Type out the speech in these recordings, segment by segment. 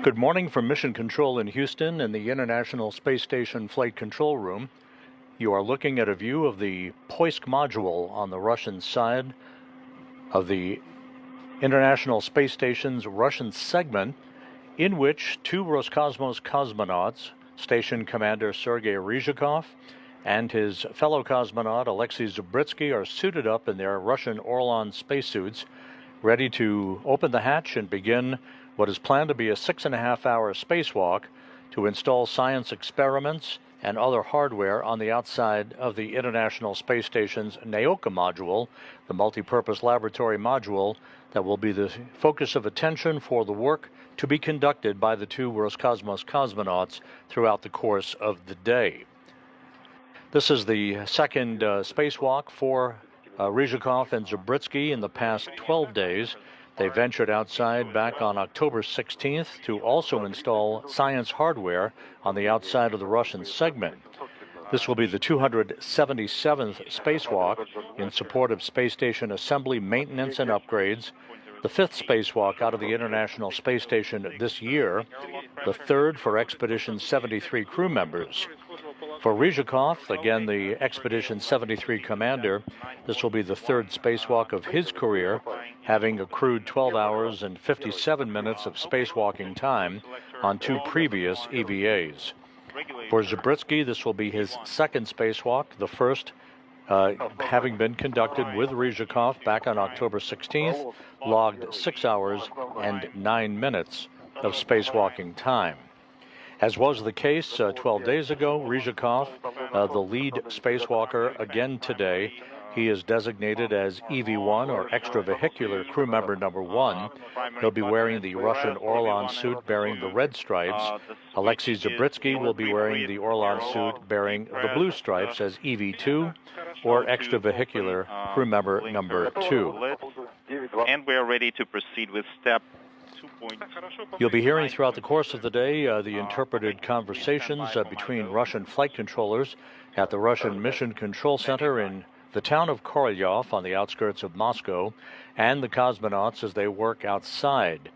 Good morning from Mission Control in Houston in the International Space Station Flight Control Room. You are looking at a view of the Poisk module on the Russian side of the International Space Station's Russian segment, in which two Roscosmos cosmonauts, Station Commander Sergei Ryzhikov and his fellow cosmonaut Alexei Zubritsky, are suited up in their Russian Orlan spacesuits, ready to open the hatch and begin what is planned to be a 6.5-hour spacewalk to install science experiments and other hardware on the outside of the International Space Station's Naoka module, the multipurpose laboratory module that will be the focus of attention for the work to be conducted by the two Roscosmos cosmonauts throughout the course of the day. This is the second spacewalk for Ryzhikov and Zubritsky in the past 12 days. They ventured outside back on October 16th to also install science hardware on the outside of the Russian segment. This will be the 277th spacewalk in support of space station assembly, maintenance, and upgrades, the fifth spacewalk out of the International Space Station this year, the third for Expedition 73 crew members. For Ryzhikov, again the Expedition 73 commander, this will be the third spacewalk of his career, having accrued 12 hours and 57 minutes of spacewalking time on two previous EVAs. For Zubritsky, this will be his second spacewalk, the first having been conducted with Ryzhikov back on October 16th, logged 6 hours and 9 minutes of spacewalking time. As was the case 12 days ago, Ryzhikov, the lead spacewalker again today, he is designated as EV-1, or extravehicular crew member number 1. He'll be wearing the Russian Orlan suit bearing the red stripes. Alexei Zubritsky will be wearing the Orlan suit bearing the blue stripes as EV-2, or extravehicular crew member number 2. And we are ready to proceed with step. You'll be hearing throughout the course of the day the interpreted conversations between Russian flight controllers at the Russian Mission Control Center in the town of Korolyov on the outskirts of Moscow, and the cosmonauts as they work outside.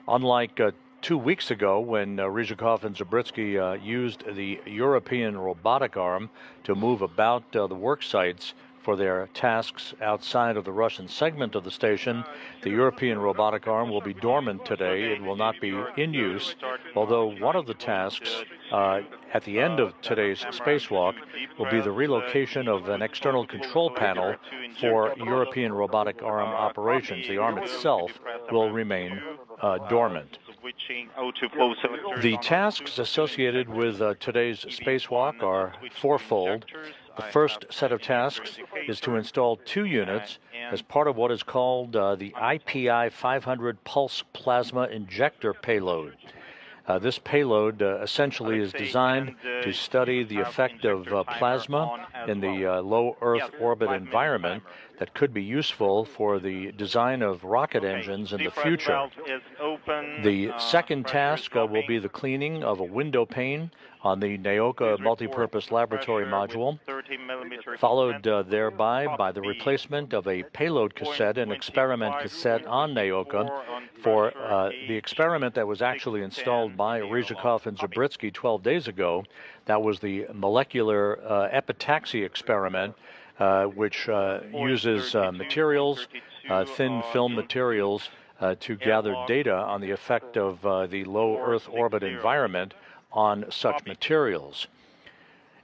Unlike 2 weeks ago, when Ryzhikov and Zubritsky used the European robotic arm to move about the work sites for their tasks outside of the Russian segment of the station, the European robotic arm will be dormant today. It will not be in use, although one of the tasks at the end of today's spacewalk will be the relocation of an external control panel for European robotic arm operations. The arm itself will remain dormant. The tasks associated with today's spacewalk are fourfold. The first set of tasks is to install 2 units as part of what is called the IPI 500 pulse plasma injector payload. This payload essentially is designed to study the effect of plasma in the low Earth orbit environment that could be useful for the design of rocket engines in the future. The second task will be the cleaning of a window pane on the Naoka multipurpose laboratory module, followed thereby by the replacement of a payload cassette and experiment cassette on Naoka for the experiment that was actually installed by Ryzhikov and Zubritsky 12 days ago. That was the molecular epitaxy experiment, which uses materials, thin film materials, to gather data on the effect of the low Earth orbit environment on such materials.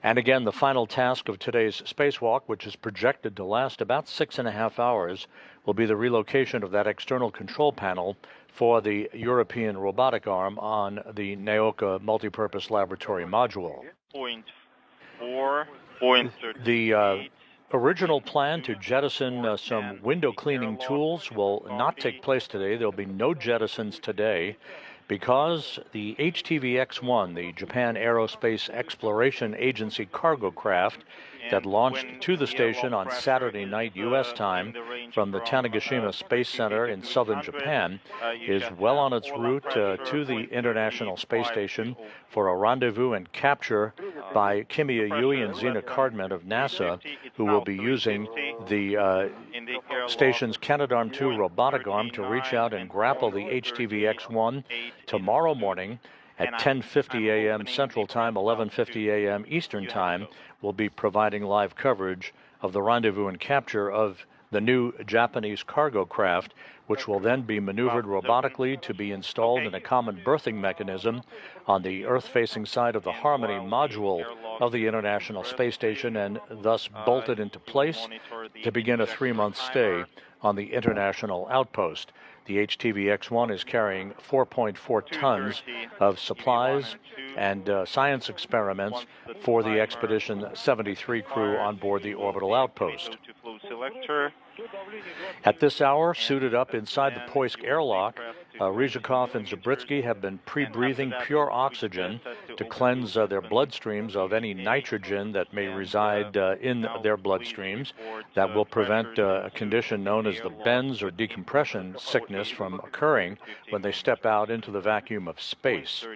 And again, the final task of today's spacewalk, which is projected to last about 6.5 hours, will be the relocation of that external control panel for the European robotic arm on the Naoka multipurpose laboratory module. The original plan to jettison some window cleaning tools will not take place today. There will be no jettisons today, because the HTV-X1, the Japan Aerospace Exploration Agency cargo craft, that launched to the station on Saturday night U.S. time from the Tanegashima Space Center in southern Japan is well on its route to the International Space Station for a rendezvous and capture by Kimiya Yui and Zena Cardman of NASA, who will be using the station's Canadarm2 robotic arm to reach out and grapple the HTV-X1 tomorrow morning at 10:50 a.m. Central Time, 11:50 a.m. Eastern Time. Will be providing live coverage of the rendezvous and capture of the new Japanese cargo craft, which will then be maneuvered robotically to be installed in a common berthing mechanism on the Earth-facing side of the Harmony module of the International Space Station and thus bolted into place to begin a 3-month stay on the International Outpost. The HTV-X1 is carrying 4.4 tons of supplies and science experiments for the Expedition 73 crew on board the orbital outpost. At this hour, suited up inside the Poisk airlock, Ryzhikov and Zabritsky have been pre-breathing pure oxygen to cleanse their bloodstreams of any nitrogen that may reside in their bloodstreams that will prevent a condition known as the bends or decompression sickness from occurring when they step out into the vacuum of space.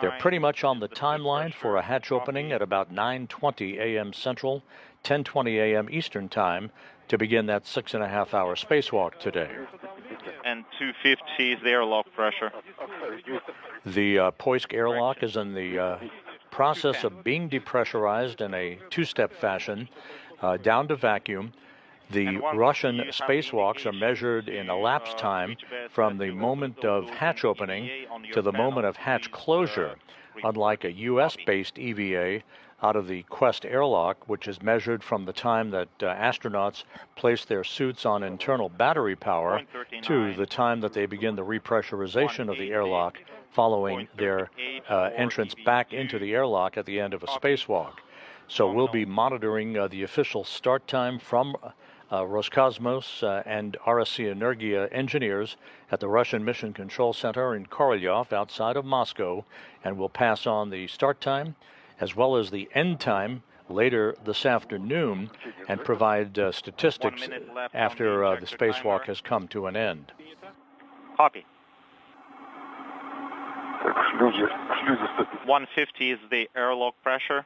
They're pretty much on the timeline for a hatch opening at about 9:20 a.m. Central, 10:20 a.m. Eastern Time to begin that 6.5-hour spacewalk today. And 250 is the airlock pressure. The Poisk airlock is in the process of being depressurized in a 2-step fashion down to vacuum. The Russian spacewalks are measured in elapsed time from the moment of hatch opening to the moment of hatch closure, unlike a U.S.-based EVA out of the Quest airlock, which is measured from the time that astronauts place their suits on internal battery power to the time that they begin the repressurization of the airlock following their entrance back into the airlock at the end of a spacewalk. So we'll be monitoring the official start time from Roscosmos and RSC Energia engineers at the Russian Mission Control Center in Korolyov outside of Moscow, and we'll pass on the start time as well as the end time later this afternoon and provide statistics after the spacewalk has come to an end. Copy. 150 is the airlock pressure.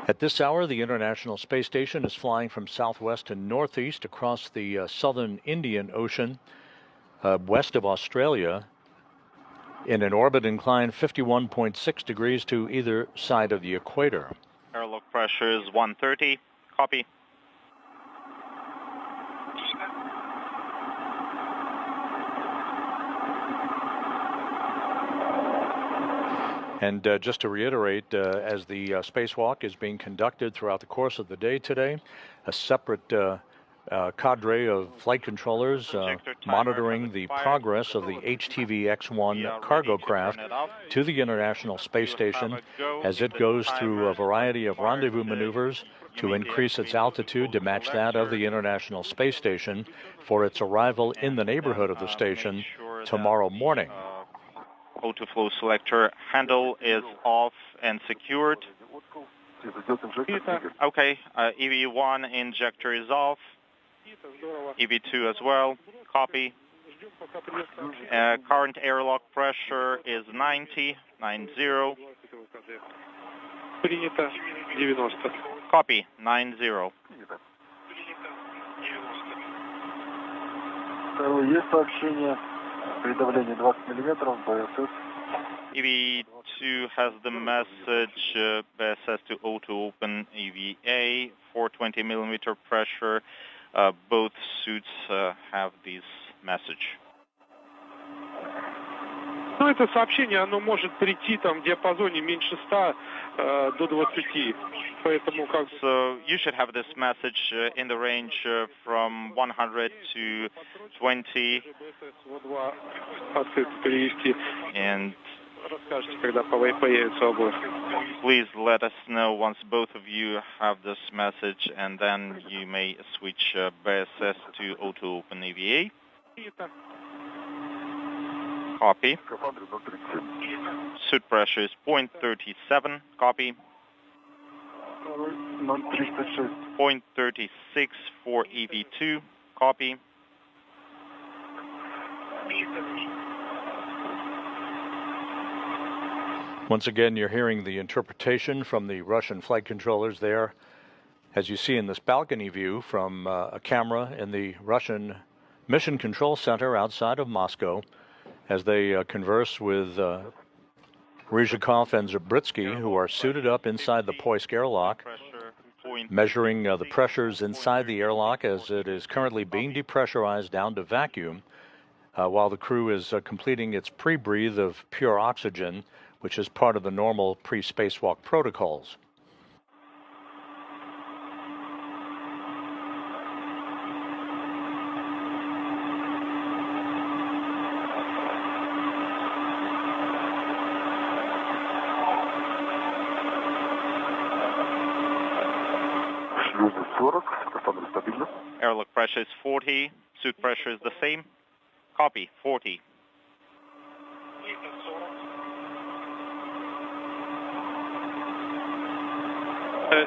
At this hour, the International Space Station is flying from southwest to northeast across the southern Indian Ocean, west of Australia, in an orbit inclined 51.6 degrees to either side of the equator. Airlock pressure is 130. Copy. And just to reiterate, as the spacewalk is being conducted throughout the course of the day today, a separate cadre of flight controllers monitoring the progress of the HTV-X1 cargo craft to the International Space Station as it goes through a variety of rendezvous maneuvers to increase its altitude to match that of the International Space Station for its arrival in the neighborhood of the station tomorrow morning. Autoflow selector handle is off and secured. Okay, EV1 injector is off. EV2 as well. Copy. Current airlock pressure is 90. Copy. 90. Есть сообщение. При давлении 20 миллиметров БСС. EV2 has the message BSS to auto-open EVA, 420 millimeter pressure. Both suits have this message. Ну, это сообщение, оно может прийти там в диапазоне меньше 100 до 20. Поэтому как... So you should have this message in the range from 100 to 20. And расскажете, когда появится обоих. Please let us know once both of you have this message, and then you may switch BSS to auto-open EVA. Copy. Скафандр 037. Suit pressure is 0.37. Copy. 036. 0.36 for EV2. Copy. Once again, you're hearing the interpretation from the Russian flight controllers there, as you see in this balcony view from a camera in the Russian Mission Control Center outside of Moscow, as they converse with Ryzhikov and Zabritsky, who are suited up inside the Poisk airlock, measuring the pressures inside the airlock as it is currently being depressurized down to vacuum, while the crew is completing its pre-breathe of pure oxygen, which is part of the normal pre-spacewalk protocols. Шлюзы 40. Скафандр стабильно. Airlock pressure is 40. Suit pressure is the same. Copy. 40.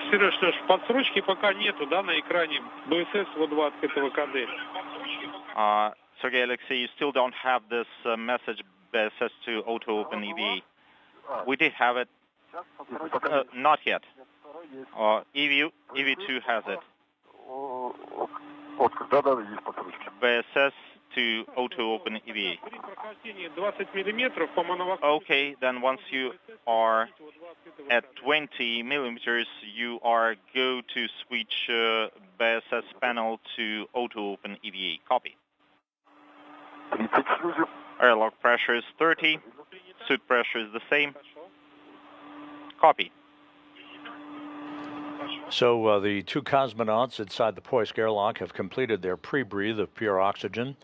Сереж, подсрочки пока нету, да, на экране БСС ВО-20 этого КД. Sergey Alexei, you still don't have this message BSS to auto open EVA. We did have it. Not yet. EV2 has it. Вот, да, есть подсрочки. BSS to auto open EVA. 20 миллиметров по моновостоку. Okay, then once you are at 20 millimeters, you are go to switch BSS panel to auto open EVA. Copy. 30 шлюзов. Airlock pressure is 30. Suit pressure is the same. Copy. So the two cosmonauts inside the Poisk airlock have completed their pre-breathe of pure oxygen.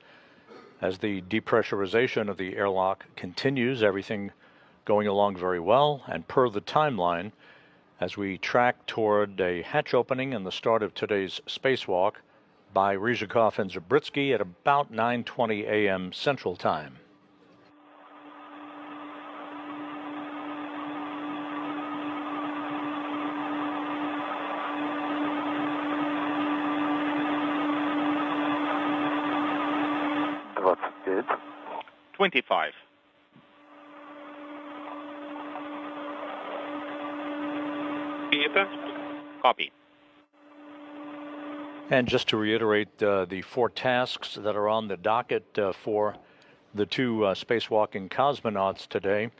As the depressurization of the airlock continues, everything going along very well, and per the timeline, as we track toward a hatch opening and the start of today's spacewalk by Ryzhikov and Zabritsky at about 9:20 a.m. Central Time. Двадцать 25. Copy. And just to reiterate, the four tasks that are on the docket for the two spacewalking cosmonauts today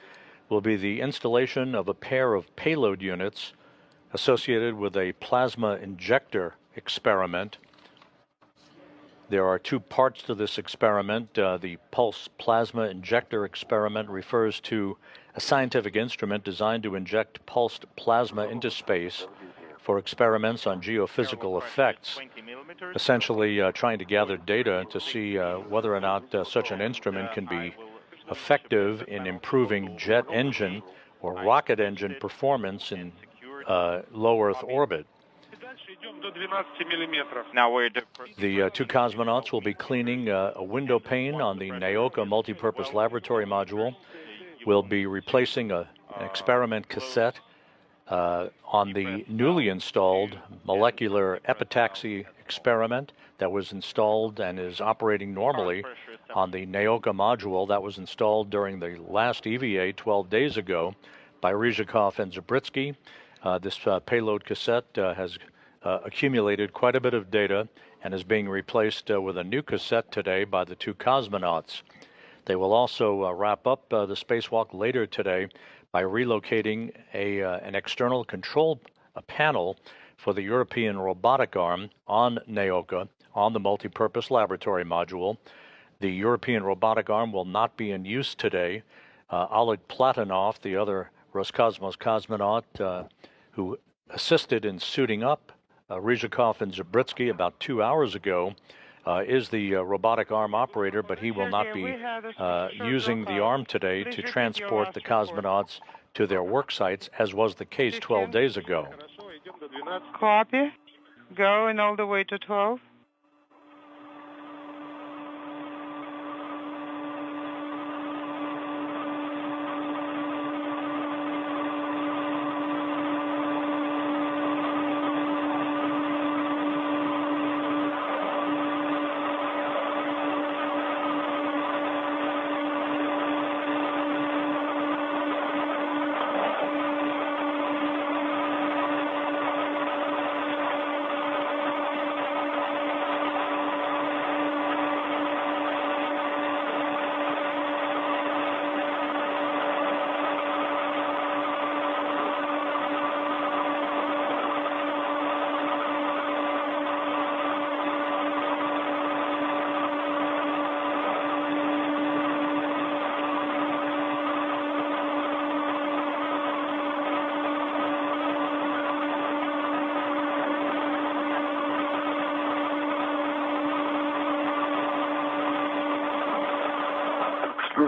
will be the installation of a pair of payload units associated with a plasma injector experiment. There are two parts to this experiment. The pulse plasma injector experiment refers to a scientific instrument designed to inject pulsed plasma into space for experiments on geophysical effects, essentially trying to gather data to see whether or not such an instrument can be effective in improving jet engine or rocket engine performance in low Earth orbit. Now The two cosmonauts will be cleaning a window pane on the Naoka multipurpose laboratory module. We'll be replacing an experiment cassette on the newly installed molecular epitaxy experiment that was installed and is operating normally on the Naoka module that was installed during the last EVA 12 days ago by Ryzhikov and Zabritsky. This payload cassette has accumulated quite a bit of data and is being replaced with a new cassette today by the two cosmonauts. They will also wrap up the spacewalk later today by relocating an external control panel for the European robotic arm on Naoka on the multipurpose laboratory module. The European robotic arm will not be in use today. Oleg Platonov, the other Roscosmos cosmonaut who assisted in suiting up Ryzhikov and Zabritsky about 2 hours ago, is the robotic arm operator, but he will not be using the arm today to transport the cosmonauts to their work sites, as was the case 12 days ago. Copy. Going all the way to 12.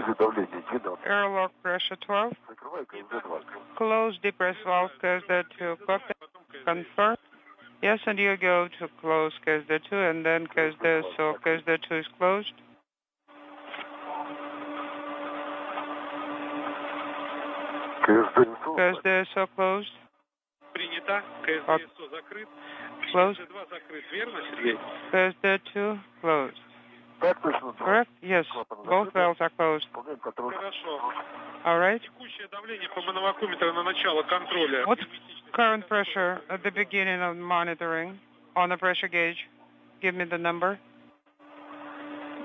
КСД давление 12. Airlock pressure 12. Закрывай КСД 20. Close depress valve KSD 2. Copy. Confirm. Yes, and you go to close KSD 2 and then KSD, so KSD 2 is closed. КСД KSD so closed. Принято. КСД закрыт. Closed. КСД-2 закрыт, верно, Сергей? KSD 2 closed. Так точно. Correct? Yes. Both valves are closed. Выполняем контроль. Хорошо. All right. Текущее давление по мановакуметру на начало контроля. What's current pressure at the beginning of monitoring on the pressure gauge? Give me the number.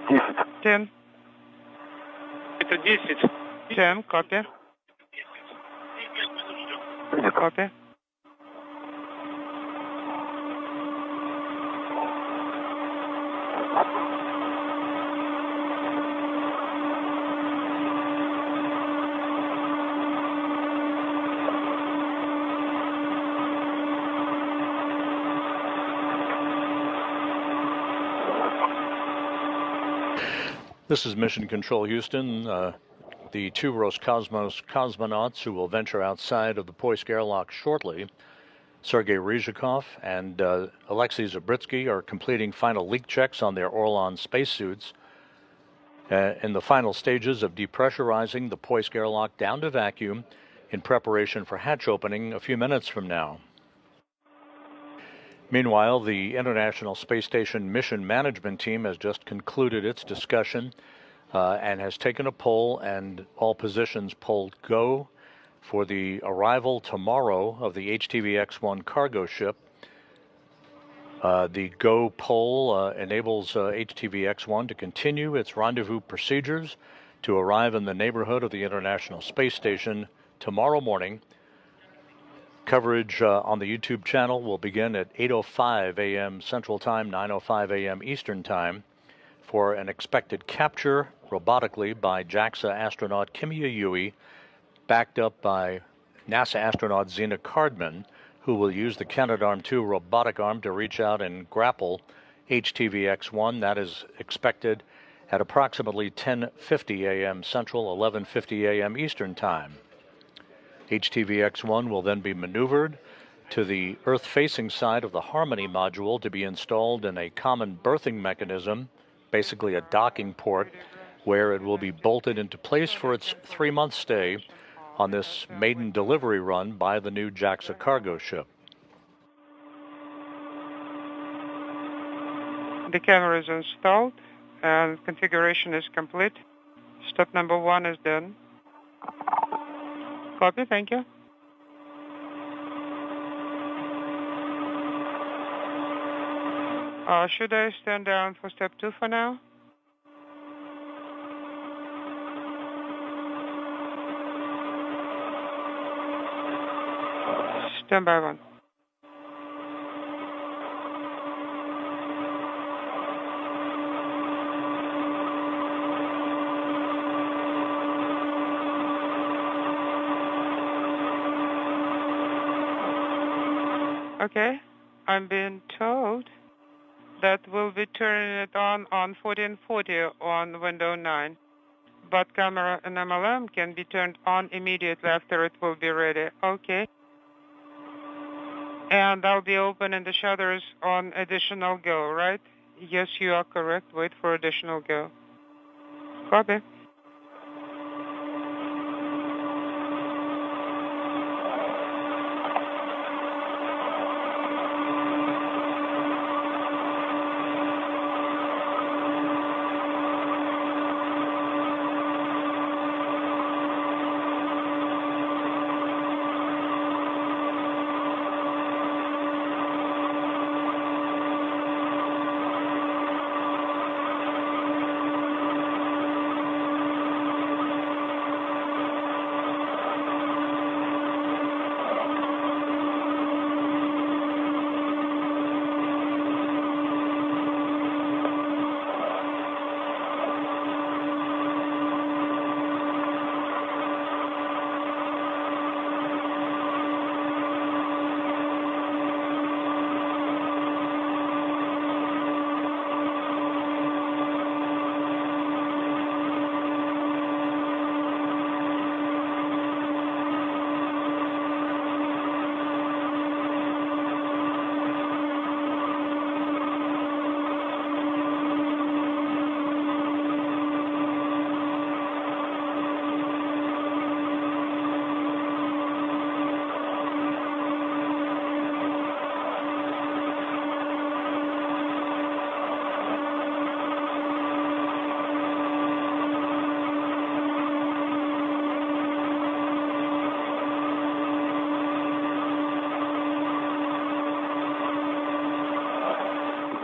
10. 10. Это 10. 10. Copy. Принято. Copy. This is Mission Control Houston. The two Roscosmos cosmonauts who will venture outside of the Poisk airlock shortly, Sergei Ryzhikov and Alexei Zabritsky, are completing final leak checks on their Orlan spacesuits in the final stages of depressurizing the Poisk airlock down to vacuum in preparation for hatch opening a few minutes from now. Meanwhile, the International Space Station Mission Management Team has just concluded its discussion and has taken a poll, and all positions polled go for the arrival tomorrow of the HTV-X1 cargo ship. The go poll enables HTV-X1 to continue its rendezvous procedures to arrive in the neighborhood of the International Space Station tomorrow morning. Coverage on the YouTube channel will begin at 8:05 a.m. Central Time, 9:05 a.m. Eastern Time, for an expected capture robotically by JAXA astronaut Kimiya Yui, backed up by NASA astronaut Zena Cardman, who will use the Canadarm2 robotic arm to reach out and grapple HTV-X1. That is expected at approximately 10:50 a.m. Central, 11:50 a.m. Eastern Time. HTV-X1 will then be maneuvered to the Earth-facing side of the Harmony module to be installed in a common berthing mechanism, basically a docking port, where it will be bolted into place for its 3-month stay on this maiden delivery run by the new JAXA cargo ship. The camera is installed and configuration is complete. Step number 1 is done. Copy, thank you. Should I stand down for step 2 for now? Stand by 1. Okay, I'm being told that we'll be turning it on 1440 on window 9. But camera and MLM can be turned on immediately after it will be ready. Okay. And I'll be opening the shutters on additional go, right? Yes, you are correct. Wait for additional go. Copy.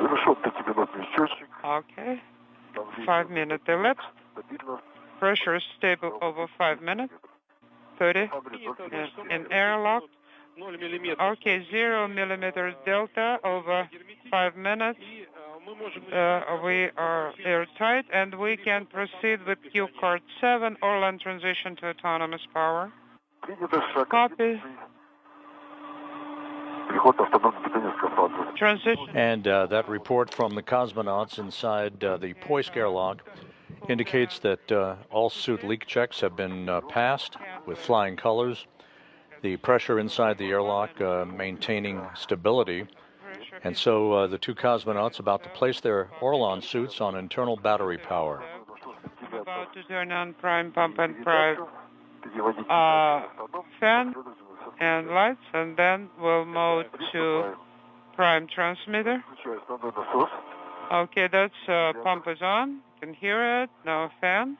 Завершен 5-минутный счетчик. Okay. 5 minutes elapsed. Pressure is stable over 5 minutes. 30 in airlock. Okay, 0 millimeters delta over 5 minutes. We are airtight and we can proceed with Q card 7, Orlan transition to autonomous power. Copy. Transition. And that report from the cosmonauts inside the Poisk airlock indicates that all suit leak checks have been passed with flying colors. The pressure inside the airlock maintaining stability. And so the two cosmonauts about to place their Orlan suits on internal battery power. I'm about to turn on prime pump and prime fan and lights, and then we'll move to prime transmitter. Okay, that's pump is on. You can hear it. Now fan.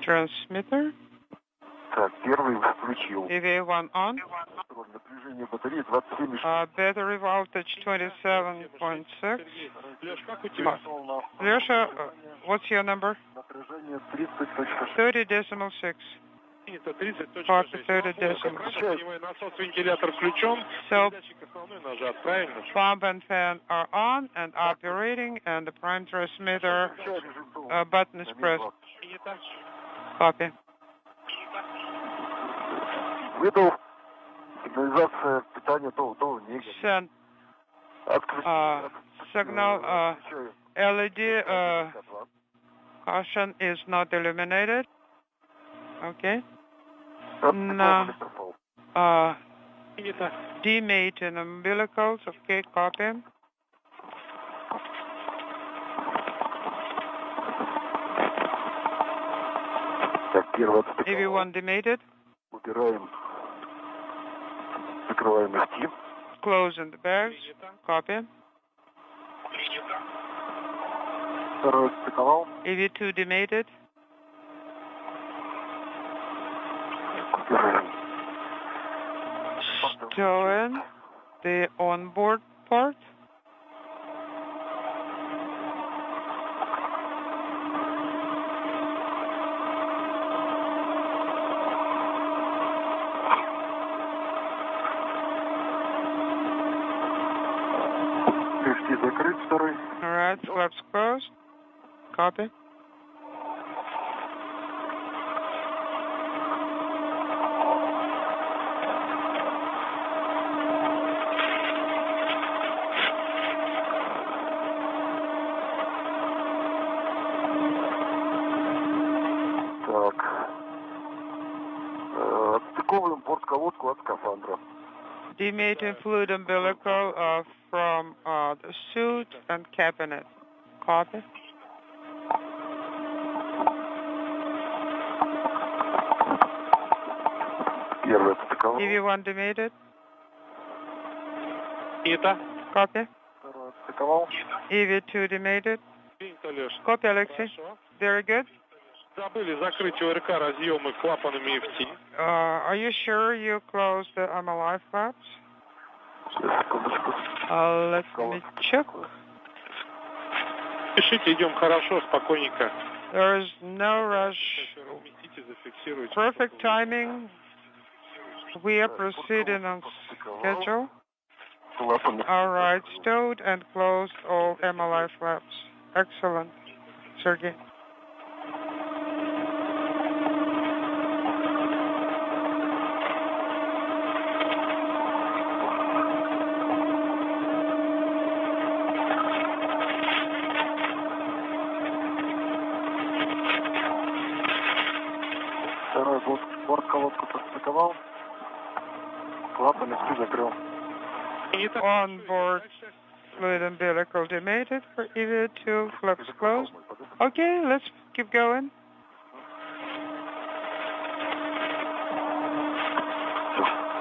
Transmitter. EV1 on. Battery voltage 27.6. Lesha, what's your number? 30.6. Copy 30.6. So pump and fan are on and operating, and the prime transmitter button is pressed. Copy. Send signal LED caution is not illuminated. Okay. Now demate in umbilicals. Okay, copy. Everyone demated. Closing the bags. Copy. EV2 demated. Stowing the onboard part. All right, flaps closed. Copy. Отстыковываем порт-колодку от скафандра. Demating fluid umbilical from the suit and cabinet. Copy. Первый отстыковал. EV1 demated. Copy. Второй отстыковал. EV2 demated. Copy, Alexei. Very good. Забыли закрыть ОРК разъемы клапанами EFT. Are you sure you closed the MLI flaps? Let me check. Пишите, идем хорошо, спокойненько. There is no rush. Perfect timing. We are proceeding on schedule. All right, stowed and closed all MLI flaps. Excellent, Sergey. Второй борт-колодку подстыковал. Клапаны все закрыл. On board fluid umbilical demated for EV2, flaps closed. Okay, let's keep going.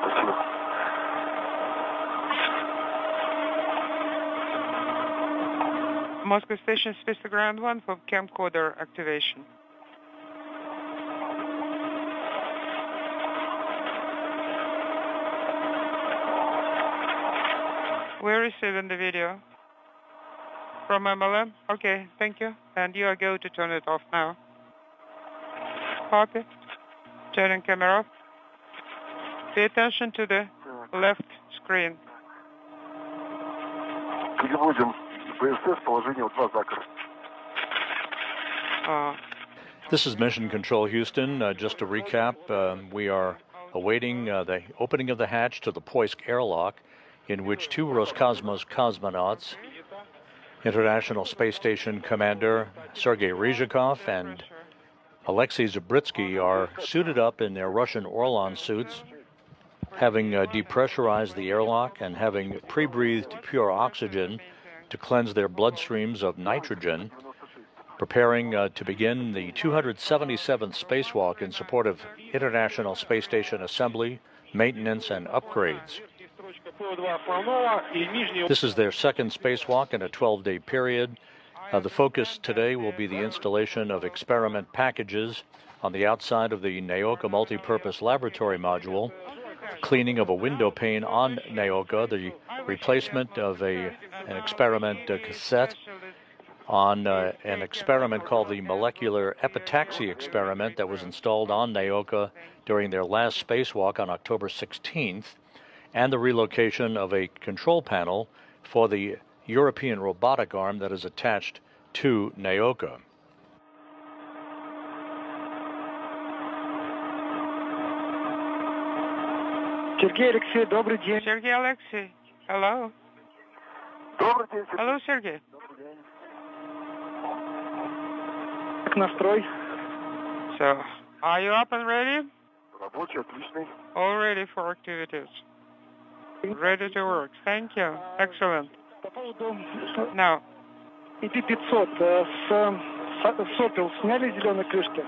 Спасибо. Moscow Station, space to ground 1 for camcorder activation. We're receiving the video from MLM. Okay, thank you. And you are going to turn it off now. Copy. Turning camera off. Pay attention to the left screen. Переводим БСС в положение 2 закора. This is Mission Control Houston. Just to recap, we are awaiting the opening of the hatch to the Poisk airlock, in which 2 Roscosmos cosmonauts, International Space Station Commander Sergei Ryzhikov and Alexei Zabritsky, are suited up in their Russian Orlan suits, having depressurized the airlock and having pre-breathed pure oxygen to cleanse their bloodstreams of nitrogen, preparing to begin the 277th spacewalk in support of International Space Station assembly, maintenance, and upgrades. This is their second spacewalk in a 12-day period. The focus today will be the installation of experiment packages on the outside of the Naoka multipurpose laboratory module, cleaning of a window pane on Naoka, the replacement of an experiment cassette on an experiment called the molecular epitaxy experiment that was installed on Naoka during their last spacewalk on October 16th, and the relocation of a control panel for the European robotic arm that is attached to Naoka. Сергей Алексей, добрый день. Sergey Alexei, hello. Добрый день, Сергей. Hello, Sergey. Как настрой? So, are you up and ready? Рабочий, отличный. All ready for activities. Ready to work. Thank you. Excellent. По поводу Now, EP500 с сопел сняли зеленые крышки?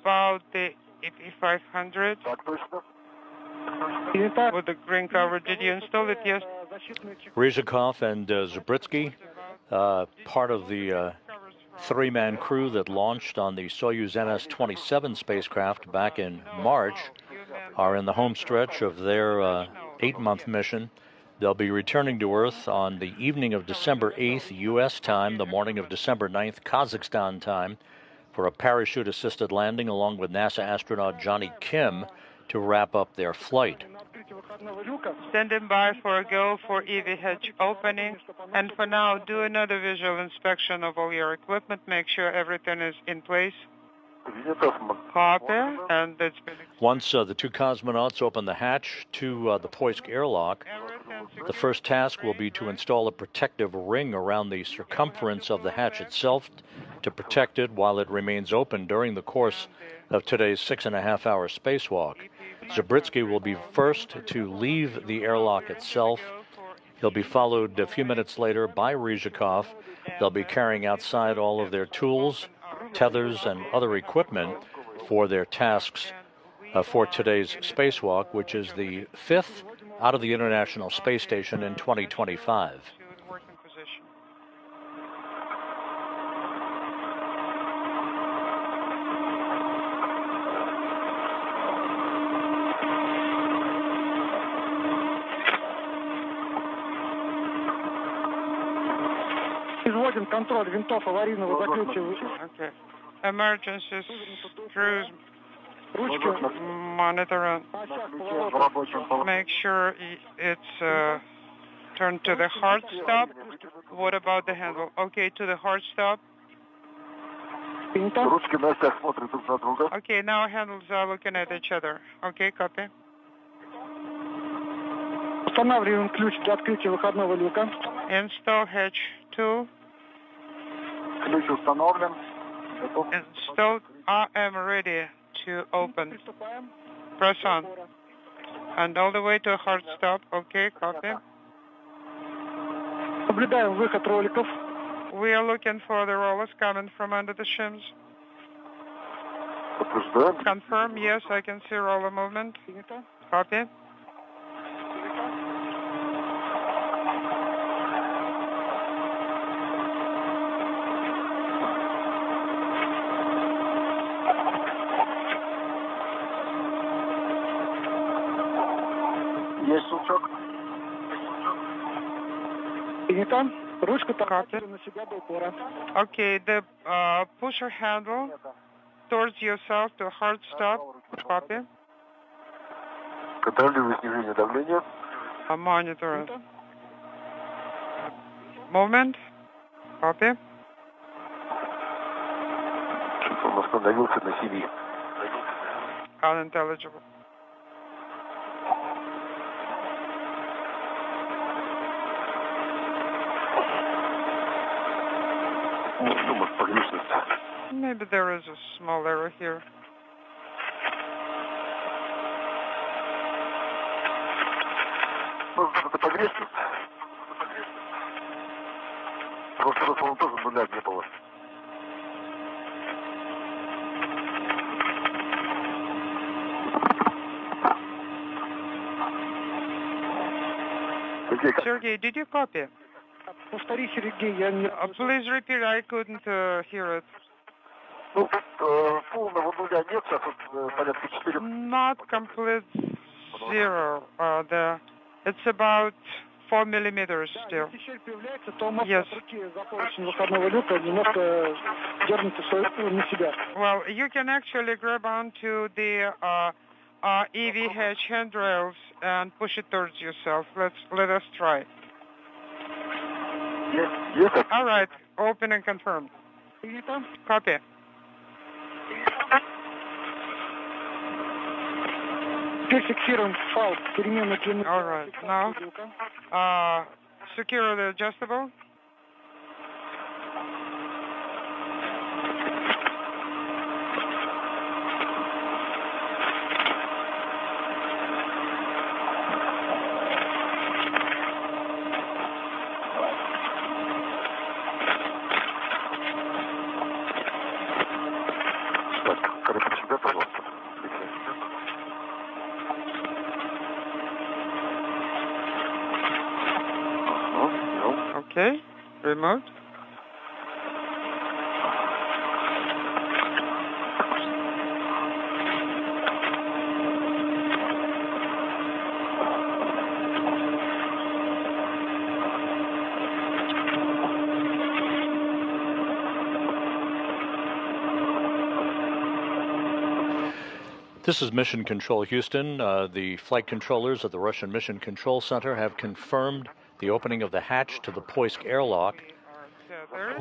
about the EP500 Так точно. with the green cover, did you install it? Yes. Ryzhikov and Zabritsky, part of the 3-man crew that launched on the Soyuz NS-27 spacecraft back in March, are in the home stretch of their 8-month mission. They'll be returning to Earth on the evening of December 8th, U.S. time, the morning of December 9th, Kazakhstan time, for a parachute-assisted landing along with NASA astronaut Johnny Kim to wrap up their flight. Standing by for a go for EV hatch opening. And for now, do another visual inspection of all your equipment. Make sure everything is in place. Copy. And it's been... Once the 2 cosmonauts open the hatch to the Poisk airlock, the first task will be to install a protective ring around the circumference of the hatch itself to protect it while it remains open during the course of today's 6.5-hour spacewalk. Zabritsky will be first to leave the airlock itself. He'll be followed a few minutes later by Ryzhikov. They'll be carrying outside all of their tools, tethers, and other equipment for their tasks for today's spacewalk, which is the 5th out of the International Space Station in 2025. Изводим контроль винтов аварийного заключения. Okay. Emergency screws Ручки. monitor. В рабочем положении. Make sure it's turned to the hard stop. What about the handle? Okay, to the hard stop. Принято. Ручки на осях смотрят друг на друга. Okay, now handles are looking at each other. Okay, copy. Устанавливаем ключ для открытия выходного люка. Install hatch 2. Ключ установлен. Готов. Installed. I am ready to open. Приступаем. Press on. And all the way to hard stop. Okay, copy. Наблюдаем выход роликов. We are looking for the rollers coming from under the shims. Подтверждаем. Confirm, yes, I can see roller movement. Принято. Copy. Есть сучок. Принято. Ручку Copy. на себя до упора. Okay, the pusher handle towards yourself to a hard stop. Copy. Контролирую снижение давления. Monitor movement. Copy. Он остановился на Сиби. Unintelligible. Ну, может, погрешность. Maybe there is a small error here. Может, это погрешность? Просто раз он тоже нуля не было. Sergey, did you copy? Повтори, Сергей, я не... Please repeat, I couldn't hear it. Ну, полного нуля нет, сейчас вот порядка 4. Not complete zero. It's about 4 millimeters still. Если щель появляется, то можете Yes. от руки за поручень выходного люка немножко дернуть на себя. Well, you can actually grab onto the EV hatch handrails and push it towards yourself. Let us try. Есть? All right, open and confirmed. Принято. Copy. Теперь фиксируем фал переменной длины. All right, now secure the adjustable. Так, короче, себя, пожалуйста. Okay, remote. This is Mission Control Houston. The flight controllers at the Russian Mission Control Center have confirmed the opening of the hatch to the Poisk airlock.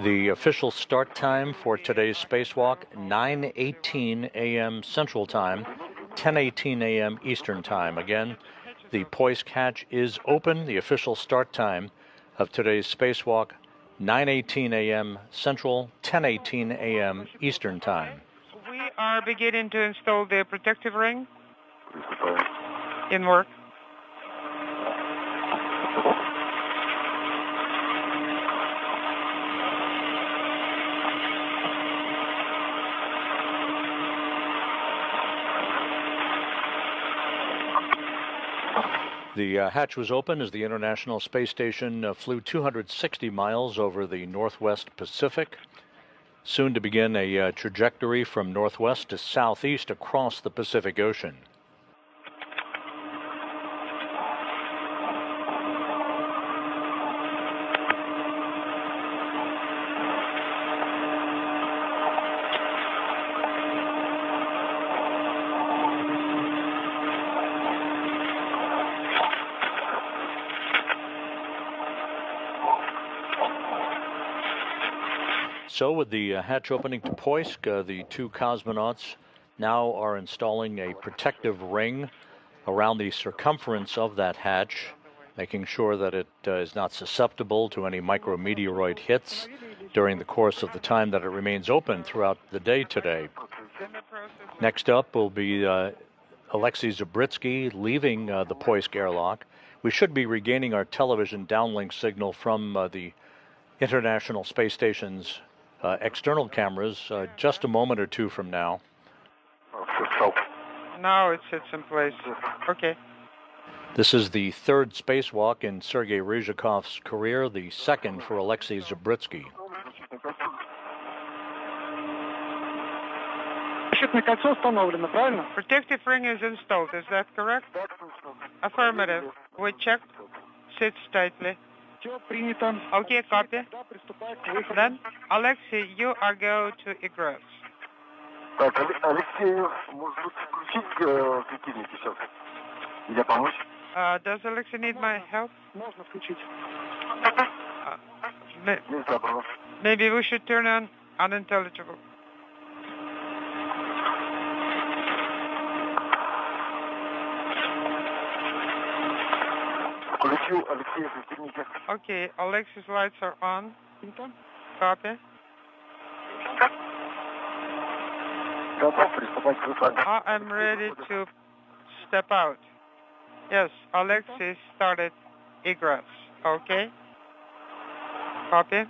The official start time for today's spacewalk, 9:18 a.m. Central Time, 10:18 a.m. Eastern Time. Again, the Poisk hatch is open. The official start time of today's spacewalk, 9:18 a.m. Central, 10:18 a.m. Eastern Time. We are beginning to install the protective ring in work. The hatch was open as the International Space Station flew 260 miles over the Northwest Pacific, soon to begin a trajectory from northwest to southeast across the Pacific Ocean. So with the hatch opening to Poisk, the two cosmonauts now are installing a protective ring around the circumference of that hatch, making sure that it is not susceptible to any micrometeoroid hits during the course of the time that it remains open throughout the day today. Next up will be Alexei Zabritsky leaving the Poisk airlock. We should be regaining our television downlink signal from the International Space Station's external cameras just a moment or two from now. Now it sits in place. Okay. This is the third spacewalk in Sergei Ryzhikov's career, the second for Alexei Zabritsky. Защитное кольцо установлено, правильно? Protective ring is installed, is that correct? Affirmative. We checked. Sit tightly. Все принято. Okay, copy. Да, приступай к выходу. Then, Alexei, you are go to egress. Так, Алексей, может быть, включить светильники сейчас? Или помочь? Does Alexei need my help? Можно включить. Uh, Нельзя было. maybe we should turn on unintelligible. Включил Алексея светильники. Okay, Alexei's lights are on. Принято. Copy. Готов приступать к выходу. I am ready to step out. Yes, Alexei started egress. Okay. Copy.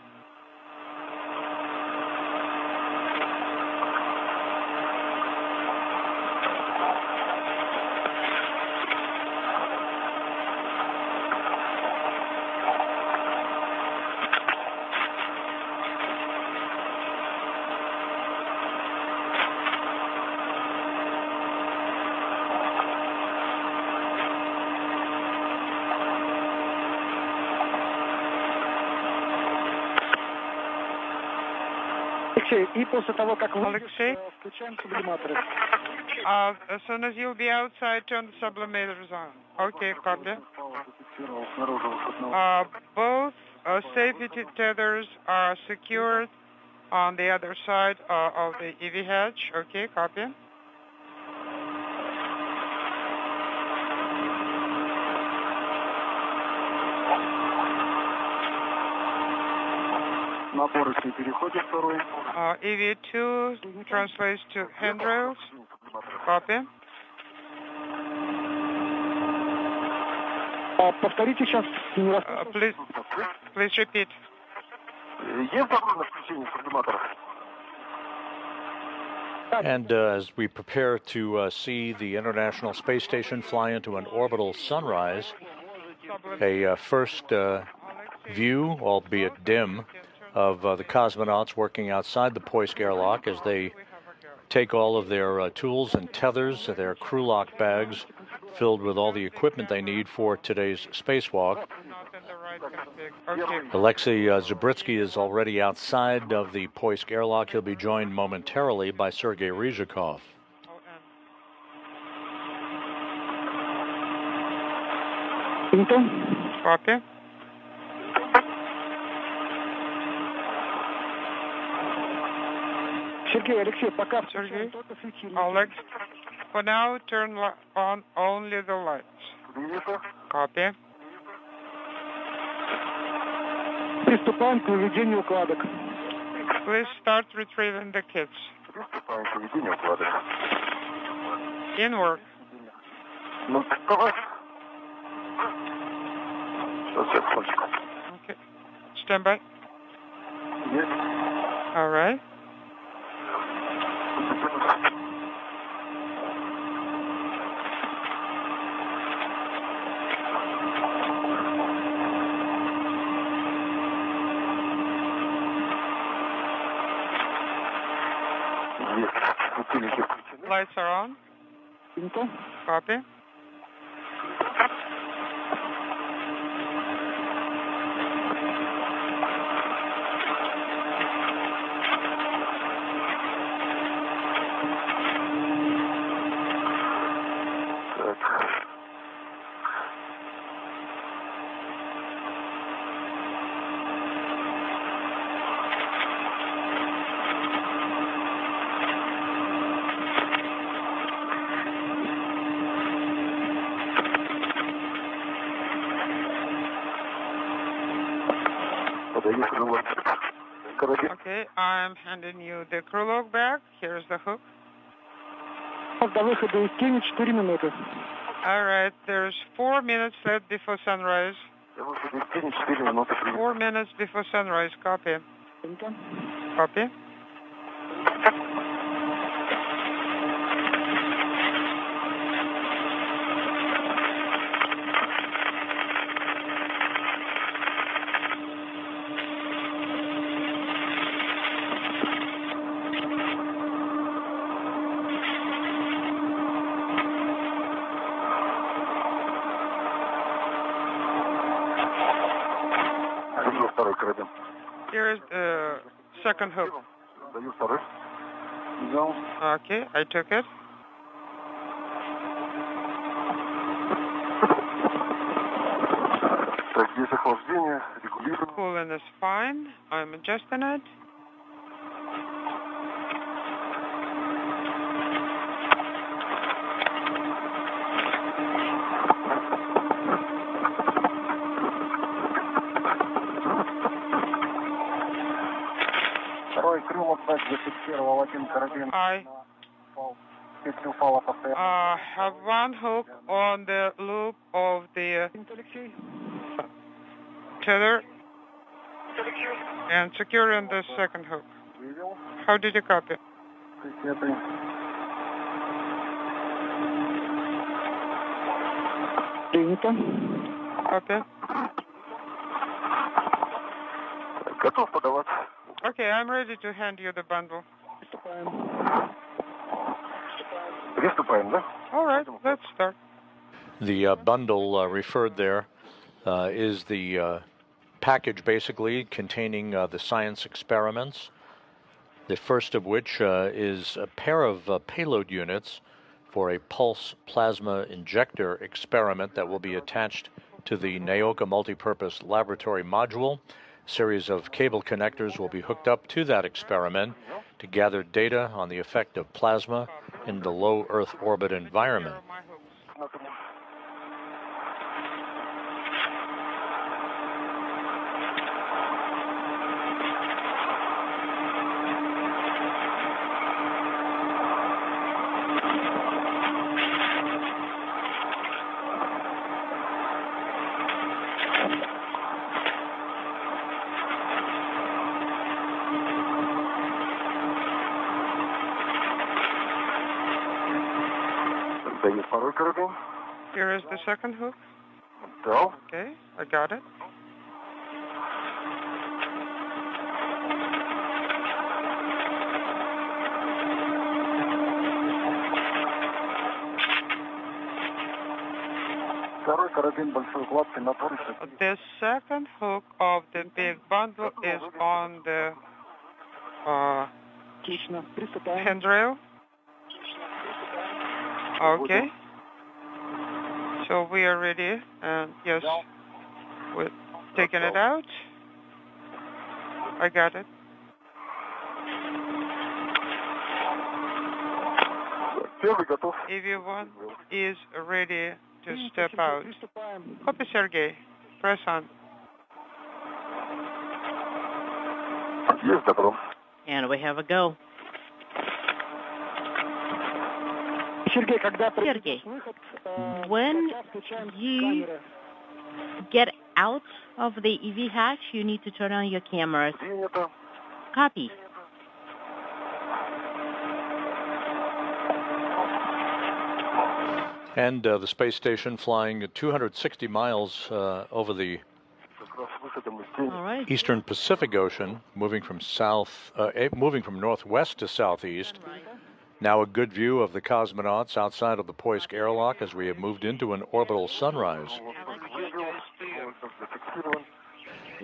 И после того, как вы Алексей? включаем сублиматоры. As soon as you'll be outside, turn the sublimators on. Okay, copy. Both safety tethers are secured on the other side of the EV hatch. Okay, copy. Наборочный переходит второй. EV2 translates to handrails. Copy. Повторите сейчас. Please repeat. Есть закон на включение сублиматоров? And as we prepare to see the International Space Station fly into an orbital sunrise, a first view, albeit dim, of the cosmonauts working outside the Poisk airlock as they take all of their tools and tethers, their crew lock bags filled with all the equipment they need for today's spacewalk. Alexei Zabritsky is already outside of the Poisk airlock. He'll be joined momentarily by Sergei Ryzhikov. Copy. Сергей, Алексей, пока Sergey, Alex, for now, turn on only the lights. Copy. Приступаем к выведению укладок. Please start retrieving the kits. Приступаем к выведению укладок. In work. Ну, давай. Сейчас, Okay. Stand by. Есть. All right. Lights are on. Copy. Okay, I'm handing you the crew log bag. Here's the hook. До выхода из тени 4 минуты. All right, there's 4 minutes left before sunrise. 4 minutes before sunrise. Copy. Copy. Here is the second hook. Даю второй. Взял. Okay, I took it. Так, есть охлаждение, регулирую. Cooling is fine. I'm adjusting it. Второй крыло, кстати, зафиксировал один карабин. I Если упало постоянно. have one hook on the loop of the tether and securing the second hook. Вывел. How did you copy? Кассеты. Принято. Copy. Готов подаваться. Okay, I'm ready to hand you the bundle. Приступаем, да? All right, let's start. The bundle referred there is the package basically containing the science experiments, the first of which is a pair of payload units for a pulse plasma injector experiment that will be attached to the NAOCA multipurpose laboratory module. A series of cable connectors will be hooked up to that experiment to gather data on the effect of plasma in the low Earth orbit environment. Даю второй карабин. Here is the second hook. Дал. Okay, I got it. Второй карабин большой укладки на торсе. The second hook of the big bundle is on the Отлично. Приступаем. handrail. Okay. So we are ready, and yes, we're taking it out. I got it. Первый готов. Everyone is ready to step out. Приступаем. Copy, Sergey. Press on. Есть добро. And we have a go. Сергей, когда Sergey, when you get out of the EV hatch, you need to turn on your cameras. Принято. Copy. And the space station flying at 260 miles over the All right. eastern Pacific Ocean, moving from northwest to southeast. Now a good view of the cosmonauts outside of the Poisk airlock as we have moved into an orbital sunrise.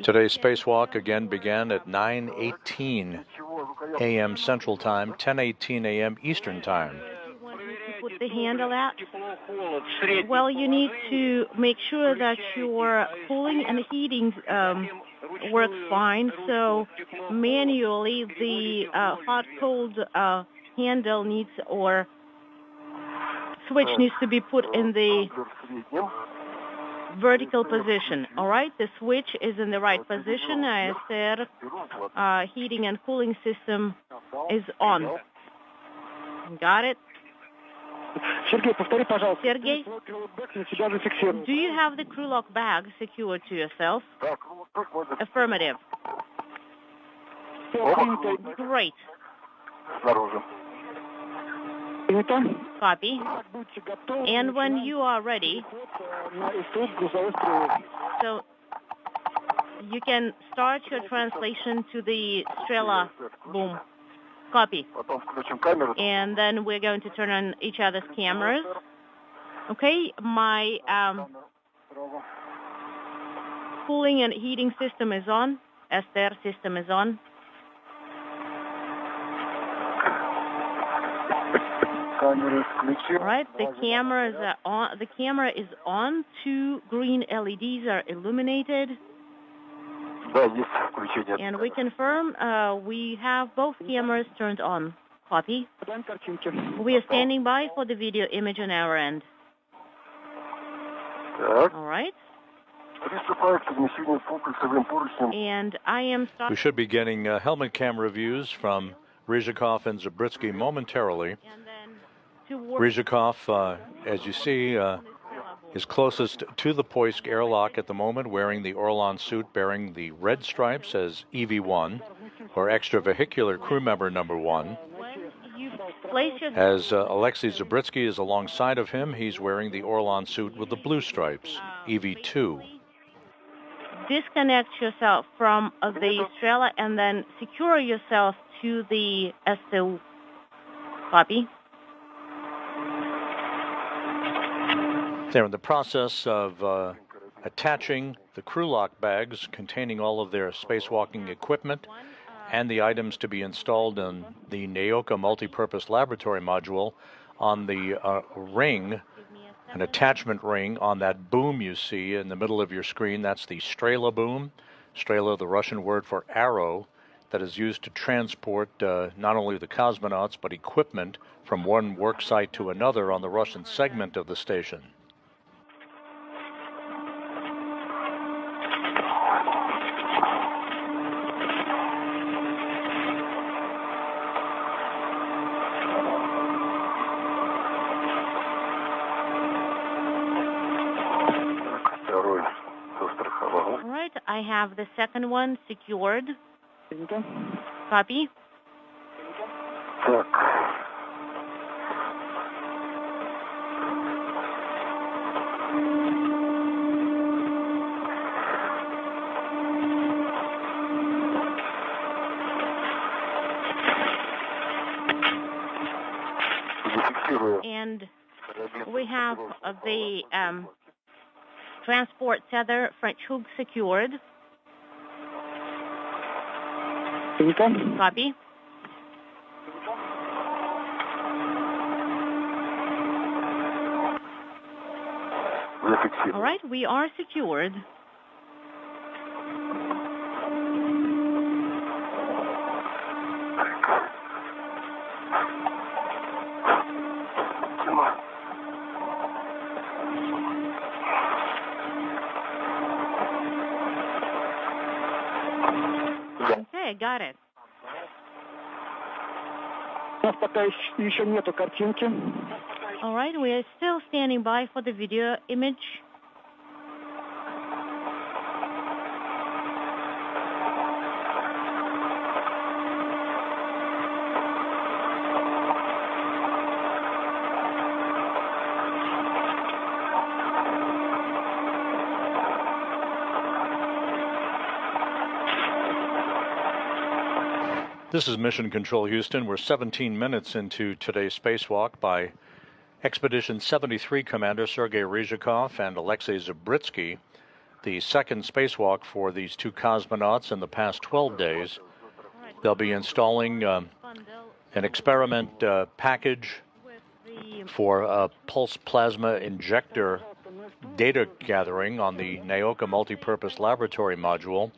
Today's spacewalk again began at 9:18 a.m. Central Time, 10:18 a.m. Eastern Time. Put the handle out. Well, you need to make sure that your cooling and heating works fine. So manually, the hot-cold handle needs or switch needs to be put in the vertical position. All right, the switch is in the right position. I said heating and cooling system is on. Got it? Сергей, повтори, пожалуйста. Sergey, На себя зафиксировал. do you have the crew lock bag secured to yourself? Да, Affirmative. Great. снаружи. Принято. Copy. Будьте готовы. And when you are ready, На ИСУ грузовой стрелы. so you can start your translation to the Strela boom. Copy. Потом включим камеру. And then we're going to turn on each other's cameras. Okay, my cooling and heating system is on. Esther, system is on. All right, the camera is on. The camera is on. 2 green LEDs are illuminated. And we confirm we have both cameras turned on. Copy. We are standing by for the video image on our end. All right. And I am starting. We should be getting helmet camera views from Ryzhikov and Zabritsky momentarily. Ryzhikov, as you see, is closest to the Poisk airlock at the moment, wearing the Orlan suit bearing the red stripes as EV1, or extravehicular crew member number 1. As Alexei Zabritsky is alongside of him, he's wearing the Orlan suit with the blue stripes, EV2. Disconnect yourself from the Strela and then secure yourself to the SO. Copy. They're in the process of attaching the crew lock bags containing all of their spacewalking equipment and the items to be installed in the Naoka multipurpose laboratory module on the ring, an attachment ring on that boom you see in the middle of your screen. That's the Strela boom. Strela, the Russian word for arrow, that is used to transport not only the cosmonauts but equipment from one work site to another on the Russian segment of the station. I have the second one secured. Copy. And we have the transport tether French hook secured. Copy. All right, we are secured. Okay, got it. All right, we are still standing by for the video image. This is Mission Control Houston. We're 17 minutes into today's spacewalk by Expedition 73 Commander Sergei Ryzhikov and Alexei Zabritsky, the second spacewalk for these two cosmonauts in the past 12 days. They'll be installing an experiment package for a pulse plasma injector data gathering on the Naoka multipurpose laboratory module.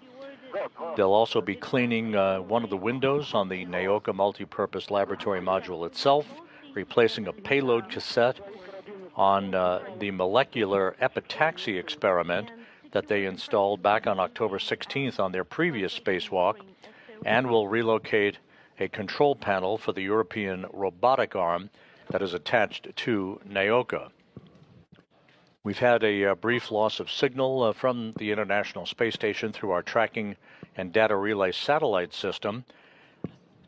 They'll also be cleaning one of the windows on the Naoka multipurpose laboratory module itself, replacing a payload cassette on the molecular epitaxy experiment that they installed back on October 16th on their previous spacewalk, and will relocate a control panel for the European robotic arm that is attached to Naoka. We've had a brief loss of signal from the International Space Station through our tracking and data relay satellite system.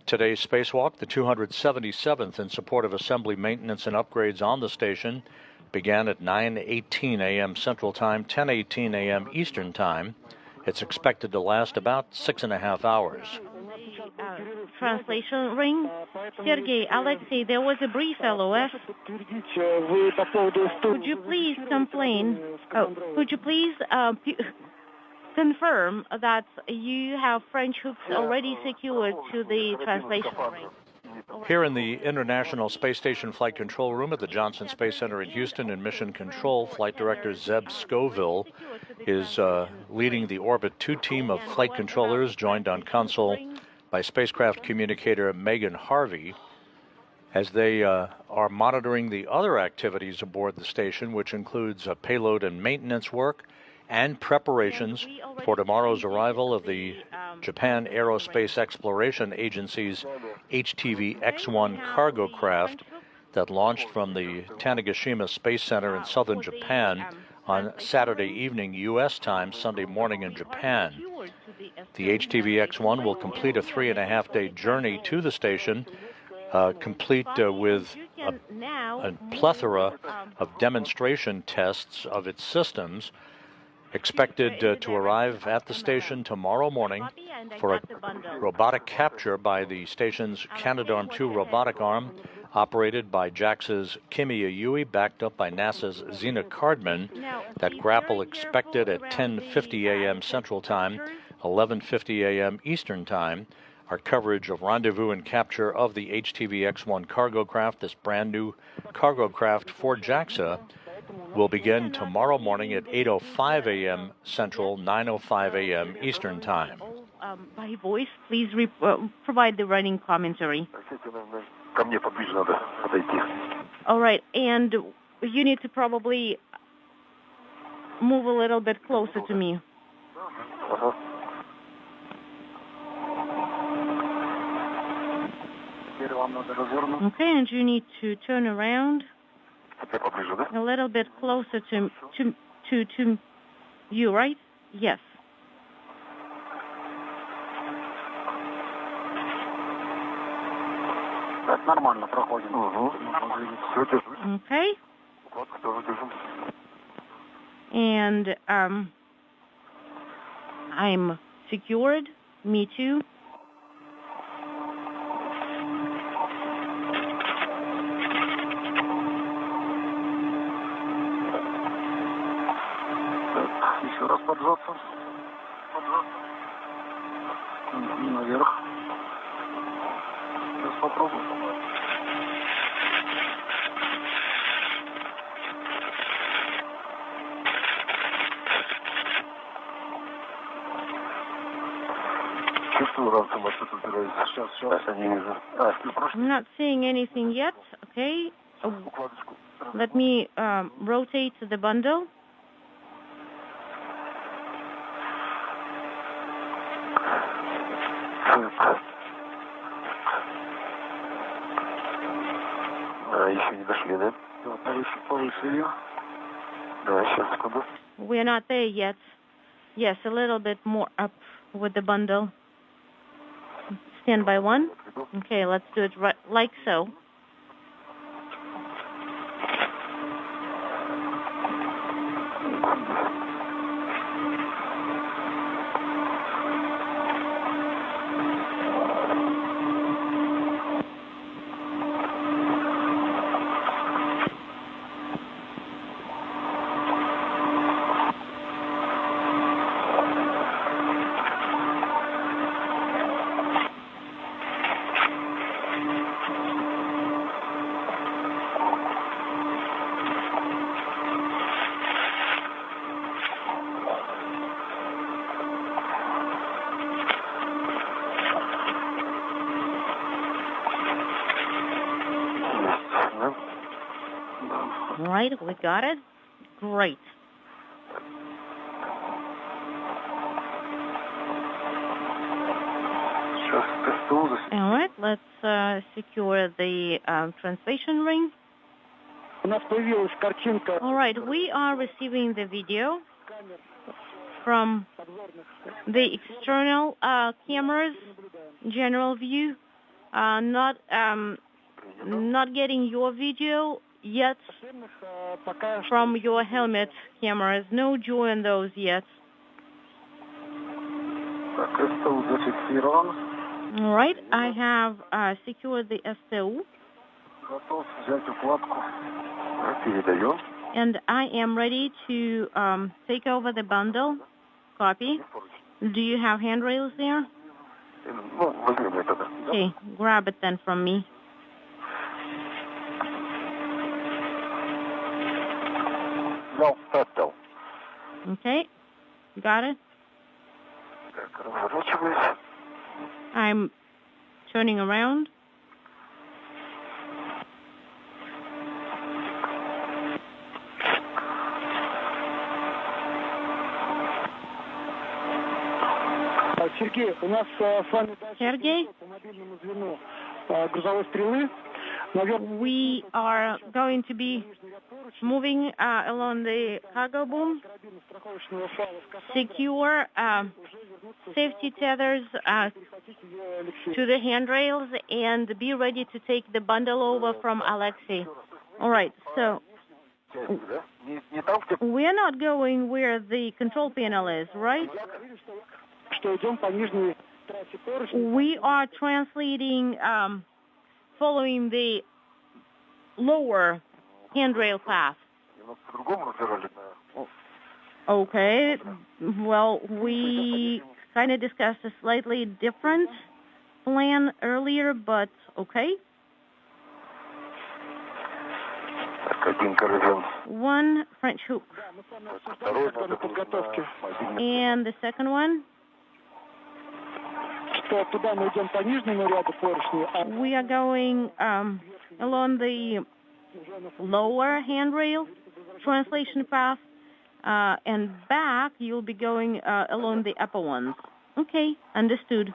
Today's spacewalk, the 277th in support of assembly maintenance and upgrades on the station, began at 9:18 a.m. Central Time, 10:18 a.m. Eastern Time. It's expected to last about 6.5 hours. Translation ring. Sergei, Alexei, there was a brief LOS. Could you please complain? Could you please confirm that you have French hooks already secured to the translation ring. Here in the International Space Station Flight Control Room at the Johnson Space Center in Houston in Mission Control, Flight Director Zeb Scoville is leading the Orbit 2 team of flight controllers, joined on console by spacecraft communicator Megan Harvey, as they are monitoring the other activities aboard the station, which includes payload and maintenance work and preparations for tomorrow's arrival of the Japan Aerospace Exploration Agency's HTV X-1 cargo craft that launched from the Tanegashima Space Center in southern Japan on Saturday evening U.S. time, Sunday morning in Japan. The HTV X-1 will complete a 3.5-day journey to the station, complete with a plethora of demonstration tests of its systems, expected to arrive at the station tomorrow morning for a robotic capture by the station's Canadarm2 robotic arm, operated by JAXA's Kimi Yui, backed up by NASA's Zena Cardman. That grapple expected at 10:50 a.m. Central Time, 11:50 a.m. Eastern Time. Our coverage of rendezvous and capture of the HTV X-1 cargo craft, this brand new cargo craft for JAXA, will begin tomorrow morning at 8:05 a.m. Central, 9:05 a.m. Eastern Time. By voice, please provide the running commentary. All right, and you need to probably move a little bit closer to me. Okay, and you need to turn around a little bit closer to you, right? Yes. Okay. And I'm secured. Me too. Еще раз поджаться. И наверх. Сейчас попробуем. Чувствую, раз там что-то убирается. Сейчас я не вижу. I'm not seeing anything yet. Okay. Let me rotate the bundle. Еще не дошли, да? Повыше ее. Да, сейчас, секунду. We're not there yet. Yes, a little bit more up with the bundle. Stand by one. Okay, let's do it right like so. Right, we got it. Great. All right, let's secure the translation ring. All right, we are receiving the video from the external cameras, general view. Not getting your video yet from your helmet cameras. No joy on those yet. All right, I have secured the STU. And I am ready to take over the bundle. Copy. Do you have handrails there? Ну, возьми мне тогда. Okay, grab it then from me. Взял, отдал. Okay, got it? Так, разворачиваюсь. I'm turning around. Сергей, у нас с вами дальше Sergey, по мобильному звену грузовой стрелы. Наверное, we are going to be moving along the cargo boom. карабина страховочного фала в кассе. Secure safety tethers to the handrails and be ready to take the bundle over from Alexei. All right, so Не там, где we're not going where the control panel is, right? Что идем по нижней трассе поручни. We are translating, following the lower handrail path. немного по-другому разбирали. Okay, well, we kind of discussed a slightly different plan earlier, but okay. Так, один карабин. One French hook. Второй Когда на подготовке. And the second one, Что туда мы идем по нижнему ряду поручни, а we are going along the lower handrail translation path, and back you'll be going along the upper ones. Okay, understood.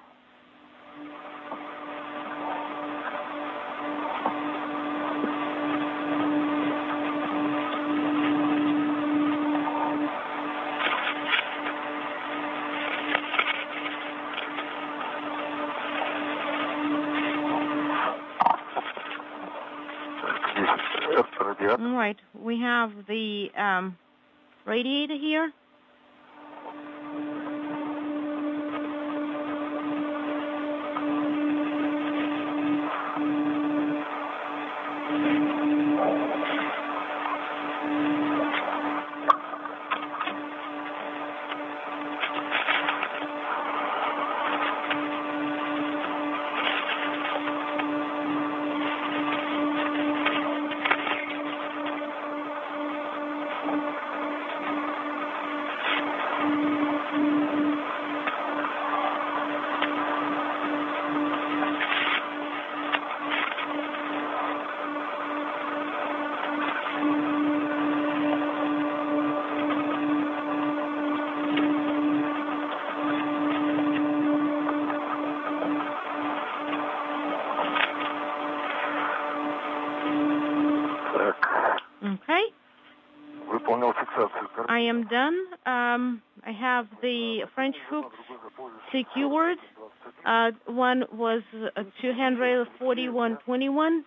Здесь радиатор. All right, we have the radiator here. Okay, Выполнил фиксацию. I am done. I have the French hooks secured. One was to handrail 4121,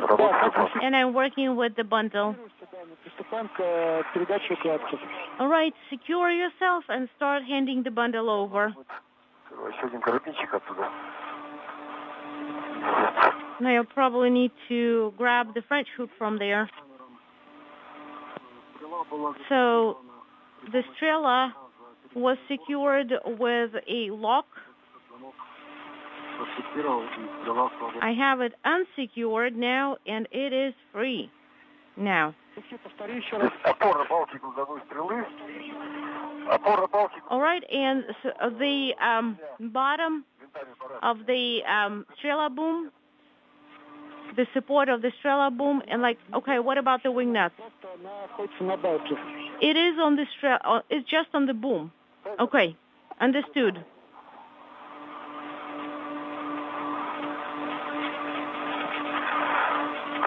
Работает. and I'm working with the bundle. приступаем к передаче укладки. All right, secure yourself and start handing the bundle over. Еще один карабинчик оттуда. Now you'll probably need to grab the French hook from there. So the Strela was secured with a lock. I have it unsecured now, and it is free now. Повтори еще раз. Здесь опора балки грузовой стрелы. Опора балки. All right, and so the bottom of the Strela boom, the support of the Strela boom, and like, okay, what about the wing nuts? Находится на балке. It is on the Strela, it's just on the boom. Okay, understood.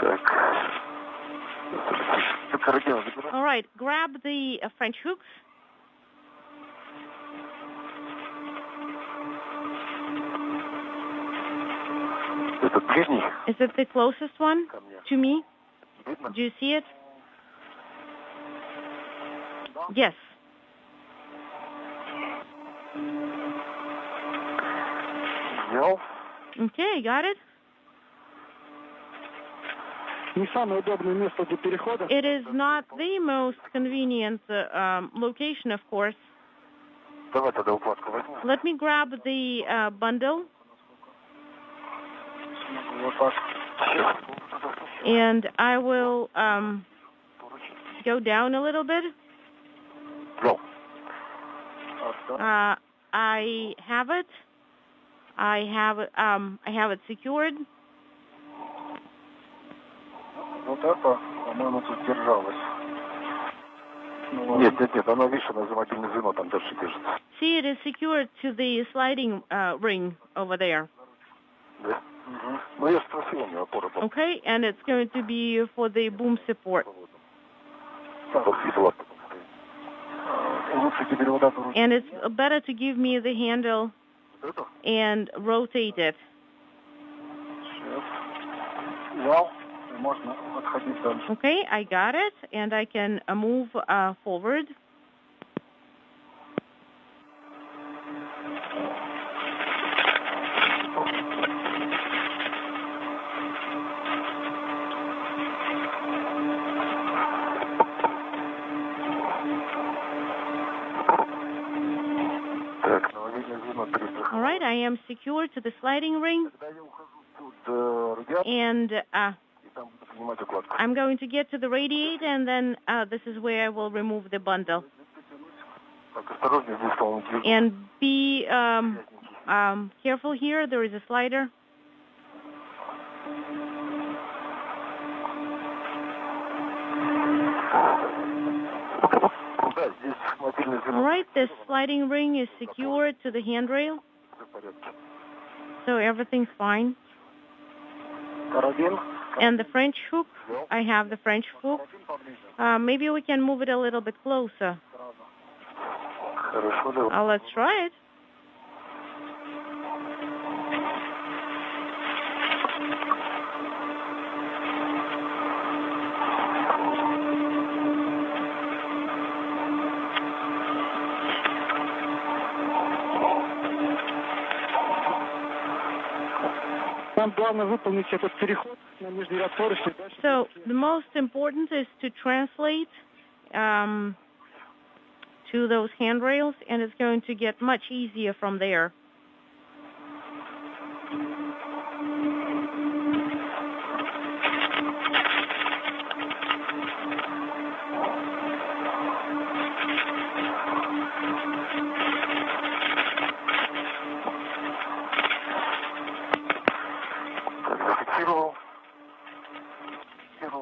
Так. Карабин забирай. All right, grab the French hooks. Этот ближний. Is it the closest one Ко мне. to me? Видно? Do you see it? Yes. Взял. Okay, got it? It is not the most convenient location, of course. Let me grab the bundle. And I will go down a little bit. I have it. I have it secured. See, it is secured to the sliding ring over there. Okay, and it's going to be for the boom support. And it's better to give me the handle and rotate it. Okay, I got it, and I can move forward. All right, I am secured to the sliding ring, and I'm going to get to the radiator, and then this is where I will remove the bundle. And be careful here, there is a slider. All right, this sliding ring is secured to the handrail, so everything's fine. And the French hook, I have the French hook. Maybe we can move it a little bit closer. Let's try it. So the most important is to translate to those handrails, and it's going to get much easier from there.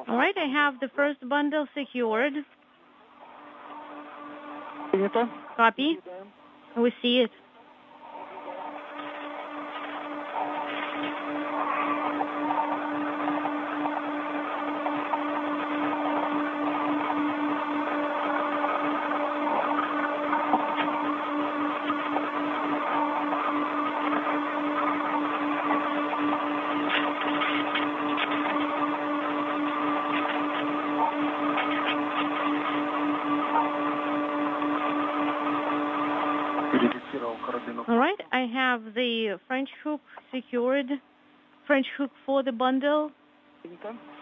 All right, I have the first bundle secured. Copy. We see it. All right, I have the French hook secured, French hook for the bundle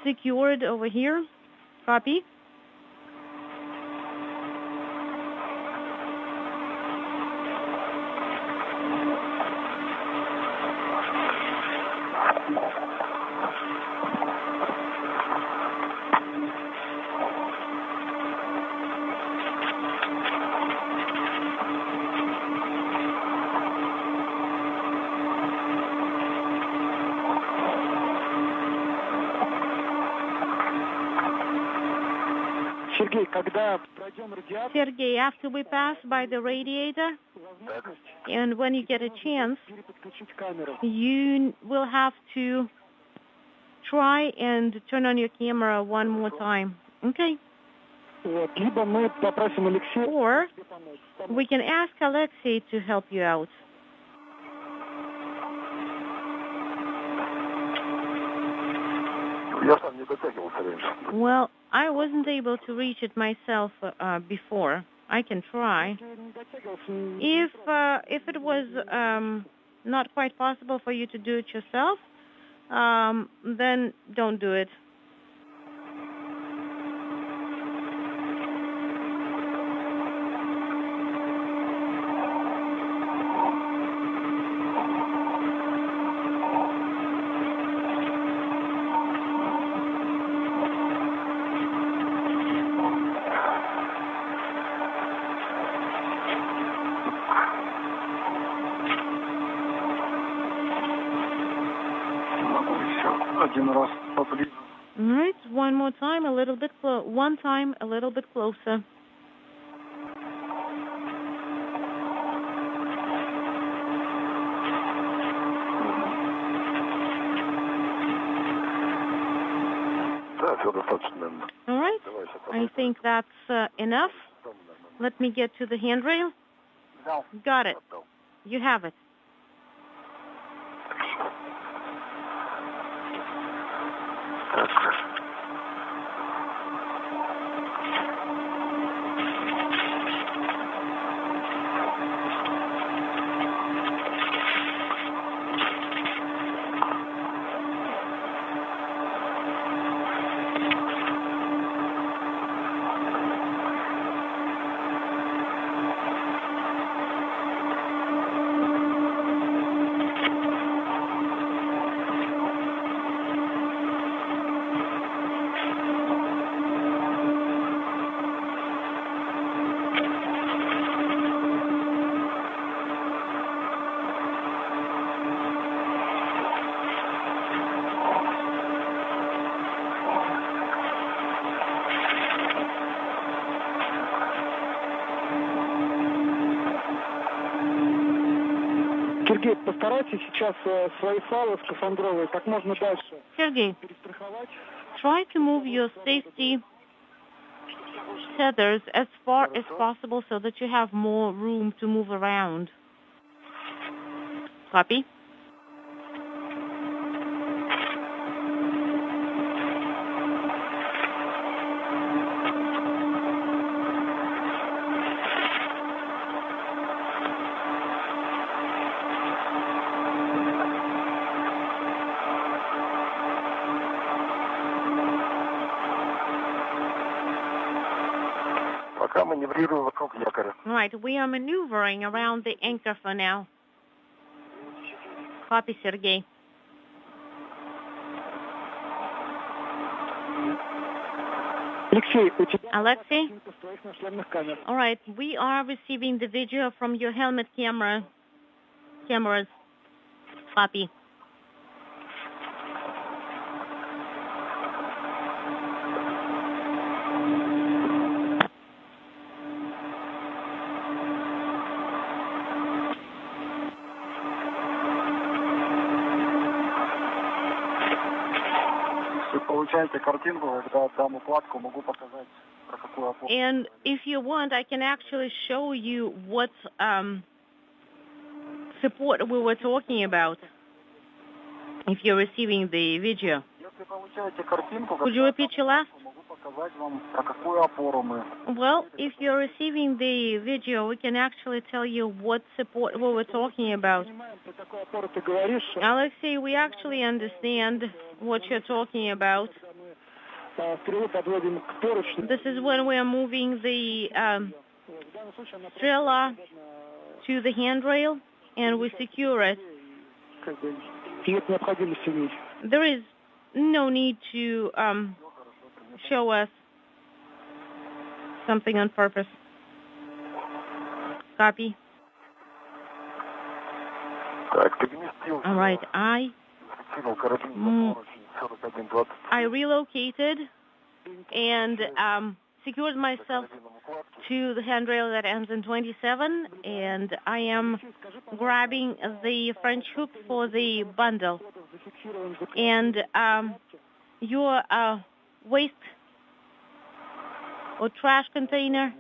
secured over here. Copy. Sergey, after we pass by the radiator, and when you get a chance, you will have to try and turn on your camera one more time, okay? Or we can ask Alexei to help you out. Well, I wasn't able to reach it myself before. I can try. If it was not quite possible for you to do it yourself, then don't do it. один раз поближе. All right, one more time, a little bit one time, a little bit closer. Да, все достаточно. All right, I think that's enough. Let me get to the handrail. Got it. You have it. Сергей, постарайтесь сейчас свои файлы скафандровые как можно дальше Sergey, перестраховать. try to move your safety tethers as far as possible so that you have more room to move around. Copy? Пока маневрируем вокруг якоря. Right, we are maneuvering around the anchor for now. Copy, Sergey. Алексей, у тебя Alexei? картинка с твоих нашлемных камер. All right, we are receiving the video from your helmet cameras. Copy. Если получаете картинку, когда отдам укладку, могу показать, про какую опору. And if you want, I can actually show you what support we were talking about if you're receiving the video. Если получаете картинку, Could you repeat your last? могу показать вам, про какую опору мы. Well, if you're receiving the video, we can actually tell you what support we were talking about. Понимаем, про какую опору ты говоришь. Alexei, we actually understand what you're talking about. Стрелу подводим к поручню. This is when we are moving the В данном случае она Strela to the handrail and we secure it. как бы нет необходимости в ней. There is no need to show us something on purpose. Copy. Так, переместил. All right, Скинул карабин на поручень 41-20. I relocated and secured myself to the handrail that ends in 27, and I am grabbing the French hook for the bundle. And your waste or trash container,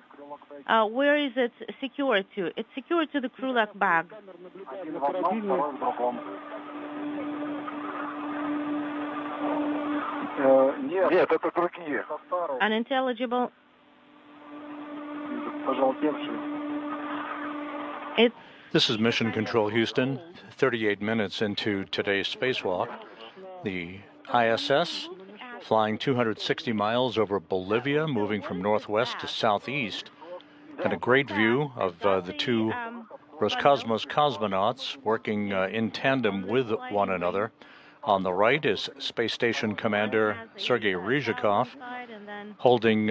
where is it secured to? It's secured to the crew lock bag. Один в одном, второй в другом. Нет, это другие. Unintelligible. Пожелтевшие. It's This is Mission Control Houston, 38 minutes into today's spacewalk. The ISS flying 260 miles over Bolivia, moving from northwest to southeast, and a great view of the two Roscosmos cosmonauts working in tandem with one another. On the right is Space Station Commander Sergei Ryzhikov, holding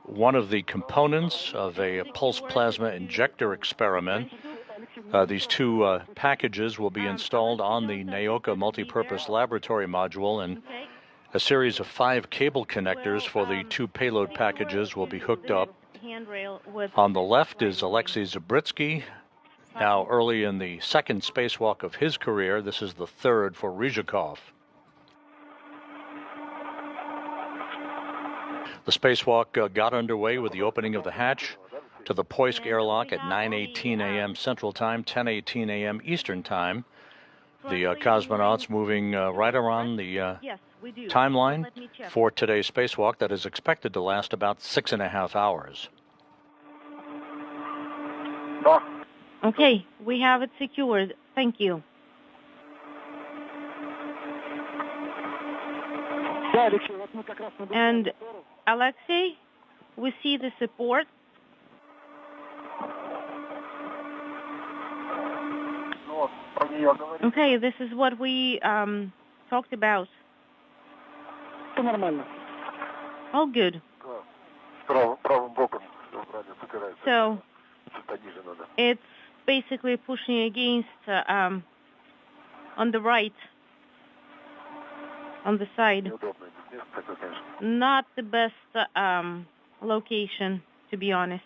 one of the components of a pulse plasma injector experiment These two packages will be installed on the Naoka multipurpose laboratory module, and a series of 5 cable connectors for the 2 payload packages will be hooked up. On the left is Alexei Zabritsky, now early in the 2nd spacewalk of his career. This is the 3rd for Ryzhikov. The spacewalk got underway with the opening of the hatch to the Poisk airlock at 9:18 a.m. Central Time, 10:18 a.m. Eastern Time. The cosmonauts moving right around the timeline for today's spacewalk that is expected to last about 6.5 hours. Okay, we have it secured. Thank you. And Alexei, we see the support. Okay, this is what we talked about. All good. So it's basically pushing against on the right, on the side. Not the best location, to be honest.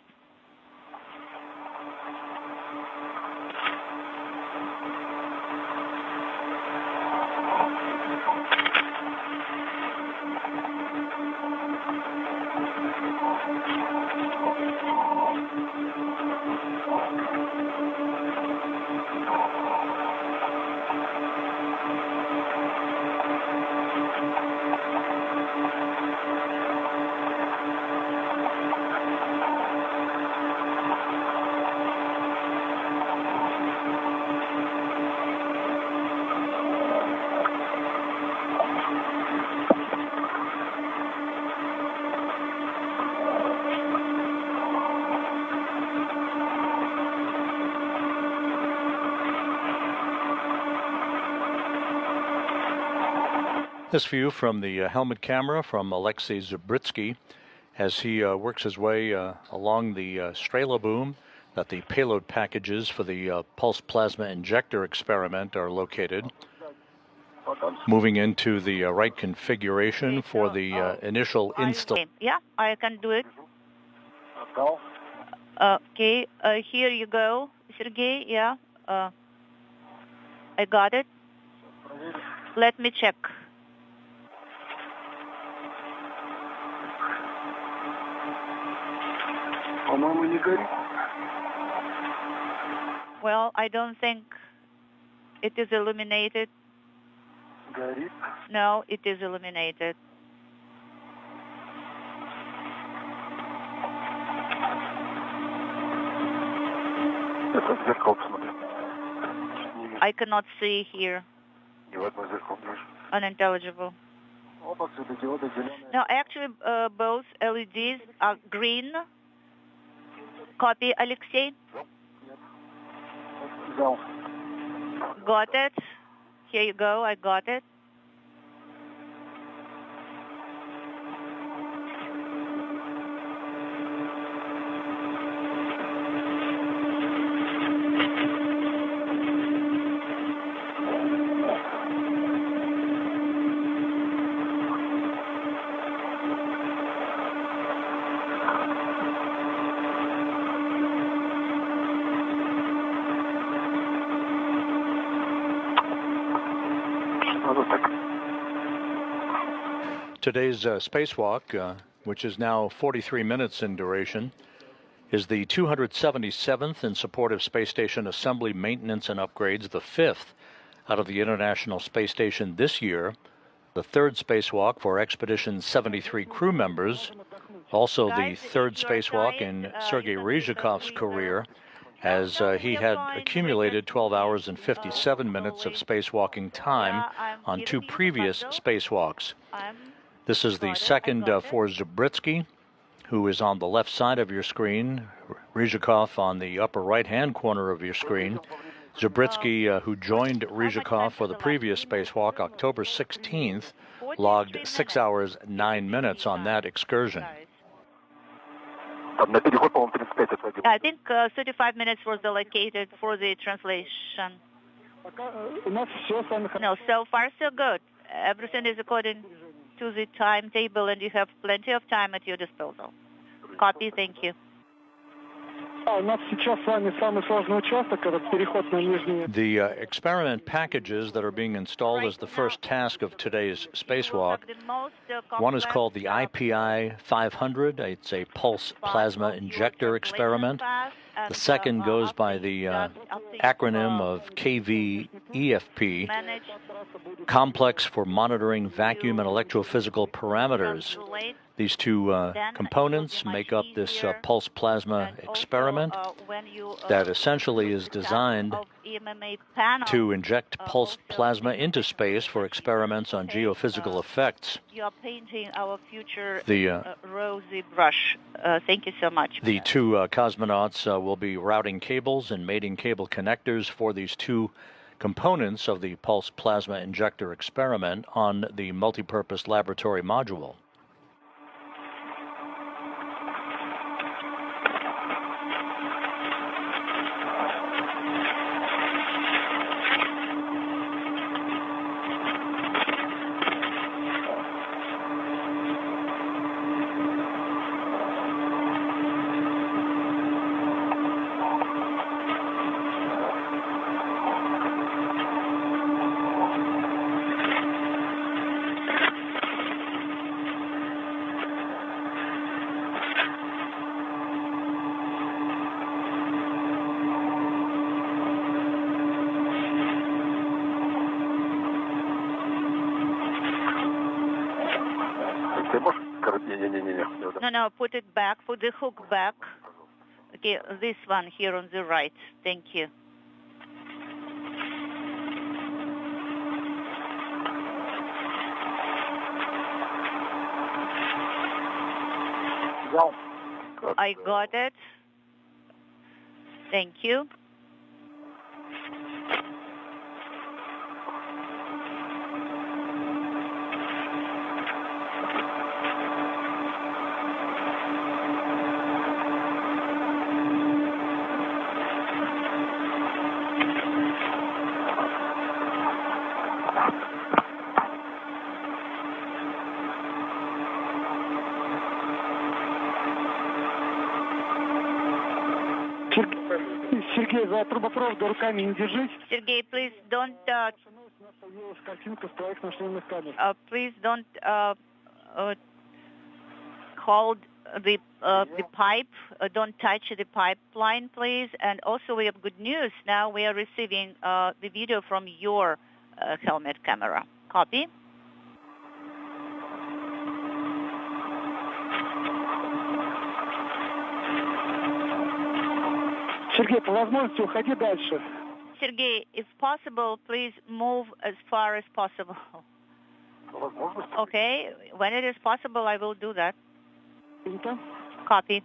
This view from the helmet camera from Alexei Zabritsky as he works his way along the Strela boom that the payload packages for the pulse plasma injector experiment are located. Moving into the right configuration for the initial install. Yeah, I can do it. Okay, here you go, Sergey. Yeah, I got it. Let me check. Well, I don't think it is illuminated. No, it is illuminated. I cannot see here. Unintelligible. No, actually, both LEDs are green. Copy, Alexei. Got it. Here you go. I got it. Today's spacewalk, which is now 43 minutes in duration, is the 277th in support of space station assembly, maintenance, and upgrades, the 5th out of the International Space Station this year, the 3rd spacewalk for Expedition 73 crew members, also the 3rd spacewalk in Sergei Ryzhikov's career, as he had accumulated 12 hours and 57 minutes of spacewalking time on 2 previous spacewalks. This is the 2nd for Zabritsky, who is on the left side of your screen, Ryzhikov on the upper right-hand corner of your screen. Zabritsky, who joined Ryzhikov for the previous spacewalk, October 16th, logged 6 hours, 9 minutes on that excursion. Там на переход, по-моему, 35 отводил. I think 35 minutes was allocated for the translation. No, so far so good. Everything is according to the timetable, and you have plenty of time at your disposal. Copy, thank you. The experiment packages that are being installed as the first task of today's spacewalk. One is called the IPI 500. It's a pulse plasma injector experiment. The second goes by the acronym of KVEFP, Complex for Monitoring Vacuum and Electrophysical Parameters. These two components make up this pulse plasma experiment that essentially is designed to inject pulsed plasma into space for experiments on geophysical effects. You are painting our future The rosy brush. Thank you so much. The two cosmonauts will be routing cables and mating cable connectors for these two components of the pulse plasma injector experiment on the multipurpose laboratory module. No, put it back, put the hook back. Okay, this one here on the right. Thank you. I got it. Thank you. Сергей, за трубопроводы руками не держись. Sergey, please don't Картинка с твоих нашлемных камер. please don't hold the pipe. Don't touch the pipeline, please. And also, we have good news. Now we are receiving the video from your helmet camera. Copy. Сергей, по возможности уходи дальше. Sergey, if possible, please move as far as possible. Okay, when it is possible, I will do that. Copy.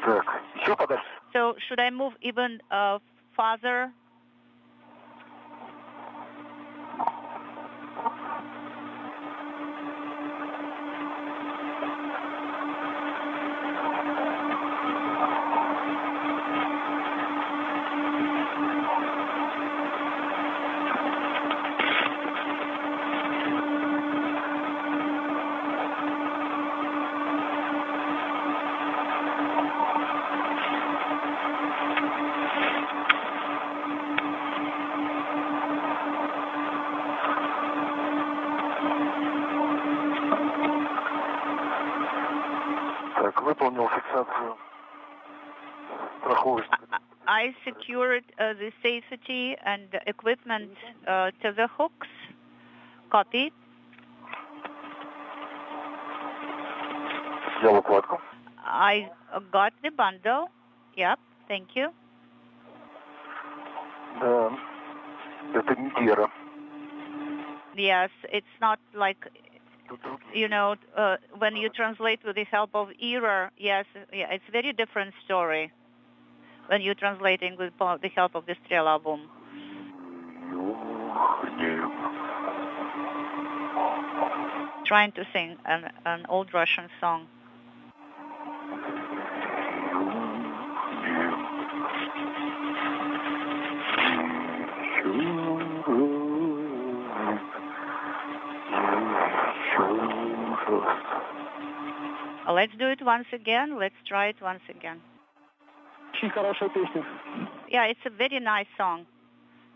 Так, еще подальше. So should I move even farther? Так, выполнил фиксацию страховочной. I secured the safety and equipment to the hooks. Copy. Взял укладку. I got the bundle. Yep, thank you. Да, это не Гера. Yes, it's not like when you translate with the help of error, yes, yeah, it's a very different story when you're translating with the help of the Strela boom. Trying to sing an old Russian song. Let's do it once again. Let's try it once again. Yeah, it's a very nice song.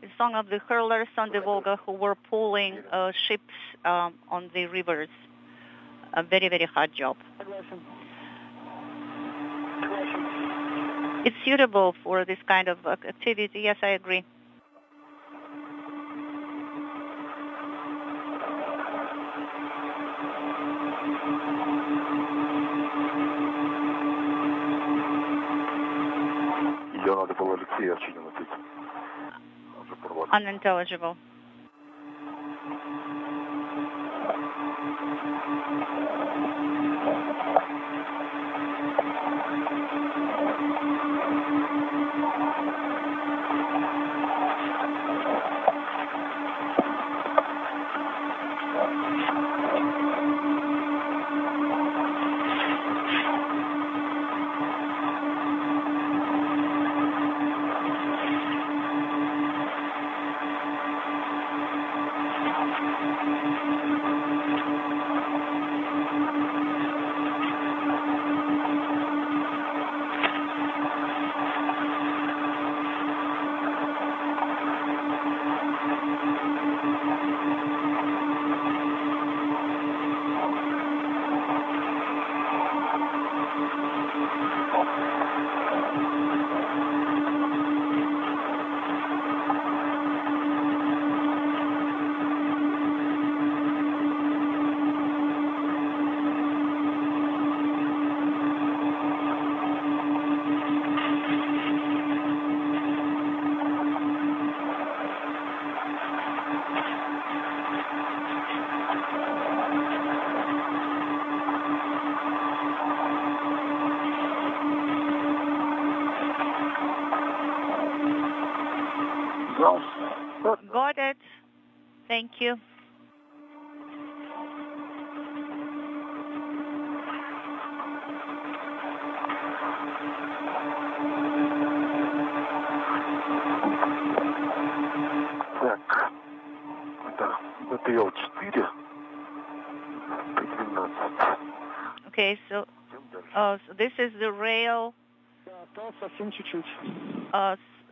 The song of the hurlers on the Volga who were pulling ships on the rivers. A very, very hard job. It's suitable for this kind of activity. Yes, I agree. Unintelligible. Got it. Thank you. Так, это БТЛ-4. Okay, so this is the rail.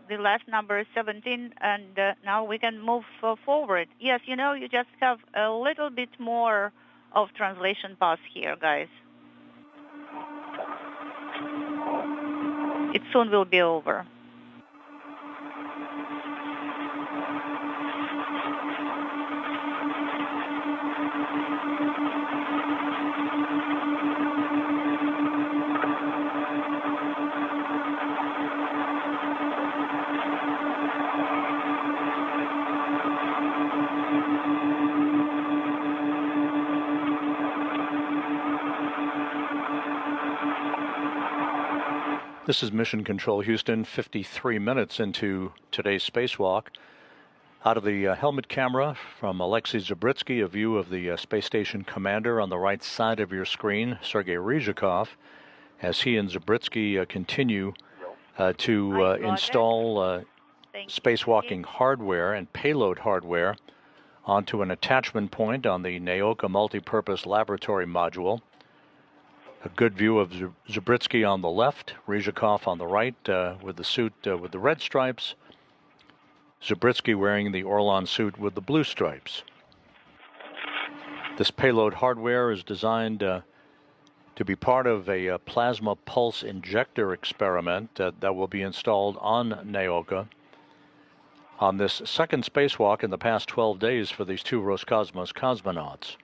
The last number is 17, and now we can move forward. Yes, you just have a little bit more of translation pass here, guys. It soon will be over. This is Mission Control Houston, 53 minutes into today's spacewalk. Out of the helmet camera from Alexei Zabritsky, a view of the space station commander on the right side of your screen, Sergei Ryzhikov, as he and Zabritsky continue to install spacewalking hardware and payload hardware onto an attachment point on the Naoka multipurpose laboratory module. A good view of Zabritsky on the left, Ryzhikov on the right with the suit with the red stripes, Zabritsky wearing the Orlan suit with the blue stripes. This payload hardware is designed to be part of a plasma pulse injector experiment that will be installed on Naoka on this second spacewalk in the past 12 days for these two Roscosmos cosmonauts.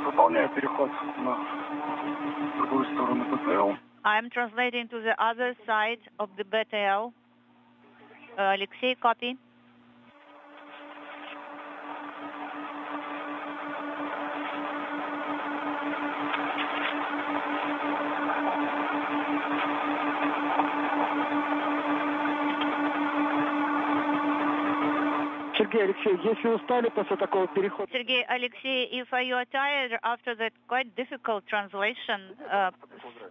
Выполняю переход на другую сторону БТЛ. I'm translating to the other side of the BTL. Alexei, copy. Сергей Алексей, если устали после такого перехода... Sergey, Alexei, if you are tired after that quite difficult translation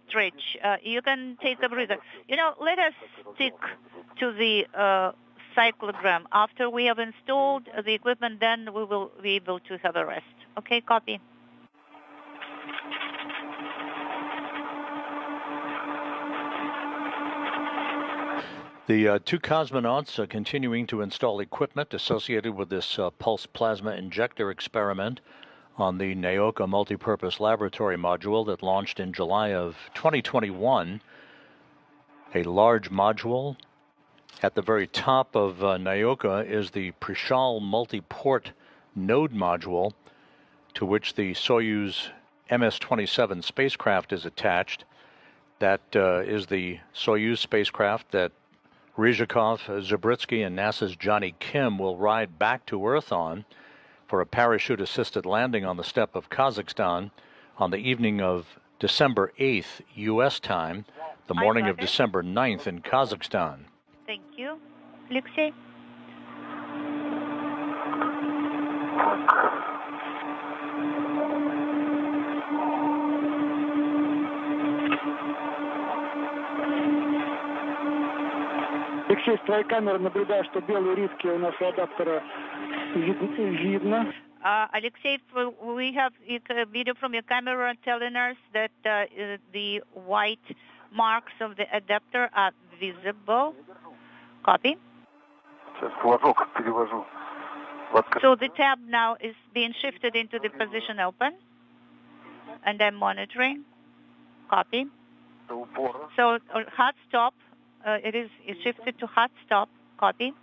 stretch, you can take a breather. You know, let us stick to the cyclogram. After we have installed the equipment, then we will be able to have a rest. Okay, copy. The two cosmonauts are continuing to install equipment associated with this pulse plasma injector experiment on the Naoka multipurpose laboratory module that launched in July of 2021. A large module. At the very top of Naoka is the Prishal multi-port node module, to which the Soyuz MS-27 spacecraft is attached. That is the Soyuz spacecraft that Ryzhikov, Zabritsky, and NASA's Johnny Kim will ride back to Earth on for a parachute-assisted landing on the steppe of Kazakhstan on the evening of December 8th, U.S. time, the morning of December 9th in Kazakhstan. Thank you. Alexei? Алексей, с твоей камеры наблюдаю, что белые риски у нас у адаптера видно. Alexei, we have a video from your camera telling us that the white marks of the adapter are visible. Copy. Сейчас флажок перевожу. So the tab now is being shifted into the position open, and I'm monitoring. Copy. So hard stop. It is shifted to hard stop. Copy.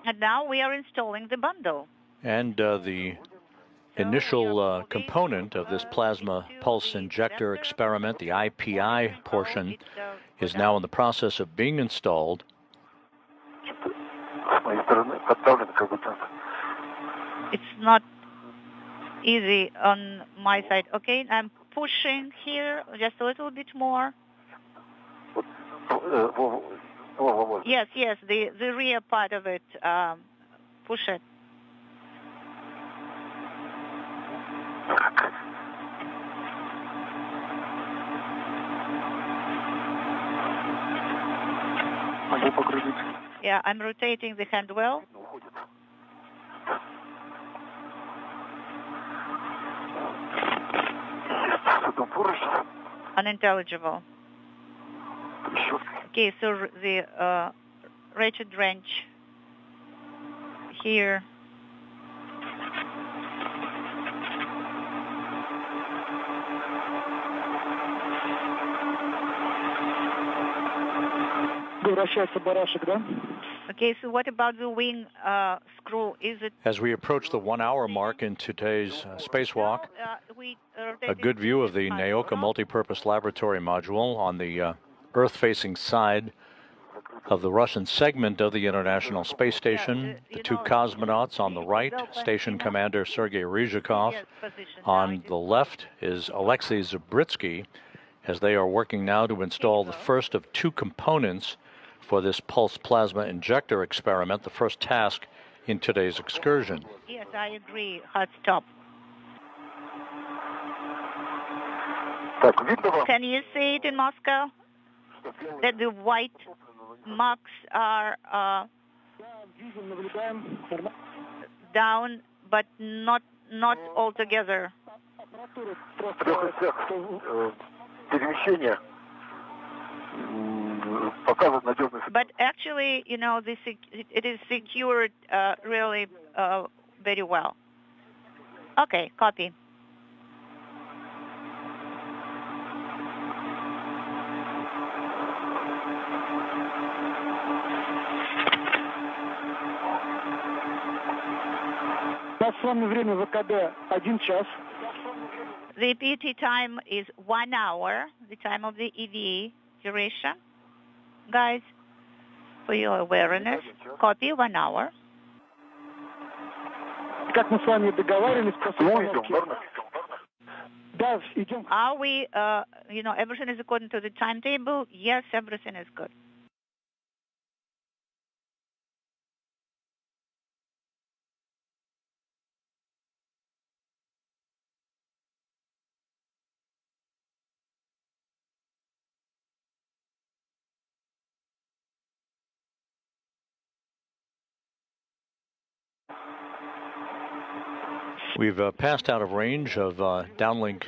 And now we are installing the bundle. And the initial component of this plasma pulse injector experiment, the IPI portion, is now in the process of being installed. It's not easy on my side. Okay, I'm pushing here just a little bit more. Yes, the rear part of it. Push it. Yeah, I'm rotating the hand well. Unintelligible. Okay, so the ratchet wrench here. Okay, so what about the wing screw? Is it? As we approach the 1 hour mark in today's spacewalk, a good view of the Naoka multipurpose laboratory module on the Earth-facing side of the Russian segment of the International Space Station. The two cosmonauts on the right, Station Commander Sergei Ryzhikov. On the left is Alexei Zabritsky, as they are working now to install the first of two components for this pulse plasma injector experiment. The first task in today's excursion. Yes, I agree. Hard stop. Can you see it in Moscow? That the white marks are down, but not altogether. But actually, you know, it is secured really very well. Okay, copy. The PT time is 1 hour, the time of the EVA duration. Guys, for your awareness, copy 1 hour. Are we, you know, everything is according to the timetable? Yes, everything is good. We've passed out of range of downlink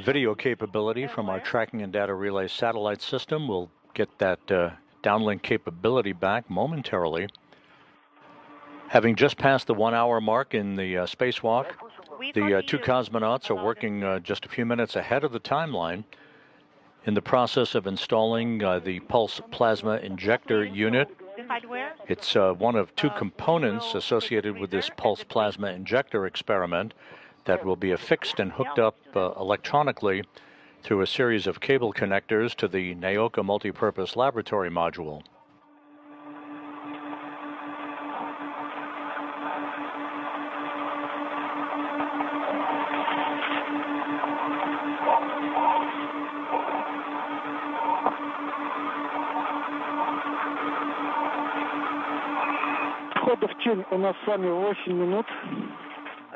video capability from our tracking and data relay satellite system. We'll get that downlink capability back momentarily. Having just passed the 1 hour mark in the spacewalk, the two cosmonauts are working just a few minutes ahead of the timeline in the process of installing the pulse plasma injector unit. It's one of two components associated with this pulse plasma injector experiment that will be affixed and hooked up electronically through a series of cable connectors to the Naoka multipurpose laboratory module.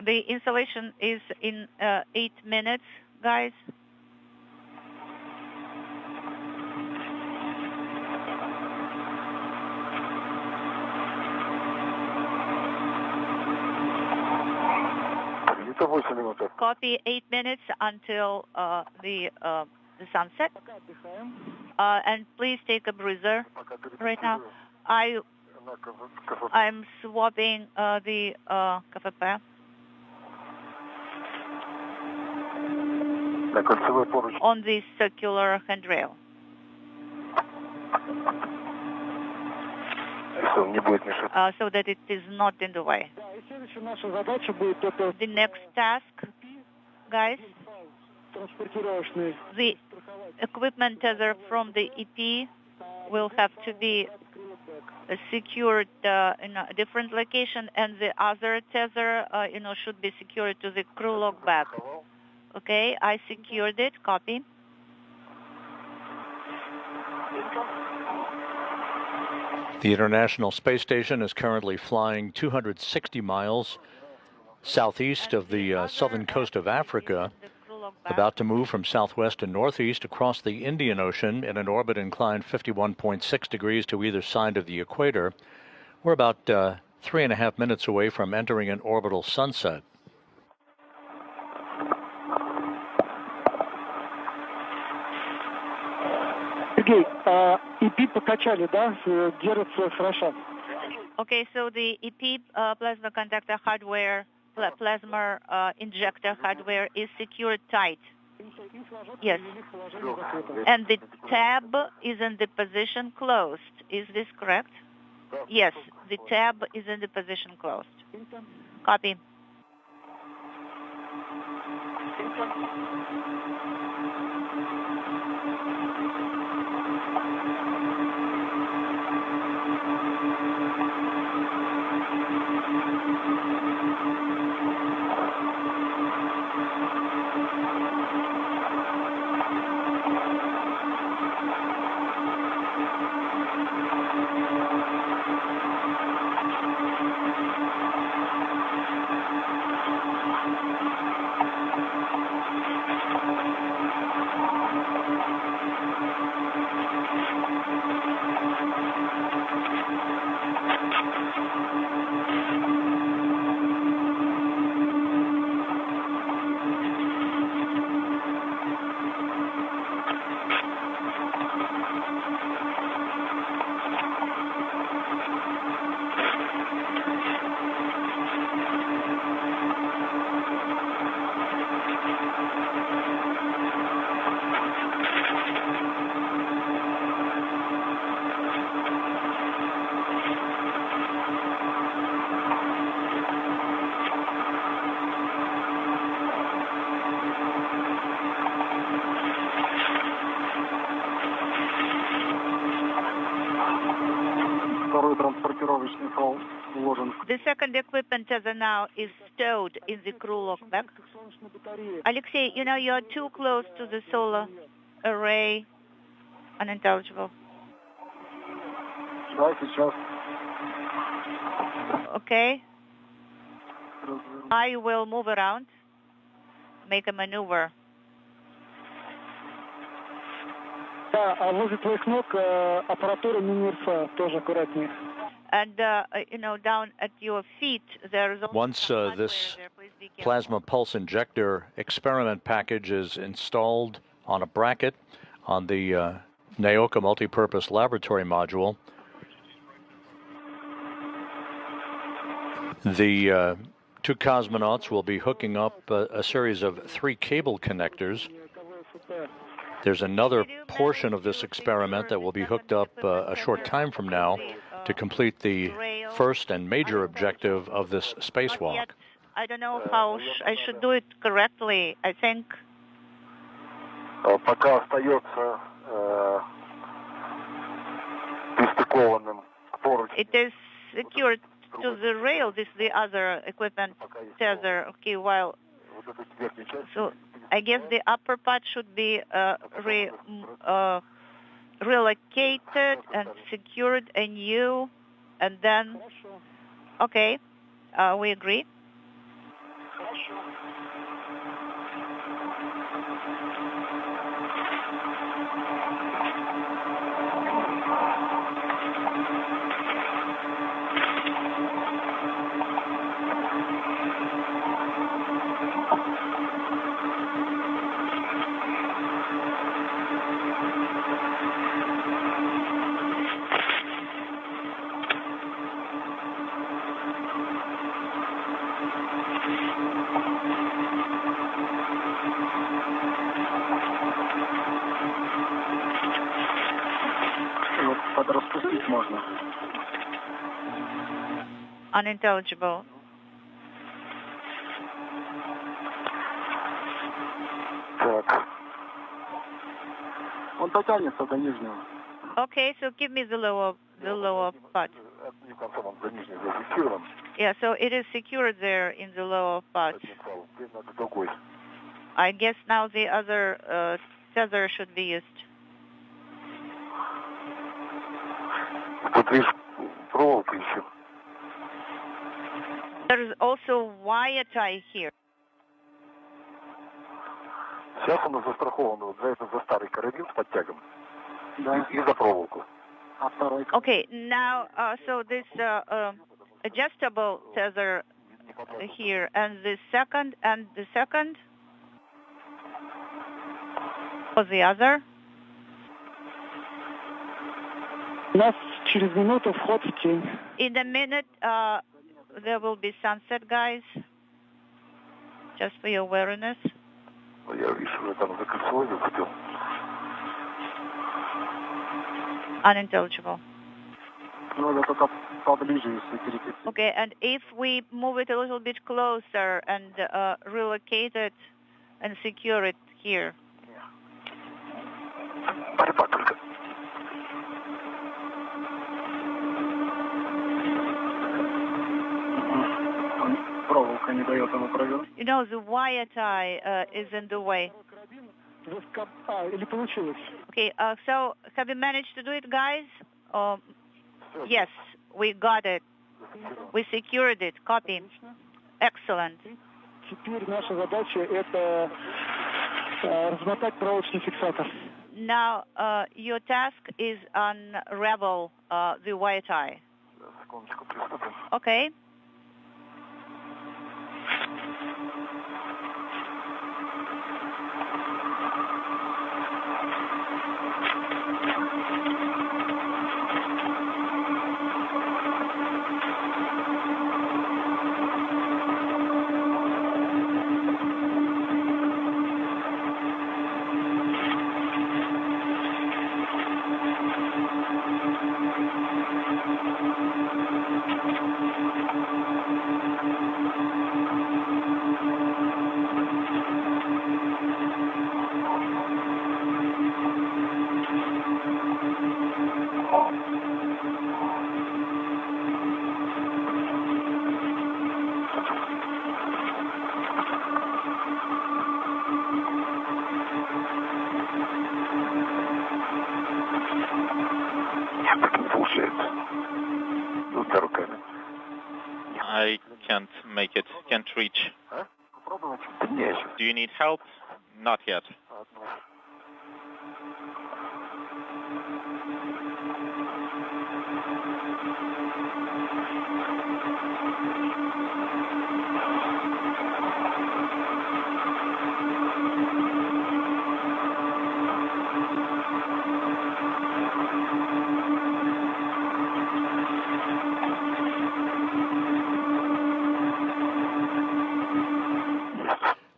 The installation is in 8 minutes, guys. Copy 8 minutes until the sunset. And please take a breather right now. I'm swapping the KFP on the circular handrail. So that it is not in the way. The next task, guys, the equipment tether from the EP will have to be secured in a different location, and the other tether, should be secured to the crew log bag. Okay, I secured it. Copy. The International Space Station is currently flying 260 miles southeast of the southern coast of Africa, about to move from southwest to northeast across the Indian Ocean in an orbit inclined 51.6 degrees to either side of the equator. We're about 3.5 minutes away from entering an orbital sunset. Okay, so the EP plasma conductor hardware, plasma injector hardware is secured tight. Yes. And the tab is in the position closed. Is this correct? Yes, the tab is in the position closed. Copy. The second equipment tether now is stowed in the crew lock bag. Alexei, you know, you're too close to the solar array. Unintelligible. Okay. I will move around, make a maneuver. Возле твоих ног аппаратура мини-РФ, тоже аккуратнее. And, you know, down at your feet, there is also Once this plasma pulse injector experiment package is installed on a bracket on the Naoka multipurpose laboratory module, the two cosmonauts will be hooking up a series of 3 cable connectors. There's another portion of this experiment that will be hooked up a short time from now to complete the first and major objective of this spacewalk. I don't know how I should do it correctly. I think Пока остается пристыкованным к поручню. it is secured to the rail. This is the other equipment tether. Okay, while so I guess the upper part should be relocated and secured anew, and then okay, we agree. Подраспустить можно. Unintelligible. Так. Он дотянется до нижнего. Okay, so give me the lower part. Одним концом он до нижнего зафиксирован. Yeah, so it is secured there in the lower part. Теперь надо другой. I guess now the other tether should be used. Тут видишь, проволока еще. There is also wire tie here. Сейчас он застрахован вот за это, за старый карабин с подтягом. Да. И за проволоку. А второй? Okay, now so this adjustable tether here, and the second, or the other. У нас через минуту вход в тень. In a minute, there will be sunset, guys. Just for your awareness. Я вижу, там за кольцевой закупил. Unintelligible. Надо только поближе, если перекрестить. Okay, and if we move it a little bit closer and relocate it and secure it here. Борьба только. Проволока не дает ему провернуть. You know, the wire tie is in the way. Или получилось? Okay, so have you managed to do it, guys? Yes, we got it. We secured it. Copy. Excellent. Теперь наша задача это размотать проволочный фиксатор. Now, your task is unravel the wire tie. Секундочку, приступим. Okay. make it, can't reach. Do you need help? Not yet.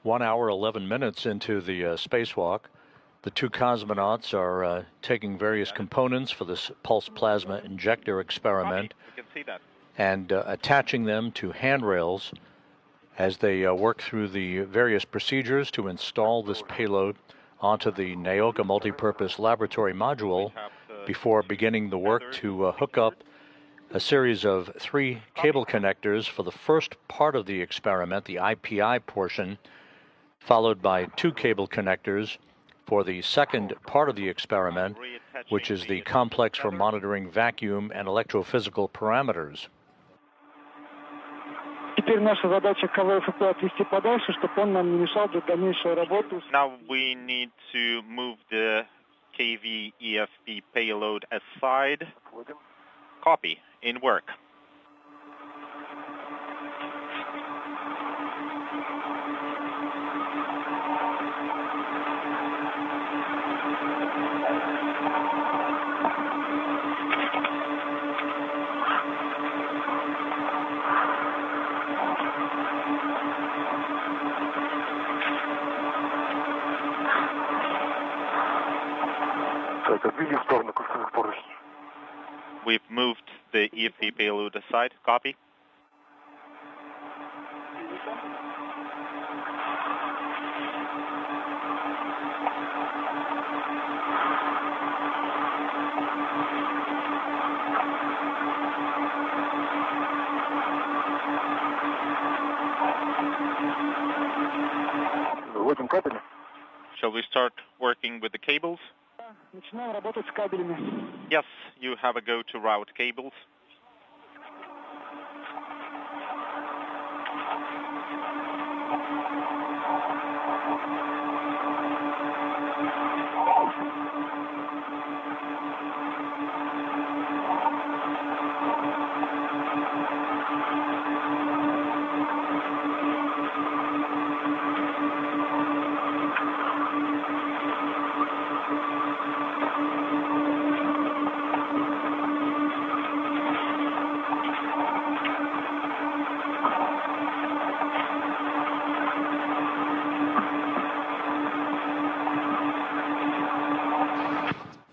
One hour, 11 minutes into the spacewalk, the two cosmonauts are taking various components for this pulse plasma injector experiment and attaching them to handrails as they work through the various procedures to install this payload onto the Naoka multipurpose laboratory module before beginning the work to hook up a series of 3 cable connectors for the first part of the experiment, the IPI portion, followed by 2 cable connectors for the second part of the experiment, which is the complex for monitoring vacuum and electrophysical parameters. Now we need to move the KV EFP payload aside. Copy. In work. We've moved the EFP payload aside. Copy. Shall we start working with the cables? Yes, you have a go to route cables.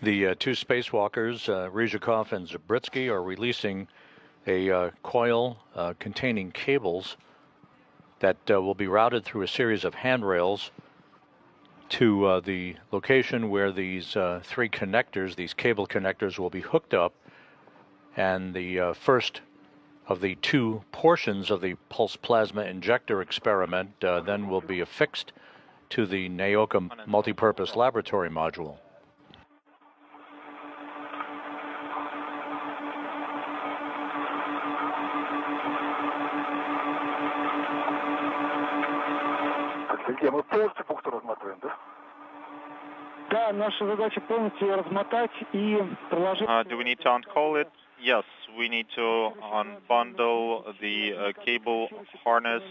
The 2 spacewalkers, Ryzhikov and Zabritsky, are releasing a coil containing cables that will be routed through a series of handrails to the location where these 3 connectors, these cable connectors, will be hooked up, and the first of the 2 portions of the pulse plasma injector experiment then will be affixed to the Naoka multipurpose laboratory module. Мы полностью бухту разматываем, да? Да, наша задача полностью ее размотать и проложить. Do we need to uncall it? Yes, we need to unbundle the cable harness,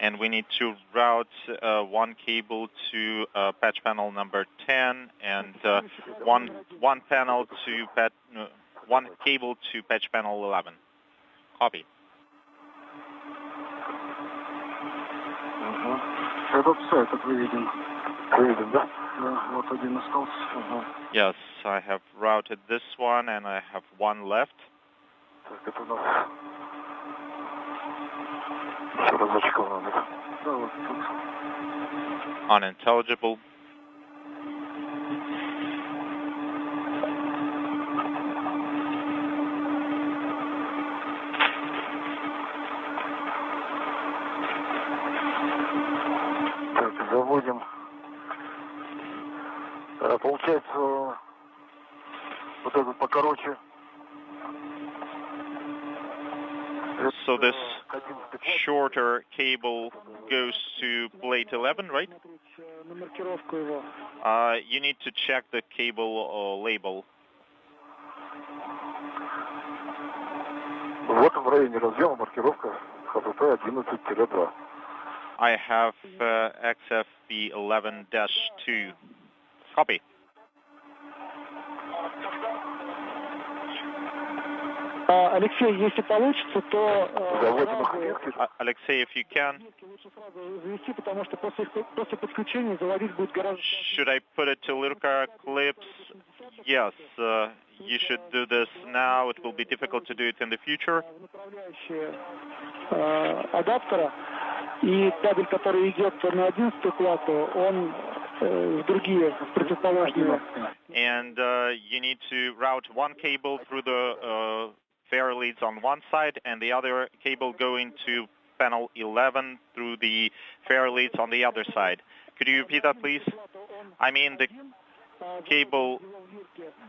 and we need to route 1 cable to patch panel number 10, and one cable to patch panel 11. Copy. Этот все, этот выведен. Выведен, да? Да, вот один остался. Yes, I have routed this one, and I have 1 left. Так, это у нас... Еще разочек надо, да? Да, вот тут. Unintelligible. Заводим. Получается, вот этот покороче. So this shorter cable goes to plate 11, right? You need to check the cable label. Вот в районе разъема маркировка ХПП 11-2. I have XFP 11-2. Copy. Алексей, если получится, то... Alexei, if you can. Потому что после подключения заводить будет гораздо... Should I put it to Lurka clips? Yes, you should do this now. It will be difficult to do it in the future. Адаптера и кабель, который идет на 11-ю плату, он в другие противоположные. And you need to route one cable through the fair leads on one side and the other cable going to panel 11 through the fair leads on the other side. Could you repeat that, please? I mean the cable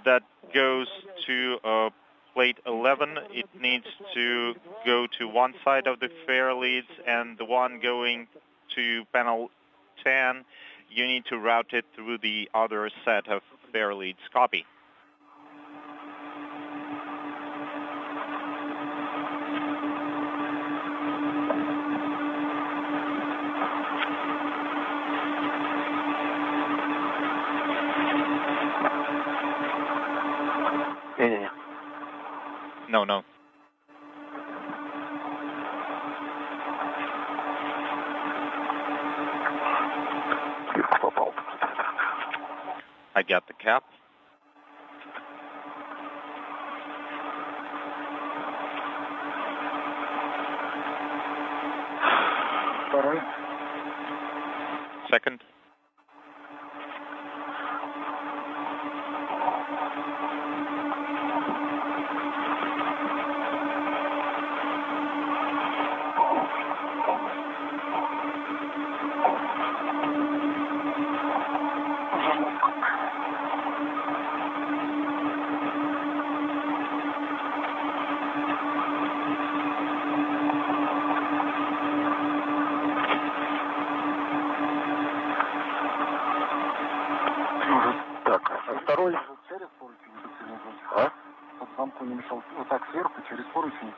that goes to plate 11, it needs to go to one side of the fair leads, and the one going to panel 10, you need to route it through the other set of fair leads. Copy. No. I got the cap. Second.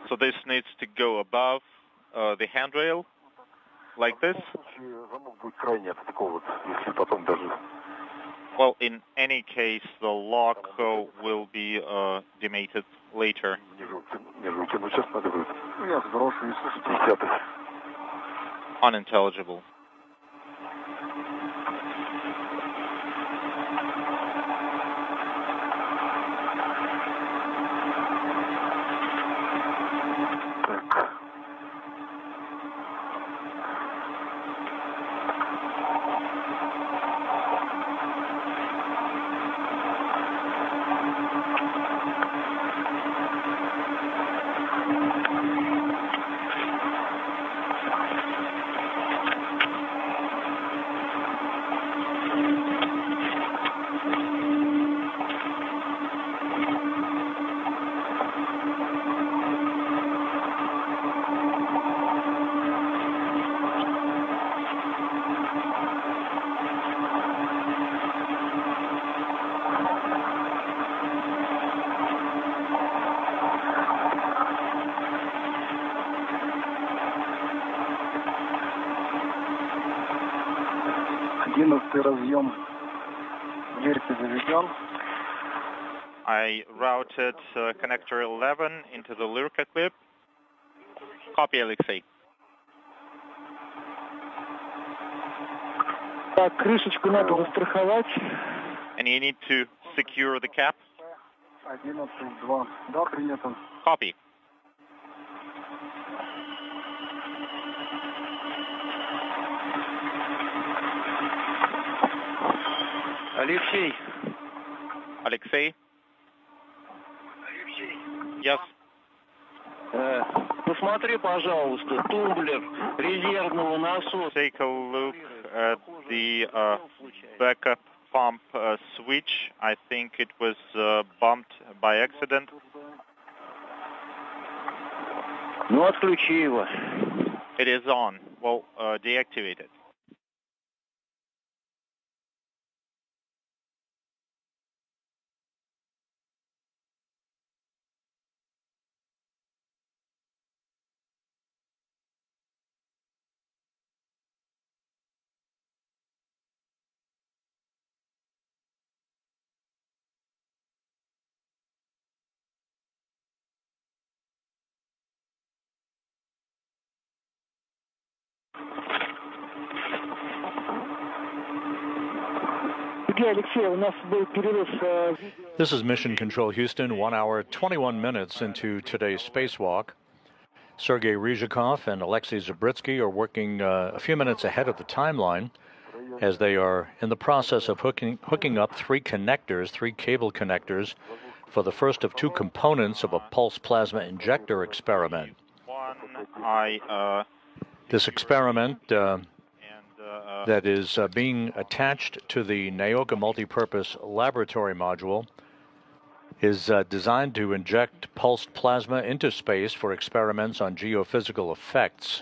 So this needs to go above the handrail, like this? Well, in any case, the lock will be demated later. Unintelligible. I routed connector 11 into the Lurka clip. Copy, Alexei. Крышечку надо застраховать. And you need to secure the cap. 11-2. Да, принято. Copy. Алексей. Alexei? Yes. Посмотри, пожалуйста, тумблер резервного насоса. Take a look at the backup pump switch. I think it was bumped by accident. Ну, отключи его. It is on. Well, deactivate it. This is Mission Control Houston, 1 hour, 21 minutes into today's spacewalk. Sergei Ryzhikov and Alexei Zabritsky are working a few minutes ahead of the timeline as they are in the process of hooking up three cable connectors for the first of two components of a pulse plasma injector experiment. This experiment that is being attached to the Naoka multipurpose laboratory module is designed to inject pulsed plasma into space for experiments on geophysical effects.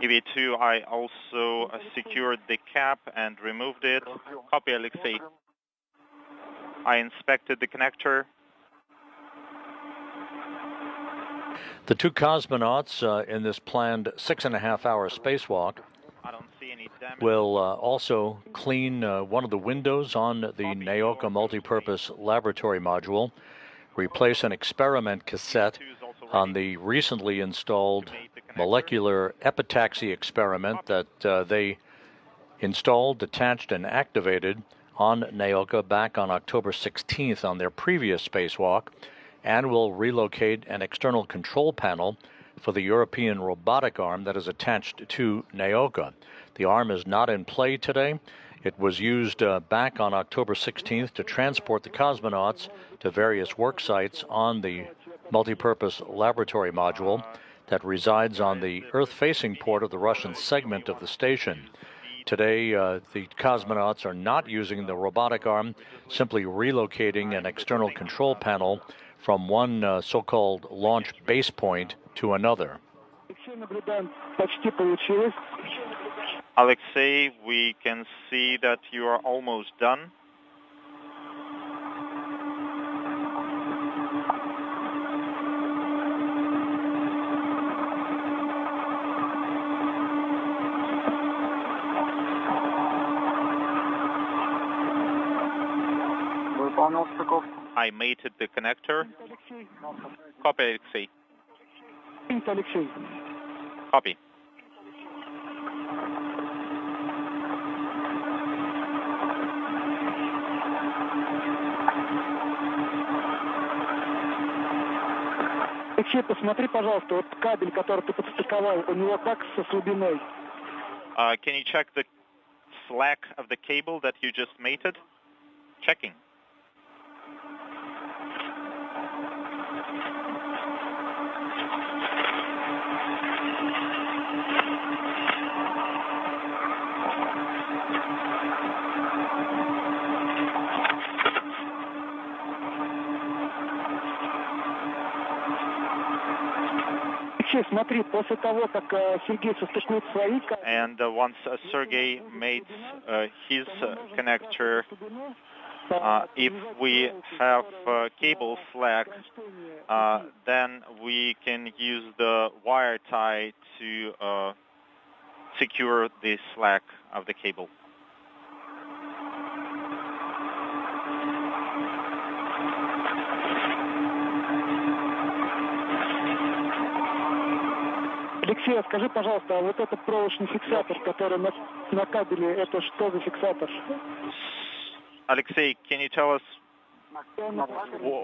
EV2, I also secured the cap and removed it. Copy, Alexei. I inspected the connector. The two cosmonauts in this planned 6.5-hour spacewalk will also clean one of the windows on the Naoka multipurpose laboratory module, replace an experiment cassette on the recently installed molecular epitaxy experiment that they installed, detached, and activated on Naoka back on October 16th on their previous spacewalk, and will relocate an external control panel for the European robotic arm that is attached to Naoka. The arm is not in play today. It was used back on October 16th to transport the cosmonauts to various work sites on the multipurpose laboratory module that resides on the Earth-facing port of the Russian segment of the station. Today, the cosmonauts are not using the robotic arm, simply relocating an external control panel from one so-called launch base point to another. Alexei, we can see that you are almost done. I mated the connector. Copy, Alexei. Copy. Алексей, посмотри, пожалуйста, вот кабель, который ты подстыковал, у него как со слабиной? Can you check the slack of the cable that you just mated? Checking. Смотри, после того, как Сергей состыкует свои... And once Sergey mates his connector, if we have cable slack, then we can use the wire tie to secure the slack of the cable. Алексей, скажи, пожалуйста, а вот этот проволочный фиксатор, который на кабеле, это что за фиксатор? Alexei, can you tell us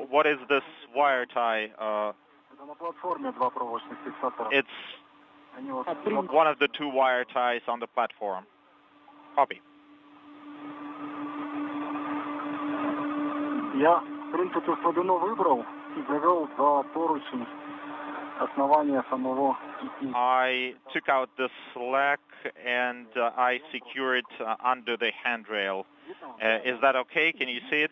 what is this wire tie? It's one of the two wire ties on the platform. Copy. Я, в принципе, слабину выбрал и завел за поручень основания самого I took out the slack and I secured it under the handrail. Is that okay? Can you see it?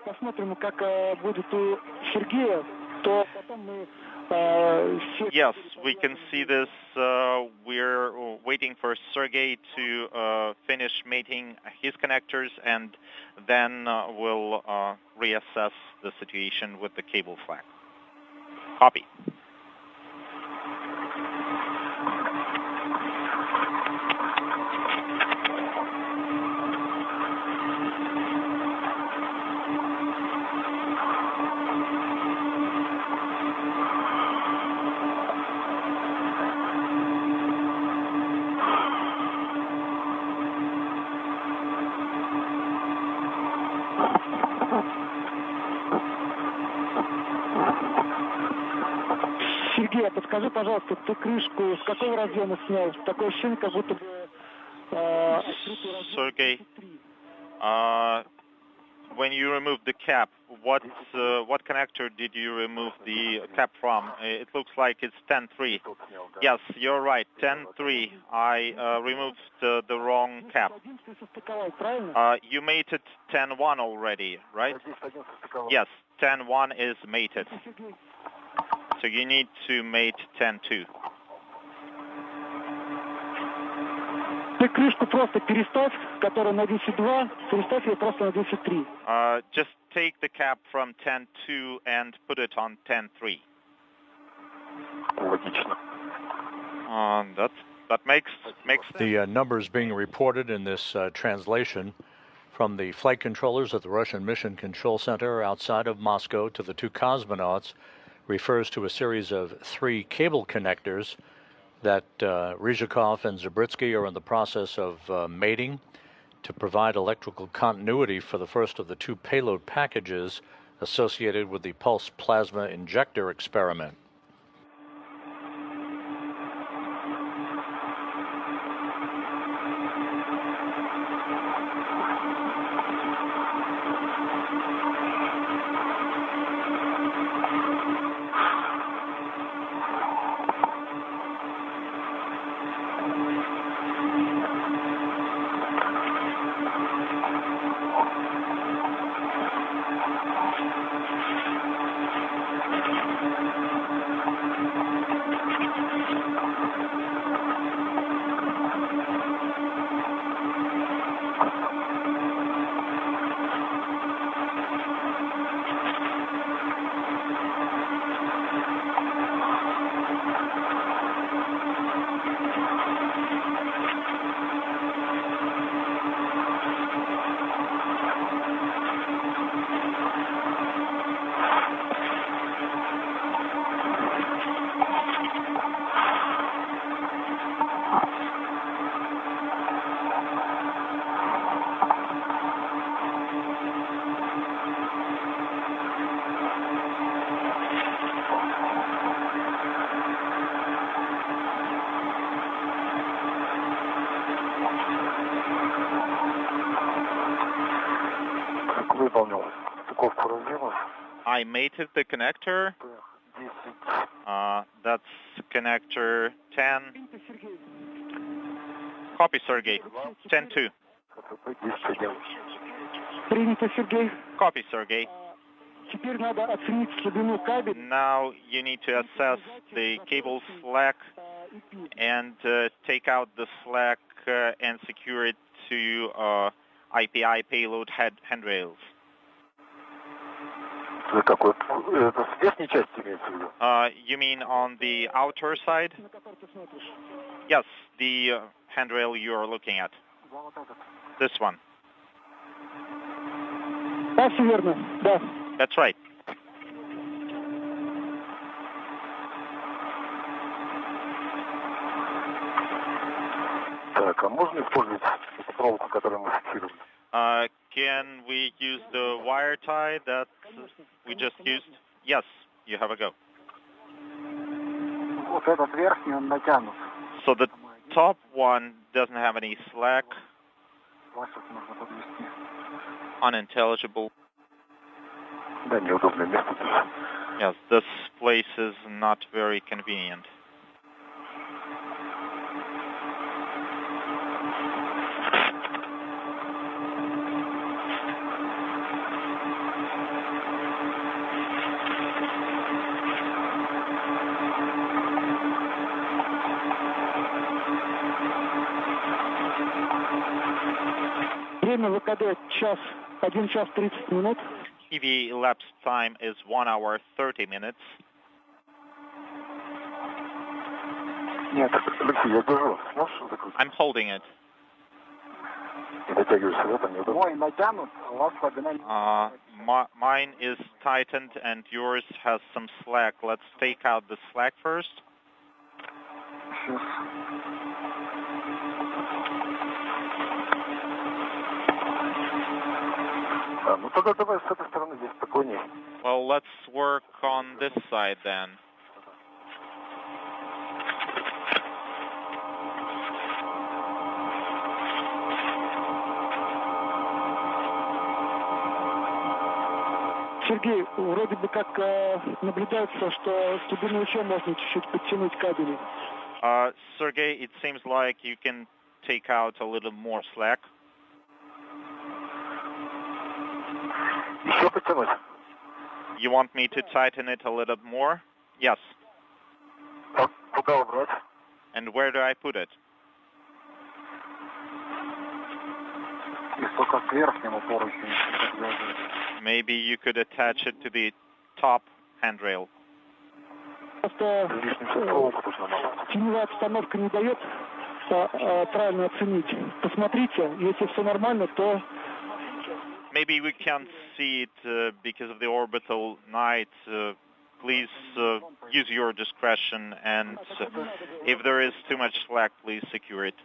Посмотрим, как будет у Сергея, то потом мы Yes, we can see this. We're waiting for Sergey to finish mating his connectors, and then we'll reassess the situation with the cable slack. Copy. Сергей, подскажи, пожалуйста, ты крышку с какого разъема снял? Такое ощущение, как будто бы Sergey, when you removed the cap, what connector did you remove the cap from? It looks like it's 10.3. Yes, you're right, 10.3. I removed the wrong cap. You mated 10.1 already, right? Yes, 10.1 is mated. So you need to mate 10.2. Ты крышку просто переставь, которая на 10.2, переставь ее просто на 10.3. Just take the cap from 10.2 and put it on 10.3. That makes the numbers being reported in this translation from the flight controllers at the Russian Mission Control Center outside of Moscow to the two cosmonauts refers to a series of 3 cable connectors that Ryzhikov and Zabritsky are in the process of mating to provide electrical continuity for the first of the 2 payload packages associated with the pulse plasma injector experiment. I mated the connector. That's connector 10. Copy, Sergey. 10.2. Принято, Сергей. Copy, Sergey. Теперь надо оценить слабину кабеля. Now you need to assess the cable slack and take out the slack and secure it to IPI payload handrails. You mean on the outer side? Yes, the handrail you are looking at. This one. Да, все верно, да. That's right. Так, а можно использовать эту проволоку, которую мы фиксировали? Can we use the wire tie that we just used? Yes, you have a go. Вот этот верхний, он натянут. So the top one doesn't have any slack. Unintelligible. Да, неудобное место. Yes, this place is not very convenient. МКД 1 час 30 минут. EV elapsed time is 1 hour 30 minutes. Нет, Алексей, я держу. Сможешь закрутить? I'm holding it. И дотягиваешься в этом, я думаю. Мой натянут, у вас погнали. Mine is tightened and yours has some slack. Let's take out the slack first. Сейчас. Ну тогда давай с этой стороны здесь спокойнее. Well, let's work on this side then. Сергей, вроде бы как наблюдается, что с глубины еще можно чуть-чуть подтянуть кабели. Sergey, it seems like you can take out a little more slack. Еще потянуть? You want me to tighten it a little more? Yes. Куда убрать? And where do I put it? И только к верхнему поручню. Maybe you could attach it to the top handrail. Просто теневая обстановка не дает правильно оценить. Посмотрите, если все нормально, то... Maybe we can't see it because of the orbital night. Please use your discretion, and if there is too much slack, please secure it.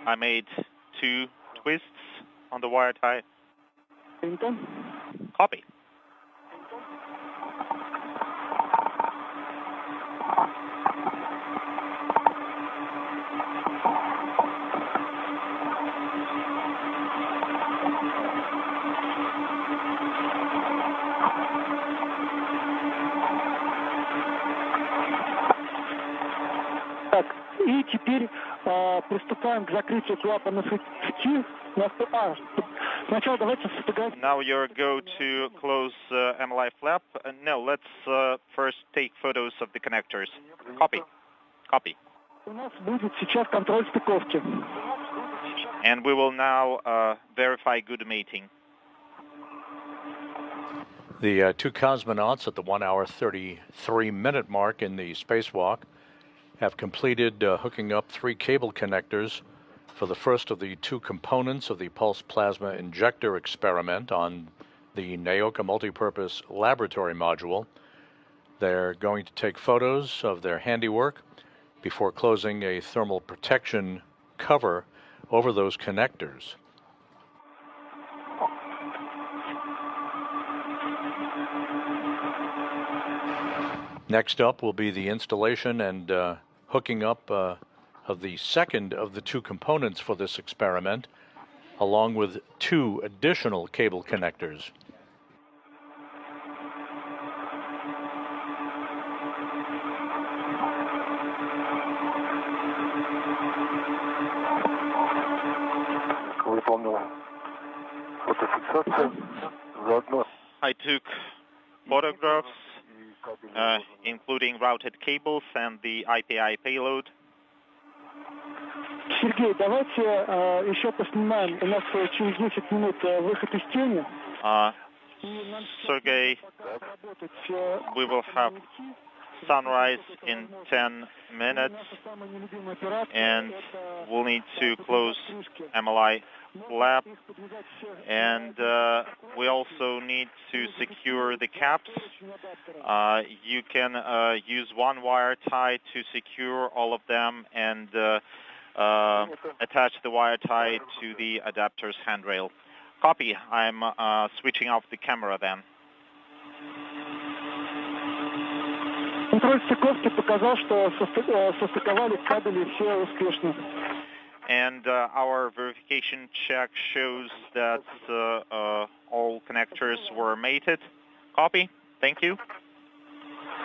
I made 2 twists on the wire tie. Copy. Так, и теперь приступаем к закрытию клапана сети. Сначала давайте сфотографируем. Now you're go to close MLI flap. No, let's first take photos of the connectors. Copy. Copy. У нас будет сейчас контроль стыковки. And we will now verify good mating. The 2 cosmonauts at the 1 hour 33 minute mark in the spacewalk have completed hooking up 3 cable connectors for the first of the 2 components of the pulse plasma injector experiment on the Naoka multipurpose laboratory module. They're going to take photos of their handiwork before closing a thermal protection cover over those connectors. Next up will be the installation and hooking up of the second of the 2 components for this experiment, along with 2 additional cable connectors. I took photographs, including routed cables and the IPI payload. Сергей, давайте еще поснимаем. У нас через 10 минут выход из тени. Sergey, we will have sunrise in 10 minutes, and we'll need to close MLI flap, and we also need to secure the caps. You can use 1 wire tie to secure all of them and attach the wire tie to the adapter's handrail. Copy. I'm switching off the camera then. Контроль стыковки показал, что состыковали кабели все успешно. And our verification check shows that all connectors were mated. Copy. Thank you.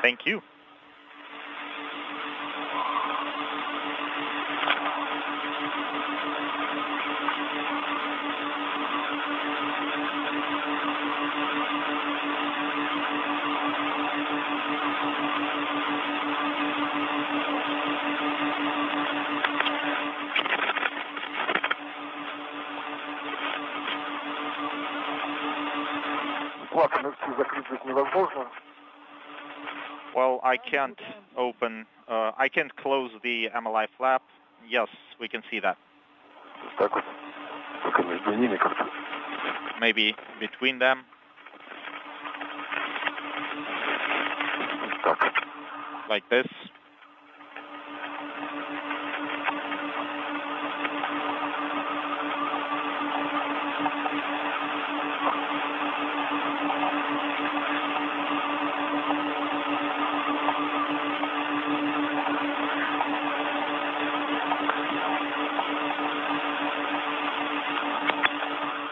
Thank you. Флаг все закрыть здесь невозможно. Well, I can't I can't close the MLI flap. Yes, we can see that. Так вот. Только между ними как-то. Maybe between them. Так. Like this.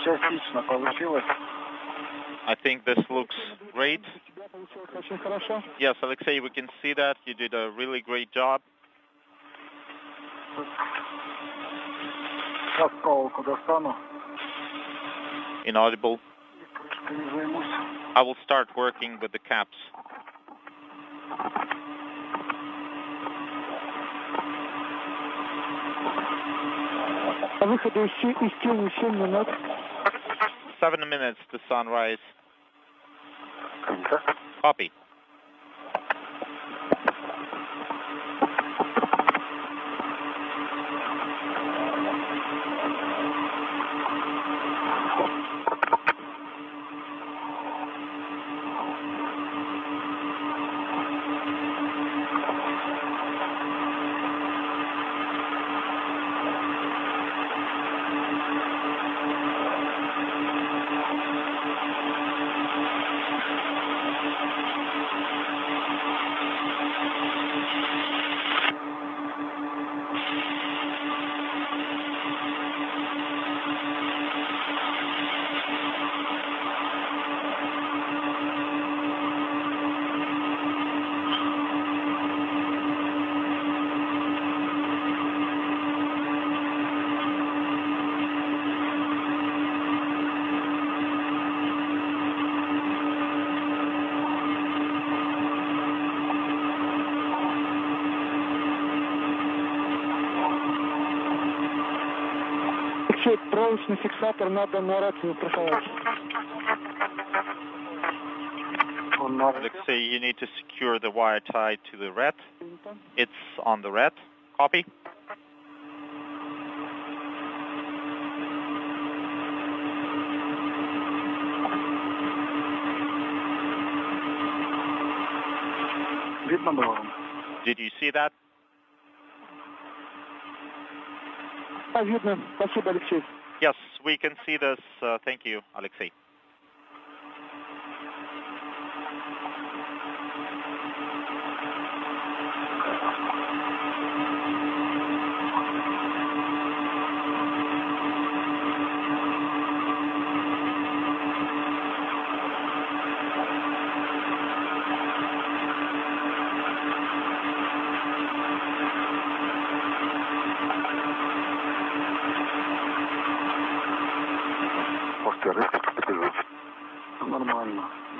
Частично получилось. I think this looks great. Очень хорошо. Yes, Alexei, we can see that. You did a really great job. Сейчас проволоку достану. Inaudible. Не займусь. I will start working with the caps. По выходу из тени 7 минут. 7 minutes to sunrise. Принято. Copy. Проволочный фиксатор надо на рацию страховать. Alexei, you need to secure the wire tie to the red. It's on the red. Copy. Видно было? Did you see that? Видно. Спасибо, Алексей. Yes, we can see this. Thank you, Alexei.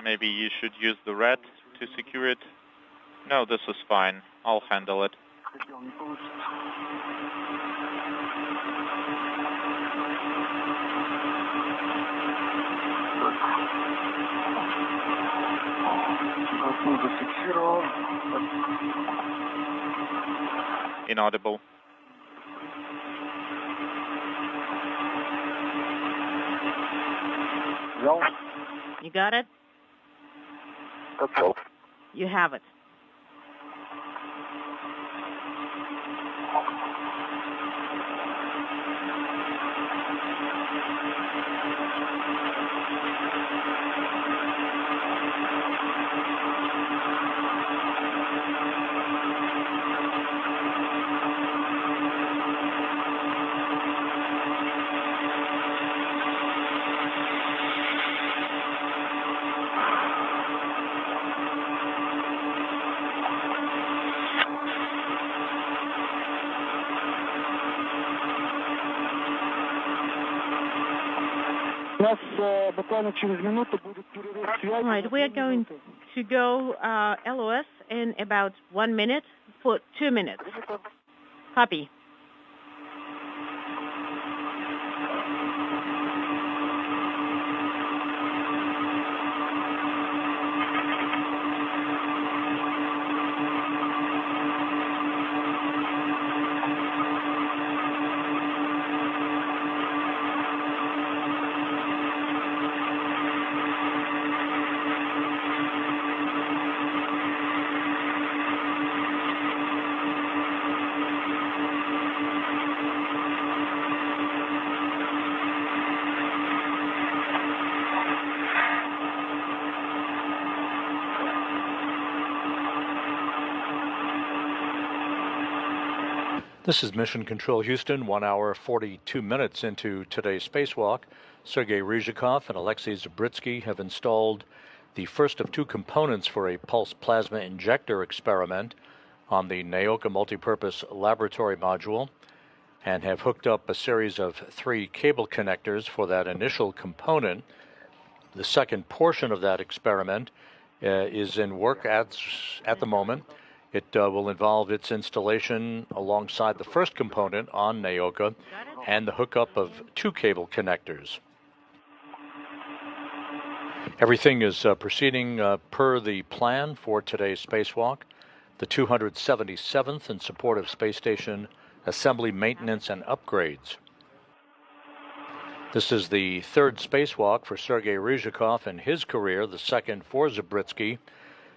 Maybe you should use the red to secure it. No, this is fine. I'll handle it. Inaudible. You got it? That's all. You have it. All right, we are going to go LOS in about 1 minute for 2 minutes. Copy. This is Mission Control Houston, 1 hour 42 minutes into today's spacewalk. Sergei Ryzhikov and Alexei Zabritsky have installed the first of two components for a pulse plasma injector experiment on the Naoka multipurpose laboratory module and have hooked up a series of 3 cable connectors for that initial component. The second portion of that experiment is in work at the moment. It will involve its installation alongside the first component on Naoka and the hookup of 2 cable connectors. Everything is proceeding per the plan for today's spacewalk, the 277th in support of space station assembly, maintenance, and upgrades. This is the third spacewalk for Sergei Ryzhikov in his career, the second for Zabritsky,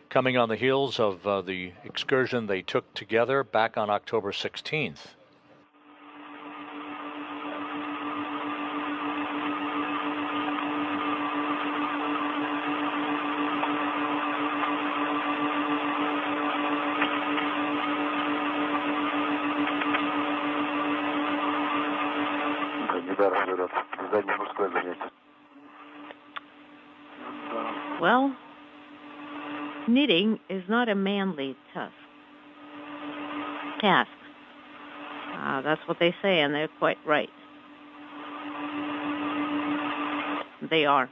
coming on the heels of the excursion they took together back on October 16th. Well, knitting is not a manly task. That's what they say, and they're quite right. They are.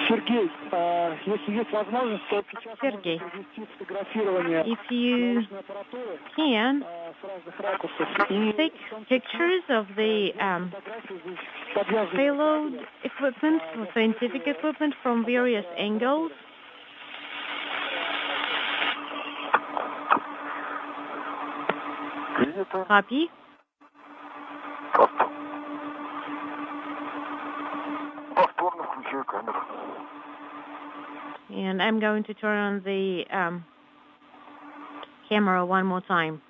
Сергей, если есть возможность, то сейчас можно провести фотографирование if you can, take pictures of the payload equipment, scientific equipment from various angles. Copy. And I'm going to turn on the camera one more time.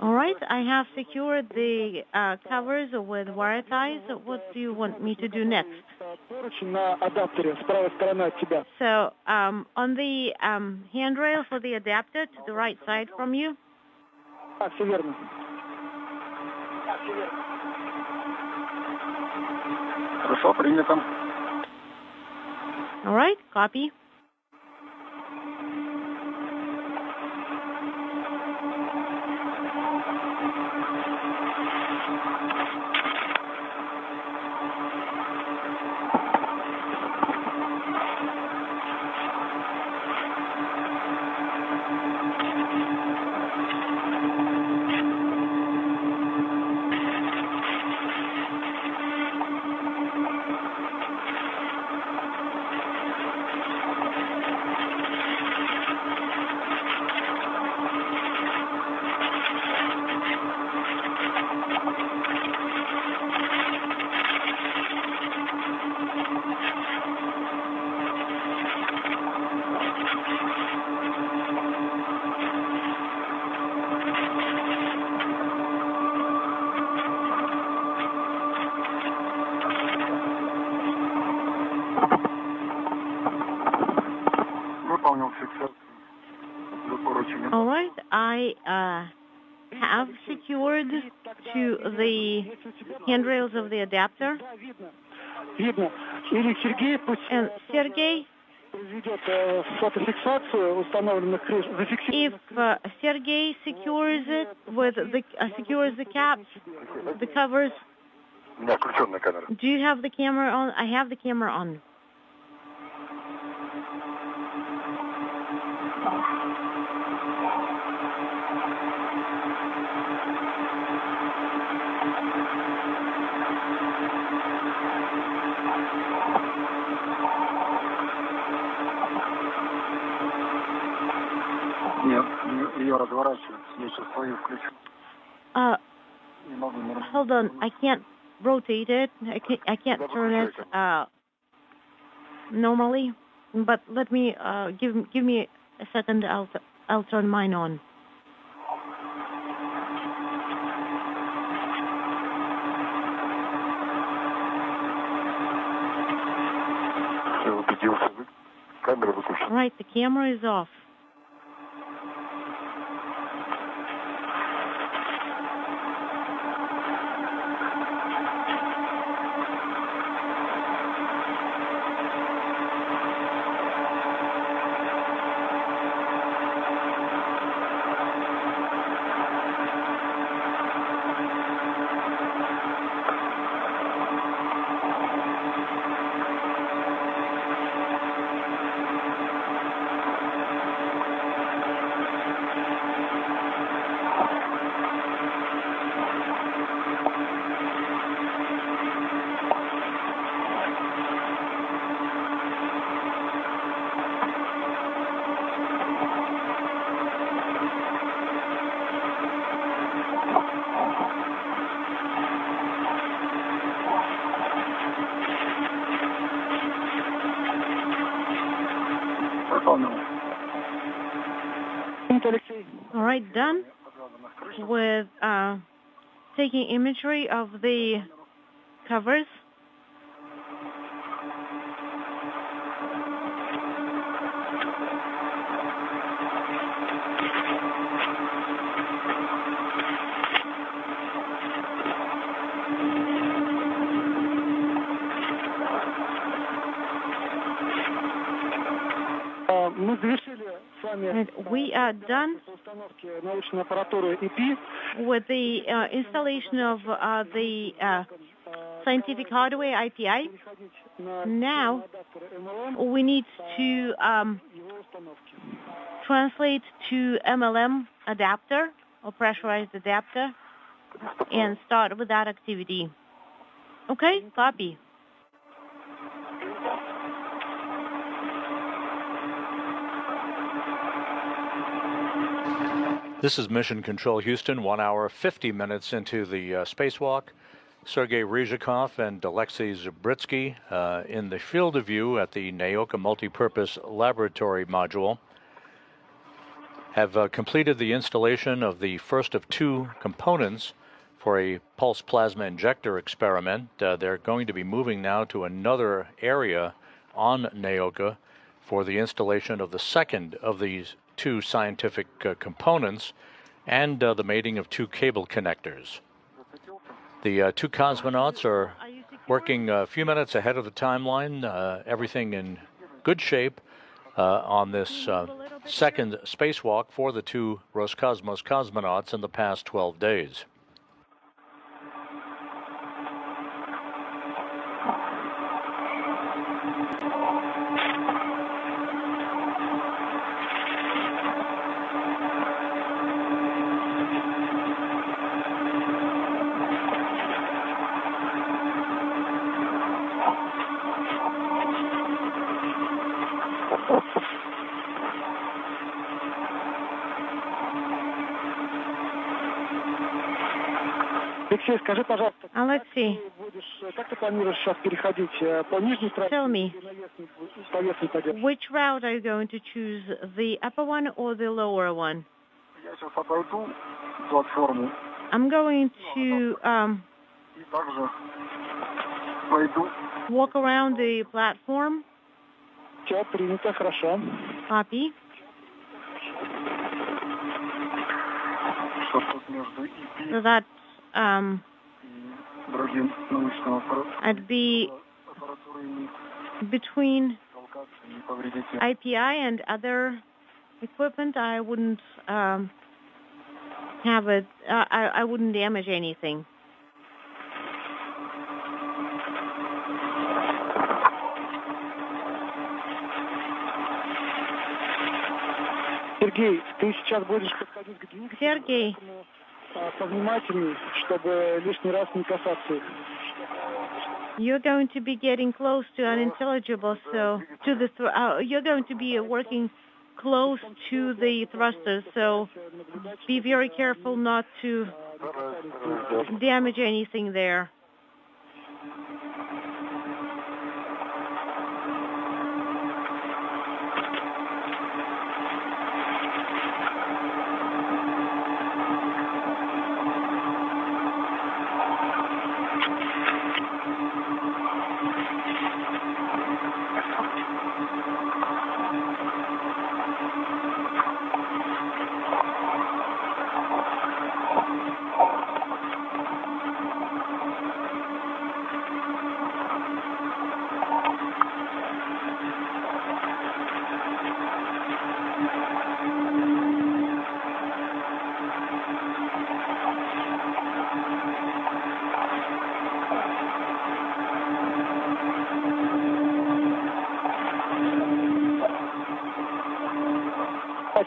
All right, I have secured the covers with wire ties. What do you want me to do next? So on the handrail for the adapter to the right side from you. All right, copy. right. I have secured to the handrails of the adapter. Видно. Или Сергей пусть And Sergey, произведет фотофиксацию установленных крыш, if зафиксированных. Sergey secures it with the secures the caps, the covers. У меня включенная камера. Do you have the camera on? I have the camera on. Нет, ее разворачивают. Я сейчас свою включу. Не могу нормально. Hold on, I can't rotate it. I can't turn it normally. But let me give me a second. I'll turn mine on. Все, убедился. Камера выключена. All right, the camera is off. All right, done with taking imagery of the covers. Мы завершили с вами And we are done установки научной аппаратуры EP. with the installation of the scientific hardware IPI. Now we need to translate to MLM adapter or pressurized adapter and start with that activity. Okay, copy. This is Mission Control Houston, 1 hour, 50 minutes into the spacewalk. Sergei Ryzhikov and Alexei Zabritsky in the field of view at the Naoka Multipurpose Laboratory Module have completed the installation of the first of two components for a pulse plasma injector experiment. They're going to be moving now to another area on Naoka for the installation of the second of these two scientific components and the mating of two cable connectors. The two cosmonauts are working a few minutes ahead of the timeline, everything in good shape on this second spacewalk for the two Roscosmos cosmonauts in the past 12 days. Алексей, скажи, пожалуйста, Alexei, как ты планируешь сейчас переходить по нижней трассе tell me, или по верхней поддержке? which route are you going to choose, the upper one or the lower one? Я сейчас обойду платформу I'm going to и также пойду. walk around the platform. Все, принято, хорошо. Copy. So that I'd be between IPI and other equipment. I wouldn't have it. I wouldn't damage anything. Сергей, ты сейчас будешь подходить к двигателю. Sergey, Повнимательней, чтобы лишний раз не касаться их. you're going to be getting close to unintelligible, so to the you're going to be working close to the thrusters, so be very careful not to damage anything there.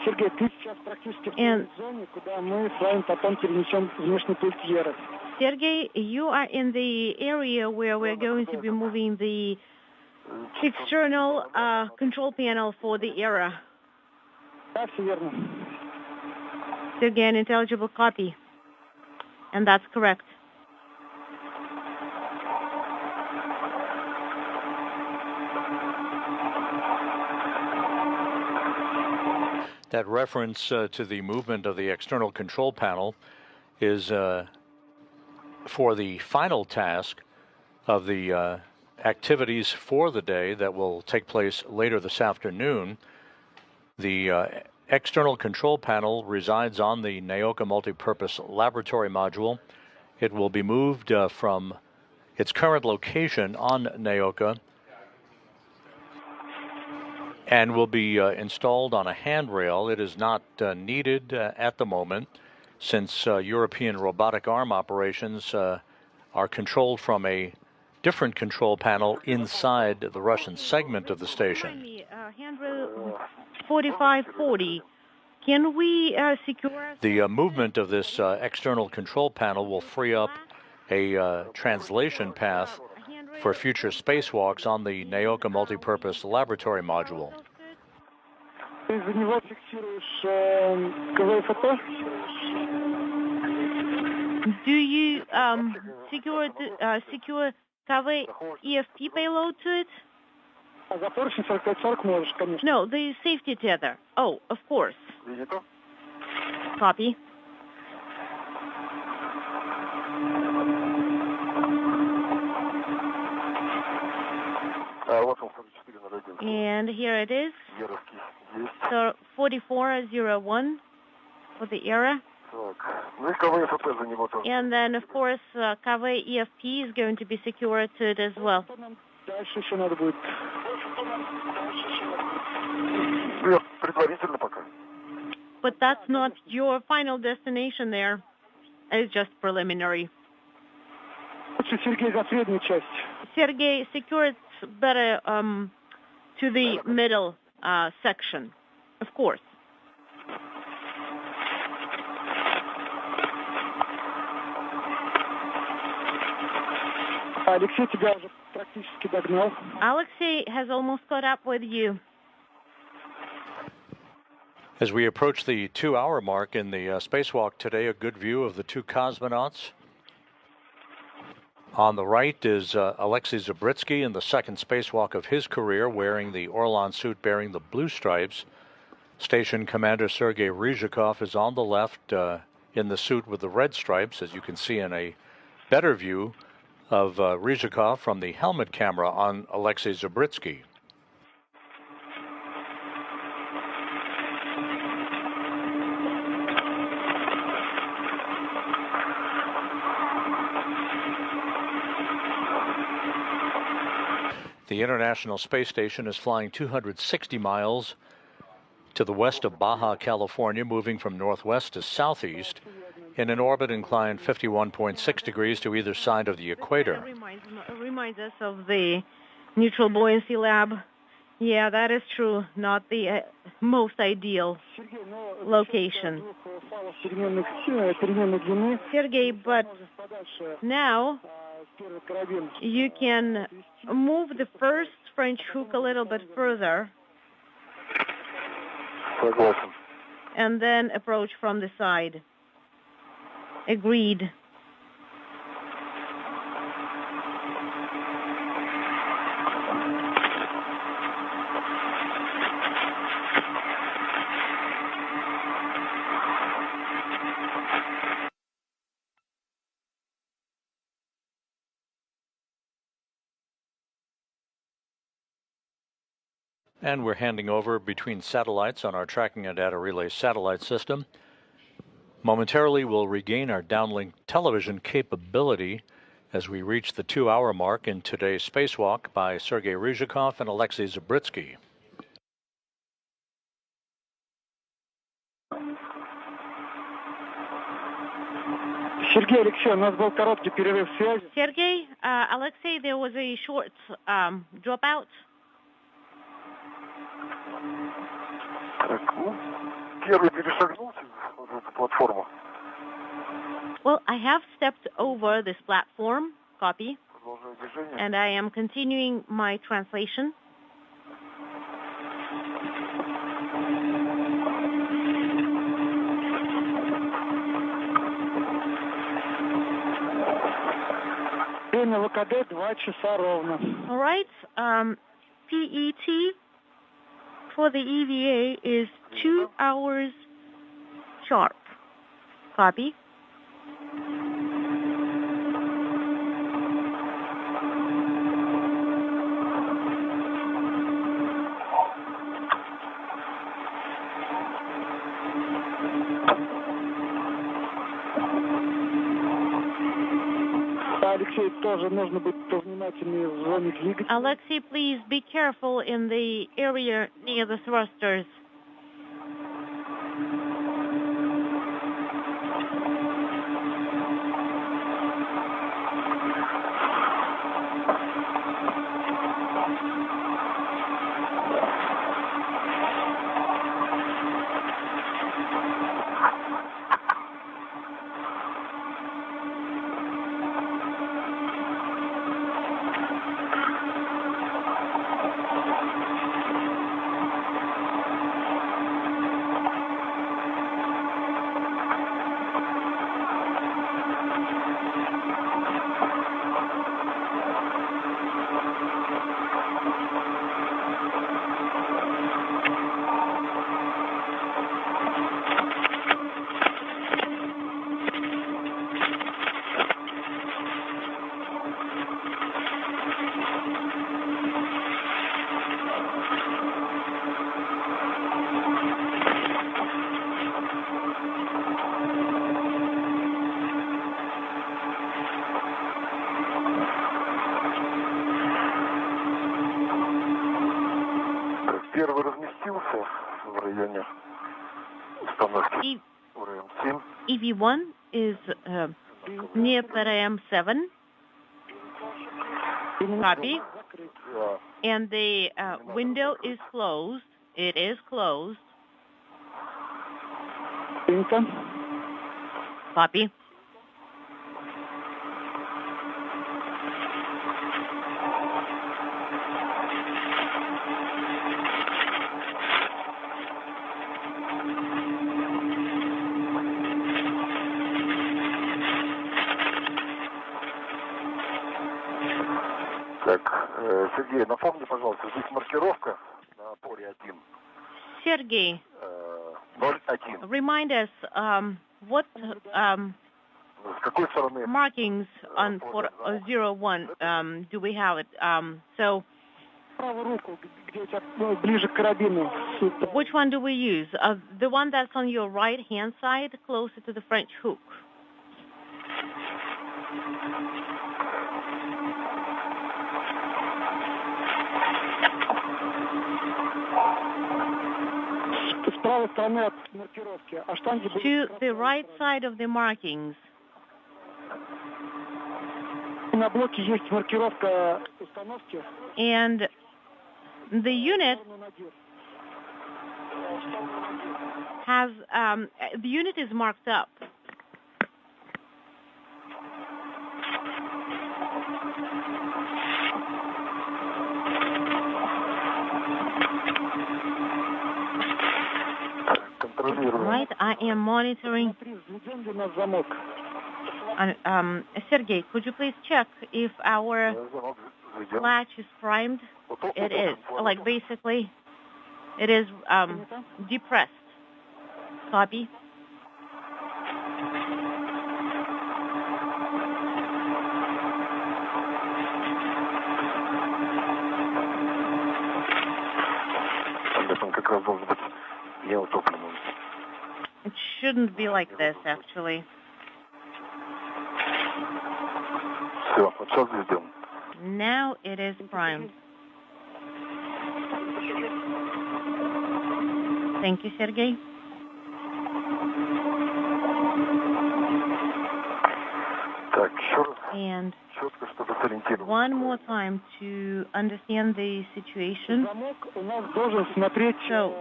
Сергей, ты сейчас практически в той зоне, куда мы с вами потом перенесем внешний пульт Еры. Sergey, you are in the area where we're going to be moving the external control panel for the ERA. Да, все верно. Sergey, an intelligible copy. And that's correct. That reference to the movement of the external control panel is for the final task of the activities for the day that will take place later this afternoon. The external control panel resides on the NAOCA multipurpose laboratory module. It will be moved from its current location on NAOCA and will be installed on a handrail. It is not needed at the moment, since European robotic arm operations are controlled from a different control panel inside the Russian segment of the station. Handrail 4540. Can we secure... The movement of this external control panel will free up a translation path for future spacewalks on the NAOCA multipurpose laboratory module. Do you secure KV EFP payload to it? No, the safety tether. Oh, of course. Copy. And here it is. So 4401 for the ERA. And then, of course, KV EFP is going to be secured to it as well. But that's not your final destination there. It's just preliminary. Sergey, secure it better to the middle section, of course. Alexei has almost caught up with you. As we approach the 2-hour mark in the spacewalk today, a good view of the two cosmonauts. On the right is Alexei Zabritsky in the second spacewalk of his career, wearing the Orlan suit bearing the blue stripes. Station Commander Sergei Ryzhikov is on the left in the suit with the red stripes, as you can see in a better view of Ryzhikov from the helmet camera on Alexei Zabritsky. The International Space Station is flying 260 miles to the west of Baja California, moving from northwest to southeast in an orbit inclined 51.6 degrees to either side of the equator. It reminds us of the neutral buoyancy lab. Yeah, that is true. Not the most ideal location. Sergey, but now you can move the first French hook a little bit further and then approach from the side. Agreed. And we're handing over between satellites on our tracking and data relay satellite system. Momentarily, we'll regain our downlink television capability as we reach the 2-hour mark in today's spacewalk by Sergei Ryzhikov and Alexei Zabritsky. Сергей, Алексей, у нас был короткий перерыв связи. Sergey, Alexei, there was a short dropout. Первый перешагнул эту платформу. Well, I have stepped over this platform, copy, and I am continuing my translation. Время ВКД 2 часа ровно. All right, PET for the EVA is 2 hours sharp. Copy. Алексей, тоже нужно быть повнимательнее в зоне двигателя. Alexei, please be careful in the area near the thrusters. Первый разместился в районе установки УРМ-7. EV1 is near Param 7. Copy. And the window is closed. It is closed. Copy. Так, Сергей, напомни, пожалуйста, здесь маркировка на поле 1. Sergey, 0-1. remind us what С какой стороны? markings on for 01 do we have it? So Правую руку, где у тебя ближе к карабину. which one do we use? The one that's on your right hand side, closer to the French hook. С правой стороны от маркировки. А штанги были... To the right side of the markings. На блоке есть маркировка установки. And the unit has, the unit is marked up. Right, I am monitoring. Sergey, could you please check if our latch is primed? It is. Like basically, it is depressed. Copy. It shouldn't be like this, actually. Now it is primed. Thank you, Sergey. And one more time to understand the situation. So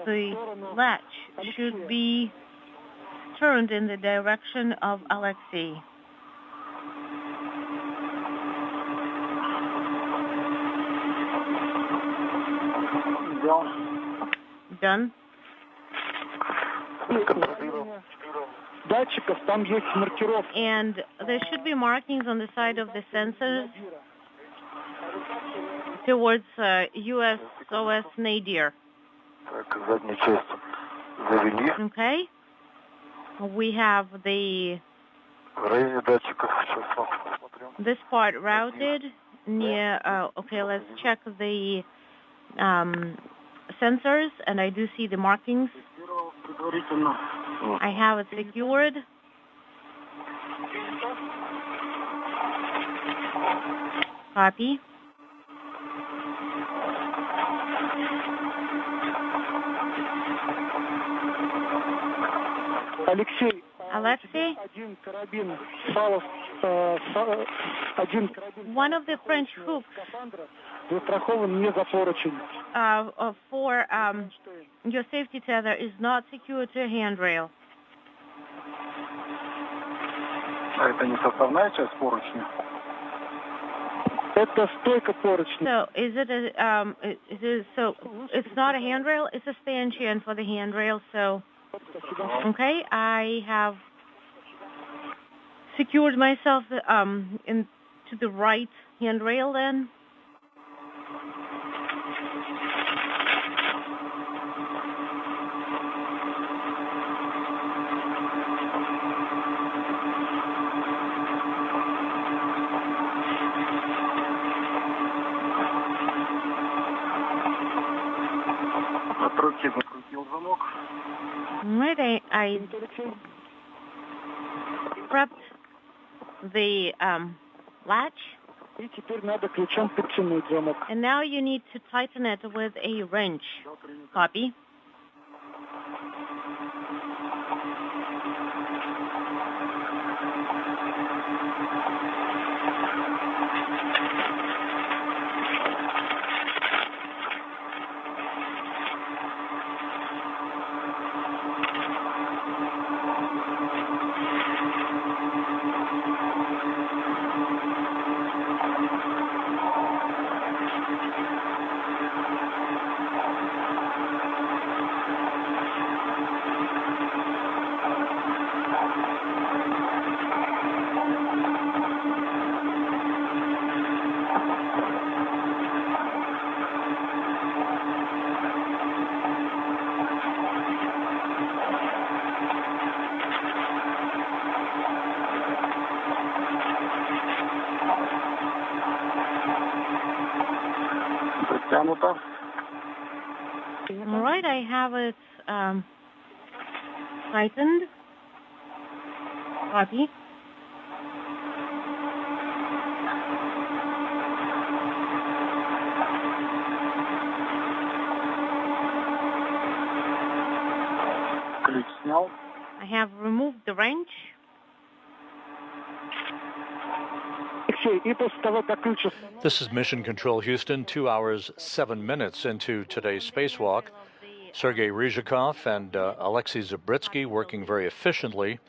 the latch should be turned in the direction of Alexei. Done. And there should be markings on the side of the sensors towards USOS Nadir. Okay. We have this part routed near. Okay, let's check the sensors, and I do see the markings. I have it secured. Copy. Alexei, one of the French hooks for your safety tether is not secured to a handrail. So is it so it's not a handrail, it's a stanchion for the handrail, so okay, I have secured myself into the right handrail then. Right, I prepped the latch, and now you need to tighten it with a wrench. Copy. All right, I have it tightened. Copy. have removed the wrench. This is Mission Control Houston, 2 hours, 7 minutes into today's spacewalk. Sergei Ryzhikov and Alexei Zabritsky working very efficiently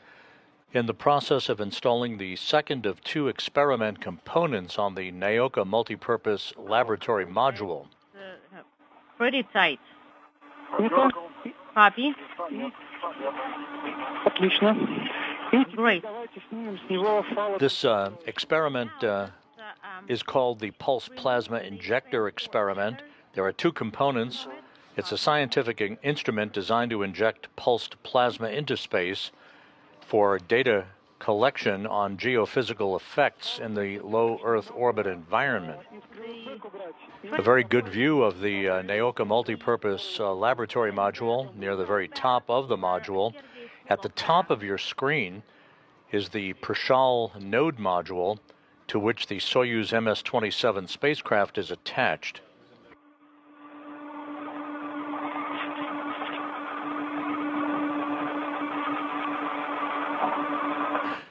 in the process of installing the second of 2 experiment components on the Naoka multipurpose laboratory module. Pretty tight. Copy. Great. This experiment is called the Pulse Plasma Injector Experiment. There are 2 components. It's a scientific instrument designed to inject pulsed plasma into space for data collection on geophysical effects in the low Earth orbit environment. A very good view of the Naoka multipurpose laboratory module near the very top of the module. At the top of your screen is the Prashal node module to which the Soyuz MS-27 spacecraft is attached.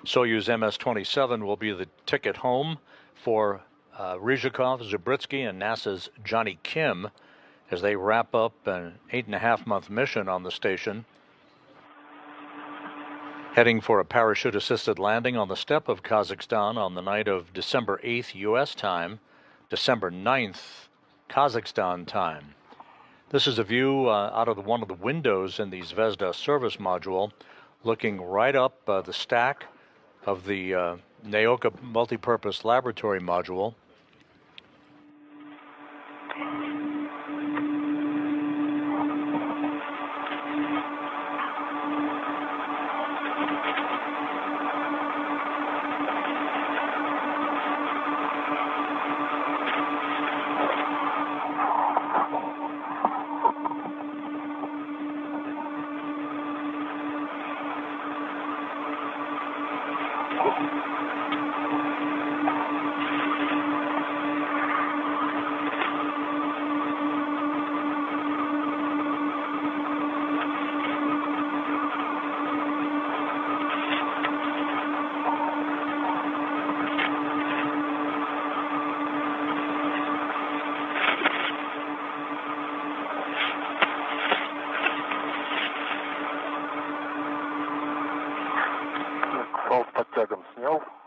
Soyuz MS-27 will be the ticket home for Ryzhikov, Zabritsky, and NASA's Johnny Kim as they wrap up an 8.5-month mission on the station, heading for a parachute-assisted landing on the steppe of Kazakhstan on the night of December 8th U.S. time, December 9th Kazakhstan time. This is a view out of one of the windows in the Zvezda service module, looking right up the stack of the Naoka multipurpose laboratory module.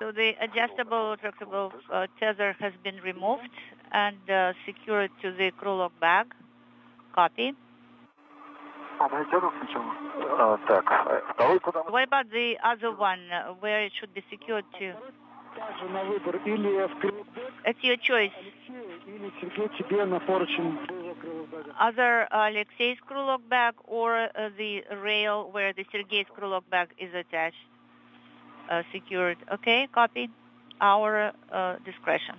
So the adjustable retractable tether has been removed and secured to the crew lock bag. Copy. What about the other one, where it should be secured to? It's your choice. Either Alexei's crew lock bag or the rail where the Sergei's crew lock bag is attached. Secured. Okay, copy. Our discretion.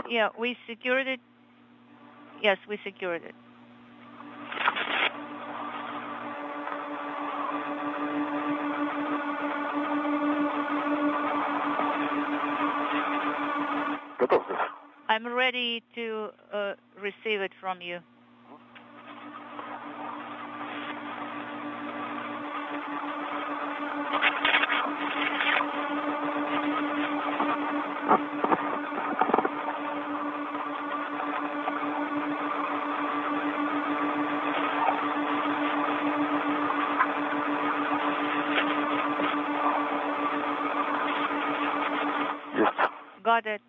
Yeah, we secured it. Yes, we secured it. I'm ready to receive it from you. Got it.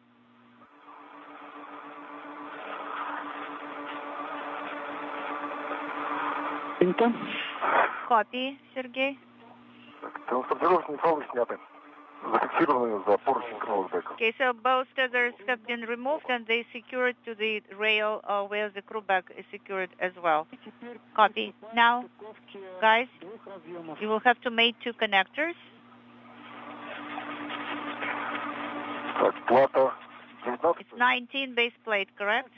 Copy, Sergey. Зафиксированы за поручень кровотека. Okay, so both tethers have been removed and they secured to the rail where the crew bag is secured as well. Copy. Now, guys, you will have to mate 2 connectors. Так, плата 19. It's 19 base plate, correct?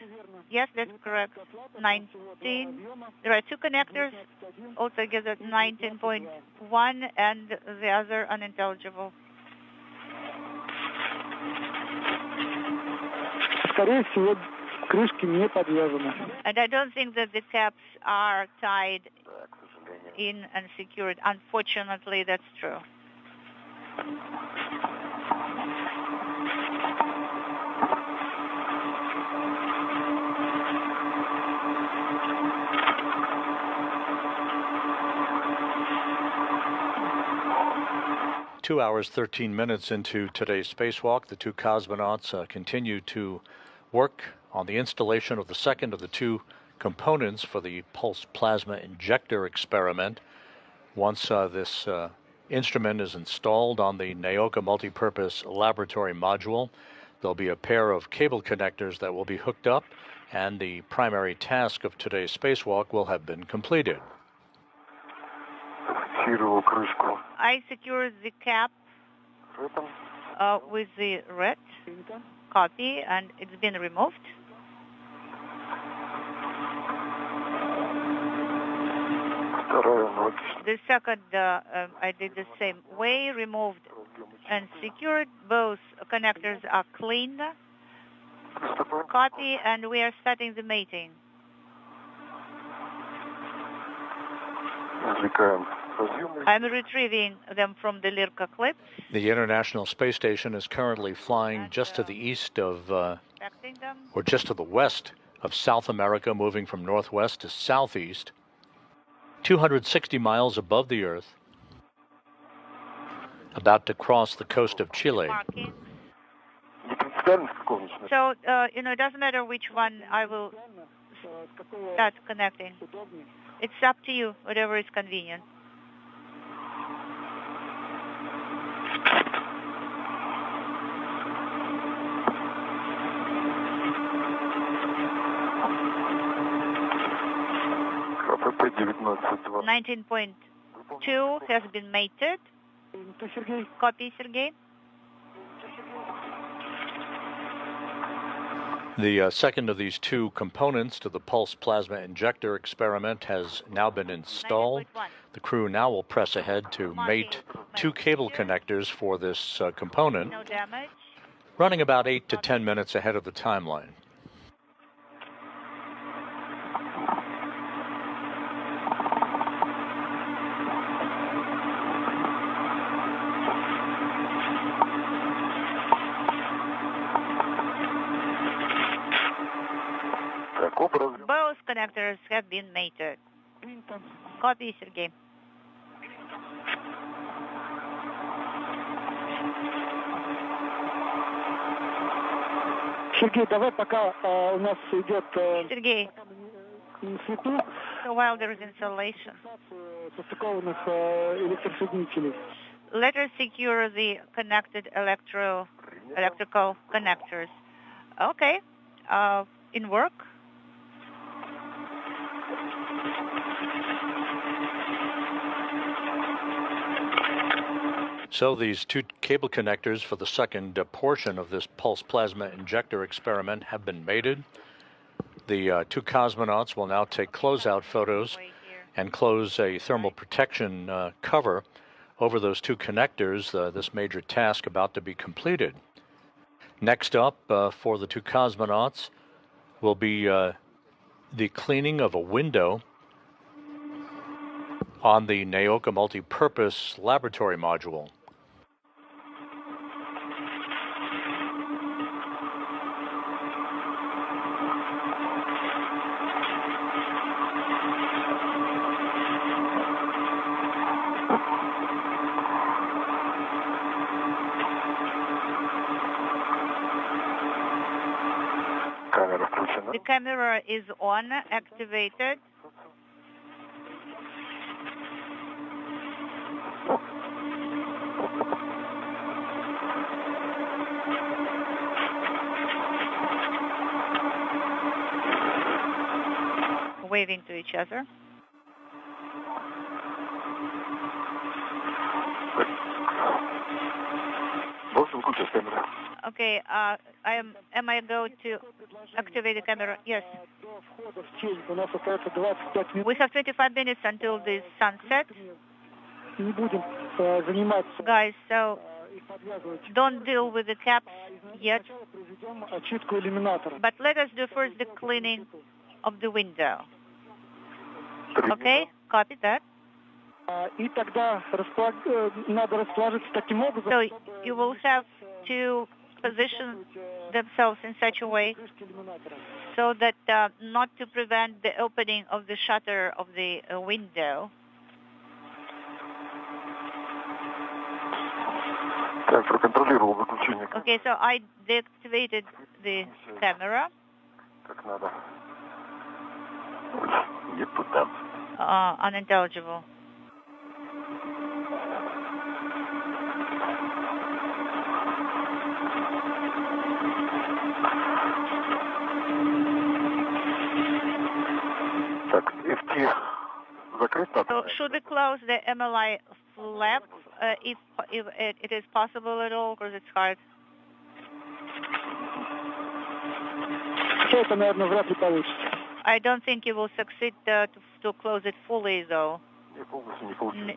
Yes, that's correct. 19. There are 2 connectors, altogether 19.1, and the other unintelligible. Скорее всего, крышки не подвязаны. And I don't think that the caps are tied in and secured. Unfortunately, that's true. Two hours, 13 minutes into today's spacewalk, the 2 cosmonauts continue to work on the installation of the second of the 2 components for the pulse plasma injector experiment. Once this instrument is installed on the Naoka multipurpose laboratory module, there'll be a pair of cable connectors that will be hooked up, and the primary task of today's spacewalk will have been completed. Зафиксировал крышку. I secured the cap with the red. Copy, and it's been removed. Вторая аналогично. The second, I did the same way, removed and secured. Both connectors are clean. Copy, and we are starting the mating. Извлекаем разъемы. I'm retrieving them from the Lirka clips. The International Space Station is currently flying just to the east of, Inspecting them. or just to the west of South America, moving from northwest to southeast, 260 miles above the Earth, about to cross the coast of Chile. Markings. Не принципиально, с какого начинать? So, it doesn't matter which one I will start connecting. It's up to you, whatever is convenient. КПП 19.2. 19.2 has been mated. Copy, Sergey. The second of these 2 components to the pulse plasma injector experiment has now been installed. 90.1. The crew now will press ahead to mate 2 cable connectors for this component, No damage. running about 8 to 10 minutes ahead of the timeline. Так, образ. Both connectors have been mated. Copy, Sergey. Сергей, давай пока у нас идет Sergey, свету so while there is installation, состыкованных электросоединителей. let us secure the connected electrical connectors. Okay. In work. So these 2 cable connectors for the second portion of this pulse plasma injector experiment have been mated. The 2 cosmonauts will now take closeout photos and close a thermal protection cover over those 2 connectors, this major task about to be completed. Next up for the 2 cosmonauts will be the cleaning of a window on the Naoka multipurpose laboratory module. Камера включена. The camera is on, activated. Waving to each other. Okay, am I going to activate the camera? Yes. We have 25 minutes until the sunset. Guys, so don't deal with the caps yet. But let us do first the cleaning of the window. Okay, copy that. So you will have to position themselves in such a way so that not to prevent the opening of the shutter of the window. Okay, so I deactivated the camera. Unintelligible. So should we close the MLI flap if it is possible at all, because it's hard? I don't think you will succeed to close it fully, though.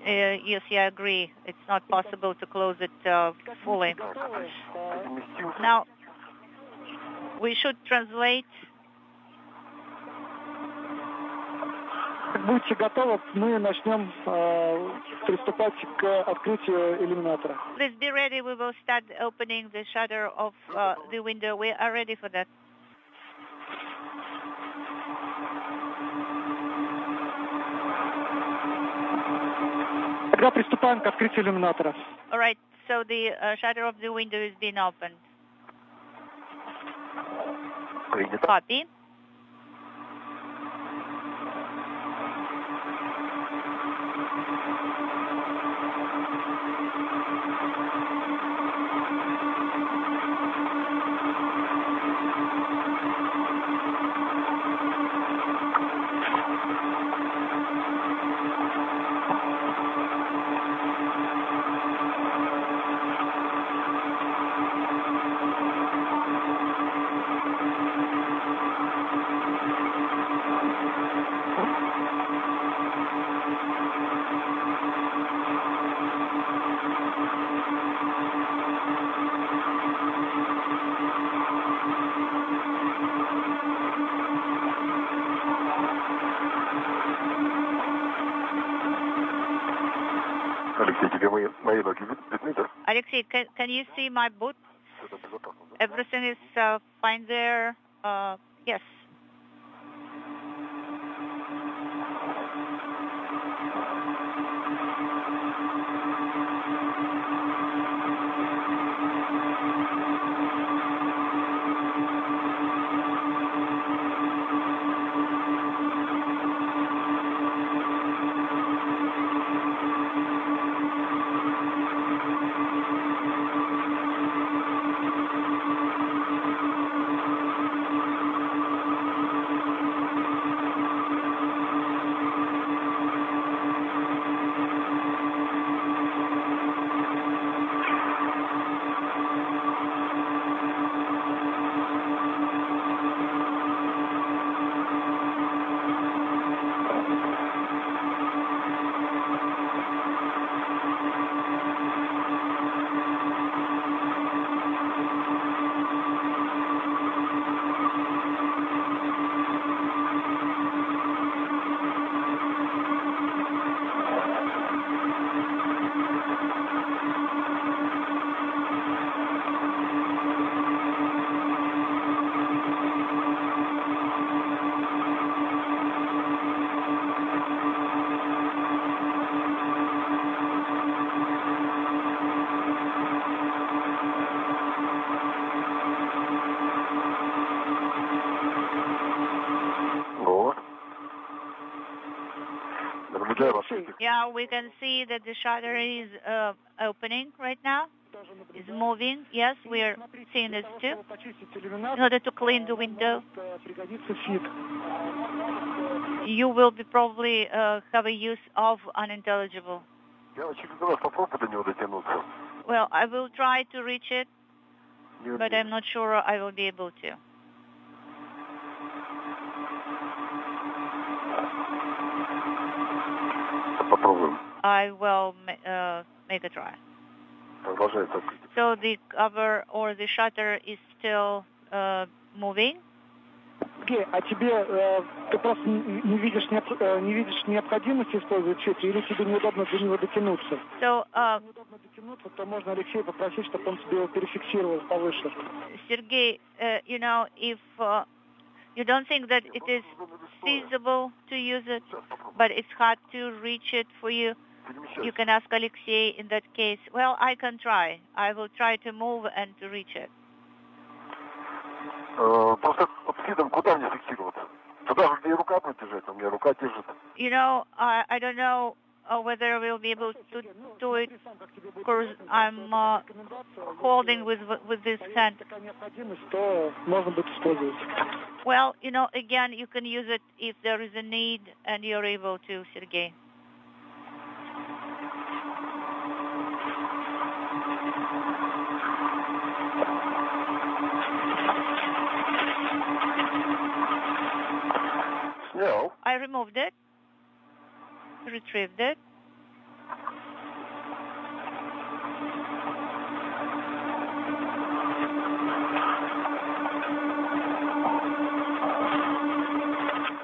Yes, I agree. It's not possible to close it fully. Now, we should translate. Будьте готовы, мы начнем приступать к открытию иллюминатора. Please be ready. We will start opening the shutter of the window. We are ready for that. Тогда приступаем к открытию иллюминатора. All right. So the shutter of the window is being opened. Copy. Alexei, can you see my boot? Everything is fine there? Yes. Yeah, we can see that the shutter is opening right now. is moving. Yes, we're seeing this too. In order to clean the window, you will be probably have a use of unintelligible. Well, I will try to reach it, but I'm not sure I will be able to. I will make a try. So the cover or the shutter is still moving. А тебе ты просто не видишь необходимости использовать щит, или тебе неудобно до него дотянуться? So, неудобно дотянуться, то можно Алексея попросить, чтобы он тебе его перефиксировал повыше. Sergey, you know, if you don't think that it is feasible to use it, but it's hard to reach it for you, you can ask Alexei in that case. Well, I can try. I will try to move and to reach it. Просто обсидом куда мне фиксироваться? Туда же, где и рука будет держать, у меня рука держит. You know, I don't know whether we'll be able to do it because I'm holding with this hand. Well, you know, again, you can use it if there is a need and you're able to, Sergey. Снял. I removed it, retrieved it.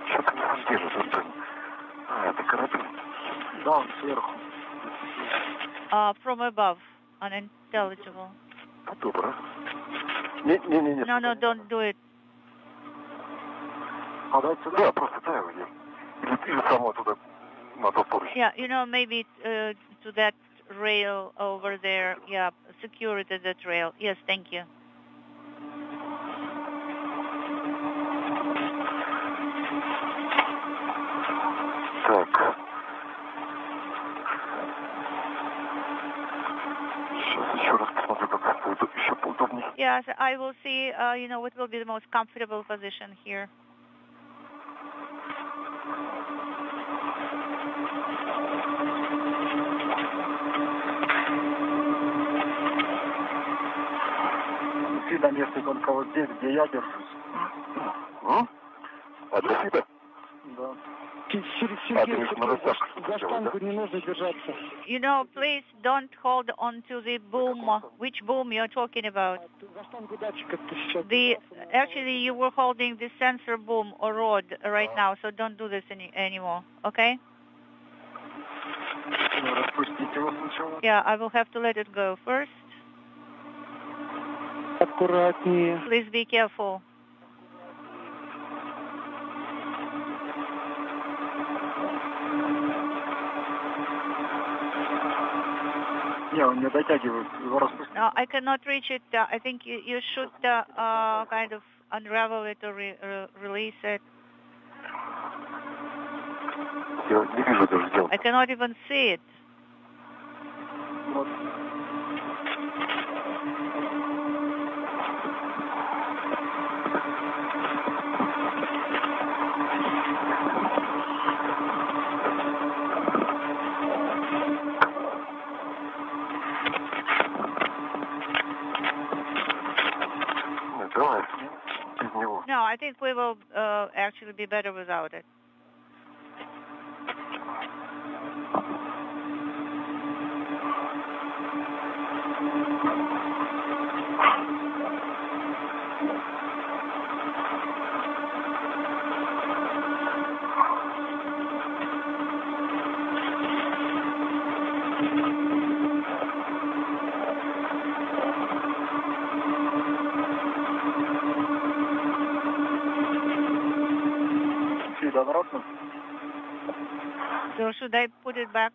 Что-то не держит. Это корабль. Да, он сверху. From above, unintelligible. Добро. Не. No, don't do it. Да, просто дай его. Или само туда надо поручить. Yeah, you know, maybe to that rail over there. Yeah, secure it at that rail. Yes, thank you. Так. Сейчас еще раз посмотрю, как будет еще поудобнее. Yes, I will see, you know, what will be the most comfortable position here. На месте только вот здесь, где я держусь. А для себя? Да. Сергей, за штангу не нужно держаться. You know, please don't hold on to the boom. Which boom you're talking about? За штангу датчика ты сейчас. Actually, you were holding the sensor boom or rod right now, so don't do this anymore, okay? Распустите его сначала. Yeah, I will have to let it go first. Аккуратнее. Please be careful. Не, он не дотягивает, его распустить. No, I cannot reach it. I think you should kind of unravel it or release it. Я не вижу даже дела. I cannot even see it. Вот. Давай, без него. No, I think we will actually be better without it. So should I put it back?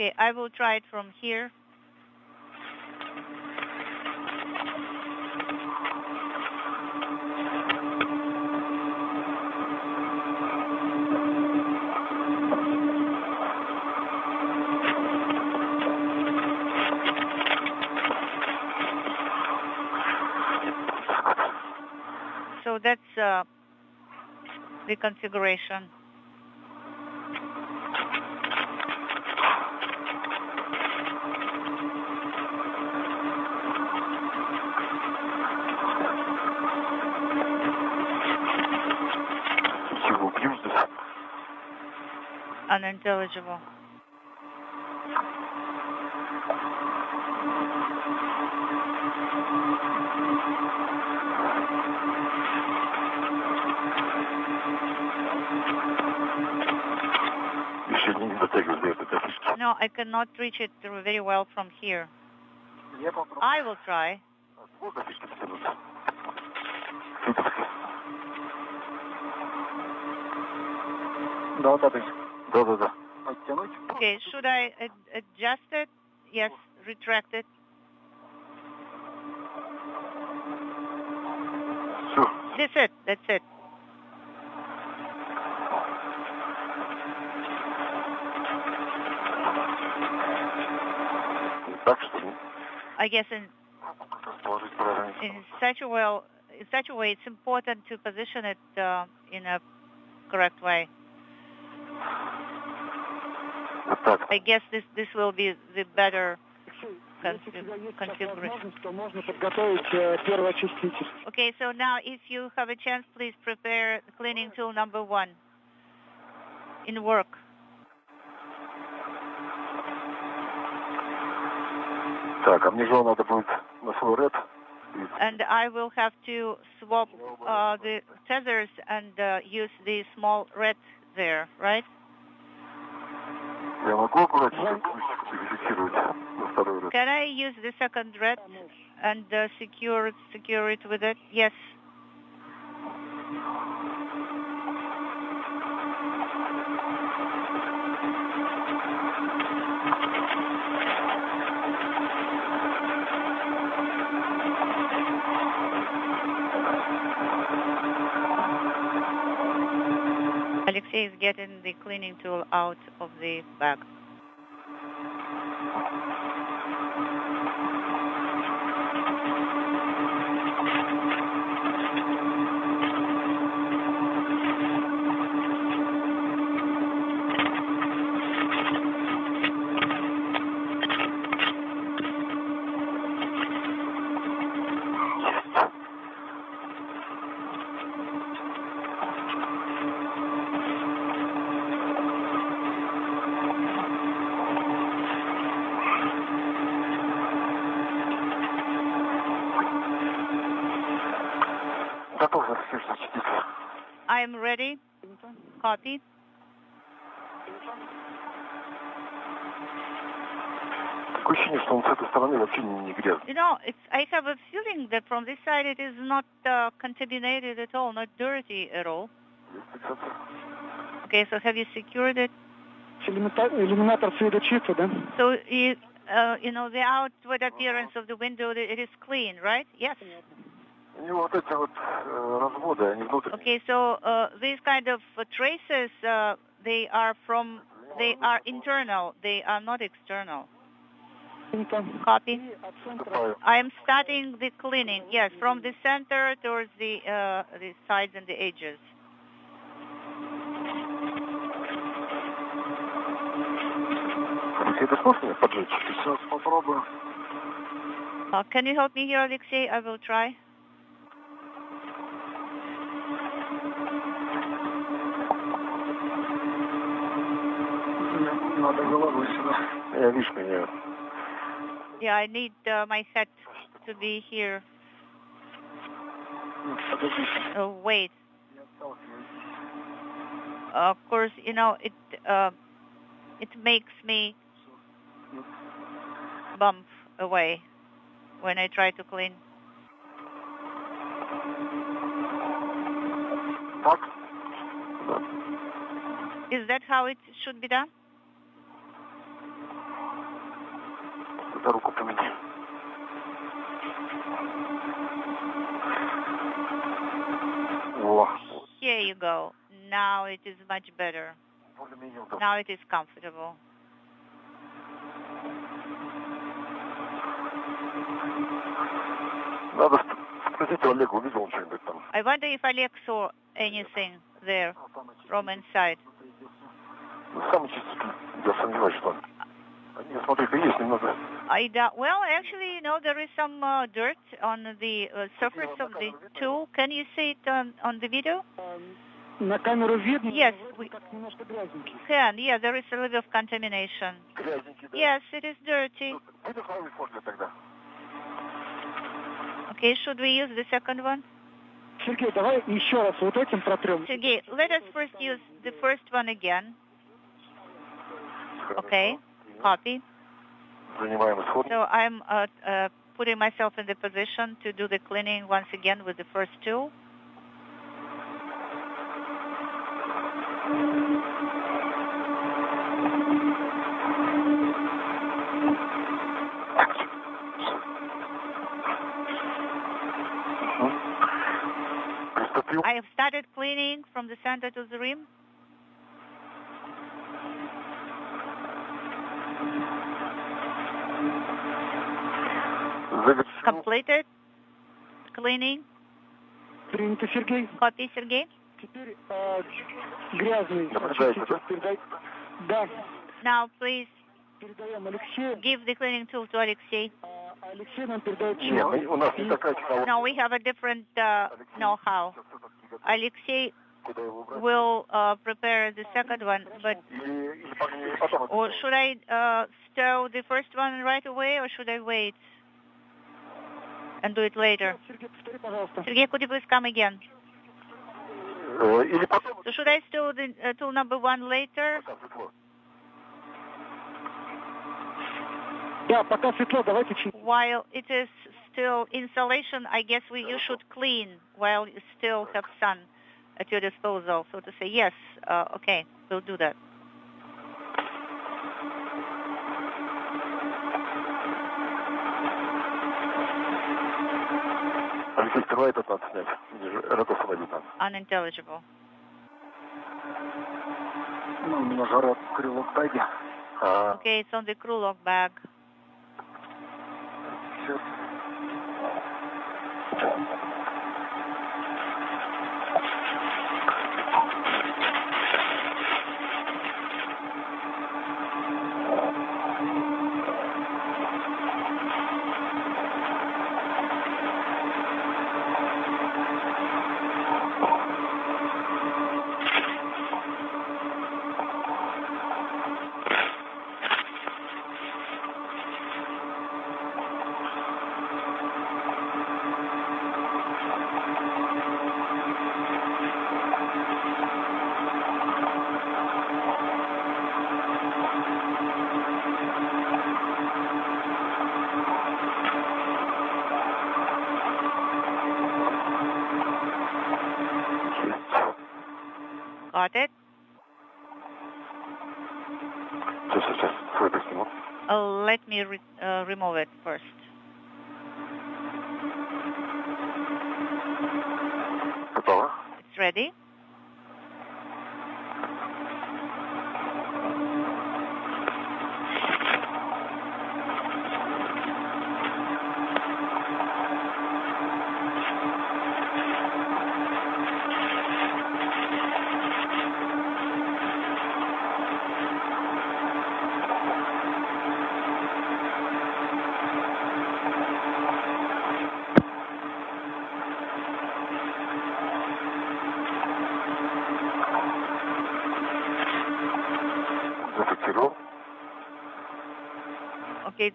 Okay, I will try it from here. So that's the configuration. Unintelligible. No, I cannot reach it very well from here. I will try. Okay, should I adjust it? Yes, retract it. That's it. That's it. I guess in such a way, it's important to position it in a correct way. I guess this will be the better configuration. Okay, so now if you have a chance, please prepare cleaning tool number 1 in work. And I will have to swap the tethers and use the small red there, right? Can I use the second red and secure it with it? Yes. Alexei is getting the cleaning tool out of the bag. I am ready. Copy. You know, I have a feeling that from this side it is not contaminated at all, not dirty at all. Okay, so have you secured it? So, you know, the outward appearance of the window, it is clean, right? Yes. Okay, so these kind of traces, they are internal, they are not external. Copy. I am starting the cleaning, yes, from the center towards the sides and the edges. Can you help me here, Alexei? I will try. Yeah, I need my head to be here. Oh, wait. Of course, you know, it makes me bump away when I try to clean. Is that how it should be done? Пожалуйста, руку помяни. О. Here you go. Now it is much better. Более-менее удобно. Now it is comfortable. Надо спросить у Олега, увидел он что-нибудь там. I wonder if Oleg saw anything there from inside. Самый чистый, я сомневаюсь, что... Нет, смотри-ка, есть немного. Well, actually, you know, there is some dirt on the surface of the tool. Can you see it on the video? На камеру видно, Yes, we как немножко грязненький. can. Yeah, there is a little bit of contamination. Грязненький, да? Yes, it is dirty. Будет новый фольга тогда. Okay, should we use the second one? Сергей, давай еще раз вот этим протрем. Sergey, let us first use the first one again. Okay, copy. Занимаем исход. So I'm putting myself in the position to do the cleaning once again with the first tool. Приступил. I have started cleaning from the center to the rim. Завершил. Completed cleaning. Принято, Сергей. Copy, Sergey. Теперь грязный. Наблюдаете, да? Да. Now, please Передаем Алексею. give the cleaning tool to Alexei. Алексей нам передает Нет, у нас не такая технология. No, we have a different know-how. Alexei Куда его брать? will prepare the second one, but Или потом это or сделаем? should I stow the first one right away, or should I wait and do it later? Сергей, повтори, пожалуйста. Sergey, could you please come again? Или потом... So should I stow the tool number one later? Пока светло. Да, пока светло, давайте While it is still installation, I guess you should clean while you still have sun at your disposal. So to say, yes, okay, we'll do that. Алексей, сперва этот надо снять. Это освободить надо. Unintelligible. Ну, у меня жара крыло в таге. Okay, it's on the crew lock bag. Все. Got it? Сейчас. Свой сниму. Let me remove it first. Готово. It's ready. Зафиксировал. Okay,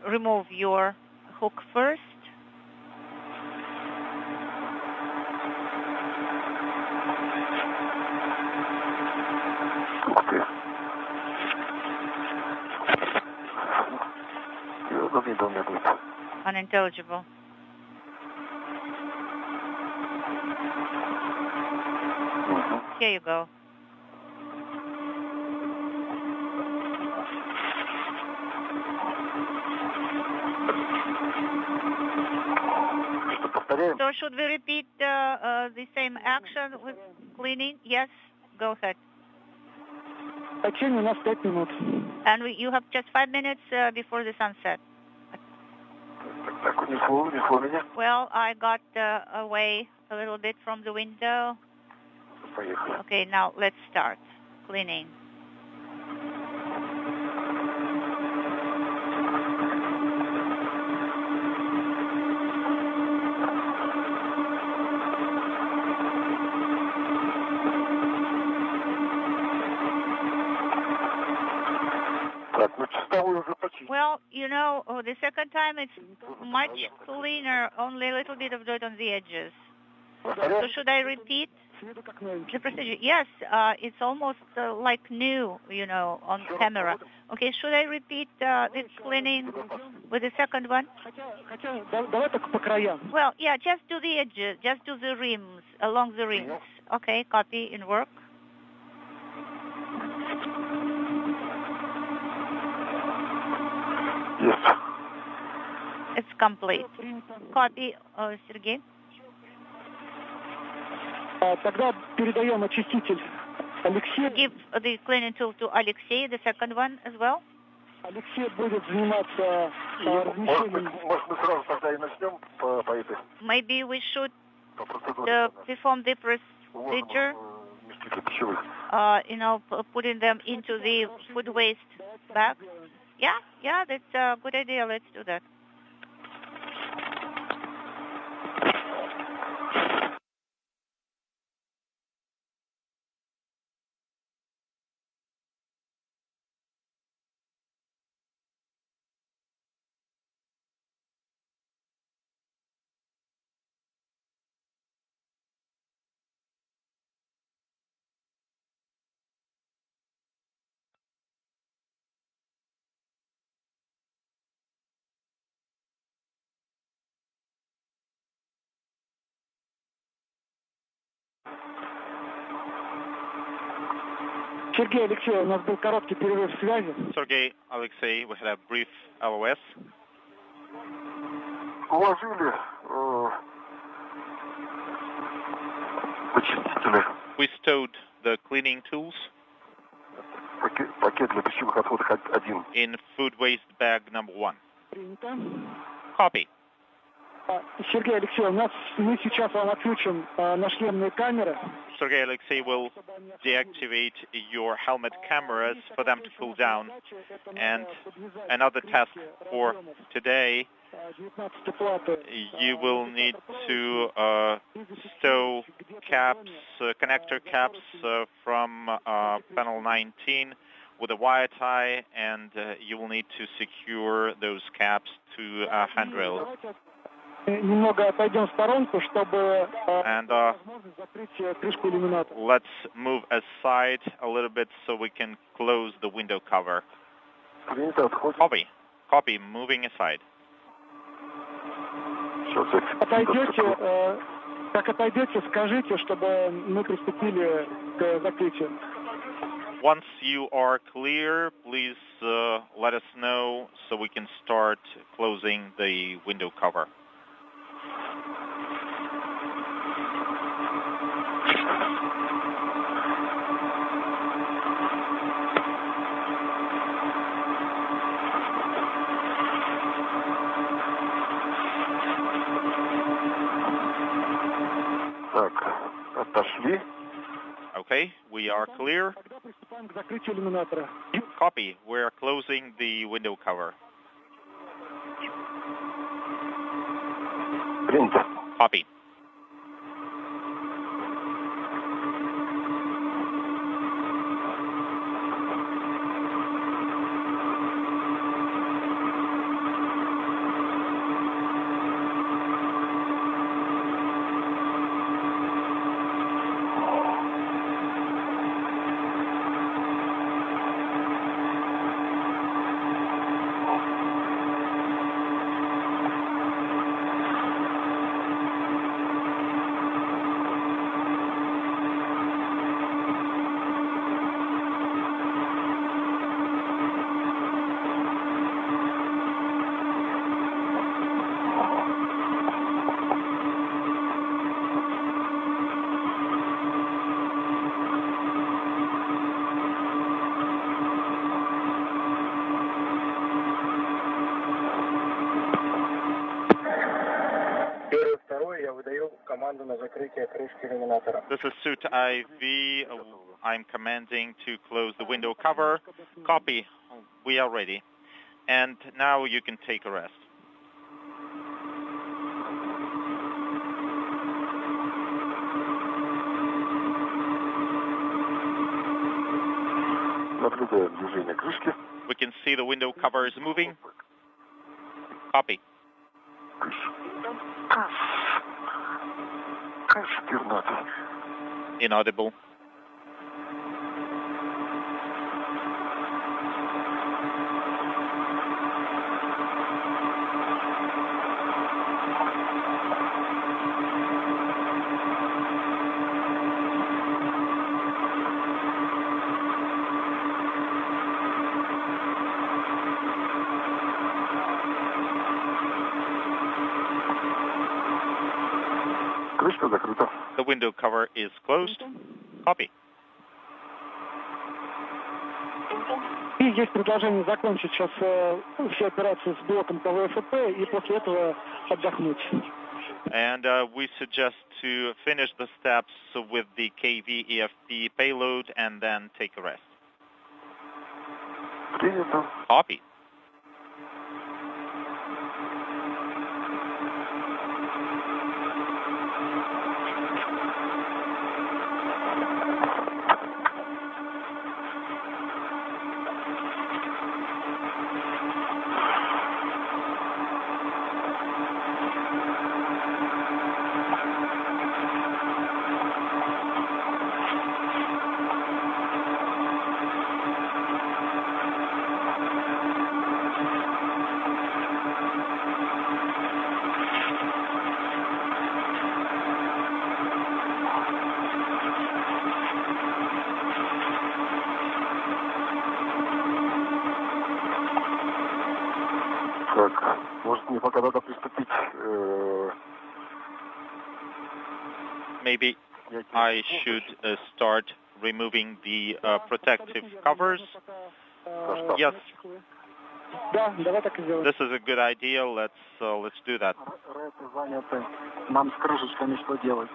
remove your hook first. Ух ты. И удобнее для меня будет. Unintelligible. Угу. Here you go. So should we repeat the same action with cleaning? Yes, go ahead. Точение у нас 5 минут. And you have just 5 minutes before the sunset. Так, унесло меня. Well, I got away a little bit from the window. Поехали. Okay, now let's start cleaning. Так, ну чистовую уже почти. Well, you know, the second time it's much cleaner, only a little bit of dirt on the edges. So should I repeat the procedure? Yes, it's almost like new, you know, on camera. Okay, should I repeat this cleaning with the second one? Хотя, давай только по краям. Well, yeah, just do the edges, just do the rims, along the rims. Okay, copy in work. Yes. It's complete. Copy, Sergey. Тогда передаем очиститель Алексею. Give the cleaning tool to Alexei, the second one as well. Алексей будет заниматься размещением. Может, мы сразу тогда и начнем по этой Maybe we should процедуре. perform the procedure, Вместитель пищевых. you know, putting them into the food waste bag. Yeah, that's a good idea. Let's do that. Сергей, Алексей, у нас был короткий перерыв в связи. Sergey, Alexei, we had a brief LOS. Уложили очистители. We stowed the cleaning tools Пакет для пищевых отходов один. in food waste bag number 1. Принято. Copy. Сергей, Алексей, мы сейчас вам отключим нашлемные камеры. Sergey, Alexei will deactivate your helmet cameras for them to cool down. And another task for today, you will need to stow caps, connector caps from panel 19 with a wire tie, and you will need to secure those caps to a handrail. Немного отойдем в сторонку, чтобы And возможность закрыть крышку иллюминатора. let's move aside a little bit so we can close the window cover. Принято, отходим. Copy, moving aside. Отойдете, как отойдете, скажите, чтобы мы приступили к закрытию. Once you are clear, please let us know so we can start closing the window cover. Так, отошли. Okay, we are clear. Тогда приступаем к закрытию иллюминатора. Copy, we're closing the window cover. Принято. Copy. This is suit IV. I'm commanding to close the window cover. Copy. We are ready. And now you can take a rest. We can see the window cover is moving. Copy. Inaudible. The window cover is closed. Copy. И есть предложение закончить сейчас все операции с блоком КВФП и после этого отдохнуть. And we suggest to finish the steps with the KV-EFP payload and then take a rest. Copy. Maybe I should start removing the protective covers. Yes. This is a good idea. Let's do that.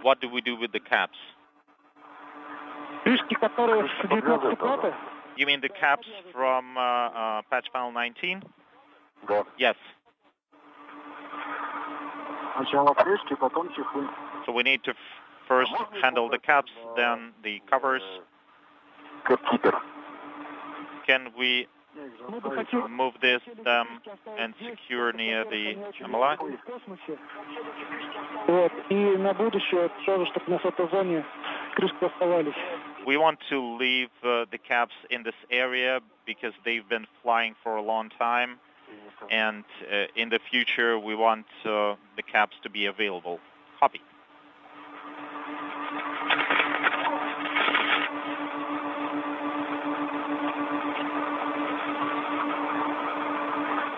What do we do with the caps? You mean the caps from patch panel 19? Yes. So we need to first handle the caps, then the covers. Can we move them and secure near the MLI? We want to leave the caps in this area because they've been flying for a long time, and in the future we want the caps to be available. Copy.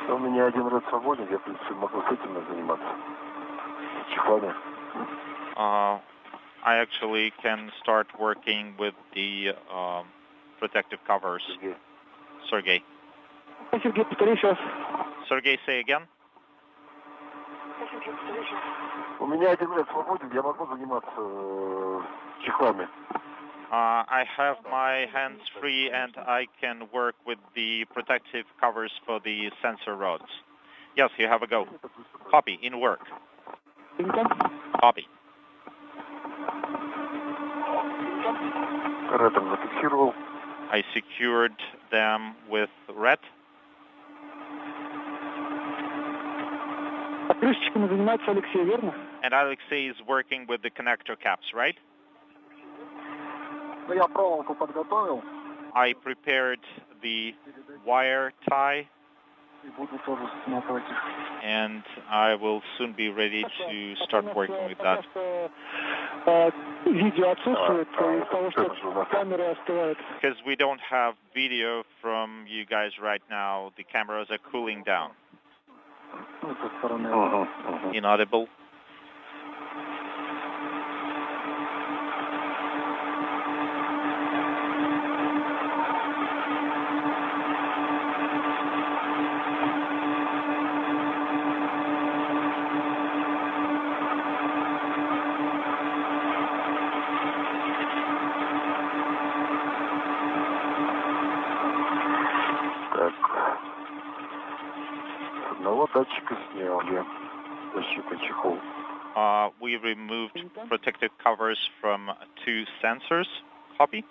У меня один ряд свободен, я, в принципе, могу с этим заниматься. С чехлами. I actually can start working with the protective covers. Sergey. Sergey, say again. У меня один ряд свободен, я могу заниматься чехлами. I have my hands free and I can work with the protective covers for the sensor rods. Yes, you have a go. Copy, in work. Copy. I secured them with red. And Alexei is working with the connector caps, right? I prepared the wire tie, and I will soon be ready to start working with that. Because we don't have video from you guys right now, the cameras are cooling down. Inaudible. Одного датчика сняли. Защитный чехол. We removed protective covers from 2 sensors. Copy.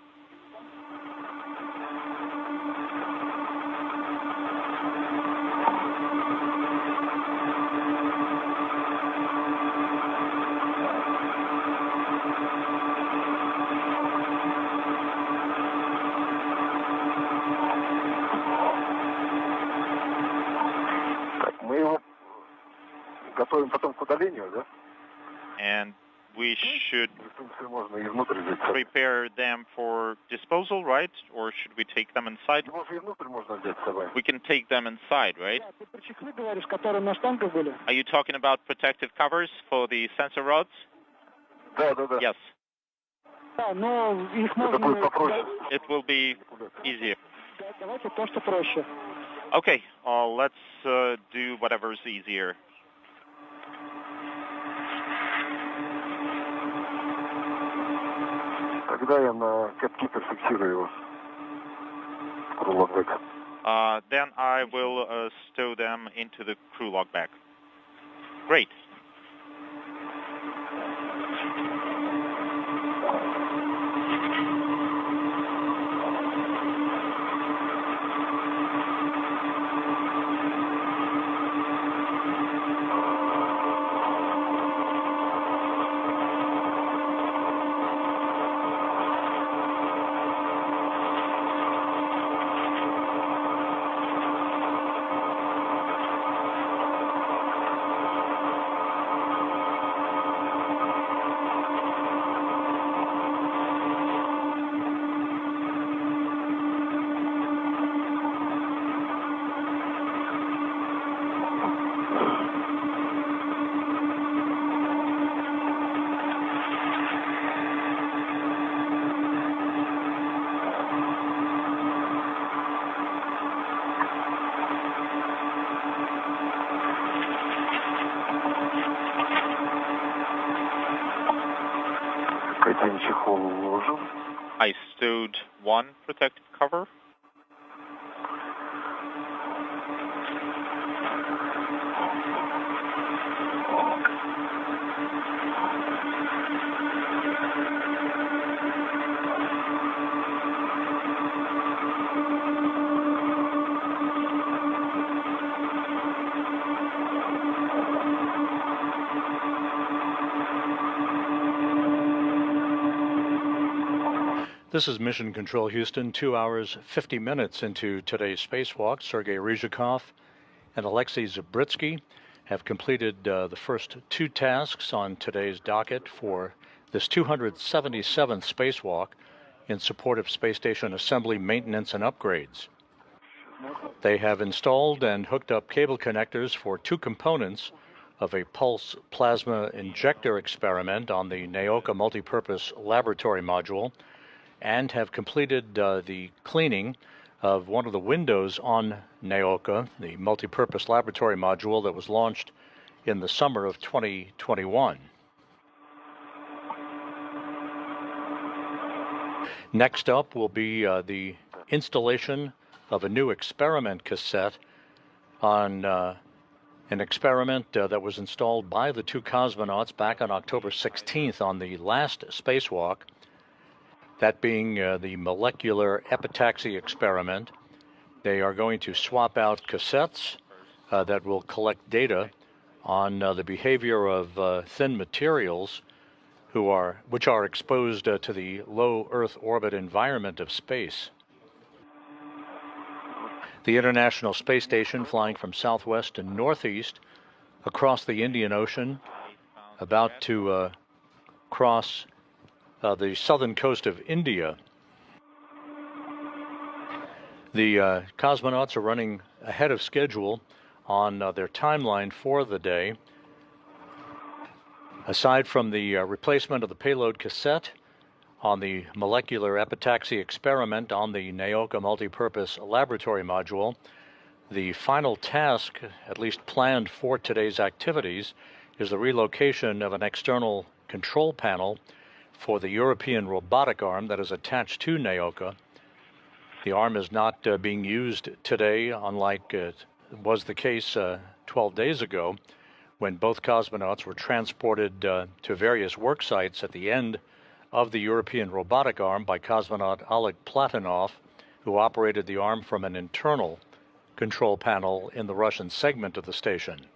Так, мы его готовим потом к удалению, да? And we should Можно и внутрь взять. prepare them for disposal, right? Or should we take them inside? Можно и внутрь можно взять с собой. We can take them inside, right? Ты про чехлы говоришь, которые на штангах были? Are you talking about protective covers for the sensor rods? Да, да, да. Yes. Да, но их Это будет можно... попроще. It will be easier. Да, давайте то, что проще. Okay, let's do whatever's easier. Тогда я на кэпкипер фиксирую его. Крулок бэк. Then I will stow them into the crew log bag. Great. Один чехол уложил. I stowed 1 protective cover. This is Mission Control Houston, 2 hours, 50 minutes into today's spacewalk. Sergei Ryzhikov and Alexei Zabritsky have completed the first 2 tasks on today's docket for this 277th spacewalk in support of space station assembly, maintenance, and upgrades. They have installed and hooked up cable connectors for 2 components of a pulse plasma injector experiment on the Naoka multipurpose laboratory module, and have completed the cleaning of one of the windows on Naoka, the multipurpose laboratory module that was launched in the summer of 2021. Next up will be the installation of a new experiment cassette on an experiment that was installed by the 2 cosmonauts back on October 16th on the last spacewalk, that being the molecular epitaxy experiment. They are going to swap out cassettes that will collect data on the behavior of thin materials which are exposed to the low Earth orbit environment of space. The International Space Station, flying from southwest to northeast across the Indian Ocean, about to cross the southern coast of India. The cosmonauts are running ahead of schedule on their timeline for the day. Aside from the replacement of the payload cassette on the molecular epitaxy experiment on the Naoka multipurpose laboratory module, the final task, at least planned for today's activities, is the relocation of an external control panel for the European robotic arm that is attached to Naoka. The arm is not being used today, unlike was the case 12 days ago, when both cosmonauts were transported to various work sites at the end of the European robotic arm by cosmonaut Oleg Platonov, who operated the arm from an internal control panel in the Russian segment of the station.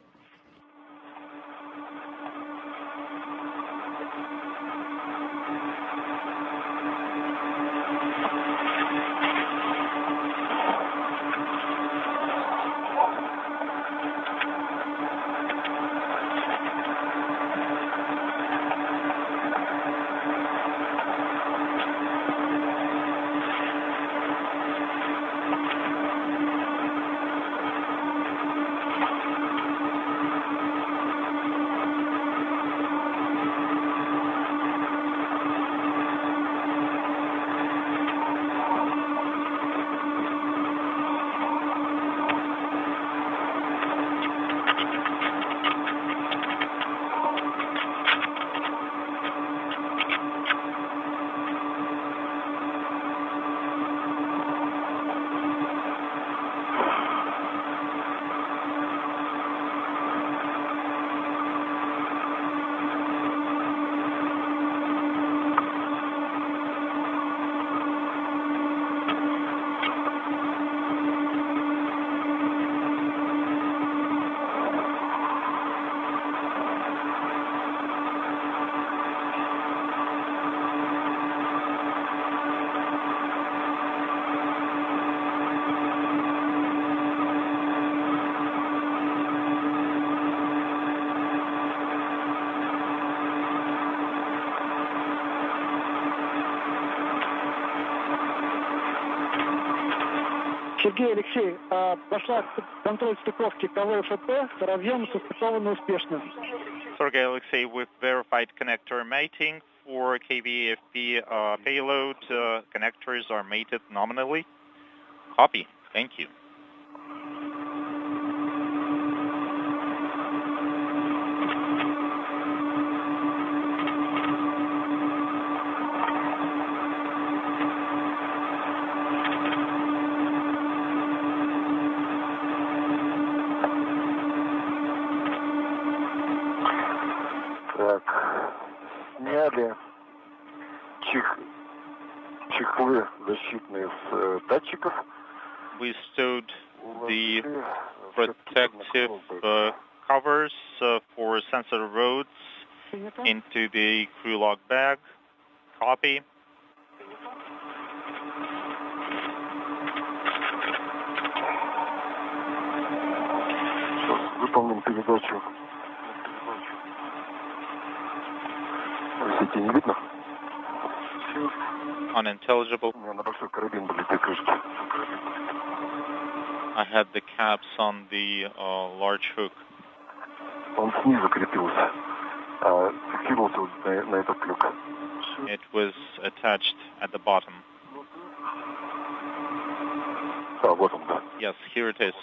Сергей, Алексей, пошла контроль стыковки КВ-ФП, разъем состыкован успешно. Sergey Alexei, we've verified connector mating for KVFP payload. Connectors are mated nominally. Copy. Thank you. Сняли чехлы защитные с датчиков. We stowed the protective covers for sensor rods into the crew log bag. Copy. Сейчас выполним передачу. Сети не видно? Unintelligible. У меня на большой карабин были две крышки. I had the caps on the large hook. Он снизу крепился, фиксировался вот на этот люк. It was attached at the bottom. Вот он, да. Yes, here it is.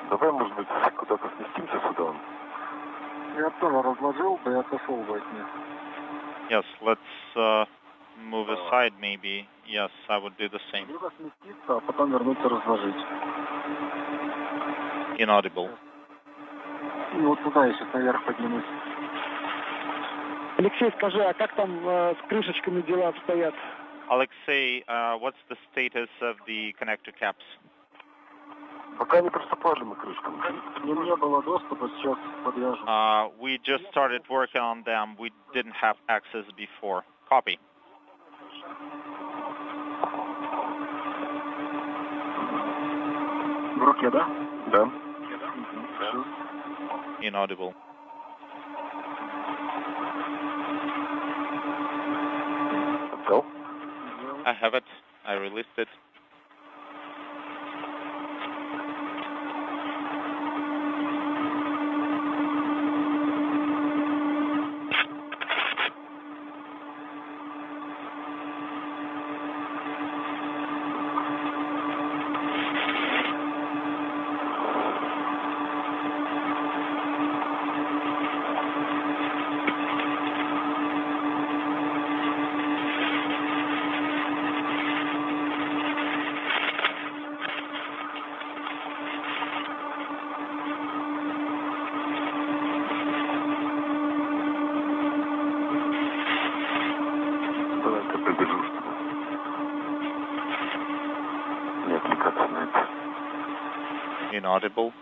Давай, может быть, куда-то сместимся сюда. Я тоже разложил бы и отошел бы от них. Yes, let's move aside maybe. Yes, I would do the same. Либо сместиться, а потом вернуться разложить. Inaudible. И вот туда я сейчас наверх поднимусь. Алексей, скажи, а как там с крышечками дела обстоят? Alexei, what's the status of the connector caps? Пока не приступали мы к крышкам. Не было доступа, сейчас подвяжем. We just started working on them. We didn't have access before. Copy. В руке, да? Да. Inaudible. Go. I have it. I released it. Inaudible.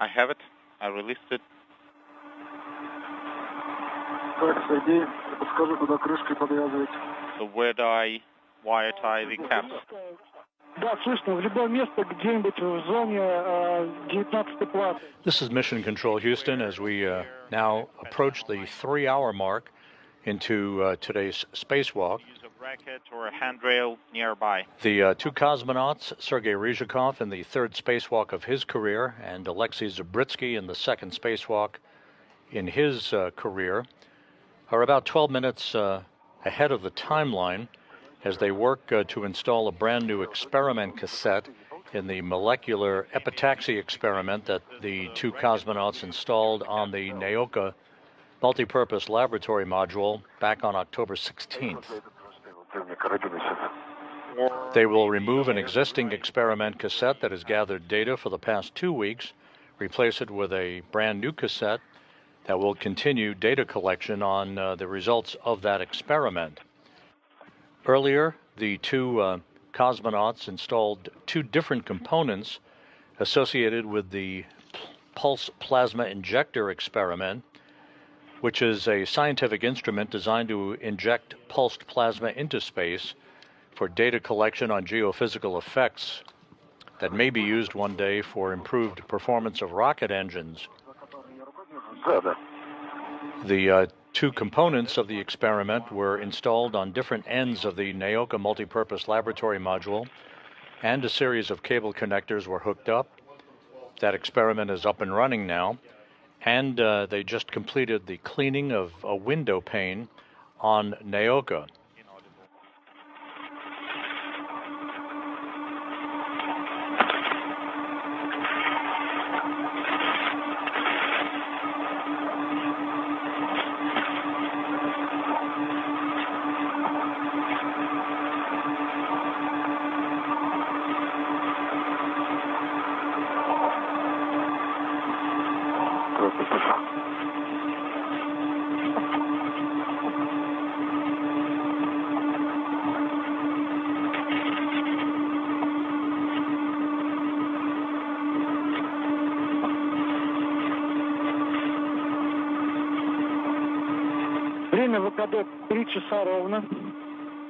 I have it. I released it. So where do I wire tie the caps? Да, слышно, в любое место, где-нибудь в зоне 19-й платы. This is Mission Control Houston as we now approach the 3-hour mark into today's spacewalk. Use a bracket or a handrail nearby. The two cosmonauts, Sergei Ryzhikov in the third spacewalk of his career, and Alexei Zabritsky in the second spacewalk in his career, are about 12 minutes ahead of the timeline as they work to install a brand new experiment cassette in the molecular epitaxy experiment that the two cosmonauts installed on the Naoka multipurpose laboratory module back on October 16th. They will remove an existing experiment cassette that has gathered data for the past 2 weeks, replace it with a brand new cassette that will continue data collection on the results of that experiment. Earlier, the two cosmonauts installed two different components associated with the pulse plasma injector experiment, which is a scientific instrument designed to inject pulsed plasma into space for data collection on geophysical effects that may be used one day for improved performance of rocket engines. The two components of the experiment were installed on different ends of the Naoka multipurpose laboratory module, and a series of cable connectors were hooked up. That experiment is up and running now, and they just completed the cleaning of a window pane on Naoka. Время ВКД 3 часа ровно.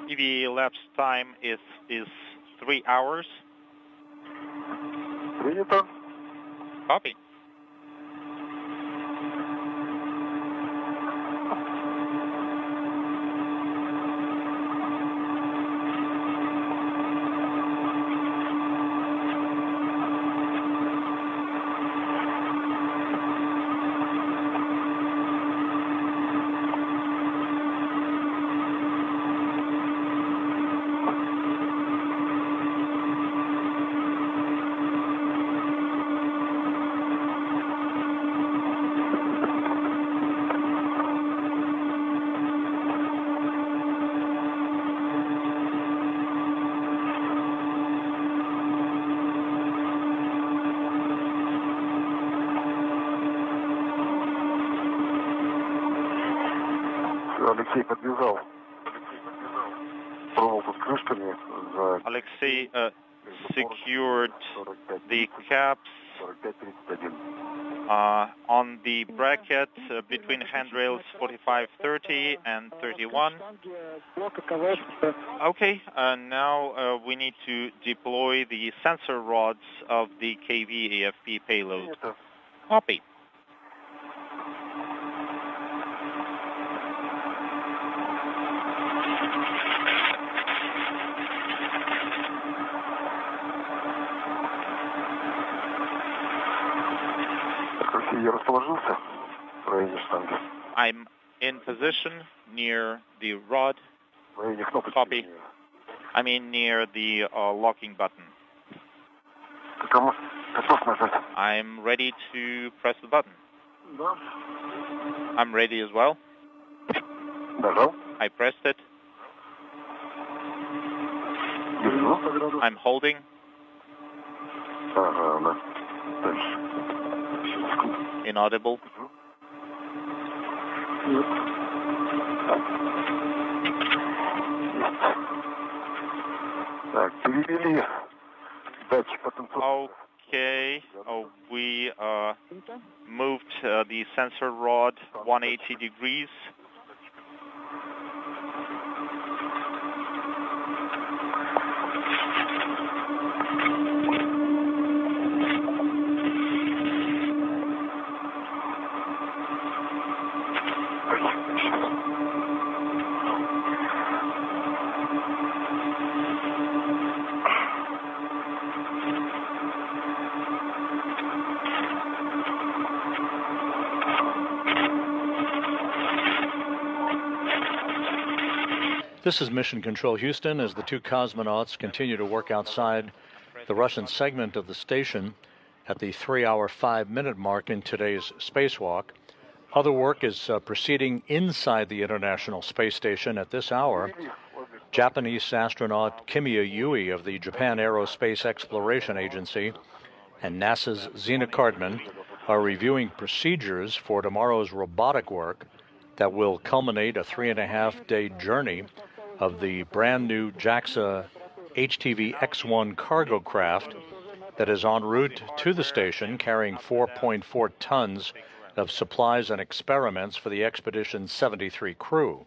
EV elapsed time is 3 hours. Принято. Copy. Алексей подвязал проволоку с крышками за Alexei secured the caps 45-31. On the bracket between handrails 45-30 and 31. Okay, now we need to deploy the sensor rods of the KV-AFP payload. Copy. I'm in position near the rod. Copy. I mean near the locking button. I'm ready to press the button. I'm ready as well. I pressed it. I'm holding. Inaudible. Okay. We moved the sensor rod 180 degrees. This is Mission Control Houston as the two cosmonauts continue to work outside the Russian segment of the station at the 3-hour, 5-minute mark in today's spacewalk. Other work is proceeding inside the International Space Station at this hour. Japanese astronaut Kimiya Yui of the Japan Aerospace Exploration Agency and NASA's Zena Cardman are reviewing procedures for tomorrow's robotic work that will culminate a 3.5-day journey of the brand new JAXA HTV X1 cargo craft that is en route to the station carrying 4.4 tons of supplies and experiments for the Expedition 73 crew.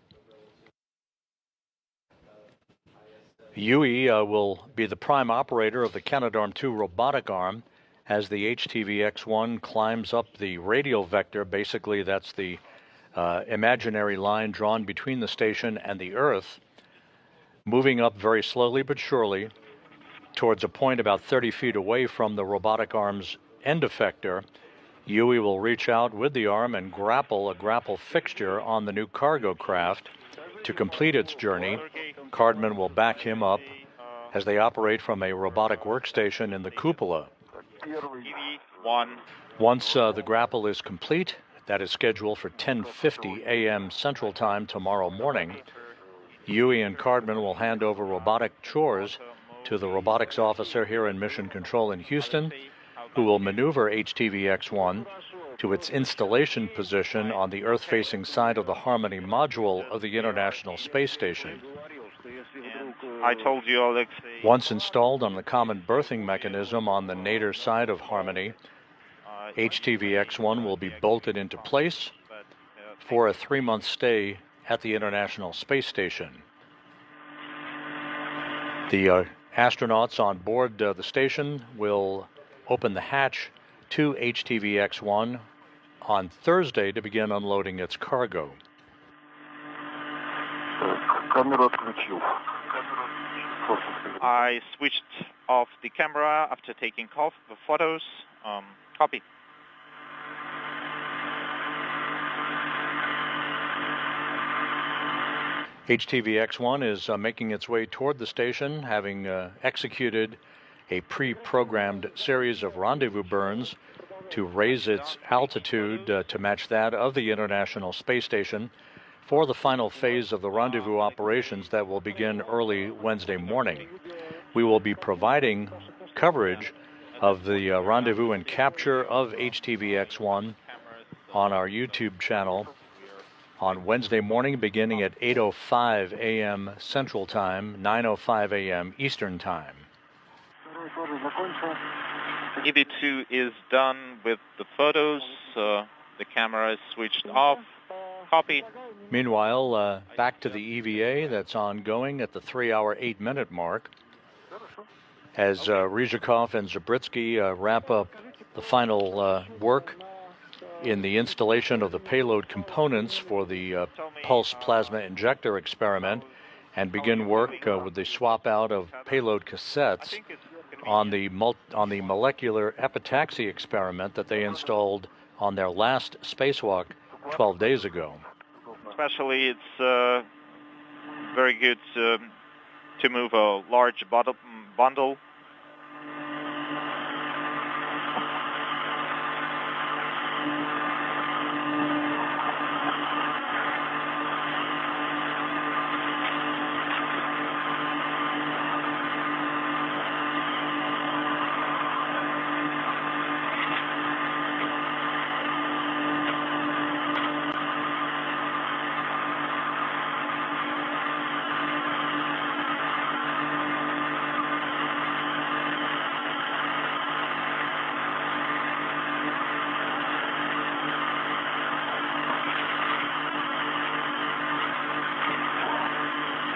Yui will be the prime operator of the Canadarm2 robotic arm as the HTV X1 climbs up the radial vector. Basically, that's the imaginary line drawn between the station and the Earth, moving up very slowly but surely towards a point about 30 feet away from the robotic arm's end effector. Yui will reach out with the arm and grapple a grapple fixture on the new cargo craft to complete its journey. Cardman will back him up as they operate from a robotic workstation in the cupola. Once the grapple is complete, that is scheduled for 10:50 a.m. Central Time tomorrow morning, Yui and Cardman will hand over robotic chores to the robotics officer here in Mission Control in Houston, who will maneuver HTV X1 to its installation position on the Earth-facing side of the Harmony module of the International Space Station. I told you, Alex. Once installed on the common berthing mechanism on the nadir side of Harmony, HTV X1 will be bolted into place for a 3-month stay at the International Space Station. The astronauts on board the station will open the hatch to HTV X1 on Thursday to begin unloading its cargo. I switched off the camera after taking photos. Copy. HTV X1 is making its way toward the station, having executed a pre-programmed series of rendezvous burns to raise its altitude to match that of the International Space Station for the final phase of the rendezvous operations that will begin early Wednesday morning. We will be providing coverage of the rendezvous and capture of HTV X1 on our YouTube channel on Wednesday morning beginning at 8:05 a.m. Central Time, 9:05 a.m. Eastern Time. EV2 is done with the photos. The camera is switched off. Copy. Meanwhile, back to the EVA that's ongoing at the 3-hour, 8-minute mark as Ryzhikov and Zabritsky wrap up the final work in the installation of the payload components for the pulse plasma injector experiment and begin work with the swap out of payload cassettes on the molecular epitaxy experiment that they installed on their last spacewalk 12 days ago. Especially, it's very good to move a large bundle.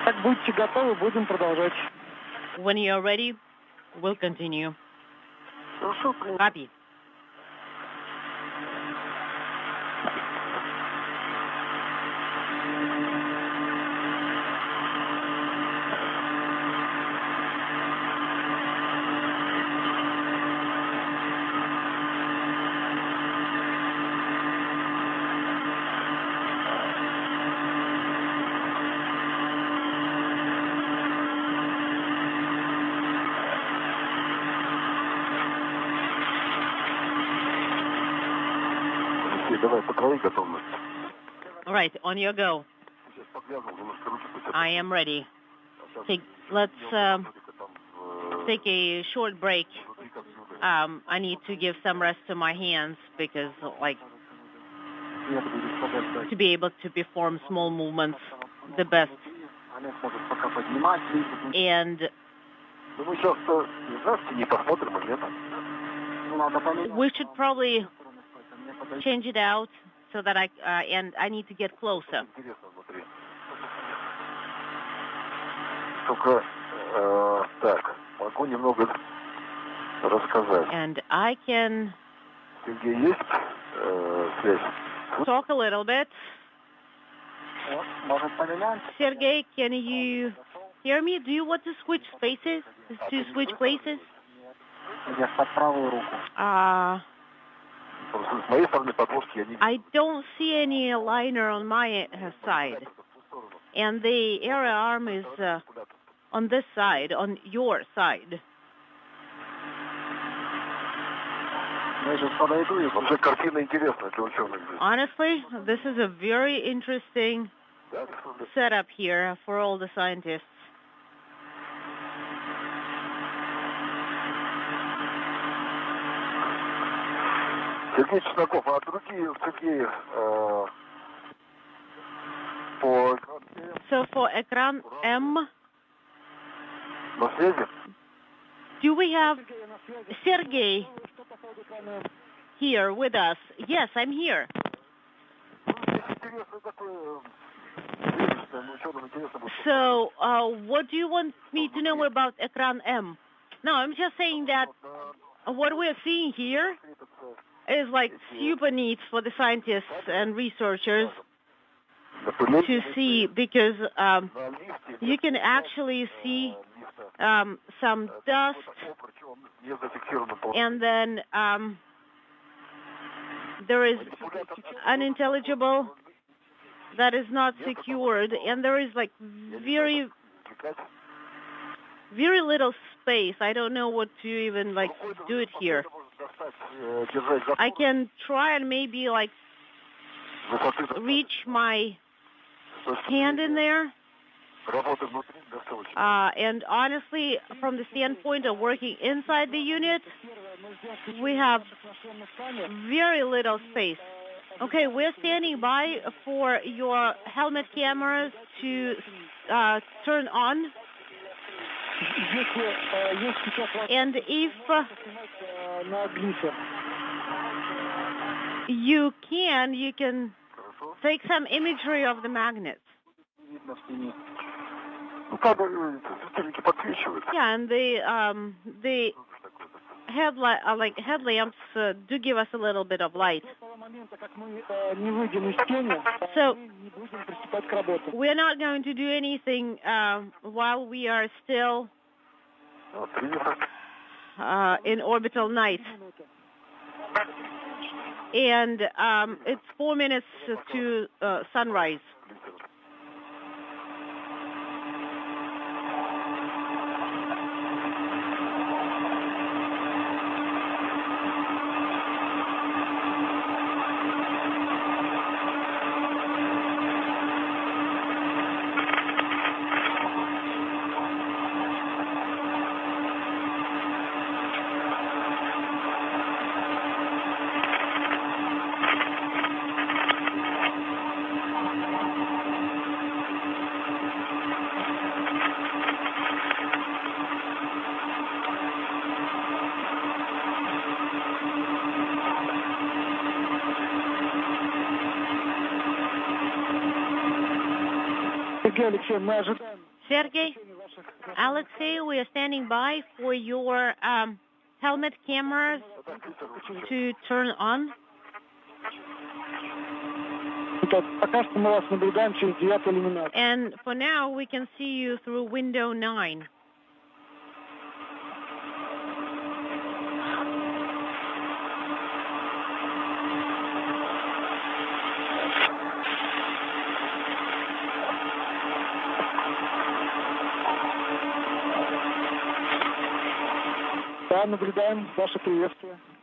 Как будете готовы, будем продолжать. When you're ready, we'll continue. Copy. All right, on your go. I am ready. Let's take a short break. I need to give some rest to my hands because, to be able to perform small movements the best. And we should probably change it out so that I need to get closer. And I can talk a little bit. Sergey, can you hear me? Do you want to switch spaces? To switch places? I don't see any liner on my side. And the area arm is on this side, on your side. Honestly, this is a very interesting setup here for all the scientists. So for Ekran M, do we have Sergey here with us? Yes, I'm here. So what do you want me to know about Ekran M? No, I'm just saying that what we're seeing here is super neat for the scientists and researchers to see, because you can actually see some dust, and then there is unintelligible that is not secured, and there is very, very little space. I don't know what to even do it here. I can try and maybe reach my hand in there. And honestly, from the standpoint of working inside the unit, we have very little space. Okay, we're standing by for your helmet cameras to turn on. And if you can take some imagery of the magnets. Yeah, and the headlamps do give us a little bit of light. So we're not going to do anything while we are still in orbital night. And it's 4 minutes to sunrise. Sergey, Alexei, we are standing by for your helmet cameras to turn on. And for now, we can see you through window 9.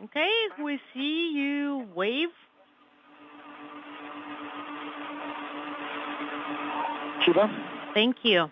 Okay, we see you wave. Thank you.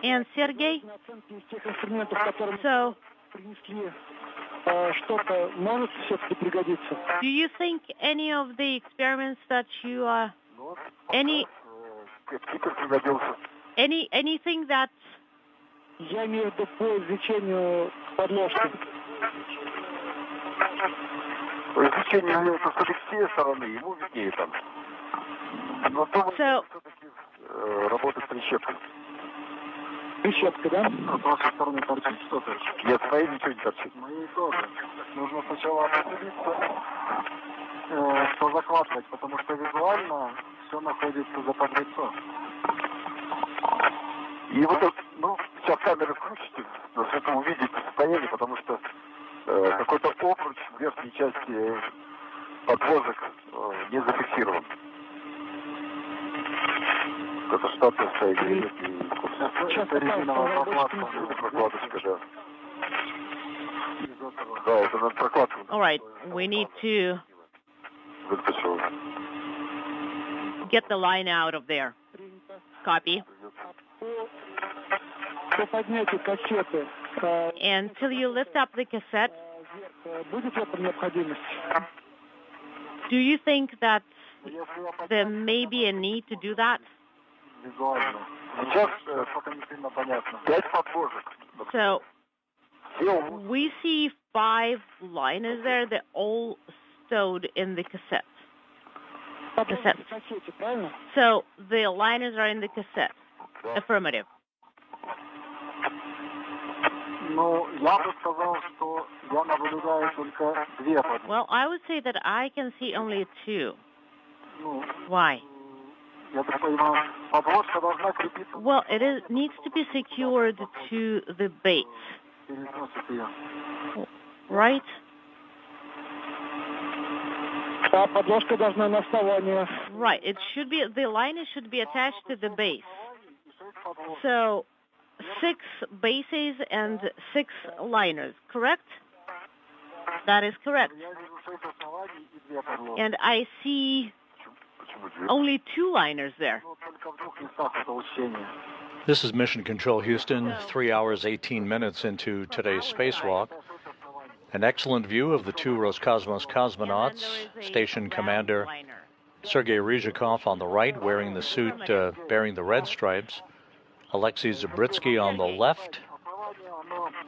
And Sergey, so do you think any of the experiments that you anything that so Прищепка, да? С вашей стороны торчит что-то? Нет, своей ничего не торчит. Моей тоже. Нужно сначала определиться, что закладывать, потому что визуально все находится за подрецом. И вот, сейчас камеры включите, но с этого увидите состояние, потому что какой-то обруч в верхней части подвозок не зафиксирован. Это штатная стоит. Это резиновая прокладочка, да. Да, это на прокладку. All right, we need to get the line out of there. Copy. Until you lift up the cassette, do you think that there may be a need to do that? So we see 5 liners there. They're all stowed in the cassette. So the liners are in the cassette. Affirmative. Well, I would say that I can see only 2. Why? Well, it needs to be secured to the base. Right? А подложка должна на основании. Right. It should be, the liner should be attached to the base. So 6 bases and 6 liners, correct? That is correct. And I see only 2 liners there. This is Mission Control Houston, 3 hours, 18 minutes into today's spacewalk. An excellent view of the 2 Roscosmos cosmonauts, Station Commander Sergei Ryzhikov on the right, wearing the suit bearing the red stripes, Alexei Zabritsky on the left,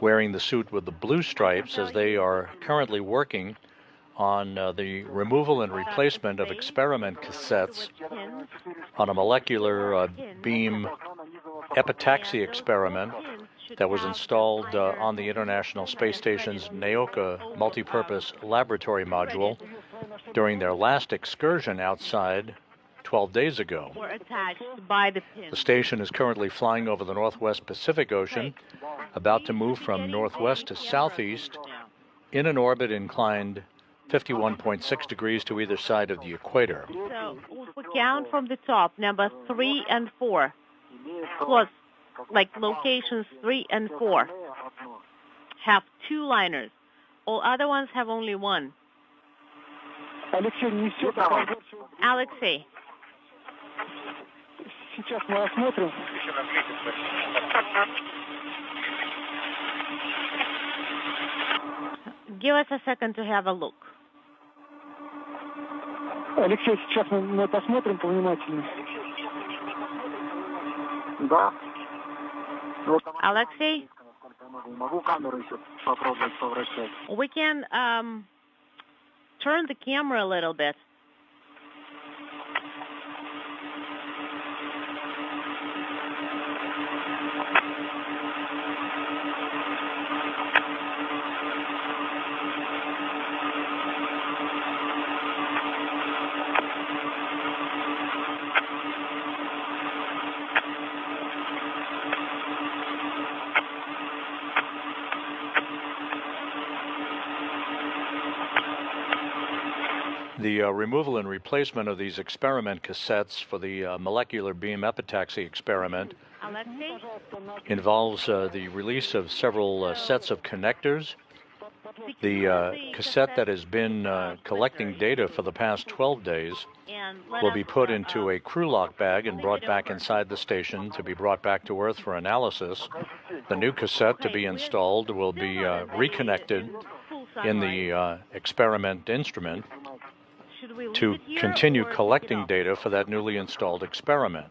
wearing the suit with the blue stripes, as they are currently working on the removal and replacement of experiment cassettes on a molecular beam epitaxy experiment that was installed on the International Space Station's Naoka multipurpose laboratory module during their last excursion outside 12 days ago. The station is currently flying over the Northwest Pacific Ocean, about to move from northwest to southeast in an orbit inclined 51.6 degrees to either side of the equator. So if we count from the top, number 3 and 4, plus like locations 3 and 4, have 2 liners. All other ones have only 1. Alexei. Сейчас мы осмотрим. Give us a second to have a look. Алексей, сейчас мы посмотрим повнимательнее. Да. Alexei? Могу камеру еще попробовать повращать. We can turn the camera a little bit. The removal and replacement of these experiment cassettes for the molecular beam epitaxy experiment involves the release of several sets of connectors. The cassette that has been collecting data for the past 12 days will be put into a crew lock bag and brought back inside the station to be brought back to Earth for analysis. The new cassette to be installed will be reconnected in the experiment instrument to continue collecting data for that newly installed experiment.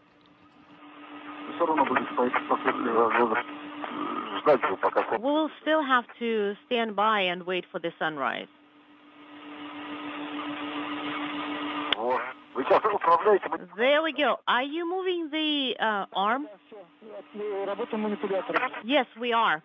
We'll still have to stand by and wait for the sunrise. There we go. Are you moving the arm? Yes, we are.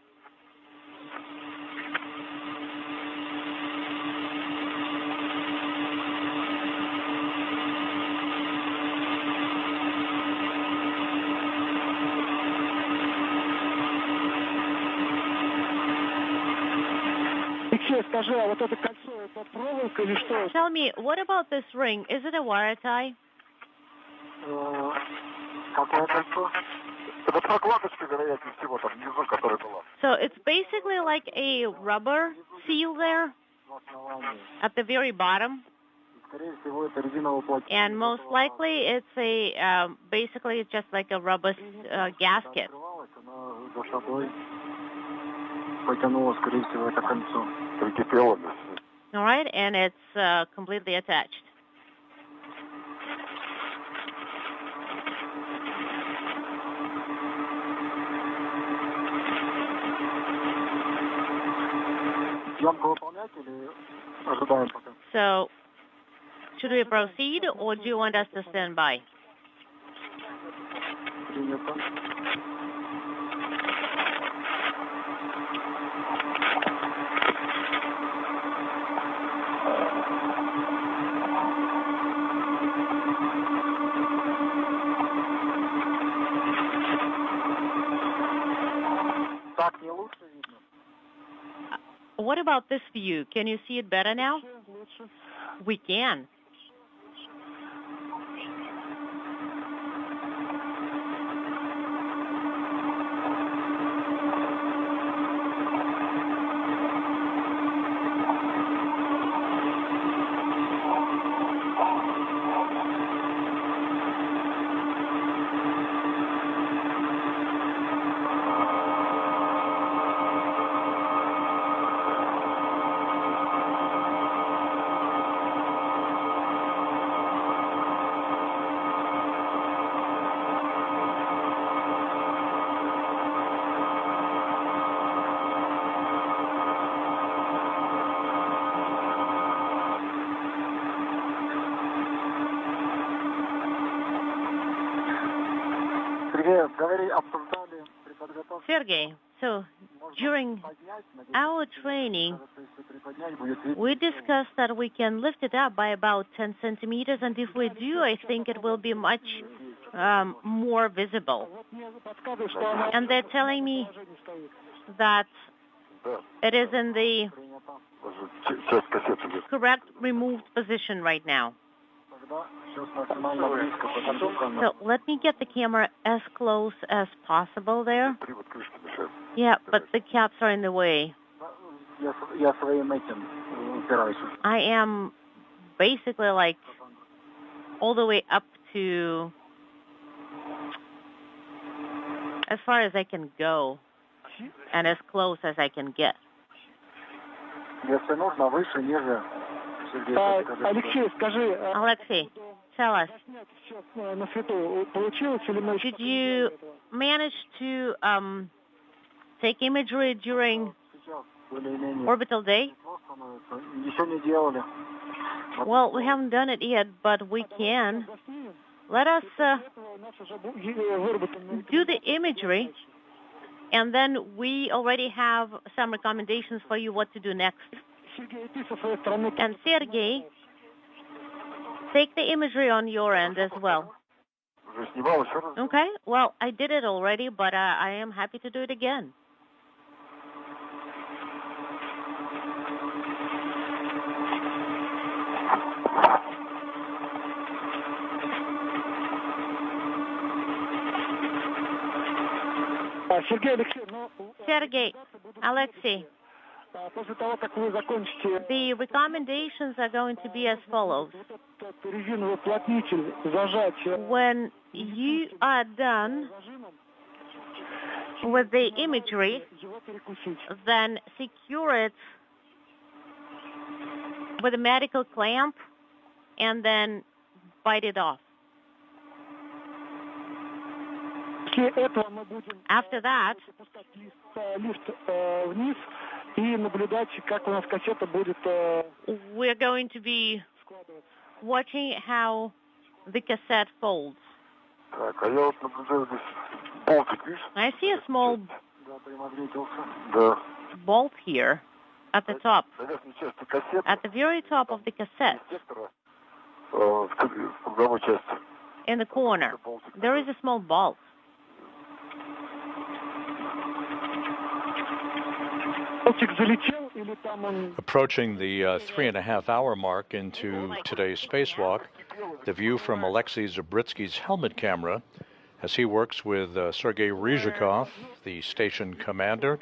Tell me, what about this ring? Is it a wire tie? So it's basically like a rubber seal there at the very bottom. And most likely it's a, basically it's just like a rubber gasket. All right, and it's completely attached. So, should we proceed, or do you want us to stand by? What about this view? Can you see it better now? We can. Sergey, so during our training, we discussed that we can lift it up by about 10 centimeters, and if we do, I think it will be much more visible. And they're telling me that it is in the correct removed position right now. So let me get the camera as close as possible there. Yeah, but the caps are in the way. I am basically like all the way up to as far as I can go and as close as I can get. Alexei, tell us, did you manage to take imagery during orbital day? Well, we haven't done it yet, but we can. Let us do the imagery, and then we already have some recommendations for you what to do next. And Sergey, take the imagery on your end as well. Okay, well, I did it already, but I am happy to do it again. Sergey, Alexei, the recommendations are going to be as follows. When you are done with the imagery, then secure it with a medical clamp and then bite it off. After that, we're going to be watching how the cassette folds. I see a small bolt here at the top, at the very top of the cassette. In the corner, there is a small bolt. Approaching the 3.5-hour mark into today's spacewalk, the view from Alexei Zabritsky's helmet camera as he works with Sergei Ryzhikov, the station commander,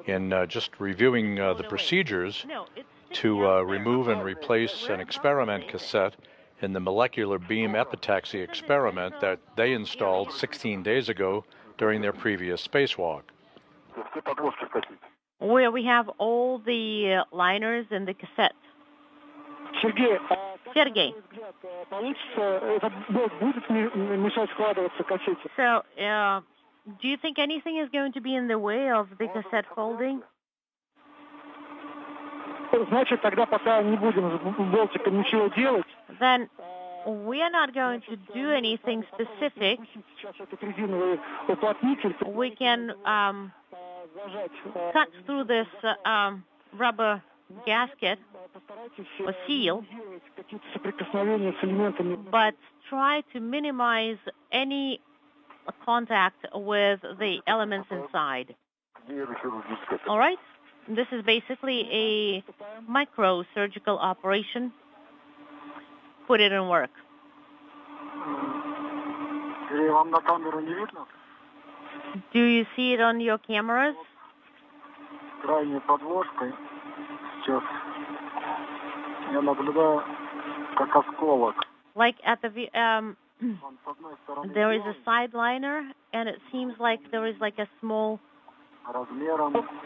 in just reviewing the procedures to remove and replace an experiment cassette in the molecular beam epitaxy experiment that they installed 16 days ago during their previous spacewalk. Where we have all the liners in the cassette. Sergey. So, do you think anything is going to be in the way of the cassette folding? Then we are not going to do anything specific. We can cut through this rubber gasket or seal, but try to minimize any contact with the elements inside. All right? This is basically a micro-surgical operation. Put it in work. Do you see it on your cameras? Like at the there is a side liner, and it seems like there is like a small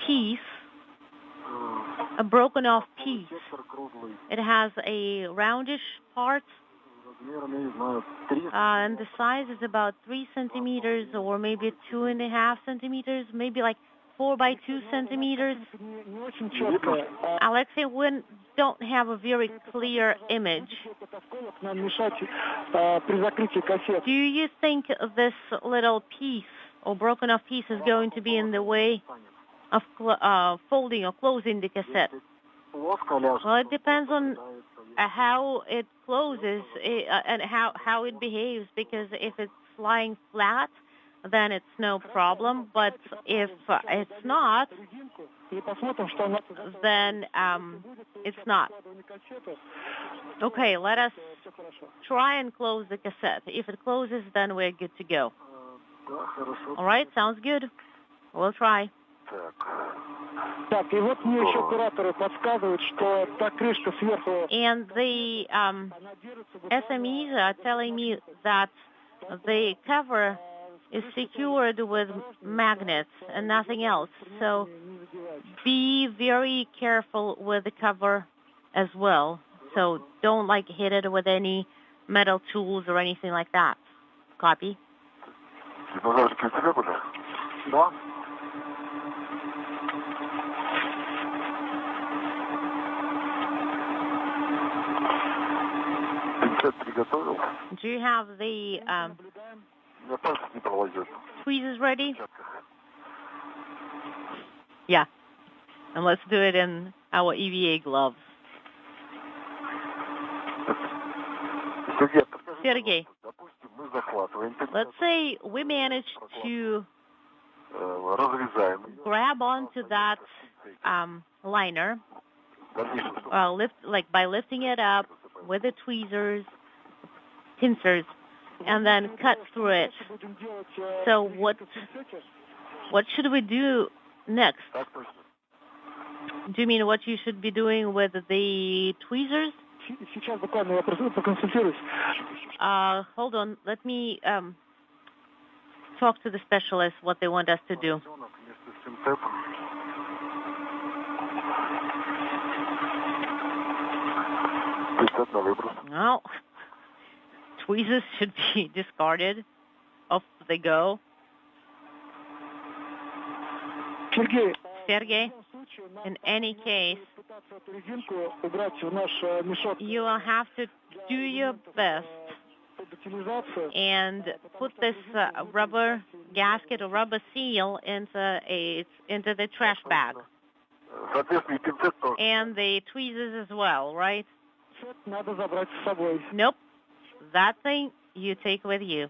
piece, a broken off piece. It has a roundish part, and the size is about 3 centimeters or maybe 2.5 centimeters, maybe like 4 by 2 centimeters. Alexei, we don't have a very clear image. Do you think this little piece or broken off piece is going to be in the way of folding or closing the cassette? Well, it depends on how it closes and how it behaves, because if it's lying flat, then it's no problem. But if it's not, then it's not. Okay, let us try and close the cassette. If it closes, then we're good to go. All right, sounds good. We'll try. Так, и вот мне еще кураторы подсказывают, что та крышка сверху... And the SMEs are telling me that the cover is secured with magnets and nothing else. So be very careful with the cover as well. So don't hit it with any metal tools or anything like that. Copy? Да. Do you have the tweezers ready? Yeah. And let's do it in our EVA gloves. Sergey, let's say we managed to grab onto that liner, by lifting it up with the tweezers, pincers, and then cut through it. So what should we do next? Do you mean what you should be doing with the tweezers? Hold on. Let me talk to the specialist what they want us to do. No. Tweezers should be discarded. Off they go. Sergey, in any case, you will have to do your best and put this rubber gasket or rubber seal into the trash bag. And the tweezers as well, right? Nope. That thing you take with you.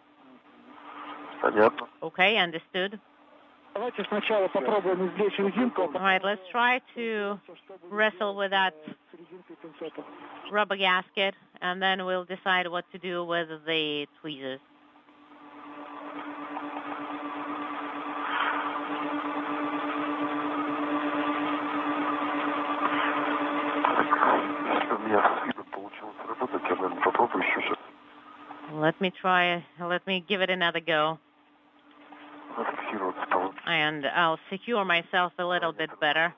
Okay, understood. All right, let's try to wrestle with that rubber gasket, and then we'll decide what to do with the tweezers. Let me try. Let me give it another go. And I'll secure myself a little bit better.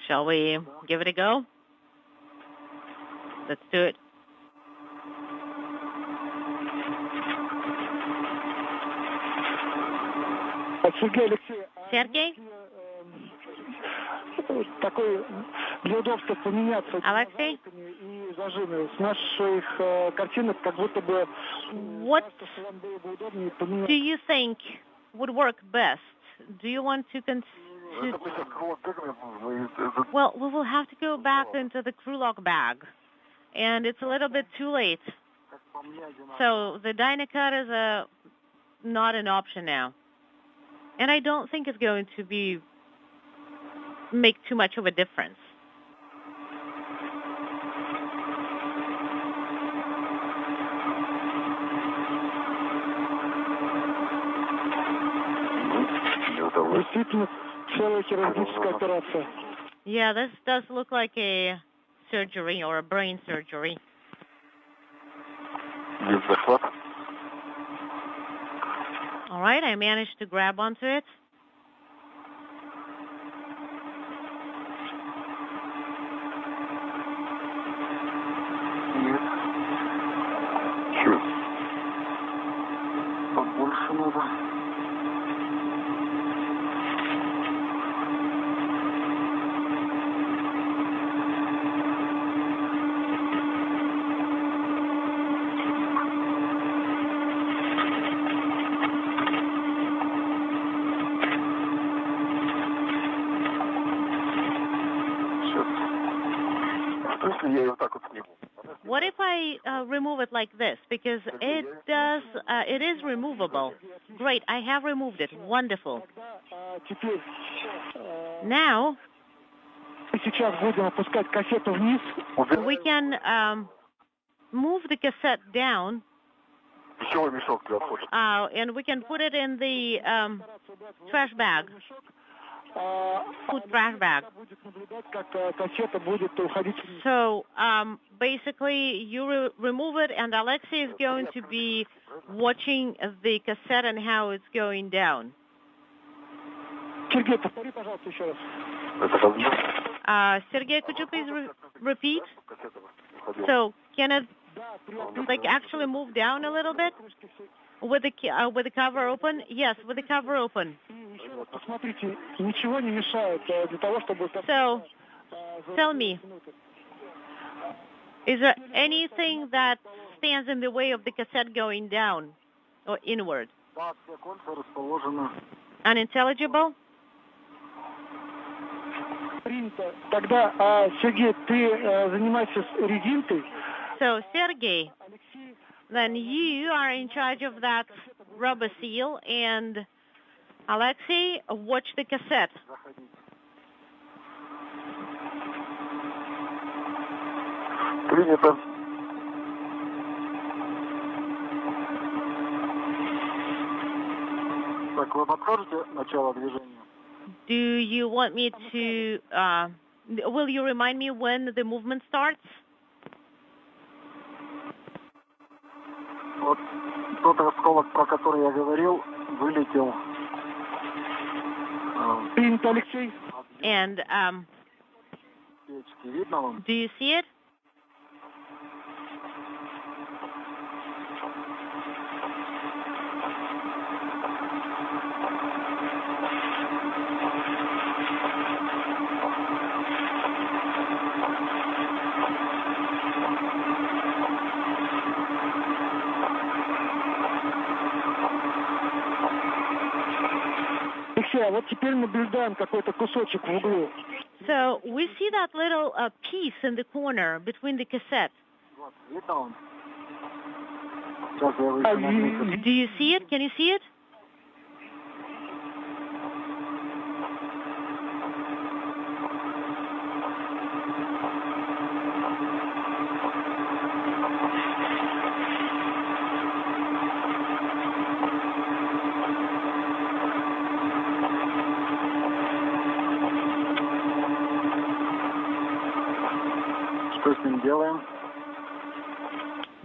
Shall we give it a go? Let's do it. Sergey? Такой для удобства поменяться Alexei? и зажимы. С наших картинок как будто бы What do you think would work best? Do you want to Well, we will have to go back into the crew lock bag, and it's a little bit too late. So the Dynacut is not an option now. And I don't think it's going to make too much of a difference. Yeah, this does look like a surgery or a brain surgery. All right, I managed to grab onto it. What if I remove it like this? Because it is removable. Great, I have removed it. Wonderful. Now, we can move the cassette down, and we can put it in the trash bag. Food trash bag. So basically, you remove it, and Alexei is going to be watching the cassette and how it's going down. Sergey, could you please repeat? So can it actually move down a little bit with the cover open? Yes, with the cover open. So, tell me, is there anything that stands in the way of the cassette going down or inward? Unintelligible? So, Sergey, then you are in charge of that rubber seal, and Alexei, watch the cassette. Do you want me to, will you remind me when the movement starts? Вот тот осколок, про который я говорил, вылетел. And do you see it? Вот теперь наблюдаем какой-то кусочек в углу. So we see that little piece in the corner between the cassette. Do you see it? Can you see it?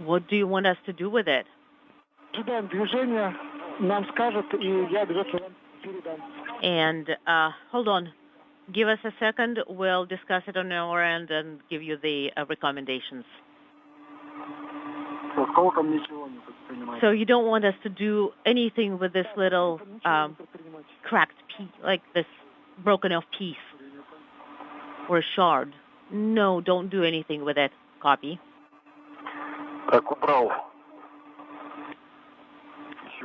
What do you want us to do with it? And hold on. Give us a second. We'll discuss it on our end and give you the recommendations. So you don't want us to do anything with this little cracked piece, like this broken off piece or shard. No, don't do anything with it. Copy.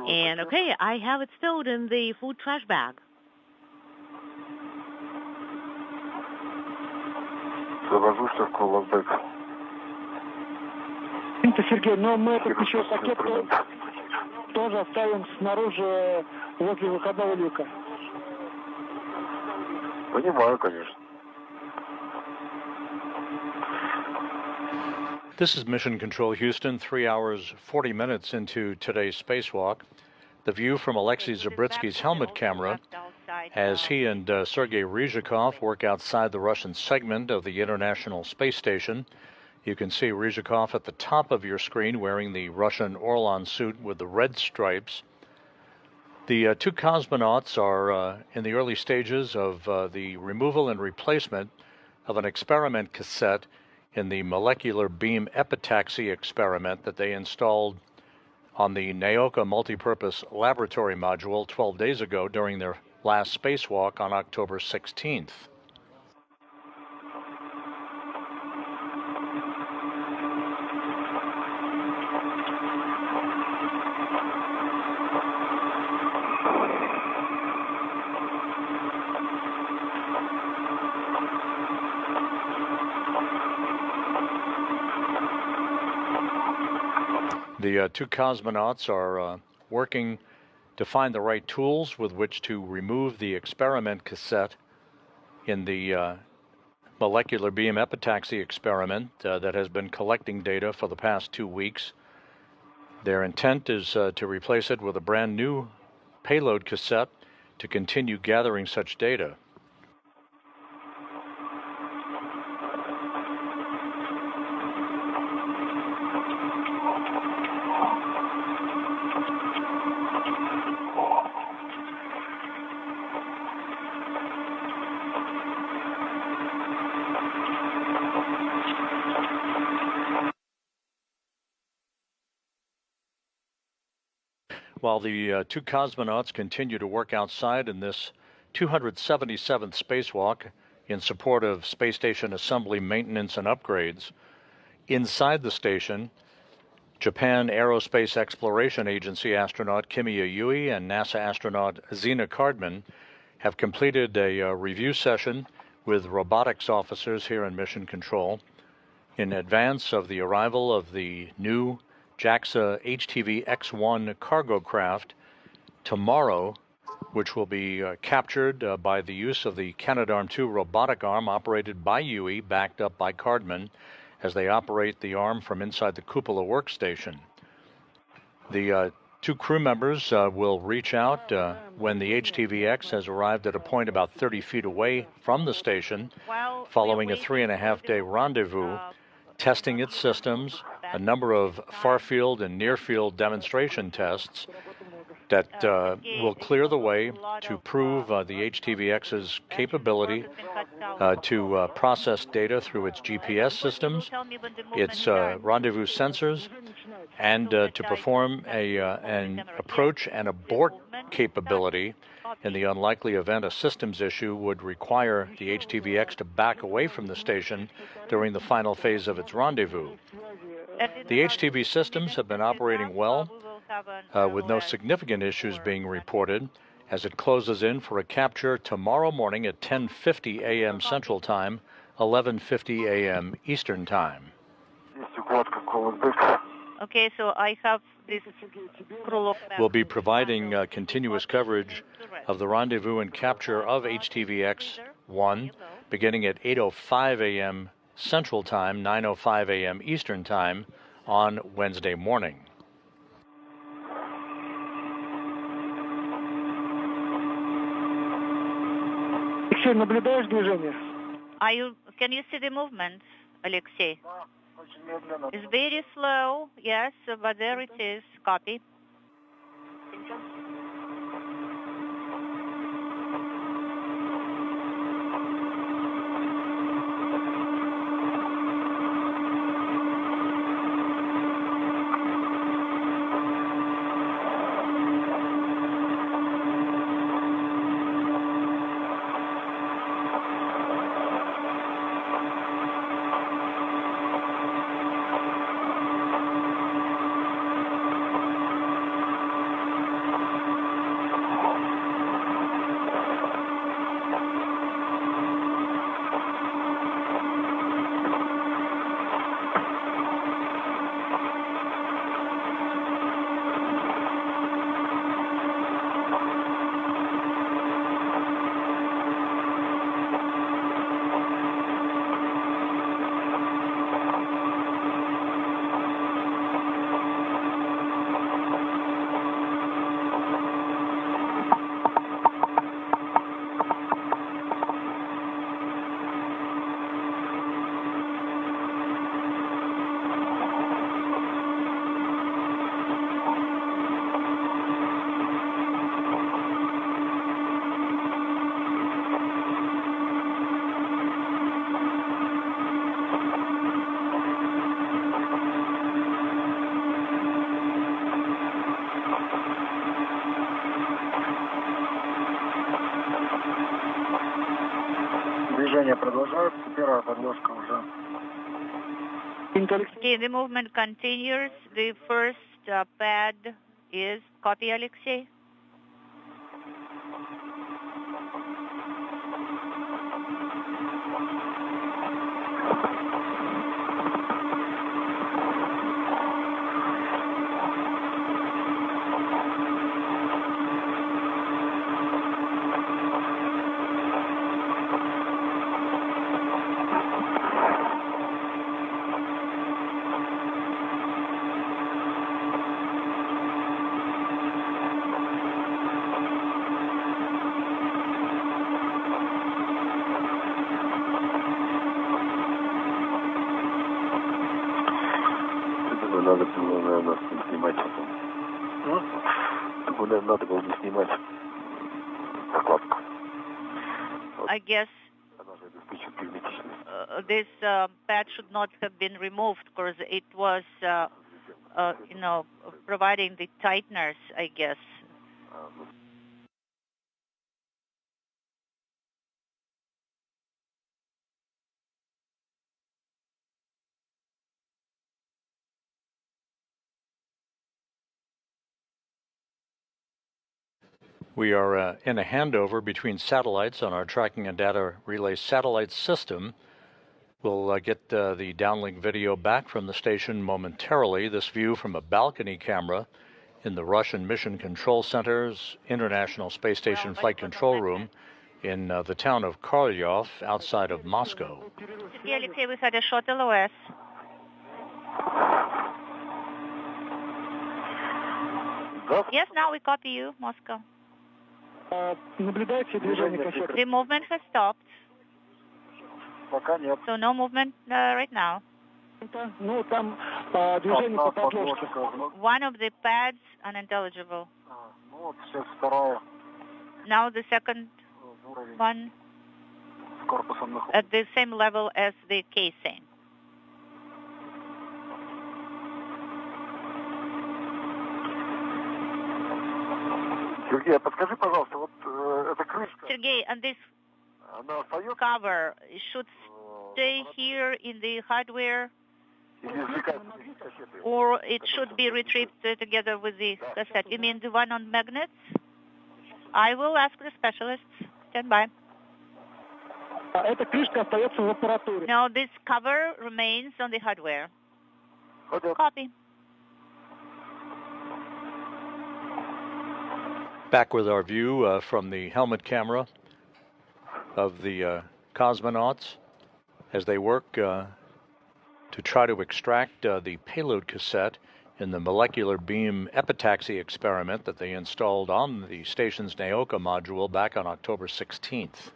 And okay, I have it stowed in the food trash bag. Сергей, но мы этот еще пакет тоже оставим снаружи возле выходного люка. Понимаю, конечно. This is Mission Control Houston, 3 hours, 40 minutes into today's spacewalk. The view from Alexei Zabritsky's helmet camera as he and Sergei Ryzhikov work outside the Russian segment of the International Space Station. You can see Ryzhikov at the top of your screen wearing the Russian Orlan suit with the red stripes. The two cosmonauts are in the early stages of the removal and replacement of an experiment cassette in the molecular beam epitaxy experiment that they installed on the Naoka Multipurpose Laboratory Module 12 days ago during their last spacewalk on October 16th. The two cosmonauts are working to find the right tools with which to remove the experiment cassette in the molecular beam epitaxy experiment that has been collecting data for the past 2 weeks. Their intent is to replace it with a brand new payload cassette to continue gathering such data. While the two cosmonauts continue to work outside in this 277th spacewalk in support of space station assembly, maintenance, and upgrades, inside the station, Japan Aerospace Exploration Agency astronaut Kimiya Yui and NASA astronaut Zena Cardman have completed a review session with robotics officers here in Mission Control in advance of the arrival of the new JAXA HTV X-1 cargo craft tomorrow, which will be captured by the use of the Canadarm2 robotic arm operated by Yui, backed up by Cardman, as they operate the arm from inside the cupola workstation. The two crew members will reach out when the HTVX has arrived at a point about 30 feet away from the station, following a 3.5-day rendezvous, testing its systems, a number of far-field and near-field demonstration tests that will clear the way to prove the HTVX's capability to process data through its GPS systems, its rendezvous sensors, and to perform an approach and abort capability in the unlikely event a systems issue would require the HTVX to back away from the station during the final phase of its rendezvous. The HTV systems have been operating well, with no significant issues being reported, as it closes in for a capture tomorrow morning at 10:50 a.m. Central Time, 11:50 a.m. Eastern Time. Okay, so I have this crew. We'll be providing continuous coverage of the rendezvous and capture of HTVX-1 beginning at 8:05 a.m. Central Time, 9:05 a.m. Eastern Time on Wednesday morning. Наблюдаешь движение? Can you see the movement, Alexei? It's very slow, yes, but there it is. Copy. Движение продолжается, первая подложка уже. Okay, the movement continues. The first pad is copy, Alexei. Надо было, наверное, снимать. Надо было не снимать прокладку. I guess this pad should not have been removed because it was, providing the tighteners, I guess. We are in a handover between satellites on our tracking and data relay satellite system. We'll get the downlink video back from the station momentarily. This view from a balcony camera in the Russian Mission Control Center's International Space Station Flight Control Room in the town of Korolyov outside of Moscow. Alexei, we had a short LOS. Yes, now we copy you, Moscow. The movement has stopped. So no movement right now. One of the pads unintelligible. Now the second one at the same level as the casing. Сергей, подскажи, пожалуйста, вот эта крышка... Sergey, and this cover should stay here in the hardware, or it should be retrieved together with the cassette. You mean the one on magnets? I will ask the specialists. Stand by. No, this cover remains on the hardware. Copy. Back with our view from the helmet camera of the cosmonauts as they work to try to extract the payload cassette in the molecular beam epitaxy experiment that they installed on the station's Naoka module back on October 16th.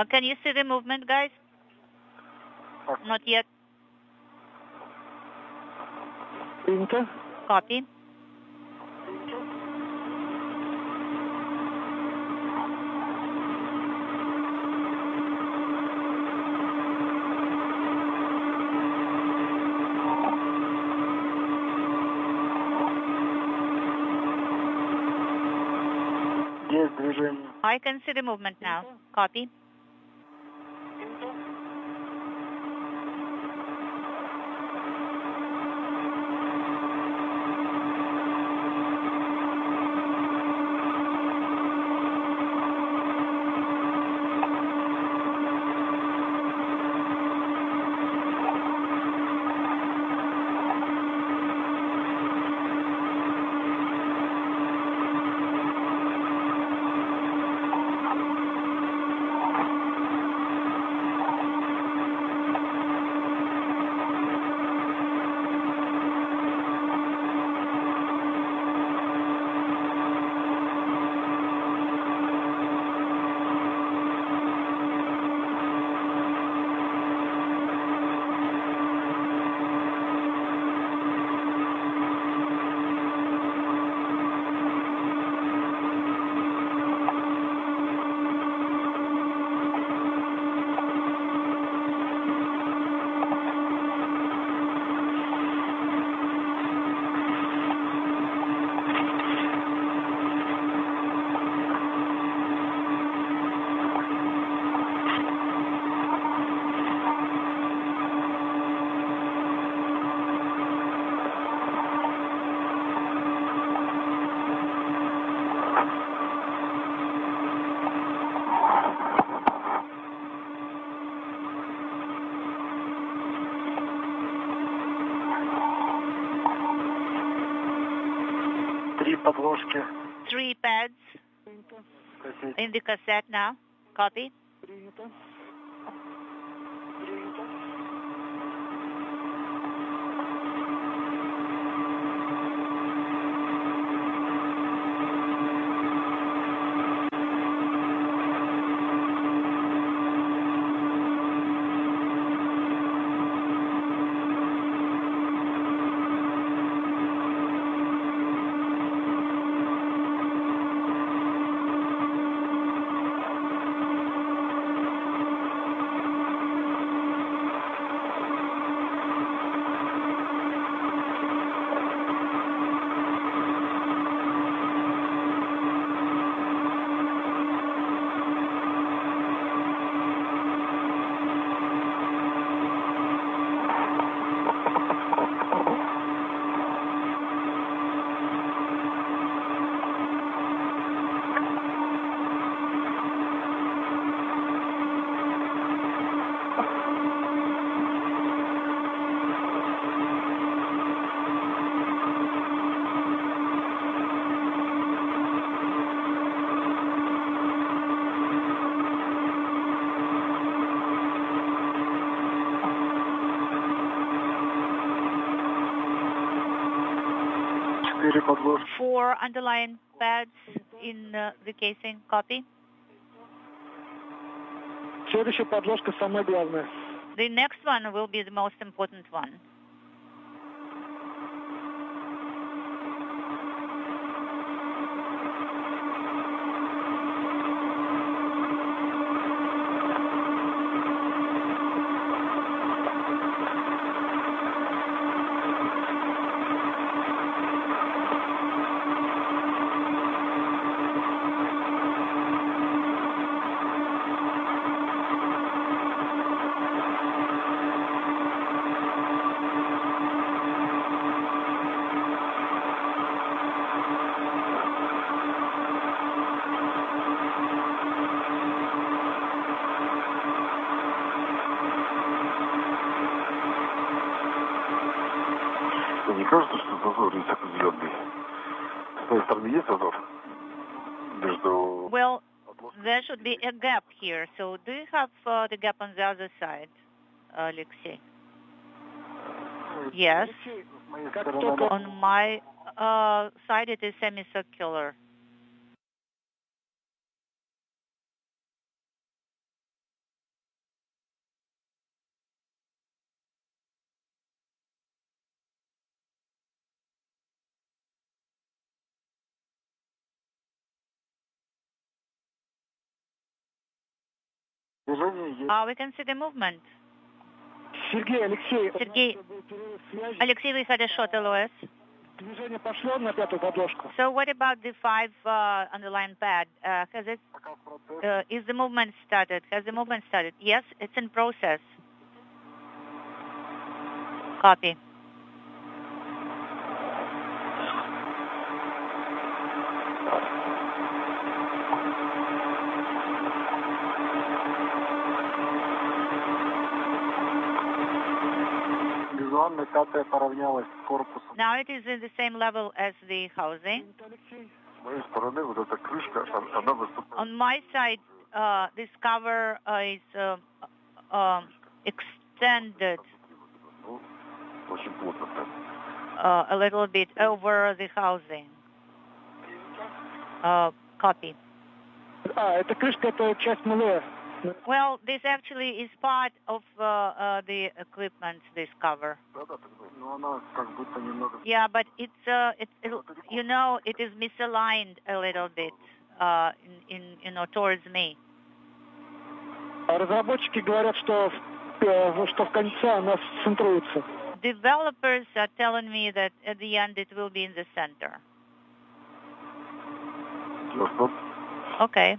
Can you see the movement, guys? Not yet. Copy. I can see the movement now. Copy. подложки. 3 pads in the cassette now. Copy. Four underlying pads in the casing. Copy. Следующая подложка самая главная. The next one will be the most important one. Не кажется, что зазор есть определенный? С той стороны есть зазор? Между... Well, there should be a gap here. So do you have the gap on the other side, Alexei? Yes. On my side, it is semicircular. We can see the movement. Сергей, Алексей. Sergey, Alexei, we had a short LOS. Движение пошло на пятую подложку. So what about the 5 underlying pad? Has it? Is the movement started? Has the movement started? Yes, it's in process. Copy. Now it is in the same level as the housing. On my side, this cover is extended a little bit over the housing. Copy. Эта крышка, это часть муле. Well, this actually is part of the equipment, this cover. Yeah, but it is misaligned a little bit, towards me. Разработчики говорят, что в конце она центруется. Developers are telling me that at the end it will be in the center. Okay.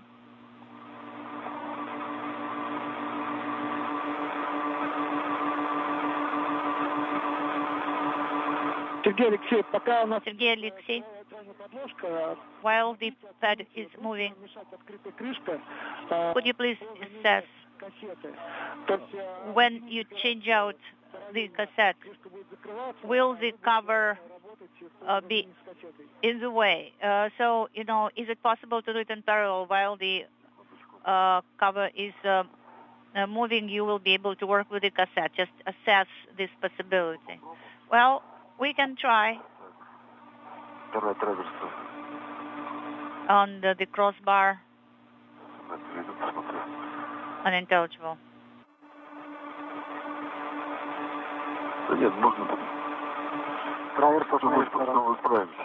Сергей Алексей, пока у нас Sergey Alexei, while the pad is moving, could you please assess when you change out the cassette, will the cover be in the way. So, is it possible to do it in parallel while the cover is moving? You will be able to work with the cassette. Just assess this possibility. Well, we can try on the crossbar. Unintelligible.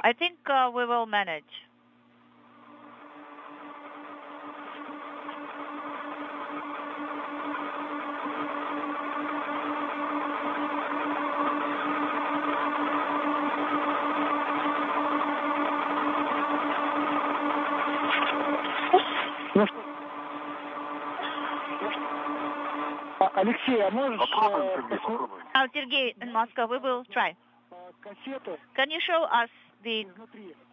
I think we will manage. Алексей, а можешь... Now, Sergey in Moscow, we will try. Can you show us the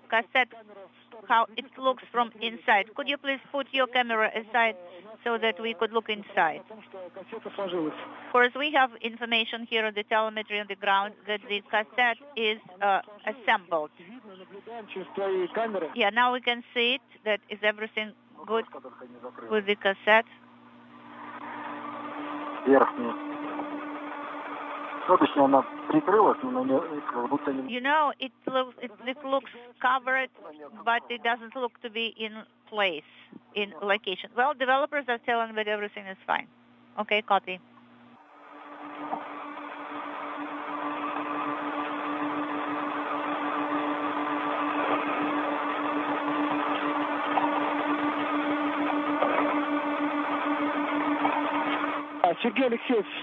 cassette, how it looks from inside? Could you please put your camera aside so that we could look inside? Of course, we have information here on the telemetry on the ground that the cassette is assembled. Yeah, now we can see it. That is everything good with the cassette. It looks covered, but it doesn't look to be in place, in location. Well, developers are telling that everything is fine. Okay, copy.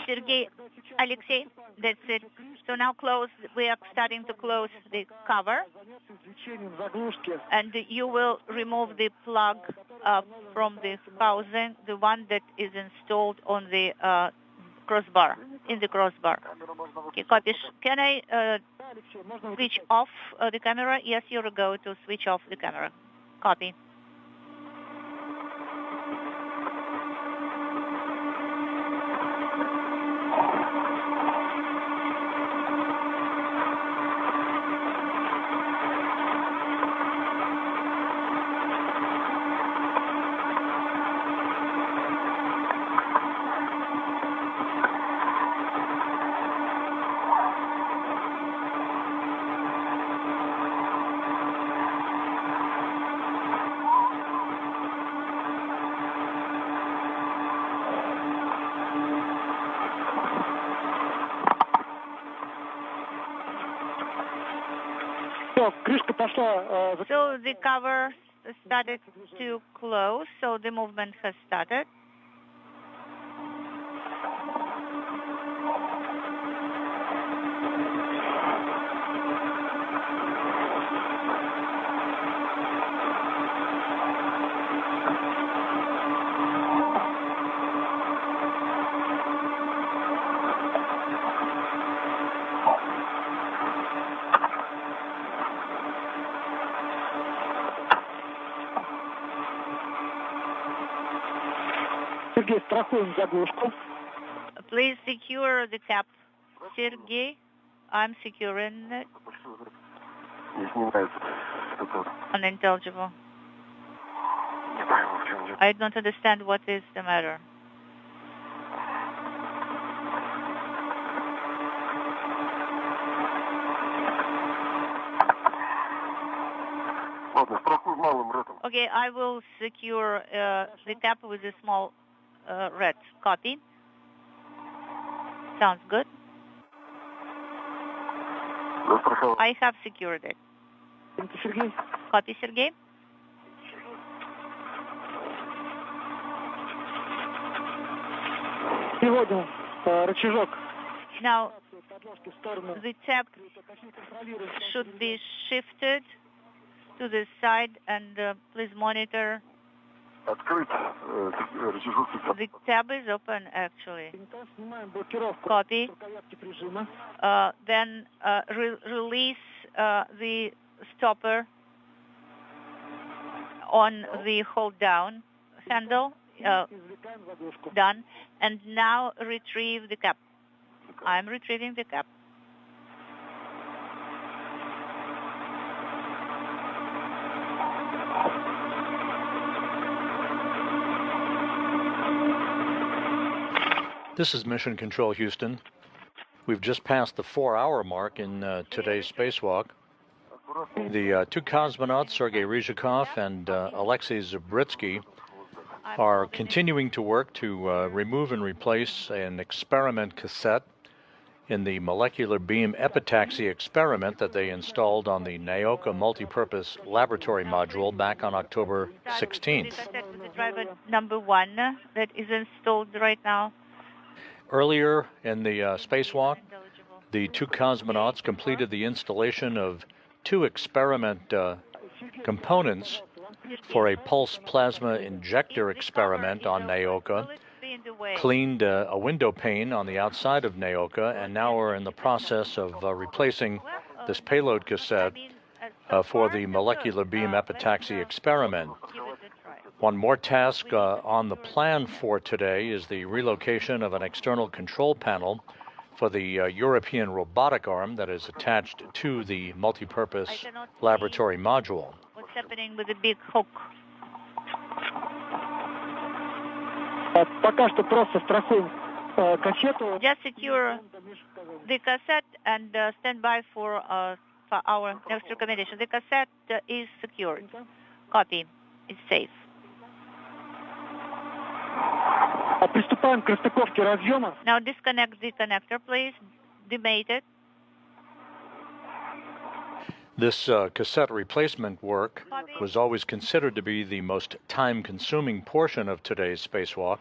Sergey, Alexei, that's it. So now we are starting to close the cover. And you will remove the plug from the housing, the one that is installed on the crossbar, in the crossbar. Okay, copy. Can I switch off the camera? Yes, you will go to switch off the camera. Copy. So the cover started to close, so the movement has started. Please secure the cap. Sergey, I'm securing it. Unintelligible. I don't understand what is the matter. Okay, I will secure the cap with a small red. Copy. Sounds good. I have secured it. Copy, Sergey. Now, the tab should be shifted to the side, and please monitor. The tab is open, actually. Copy. Then release the stopper on the hold down handle. Done. And now retrieve the cap. I'm retrieving the cap. This is Mission Control Houston. We've just passed the 4-hour mark in today's spacewalk. The two cosmonauts, Sergei Ryzhikov and Alexei Zabritsky, are continuing to work to remove and replace an experiment cassette in the molecular beam epitaxy experiment that they installed on the Naoka multipurpose laboratory module back on October 16th. The driver number 1 that is installed right now. Earlier in the spacewalk, the two cosmonauts completed the installation of two experiment components for a pulse plasma injector experiment on Naoka, cleaned a window pane on the outside of Naoka, and now we're in the process of replacing this payload cassette for the molecular beam epitaxy experiment. One more task on the plan for today is the relocation of an external control panel for the European robotic arm that is attached to the multipurpose laboratory module. What's happening with the big hook? Just secure the cassette and stand by for our next recommendation. The cassette is secured. Copy. It's safe. Now disconnect the connector, please. Demate it. This cassette replacement work was always considered to be the most time-consuming portion of today's spacewalk.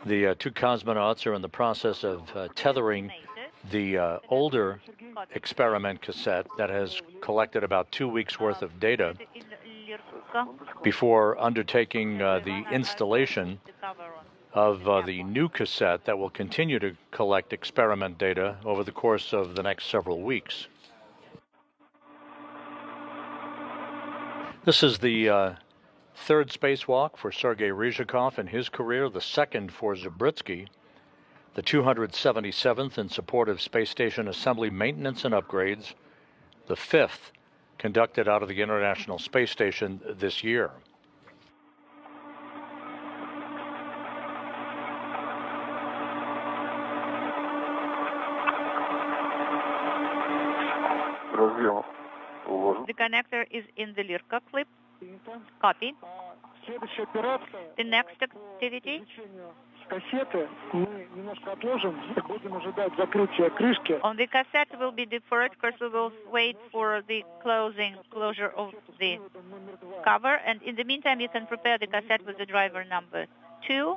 The two cosmonauts are in the process of tethering the older experiment cassette that has collected about 2 weeks' worth of data before undertaking the installation of the new cassette that will continue to collect experiment data over the course of the next several weeks. This is the third spacewalk for Sergei Ryzhikov in his career, the second for Zabritsky, the 277th in support of space station assembly maintenance and upgrades, the fifth conducted out of the International Space Station this year. The connector is in the Lirka clip. Copy. The next activity. On the cassette will be deferred because we will wait for the closure of the cover, and in the meantime you can prepare the cassette with the driver number 2,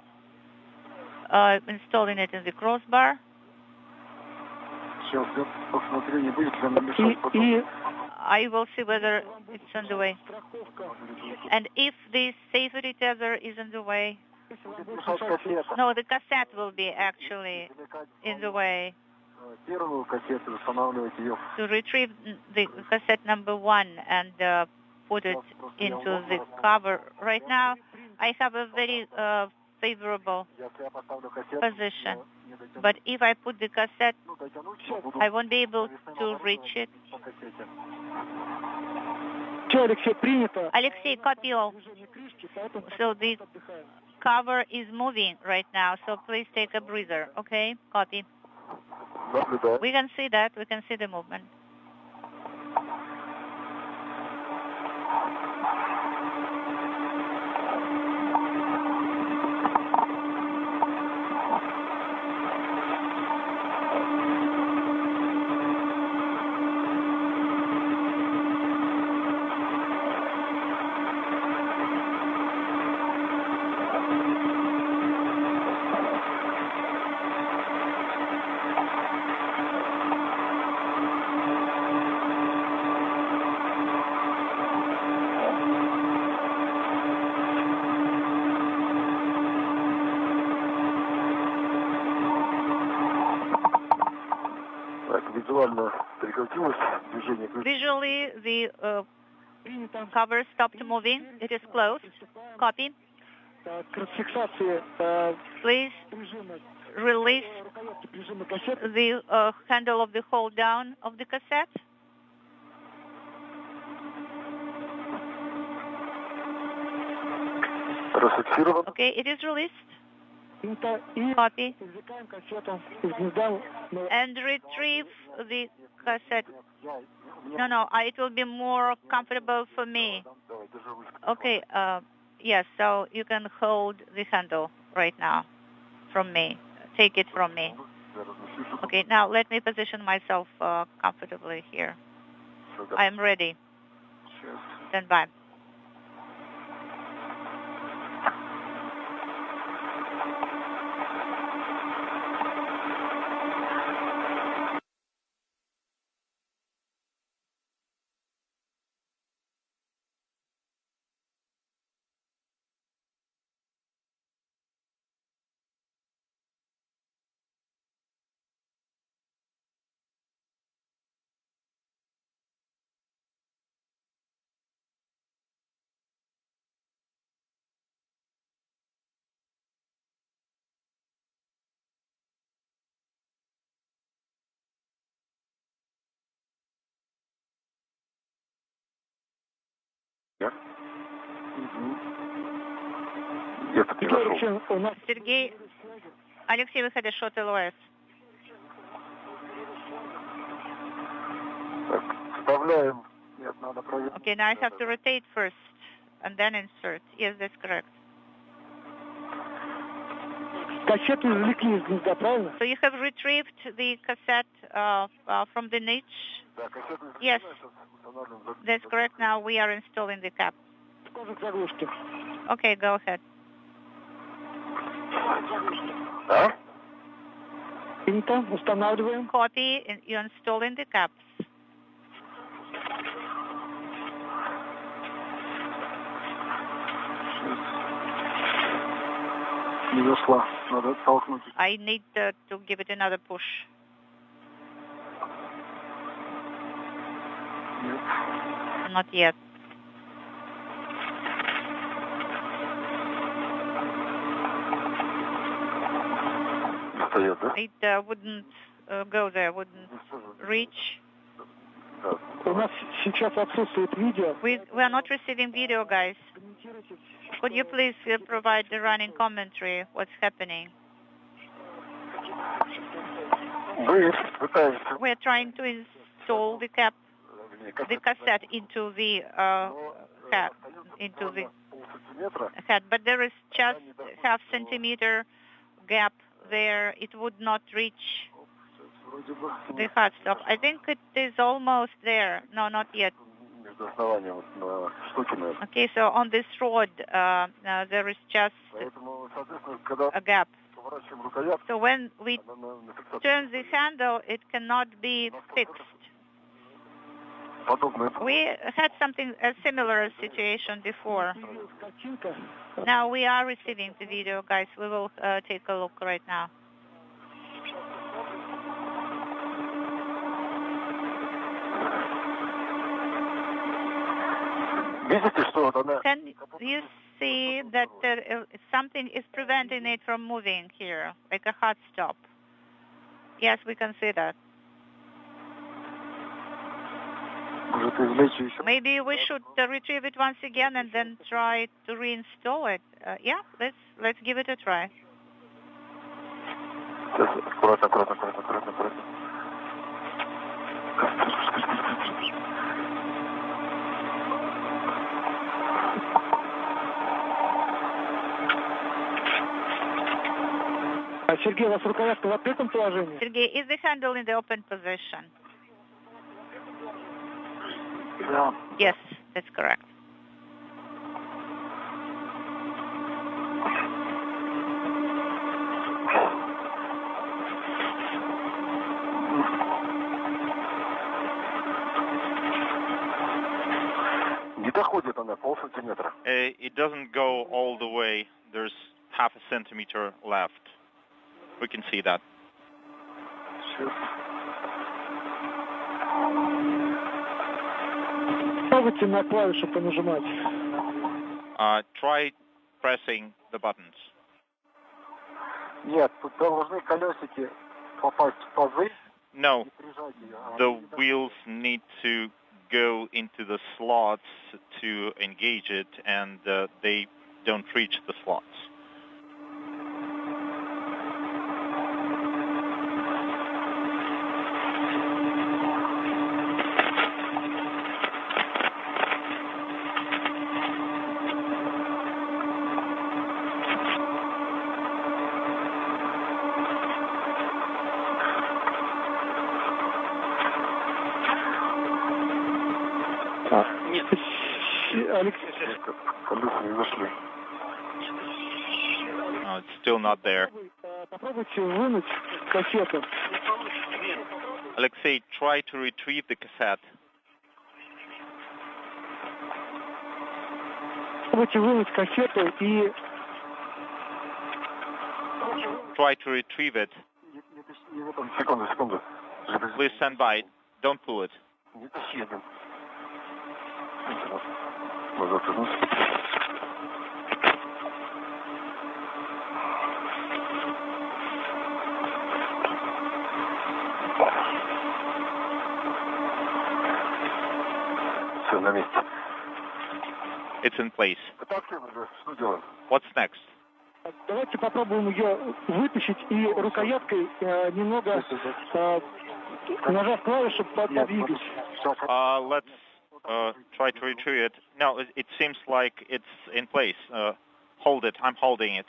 installing it in the crossbar. I will see whether it's on the way. And if the safety tether is on the way, no, the cassette will be actually in the way. To retrieve the cassette number 1 and put it into the cover. Right now, I have a very favorable position. But if I put the cassette, I won't be able to reach it. Alexei, copy all. So the cover is moving right now, so please take a breather, okay? Copy. We can see that. We can see the movement. Visually, the Cover stopped moving. It is closed. Copy. Please release the handle of the hold down of the cassette. Okay, it is released. Copy. And retrieve the cassette. No, it will be more comfortable for me. Okay, yes, so you can hold the handle right now from me. Take it from me. Okay, now let me position myself comfortably here. I am ready. Stand by. Сергей, Алексей, вы had a short LOS. Вставляем. Нет, надо проверить. Okay, now I have to rotate first and then insert. Yes, that's correct. Кассету извлекли из гнезда, правильно? So you have retrieved the cassette from the niche? Yes, that's correct. Now we are installing the cap. Okay, go ahead. Да? Устанавливаем. Copy, you're installing the caps. Не зашла. Надо оттолкнуть. I need to give it another push. Нет. Not yet. Встает, да? It wouldn't go there, wouldn't reach. У нас сейчас отсутствует видео. We are not receiving video, guys. Could you please provide the running commentary? What's happening? We're trying to install the cassette into the head, but there is just half centimeter gap there. It would not reach the hard stop. I think it is almost there. No, not yet. Okay, so on this rod, there is just a gap. So when we turn the handle, it cannot be fixed. We had a similar situation before. Now we are receiving the video, guys. We will take a look right now. Can you see that something is preventing it from moving here, like a hot stop? Yes, we can see that. Maybe we should retrieve it once again and then try to reinstall it. Yeah, let's give it a try. Сергей, у вас рукоятка в открытом положении? Sergey, is the handle in the open position? Yeah. Yes, that's correct. It doesn't go all the way. There's half a centimeter left. We can see that. Попробуйте на клавишу понажимать. Try pressing the buttons. Нет, тут должны колесики попасть в пазы. No, the wheels need to go into the slots to engage it, and they don't reach the slots. It's still not there. Попробуйте вынуть кассету. Alexei, try to retrieve the cassette. Попробуйте вынуть кассету и... Try to retrieve it. Секунду. Please stand by. Don't pull it. Все на месте. It's in place. Что делаем? What's next? Давайте попробуем ее вытащить и рукояткой немного, нажав клавишу, подвигать. Let's try to retrieve it. No, it seems like it's in place. Hold it. I'm holding it.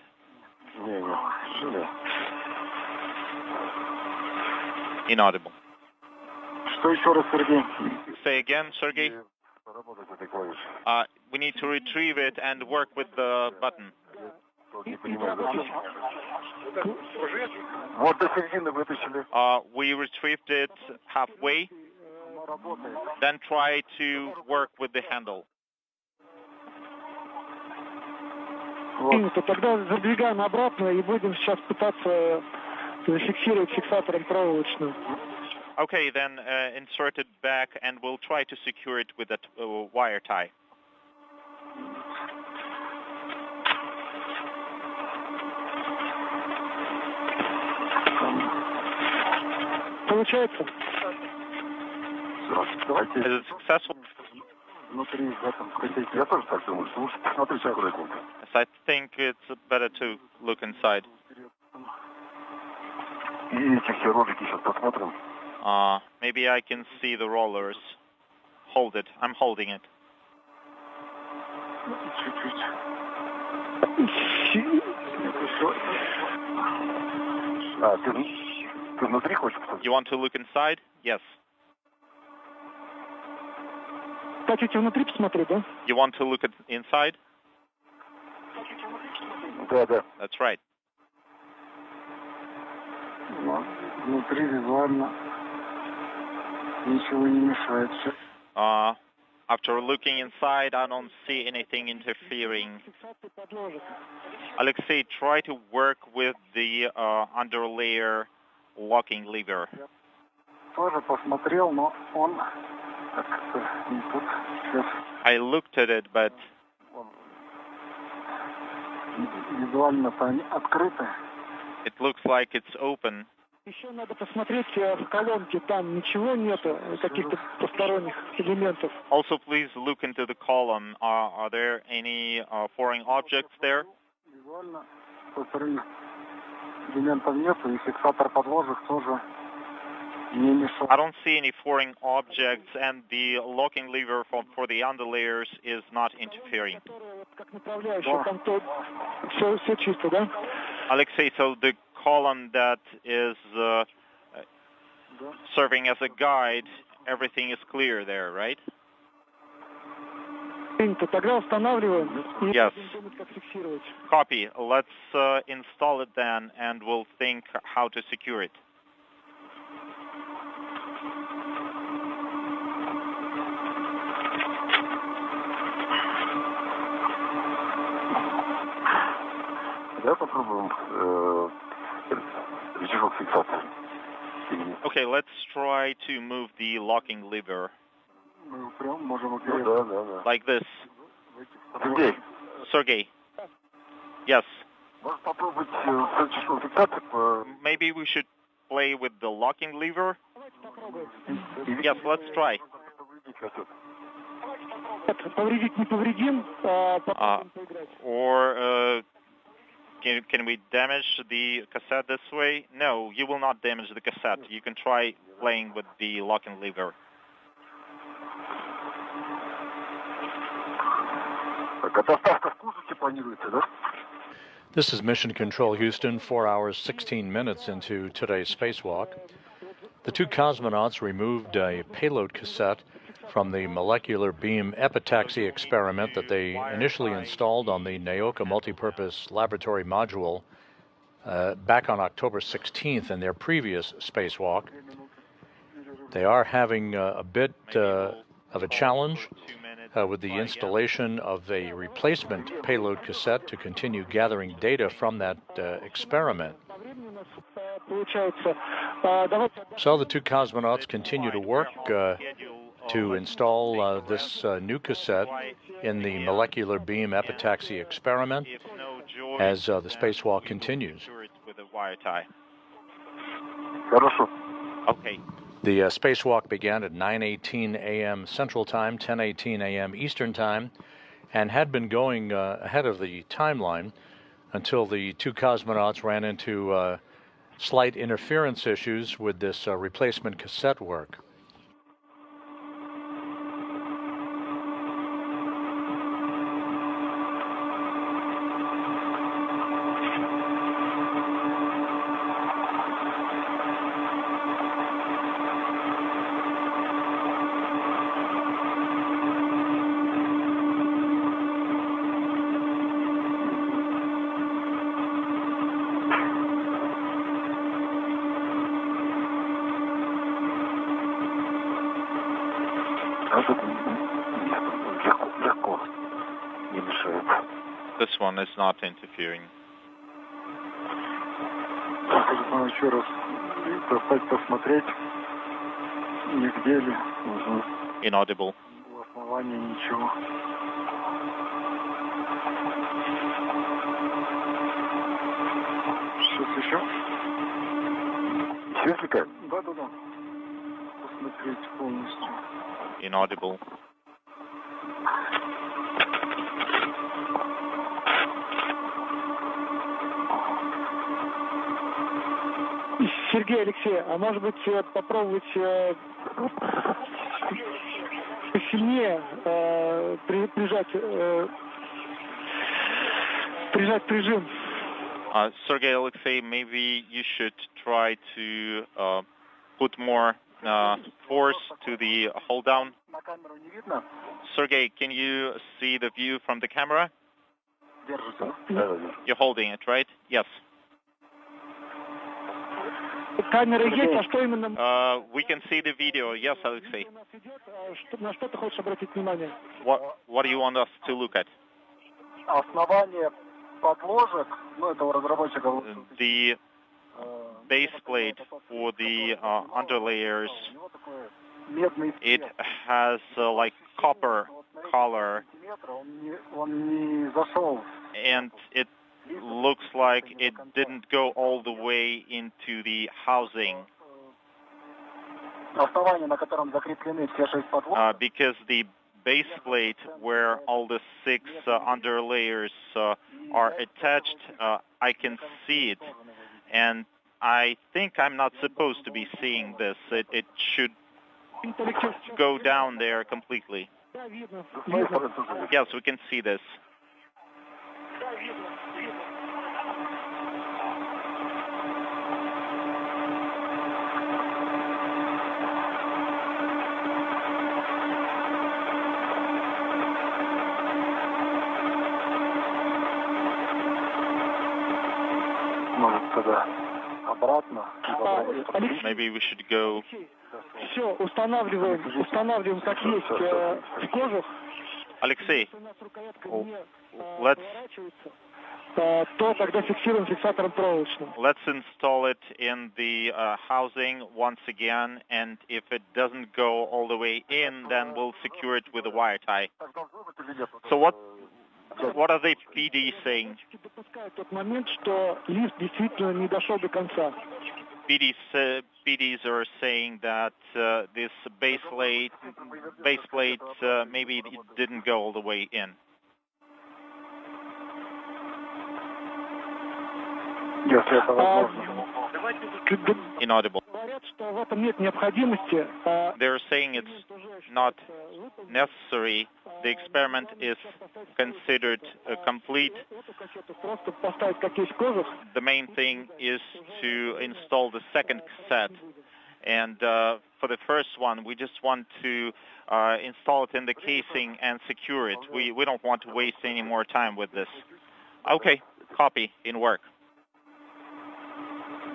Inaudible. Что еще раз, Сергей? Say again, Sergey. We need to retrieve it and work with the button. Вот до середины вытащили. We retrieved it halfway. Then try to work with the handle. Тогда задвигаем обратно и будем сейчас пытаться зафиксировать фиксатором проволочным. Okay, then insert it back and we'll try to secure it with a wire tie. Получается? Is it successful? Внутри в этом кассете. Я тоже так думаю. Лучше посмотрите аккуратненько. Yes, I think it's better to look inside. И эти все ролики сейчас посмотрим. Maybe I can see the rollers. Hold it. I'm holding it. Чуть-чуть. Ты внутри хочешь посмотреть? You want to look inside? Yes. Хотите внутри посмотреть, да? You want to look at inside? Да. That's right. Внутри визуально ничего не мешает. After looking inside, I don't see anything interfering. Alexei, try to work with the underlayer locking lever. Тоже посмотрел, но он как-то не тут. I looked at it, but визуально-то они открыты. it looks like it's open. Еще надо посмотреть в колонке, там ничего нету, каких-то посторонних элементов. Also, please look into the column. Are there any foreign objects there? Визуально посторонних элементов нету, и фиксатор подложек тоже не мешает. I don't see any foreign objects, and the locking lever for the underlayers is not interfering. Как направляющая, там то все чисто, да? Alexei, so the column that is serving as a guide, everything is clear there, right? Тогда устанавливаем и Yes. думать, как фиксировать. Copy. Let's install it then, and we'll think how to secure it. Давай попробуем рычажок фиксации. Okay, let's try to move the locking lever. Like this. Sergey. Yes. Maybe we should play with the locking lever. Yes, let's try. Or can we damage the cassette this way? No, you will not damage the cassette. You can try playing with the locking lever. This is Mission Control Houston, 4 hours, 16 minutes into today's spacewalk. The two cosmonauts removed a payload cassette from the molecular beam epitaxy experiment that they initially installed on the Naoka multipurpose laboratory module back on October 16th in their previous spacewalk. They are having a bit of a challenge with the installation of a replacement payload cassette to continue gathering data from that experiment. So the two cosmonauts continue to work to install this new cassette in the molecular beam epitaxy experiment as the spacewalk continues. Okay. The spacewalk began at 9:18 a.m. Central Time, 10:18 a.m. Eastern Time, and had been going ahead of the timeline until the two cosmonauts ran into slight interference issues with this replacement cassette work. This one is not interfering. Inaudible. Inaudible. Сергей, Алексей, а может быть попробовать посильнее прижать прижим? Sergey, Alexei, maybe you should try to put more force to the hold down. Sergey, can you see the view from the camera? You're holding it, right? Yes. Камера есть, а что именно? We can see the video. Yes, Alexei. На что ты хочешь обратить внимание? What do you want us to look at? Основание подложек, ну, этого разработчика. The base plate for the underlayers. It has like copper color, and it looks like it didn't go all the way into the housing. Because the base plate where all the 6 underlayers are attached, I can see it, and I think I'm not supposed to be seeing this. It should go down there completely. Yes, we can see this. Maybe we should go. Все, устанавливаем как есть в кожух. Alexei, let's то тогда фиксируем фиксатором проволочным. Let's install it in the housing once again, and if it doesn't go all the way in, then we'll secure it with a wire tie. So what are the PD saying? Допускает тот момент, что лифт действительно не дошел до конца. PDs are saying that this base plate maybe it didn't go all the way in. Если это возможно. Inaudible. Говорят, что в этом нет необходимости. They're saying it's not necessary. The experiment is considered complete. Просто поставить как есть кожух. The main thing is to install the second cassette. And for the first one, we just want to install it in the casing and secure it. We don't want to waste any more time with this. Okay, copy, in work.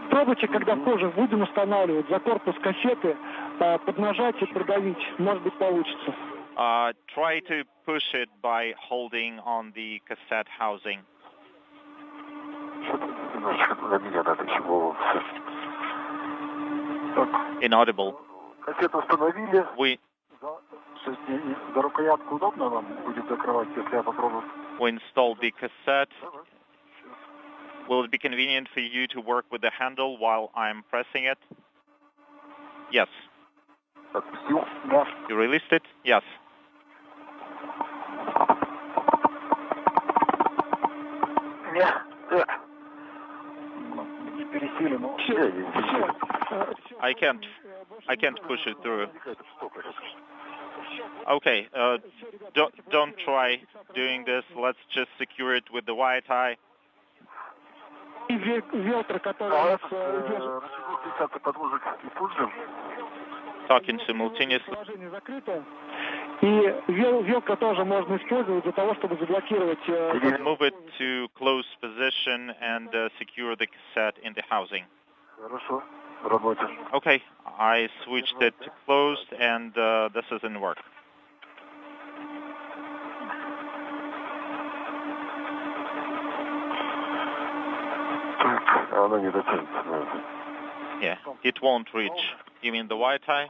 Пробуйте, когда кожух будем устанавливать за корпус кассеты, поднажать и продавить. Может быть, получится. Try to push it by holding on the cassette housing. Inaudible. Кассету установили. We За рукоятку удобно вам будет закрывать, если я попробую? We installed the cassette. Will it be convenient for you to work with the handle while I'm pressing it? Yes. Отпустил? Да. You released it? Yes. Нет. Не пересилим. I can't push it through. Okay, don't try doing this. Let's just secure it with the wire tie. Велтр, который Talking simultaneously. положение закрыто. И велкро тоже можно использовать для того, чтобы заблокировать. Move it to close position and secure the cassette in the housing. Хорошо. Работает. Okay, I switched it to closed, and this is in work. Она не дотянется, наверное. Yeah, it won't reach. You mean the wire tie?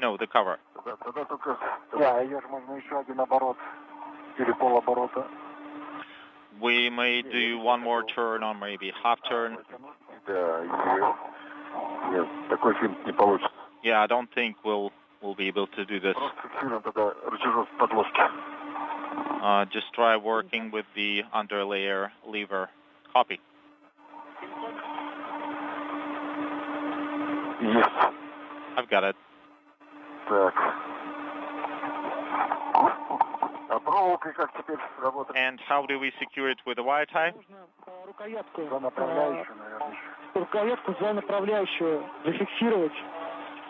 No, the cover. Тогда только... Да, ее же можно еще один оборот. Или полоборота. We may do one more turn or maybe half turn. Да, и... Нет, такой финт не получится. Yeah, I don't think we'll be able to do this. Просто фиксируем тогда рычажок подложки. Just try working with the underlayer lever. Copy. Есть. I've got it. Так. А проволокой как теперь работает? And how do we secure it with a wire tie? Рукоятку. За направляющую, наверное. Рукоятку за направляющую зафиксировать.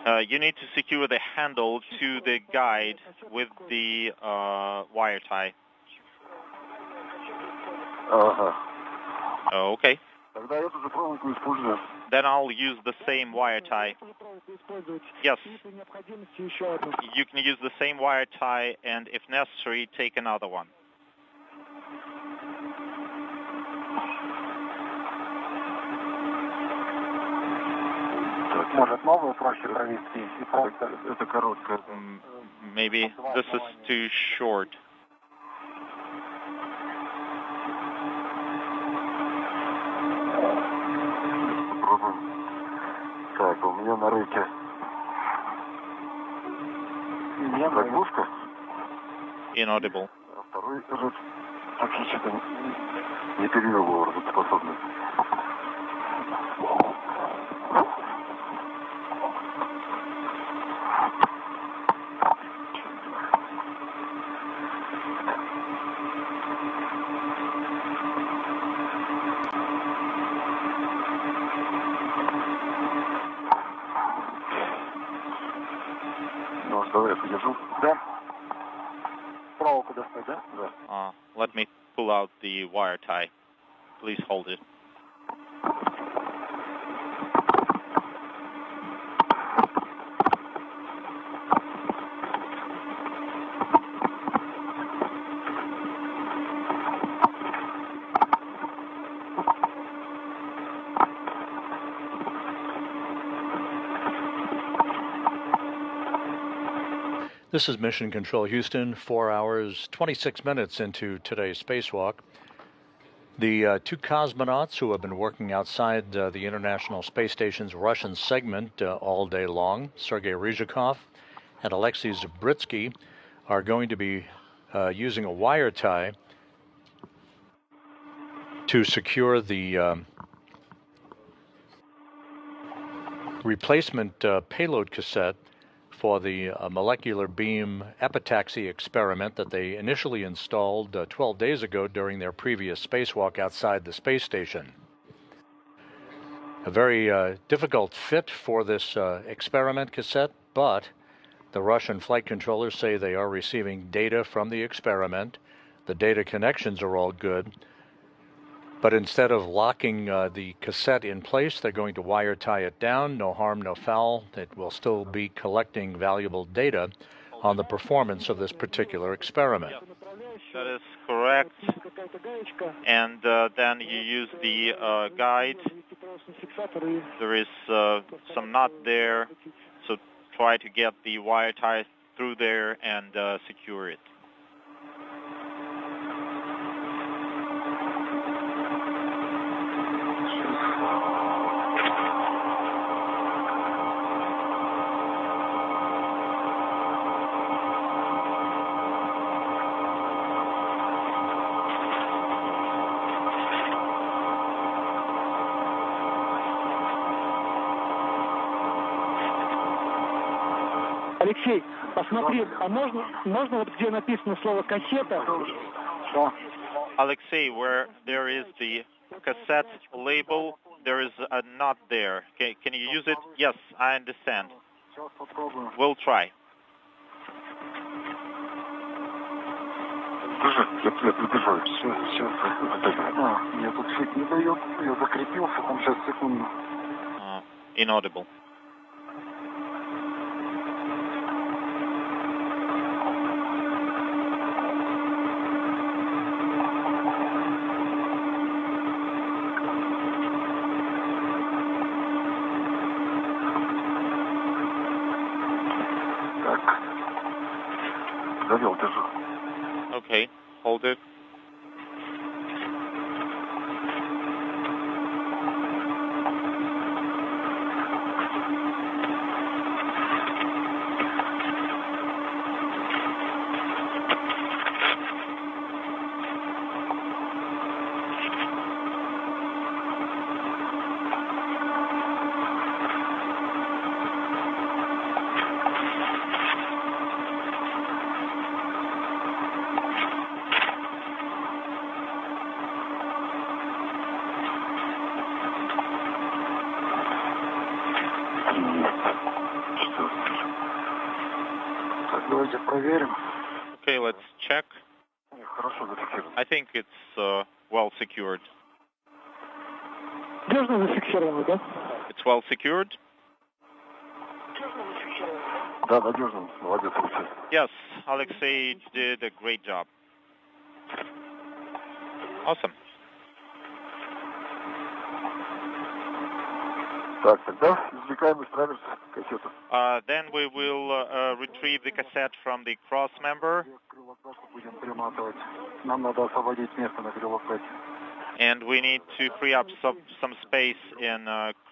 You need to secure the handle to the guide with the wire tie. Ага. Okay. Тогда эту же проволоку использую. Then I'll use the same wire tie. Yes. You can use the same wire tie, and if necessary, take another one. Может, новую проще провести? Это короткая. Maybe this is too short. Так, у меня на руке заглушка. Inaudible. А второй этот вообще что-то не перевел его работоспособность. Давай я подержу. Да. Проволоку достать, да? Да. Let me pull out the wire tie. Please hold it. This is Mission Control Houston, 4 hours, 26 minutes into today's spacewalk. The two cosmonauts who have been working outside the International Space Station's Russian segment all day long, Sergei Ryzhikov and Alexei Zabritsky, are going to be using a wire tie to secure the replacement payload cassette for the molecular beam epitaxy experiment that they initially installed 12 days ago during their previous spacewalk outside the space station. A very difficult fit for this experiment cassette, but the Russian flight controllers say they are receiving data from the experiment. The data connections are all good. But instead of locking the cassette in place, they're going to wire tie it down. No harm, no foul. It will still be collecting valuable data on the performance of this particular experiment. That is correct. And then you use the guide. There is some knot there, so try to get the wire tie through there and secure it. Алексей, посмотри, а можно вот где написано слово кассета? Да. Alexei, where there is the cassette label, there is a knot there. Can you use it? Yes, I understand. Сейчас попробуем. We'll try. Я прибежаю. Сейчас. Мне тут фиг не дает. Я закрепился, там сейчас секунду. Inaudible. Завел, держу. Okay, hold it. Давайте проверим. Okay, let's check. Хорошо зафиксировано. I think it's well secured. Надежно зафиксировано, да? It's well secured? Да, надежно. Молодец, Алексей. Yes, Alexei did a great job. Awesome. Так, тогда извлекаем из траверса кассету. Then we will retrieve the cassette from the cross member. Будем приматывать. Нам надо освободить место на крылокате. And we need to free up some space in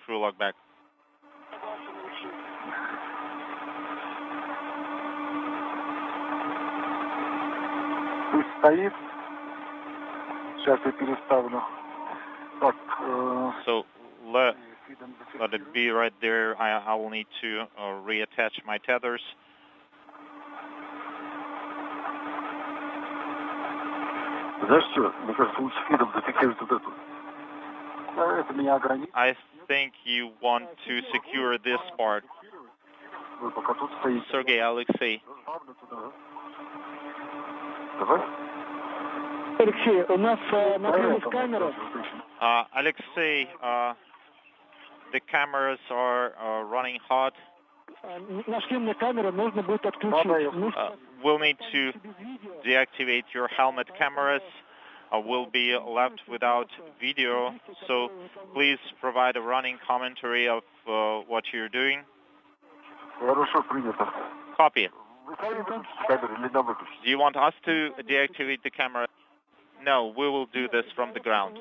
crew logback. Пусть стоит. Сейчас я переставлю. Так. So let it be right there. I will need to reattach my tethers. Знаешь что? Мне кажется, лучше фидом зафиксировать вот эту. Это меня ограничит. I think you want to secure this part. Вы пока тут стоите. Sergei, Alexei. Давай. Алексей, у нас накрылась камера. Alexei, the cameras are running hot. Нашли мне камеру, нужно будет отключить. We'll need to deactivate your helmet cameras. We'll be left without video, so please provide a running commentary of what you're doing. Хорошо, принято. Copy. Do you want us to deactivate the camera? No, we will do this from the ground.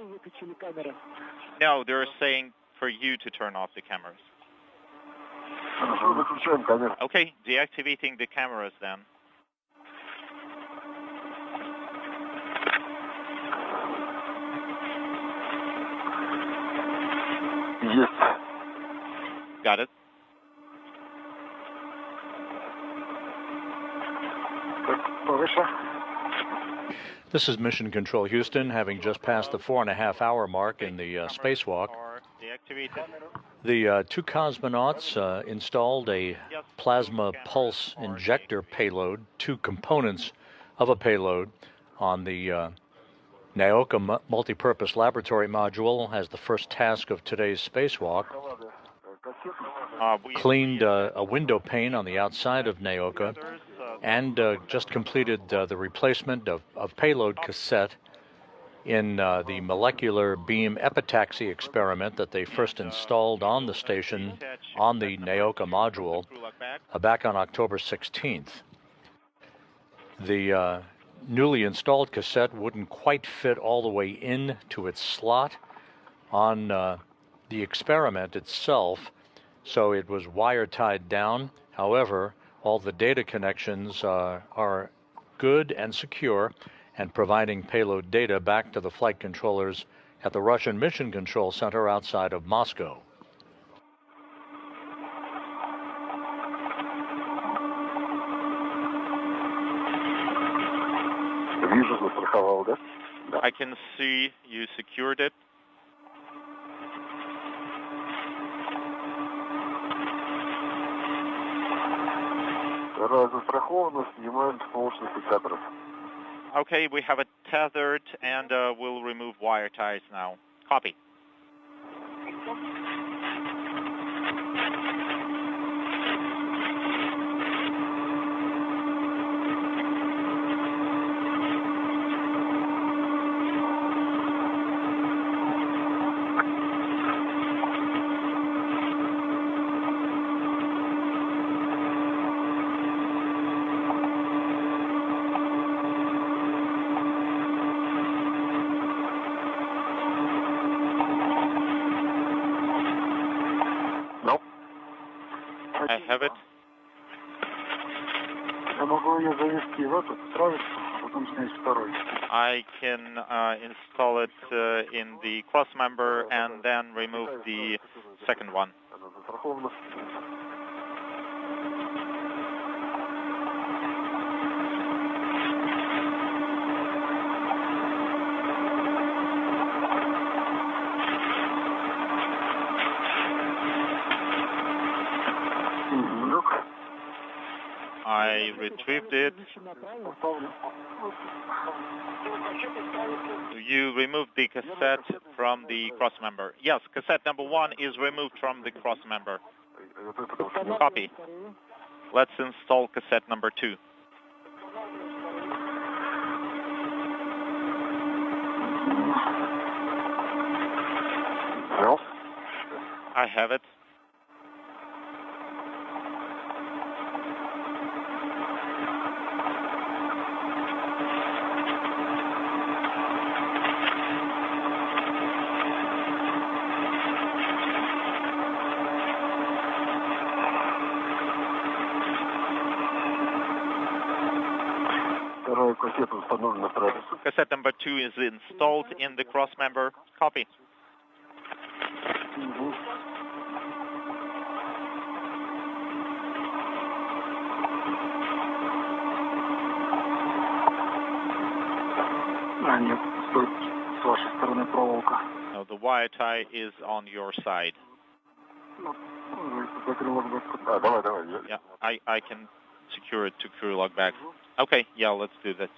No, they're saying for you to turn off the cameras. Okay, deactivating the cameras then. Yes. Got it. This is Mission Control Houston, having just passed the 4.5-hour mark in the spacewalk. The two cosmonauts installed a plasma pulse injector payload, two components of a payload, on the Naoka multipurpose laboratory module as the first task of today's spacewalk. Cleaned a window pane on the outside of Naoka, and just completed the replacement of payload cassette in the molecular beam epitaxy experiment that they first installed on the station on the Naoka module back on October 16th. The newly installed cassette wouldn't quite fit all the way into its slot on the experiment itself, so it was wire tied down. However, all the data connections are good and secure, and providing payload data back to the flight controllers at the Russian Mission Control Center outside of Moscow. I can see you secured it. Okay, we have it tethered, and we'll remove wire ties now. Copy. I have it. I can install it in the cross member and then remove the second one. I retrieved it. You removed the cassette from the cross member. Yes, cassette number 1 is removed from the cross member. Copy. Let's install cassette number 2. I have it. Cassette number 2 is installed in the cross member. Copy. Now the wire tie is on your side. Yeah, I can secure it to crew log back. Okay, yeah, let's do this.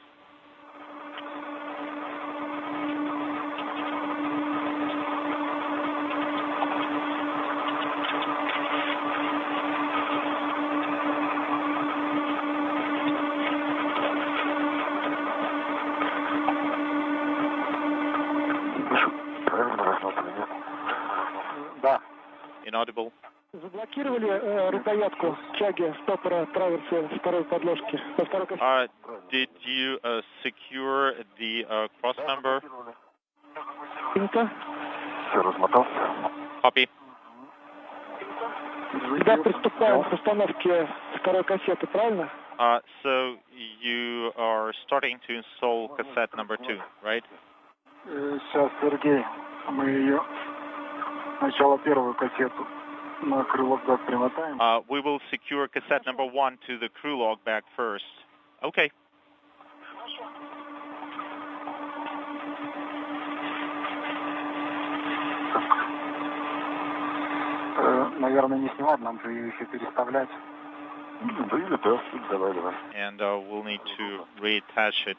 Inaudible. Заблокировали рукоятку тяги стопора траверса второй подложки. Did you secure the cross member? Все, размотал. Copy. Когда приступаем к установке второй кассеты, правильно? So you are starting to install cassette number 2, right? Сейчас, Сергей, мы ее сначала первую кассету на крылок бак примотаем. We will secure cassette number 1 to the crew log bag first. Okay. Наверное, не снимать, нам же ее еще переставлять. Да, давай. And we'll need to reattach it.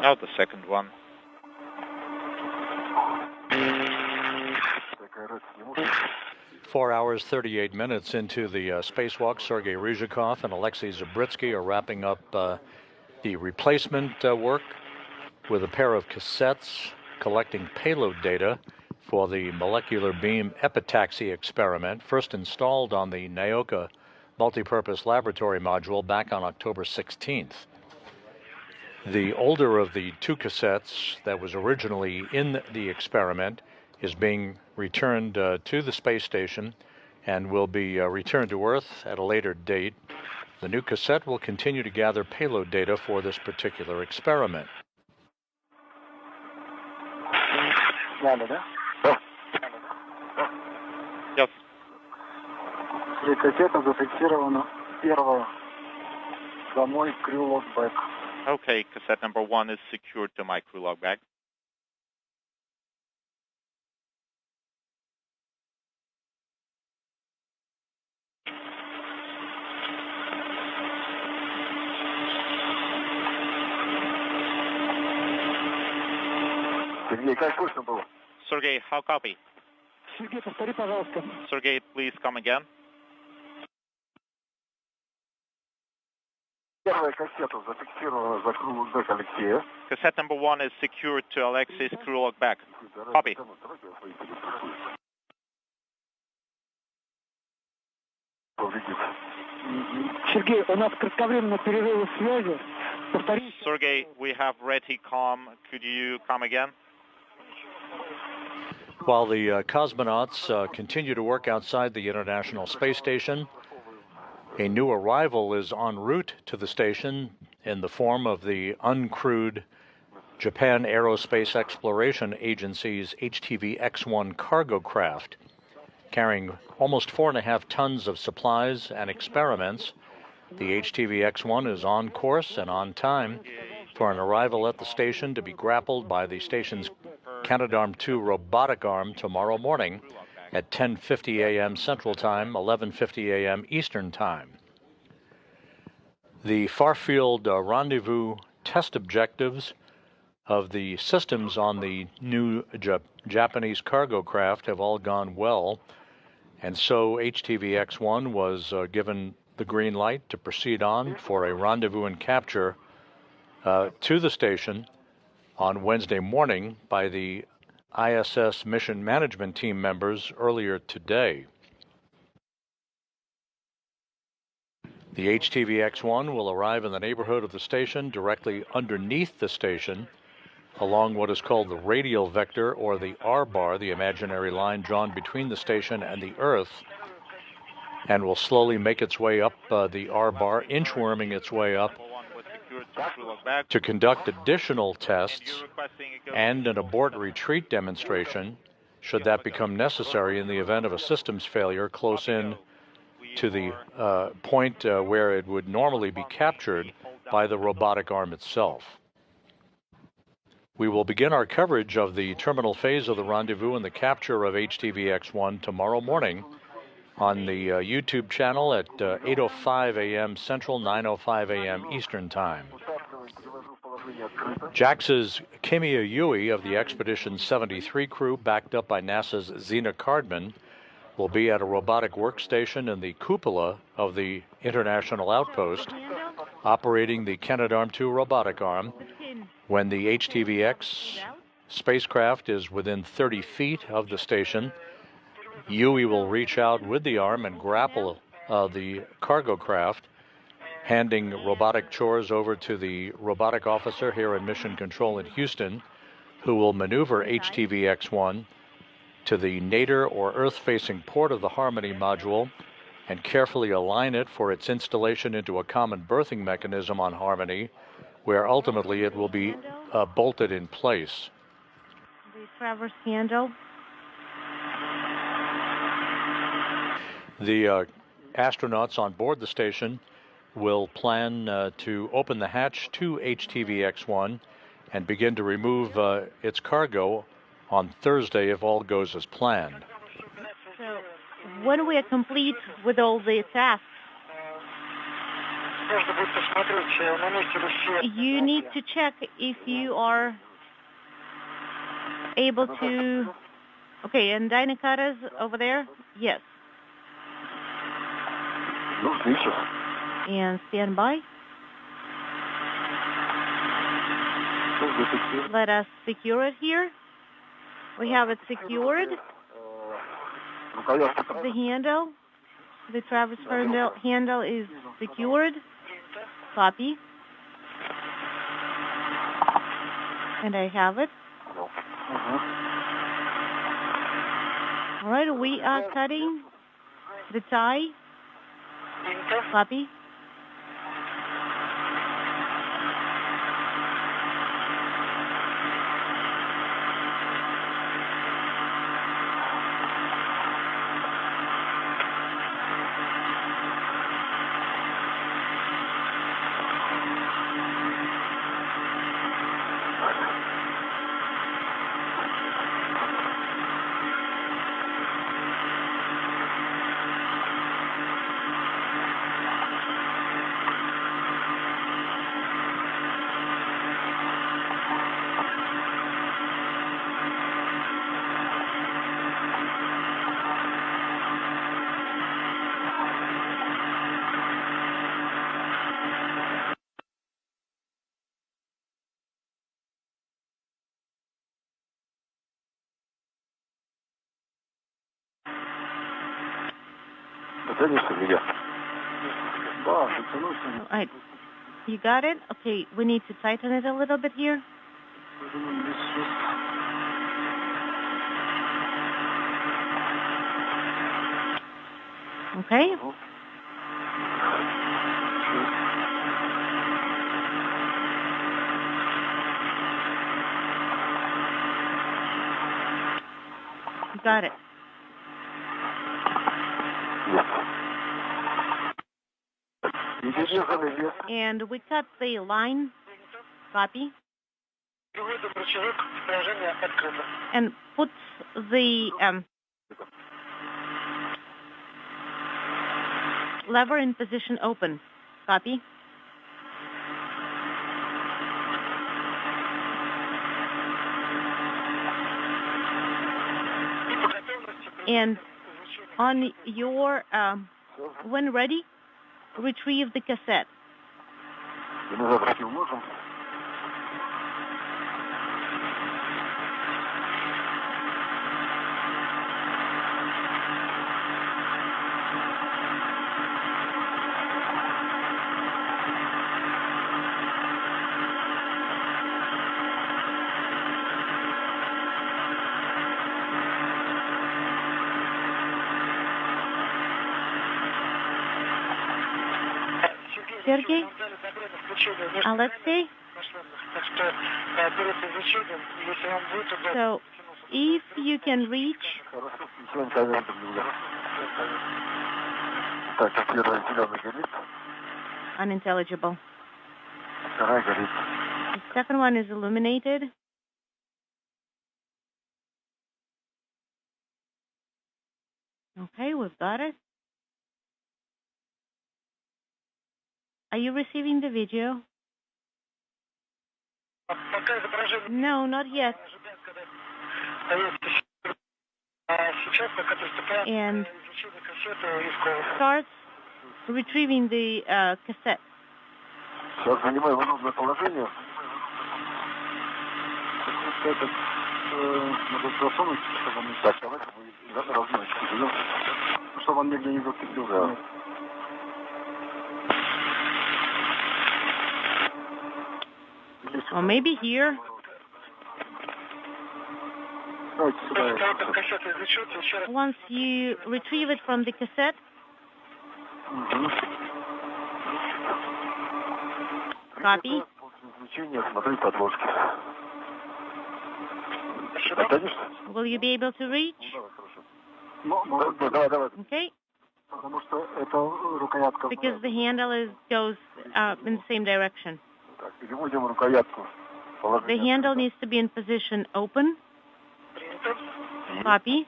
Now the second one. 4 hours, 38 minutes into the spacewalk, Sergei Ryzhikov and Alexei Zabritsky are wrapping up the replacement work with a pair of cassettes collecting payload data for the molecular beam epitaxy experiment, first installed on the Naoka multipurpose laboratory module back on October 16th. The older of the two cassettes that was originally in the experiment is being returned to the space station and will be returned to Earth at a later date. The new cassette will continue to gather payload data for this particular experiment. Yes. Кассета зафиксирована первая. Домой, крылок бэк. Okay, cassette number 1 is secured to my crew log bag. Сергей, как слышно было? Sergey, how copy? Сергей, повтори, пожалуйста. Sergey, please come again. Первая кассета зафиксирована за крылок бэк Алексея. Cassette number 1 is secured to Alexei's crew log bag. Copy. Сергей, у нас кратковременные перерывы связи. Повтори. Sergey, we have ready comm. Could you come again? While the cosmonauts continue to work outside the International Space Station, a new arrival is en route to the station in the form of the uncrewed Japan Aerospace Exploration Agency's HTV-X1 cargo craft, carrying almost 4.5 tons of supplies and experiments. The HTV-X1 is on course and on time for an arrival at the station to be grappled by the station's Canadarm2 robotic arm tomorrow morning at 10:50 a.m. Central Time, 11:50 a.m. Eastern Time. The far-field rendezvous test objectives of the systems on the new Japanese cargo craft have all gone well, and so HTV-X1 was given the green light to proceed on for a rendezvous and capture to the station on Wednesday morning by the ISS mission management team members earlier today. The HTVX-1 will arrive in the neighborhood of the station directly underneath the station along what is called the radial vector, or the R-bar, the imaginary line drawn between the station and the Earth, and will slowly make its way up the R-bar, inchworming its way up to conduct additional tests and an abort retreat demonstration, should that become necessary in the event of a systems failure close in to the point where it would normally be captured by the robotic arm itself. We will begin our coverage of the terminal phase of the rendezvous and the capture of HTVX-1 tomorrow morning on the YouTube channel at 8:05 a.m. Central, 9:05 a.m. Eastern Time. JAXA's Kimiya Yui of the Expedition 73 crew, backed up by NASA's Zena Cardman, will be at a robotic workstation in the cupola of the International Outpost, operating the Canadarm2 robotic arm. When the HTVX spacecraft is within 30 feet of the station, Yui will reach out with the arm and grapple the cargo craft, handing robotic chores over to the robotic officer here in Mission Control in Houston, who will maneuver HTVX-1 to the nadir or Earth-facing port of the Harmony module and carefully align it for its installation into a common berthing mechanism on Harmony, where ultimately it will be bolted in place. The traverse handle. The astronauts on board the station will plan to open the hatch to HTVX-1 and begin to remove its cargo on Thursday if all goes as planned. So, when we are complete with all the tasks, you need to check if you are able to... Okay, and Dynacata's over there? Yes. And stand by. Let us secure it here. We have it secured. The handle, the traverse handle is secured. Copy. And I have it. All right, we are cutting the tie. Copy. All right. You got it? Okay, we need to tighten it a little bit here. Okay. You got it. And we cut the line. Copy. And put the lever in position open. Copy. And on your, when ready, retrieve the cassette. Sergey? Alexei? So, if you can reach... Unintelligible. The second one is illuminated. Okay, we've got it. Are you receiving the video? No, not yet. And starts retrieving the cassette. Сейчас занимаю его нужное положение. Этот, надо засунуть, чтобы он не так, давайте размочку, чтобы он нигде не зацепился. Or maybe here. Once you retrieve it from the cassette, copy. Will you be able to reach? Okay. Because the handle goes in the same direction. The handle needs to be in position open. Copy.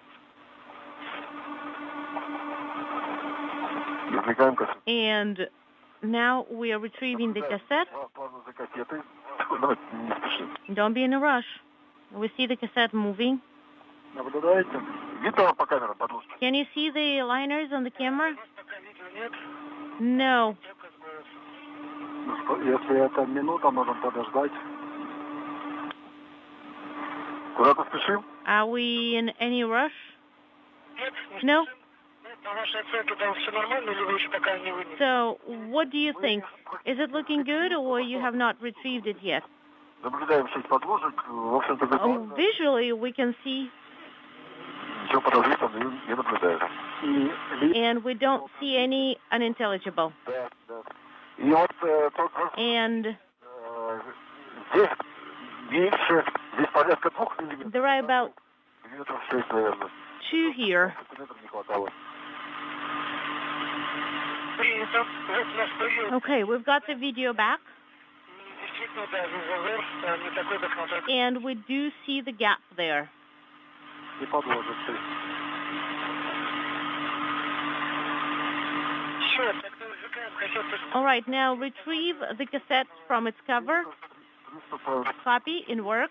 And now we are retrieving the cassette. Don't be in a rush. We see the cassette moving. Can you see the liners on the camera? No. Если это минута, можем подождать. Куда-то спешим? Are we in any rush? No? So, what do you think? Is it looking good, or you have not retrieved it yet? Oh, visually, we can see. And we don't see any unintelligible. And there are about 2 here. Okay, we've got the video back. And we do see the gap there. All right, now retrieve the cassette from its cover. Copy in work.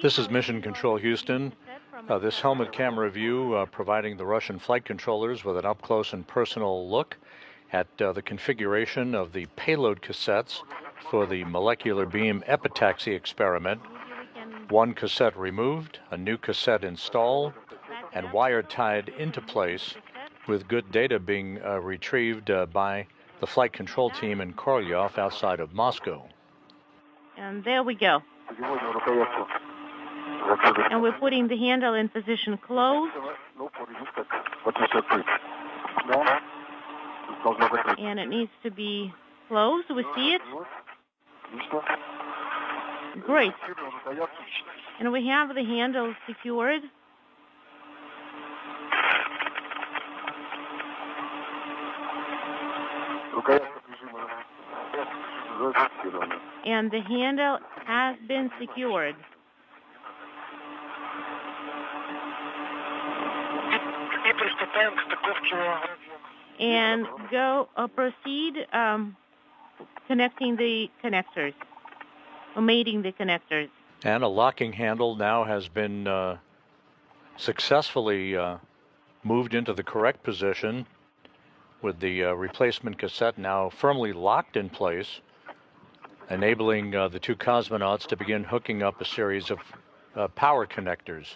This is Mission Control Houston. This helmet camera view providing the Russian flight controllers with an up-close and personal look at the configuration of the payload cassettes for the molecular beam epitaxy experiment. One cassette removed, a new cassette installed, and wire tied into place, with good data being retrieved by the flight control team in Korolyov outside of Moscow. And there we go. And we're putting the handle in position closed. And it needs to be closed. We see it. Great. And we have the handle secured. And the handle has been secured. And proceed connecting the connectors, or mating the connectors. And a locking handle now has been successfully moved into the correct position, with the replacement cassette now firmly locked in place, enabling the 2 cosmonauts to begin hooking up a series of power connectors.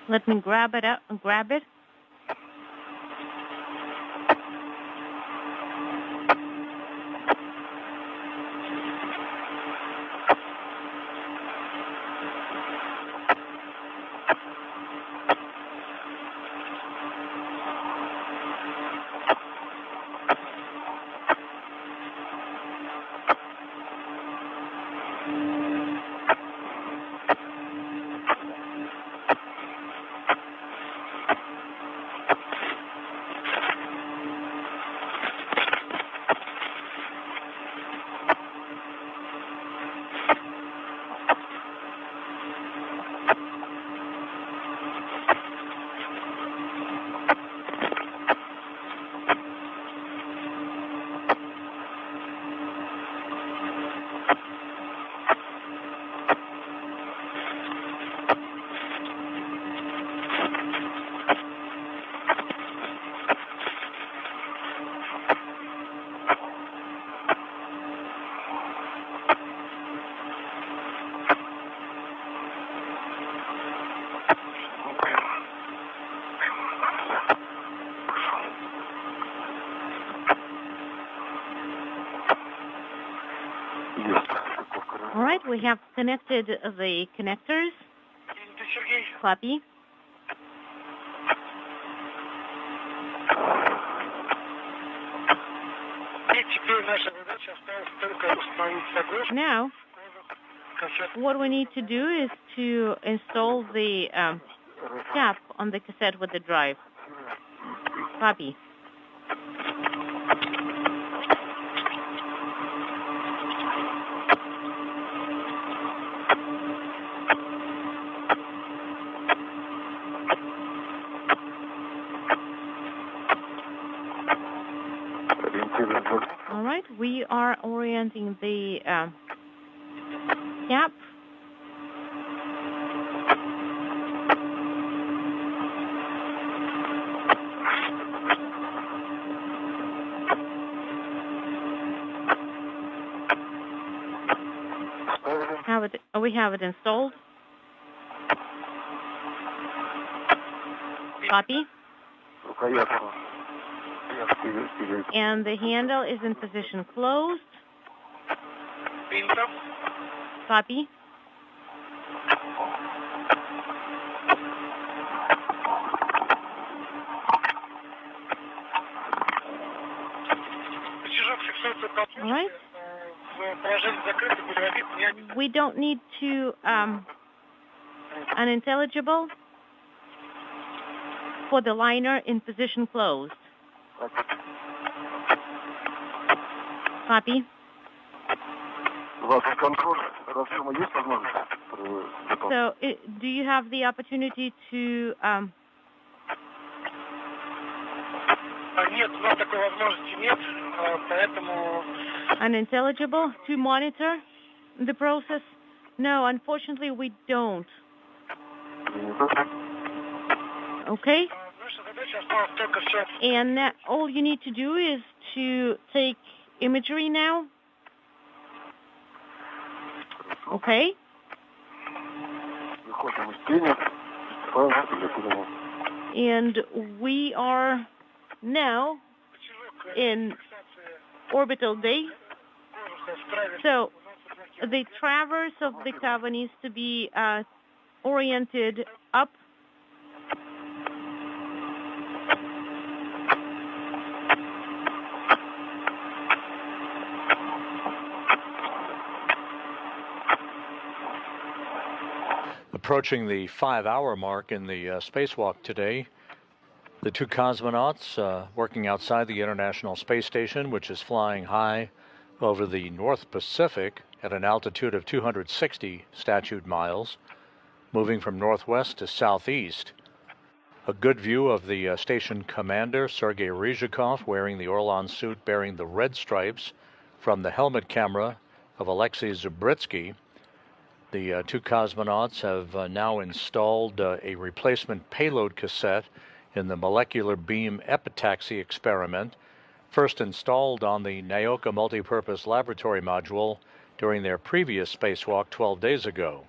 Let me grab it. All right, we have connected the connectors. Copy. Now, what we need to do is to install the cap on the cassette with the drive. Copy. All right, we are orienting the cap. We have it installed. Copy. And the handle is in position closed. Copy. All right. We don't need to unintelligible for the liner in position closed. Copy. So, do you have the opportunity to unintelligible to monitor the process? No, unfortunately, we don't. Okay. And all you need to do is to take imagery now. Okay. And we are now in orbital day. So the traverse of the cover needs to be oriented up. Approaching the 5-hour mark in the spacewalk today, the two cosmonauts working outside the International Space Station, which is flying high over the North Pacific at an altitude of 260 statute miles, moving from northwest to southeast. A good view of the station commander, Sergei Ryzhikov, wearing the Orlan suit bearing the red stripes from the helmet camera of Alexei Zubritsky. The two cosmonauts have now installed a replacement payload cassette in the molecular beam epitaxy experiment, first installed on the Naoka multipurpose laboratory module during their previous spacewalk 12 days ago.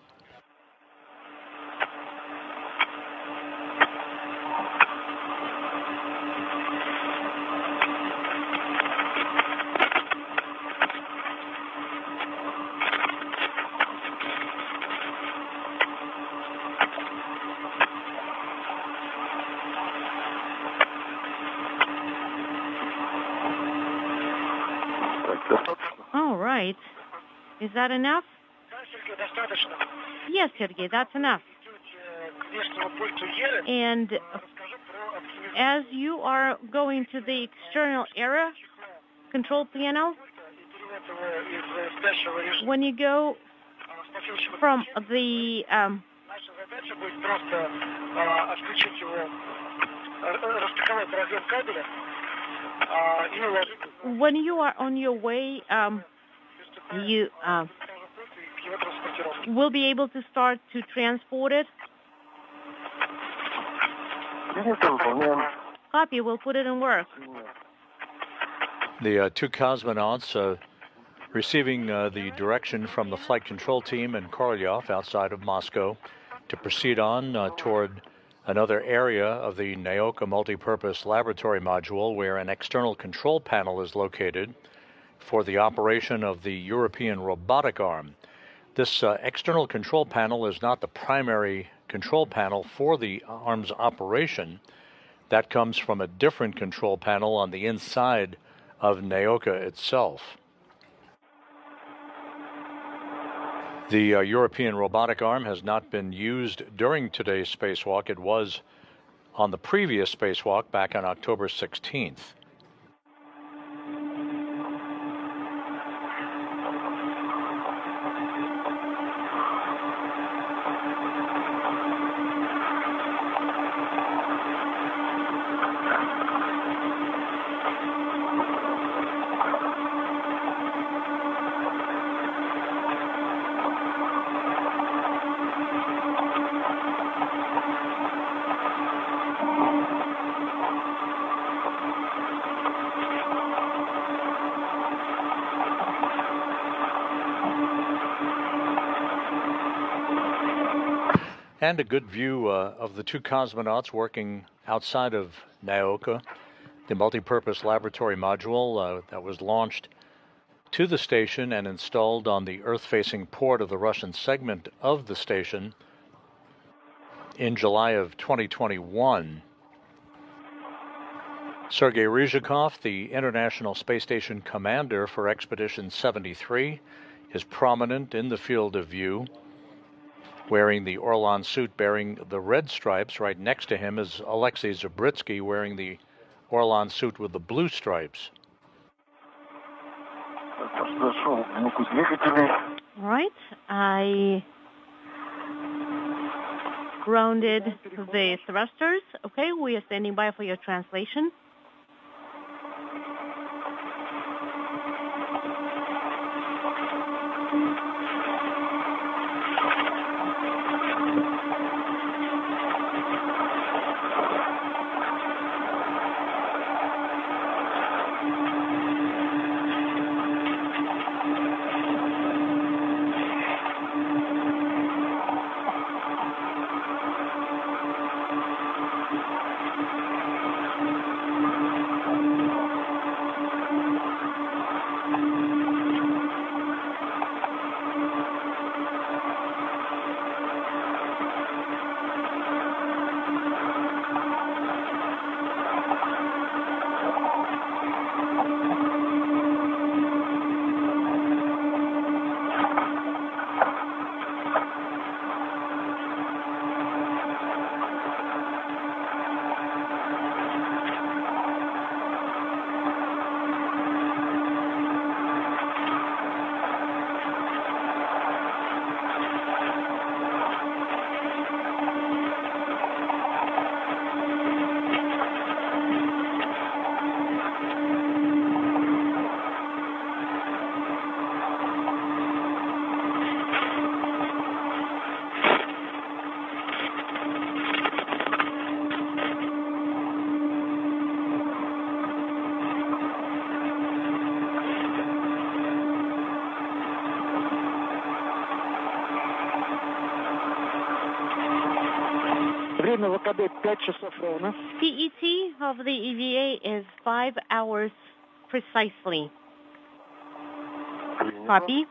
All right. Is that enough? Yes, Sergey, that's enough. And as you are going to the external area control panel, when you go from the when you are on your way, you will be able to start to transport it. Copy, we'll put it in work. The two cosmonauts receiving the direction from the flight control team in Korolyov outside of Moscow to proceed on toward another area of the Naoka multipurpose laboratory module where an external control panel is located for the operation of the European robotic arm. This external control panel is not the primary control panel for the arm's operation. That comes from a different control panel on the inside of Naoka itself. The European robotic arm has not been used during today's spacewalk. It was on the previous spacewalk back on October 16th. And a good view of the two cosmonauts working outside of Naoka, the multipurpose laboratory module that was launched to the station and installed on the Earth-facing port of the Russian segment of the station in July of 2021. Sergei Ryzhikov, the International Space Station commander for Expedition 73, is prominent in the field of view, wearing the Orlan suit bearing the red stripes. Right next to him is Alexei Zubritsky wearing the Orlan suit with the blue stripes. All right, I grounded the thrusters. Okay, we are standing by for your translation. падает 5 часов ровно. PET of the EVA is 5 hours precisely. Copy.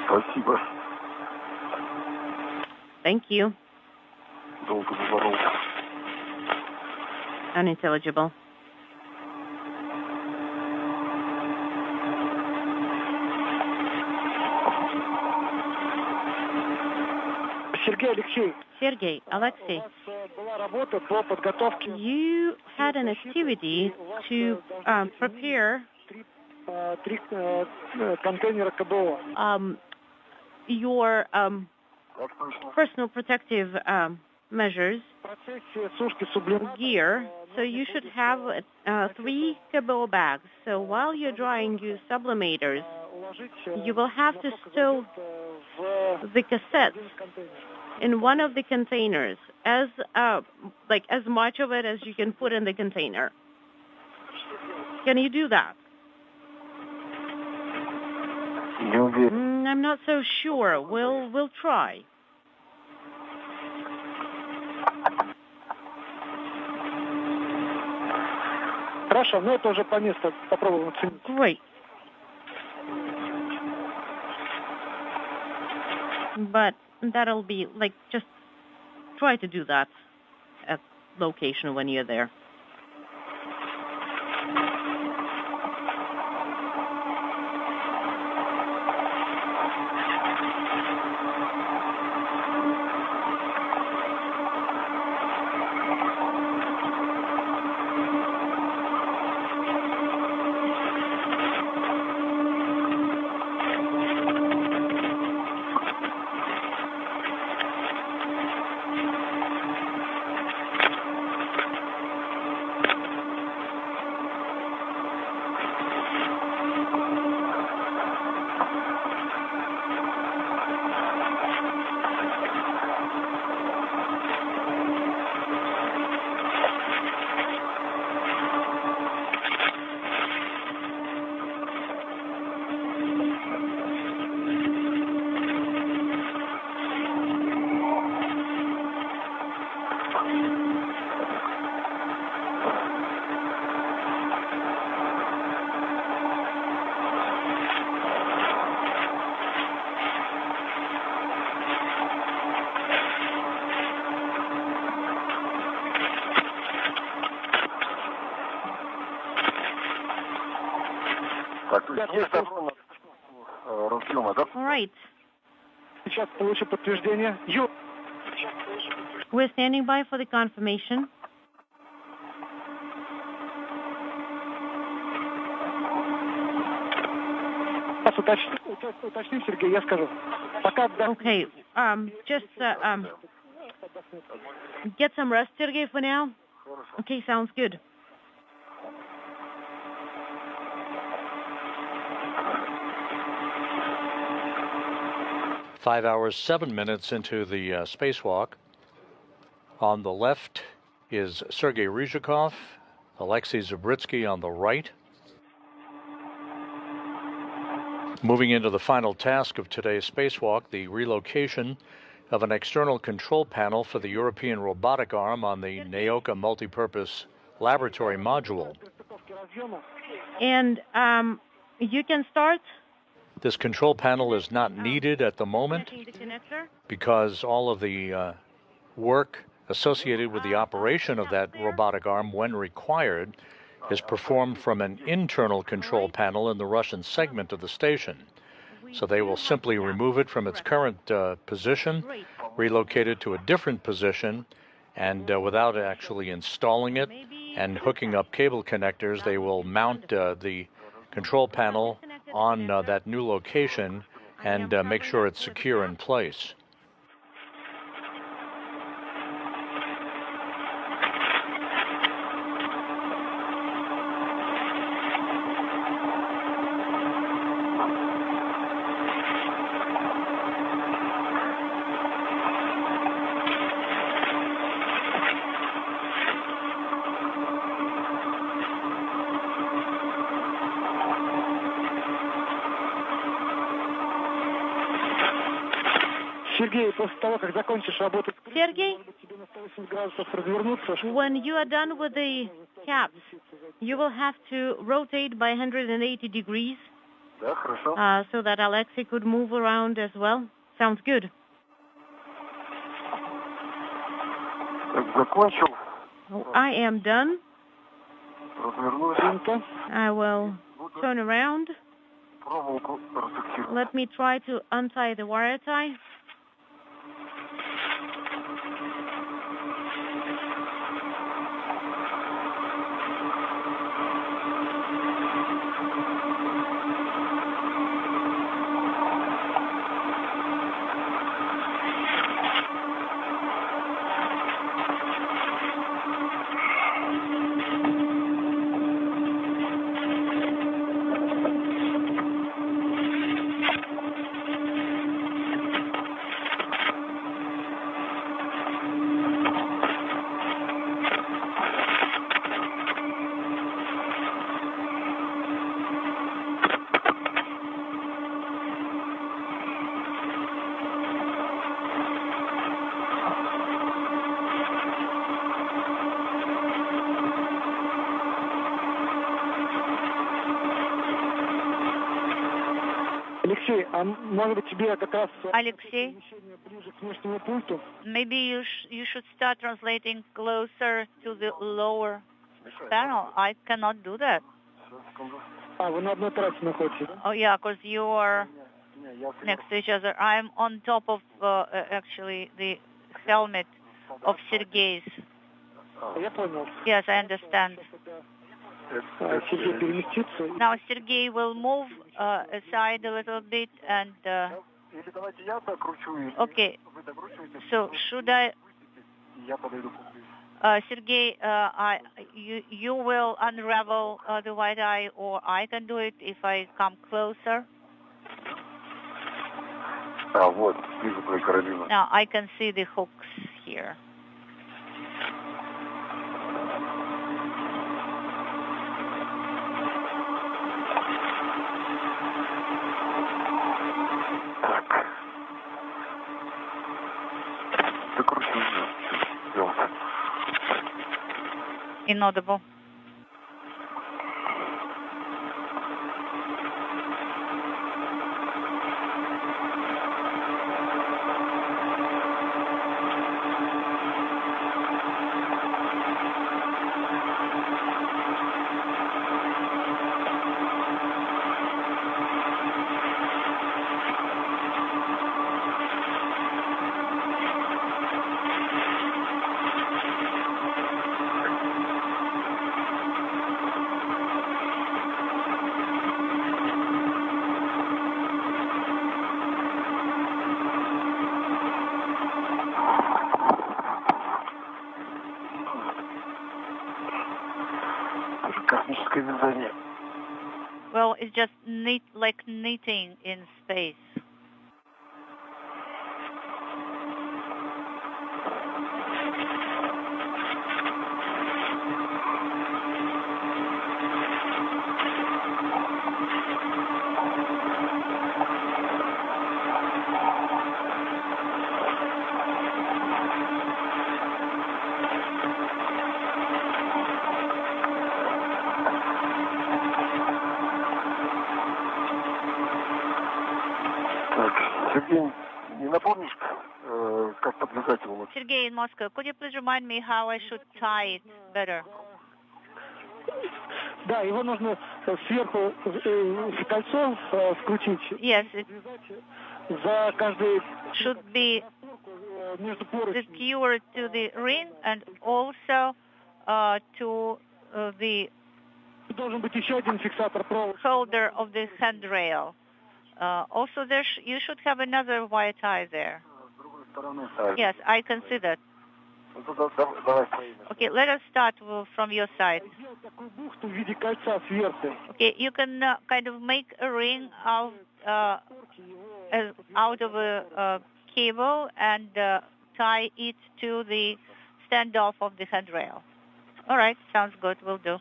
Спасибо. Thank you. Долго заборол. Unintelligible. Сергей Алексей, Sergey, Alexei, у вас была работа по подготовке you had an activity to prepare три контейнера КБО. your personal protective measures В процессе сушки сублимата gear. So you should have 3 KBO bags. So while you're drying your sublimators, уложить you will have to stow в the cassettes контейнер. in one of the containers, as much of it as you can put in the container. Can you do that? Не уверен. I'm not so sure. We'll try. Хорошо, но это уже по месту попробуем оценить. Great. But that'll be just try to do that at location when you're there. Так, есть разъема, да? All right. Сейчас получу подтверждение. We're standing by for the confirmation. Сейчас уточни, Сергей, я скажу. Пока Okay. Just get some rest, Sergey, for now. Okay, sounds good. 5 hours, 7 minutes into the spacewalk. On the left is Sergei Ryzhikov, Alexei Zabritsky on the right. Moving into the final task of today's spacewalk, the relocation of an external control panel for the European robotic arm on the Naoka multipurpose laboratory module. And you can start. This control panel is not needed at the moment because all of the work associated with the operation of that robotic arm, when required, is performed from an internal control panel in the Russian segment of the station. So they will simply remove it from its current position, relocate it to a different position, and without actually installing it and hooking up cable connectors, they will mount the control panel on that new location and make sure it's secure in place. Sergey, when you are done with the caps, you will have to rotate by 180 degrees so that Alexei could move around as well. Sounds good. I am done. I will turn around. Let me try to untie the wire tie. Alexei, maybe you should start translating closer to the lower panel. I cannot do that. Oh yeah, because you are next to each other. I'm on top of actually the helmet of Sergei's. Yes, I understand. Now Sergei will move aside a little bit and okay, so should I Sergei, you will unravel the white eye, or I can do it if I come closer? Now I can see the hooks here. Inaudible. Well, it's just like knitting in space. Sergey in Moscow, could you please remind me how I should tie it better? Да, его нужно сверху в кольцо скрутить. Yes, it За каждый should be secured to the ring and also to the должен быть еще один фиксатор провода. shoulder of the handrail. Also, you should have another wire tie there. Yes, I can see that. Okay, let us start from your side. Okay, you can kind of make a ring out of a cable and tie it to the standoff of the handrail. All right, sounds good. Will do.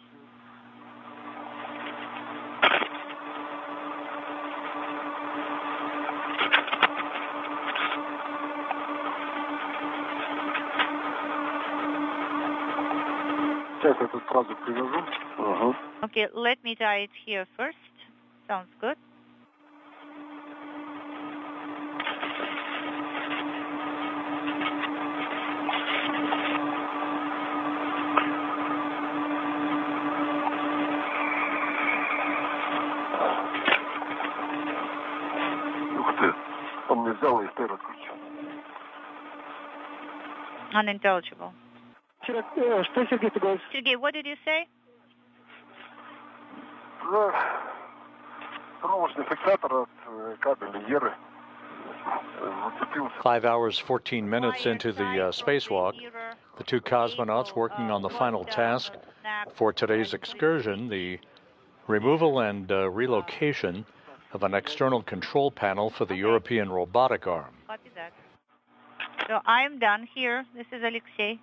Okay, let me tie it here first. Sounds good. Unintelligible. Sergey, what did you say? 5 hours, 14 minutes into the spacewalk, the two cosmonauts working on the final task for today's excursion, the removal and relocation of an external control panel for the European robotic arm. Copy that. So I am done here. This is Alexei.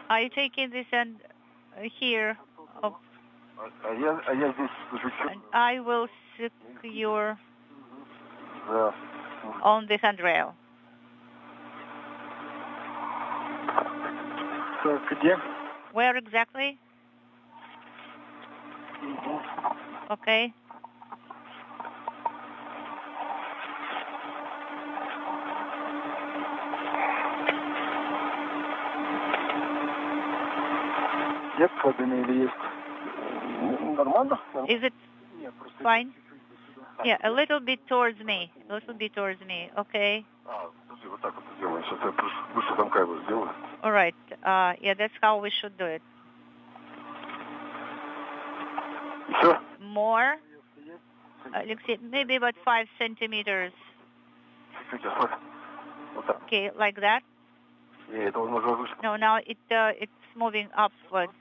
Are you taking this and here? And I will secure on the handrail. Where exactly? Okay. Is it fine? Yeah, a little bit towards me. A little bit towards me. Okay. All right. Yeah, that's how we should do it. More? Alexei, maybe about 5 centimeters. Okay, like that? No, now it's moving upwards.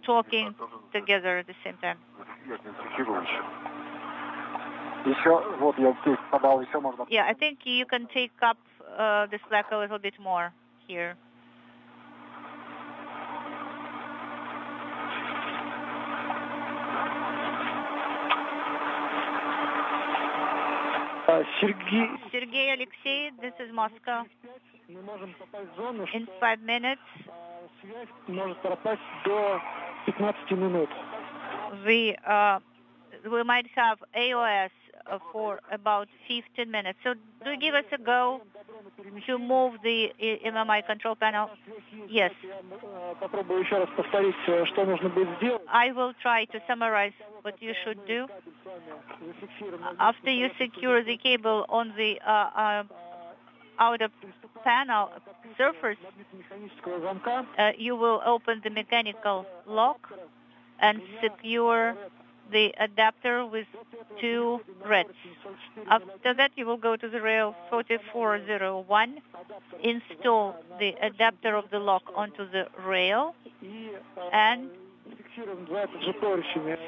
Talking together at the same time. Yeah, I think you can take up the slack a little bit more here. Sergey, Alexei, this is Moscow. In 5 minutes, we might have AOS for about 15 minutes. So do give us a go to move the MMI control panel? Yes. I will try to summarize what you should do. After you secure the cable on the outer panel surface, you will open the mechanical lock and secure the adapter with 2 reds. After that, you will go to the rail 4401, install the adapter of the lock onto the rail, and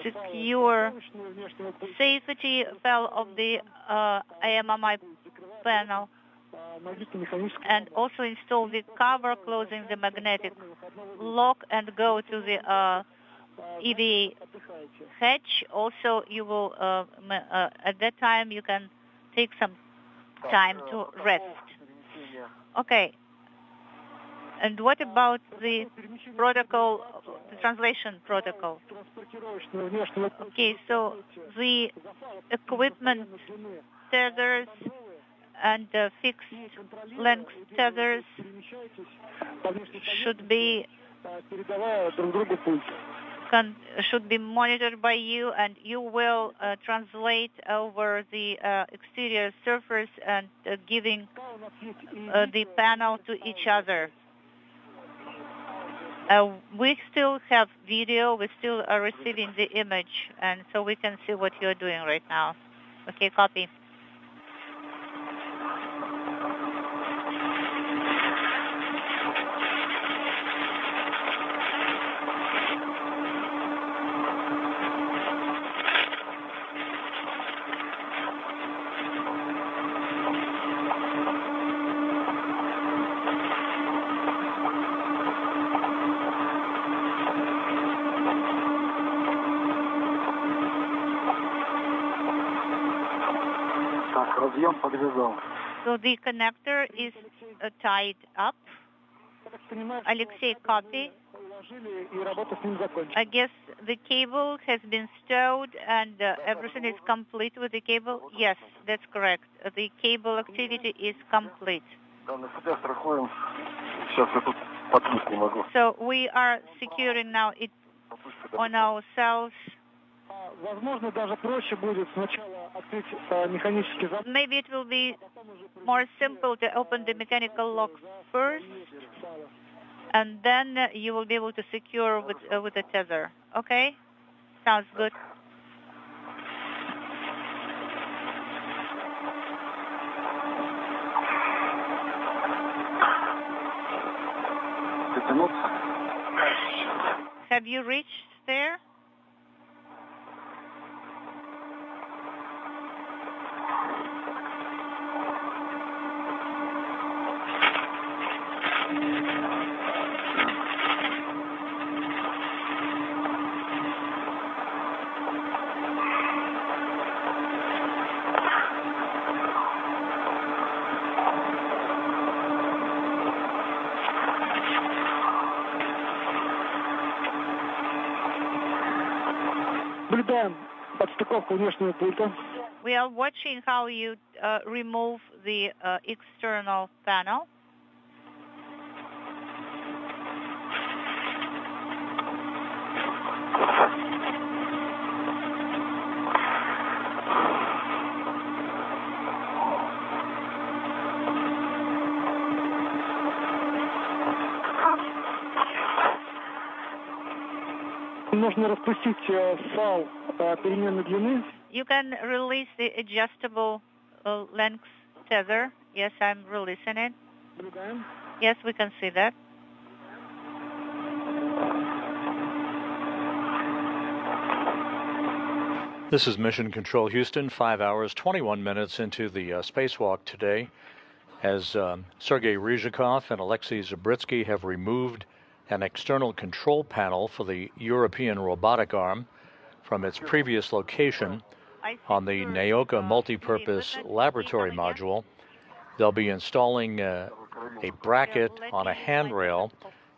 secure safety valve of the AMMI panel, and also install the cover closing the magnetic lock and go to the EVA hatch. Also, you will at that time you can take some time to rest. Okay. And what about the protocol, the translation protocol? Okay, so the equipment tethers and fixed length tethers should be monitored by you, and you will translate over the exterior surface and giving the panel to each other. We still have video, we still are receiving the image, and so we can see what you're doing right now. Okay, copy. So the connector is tied up. Alexei, copy. I guess the cable has been stowed and everything is complete with the cable? Yes, that's correct. The cable activity is complete. So we are securing now it on ourselves. Maybe it will be more simple to open the mechanical lock first, and then you will be able to secure with the tether. Okay? Sounds good. Have you reached there? We are watching how you remove the external panel. You can release the adjustable length tether. Yes, I'm releasing it. Yes, we can see that. This is Mission Control Houston, 5 hours, 21 minutes into the spacewalk today, as Sergei Ryzhikov and Alexei Zabritsky have removed an external control panel for the European robotic arm from its previous location on the Naoka multipurpose laboratory module. They'll be installing a bracket on a handrail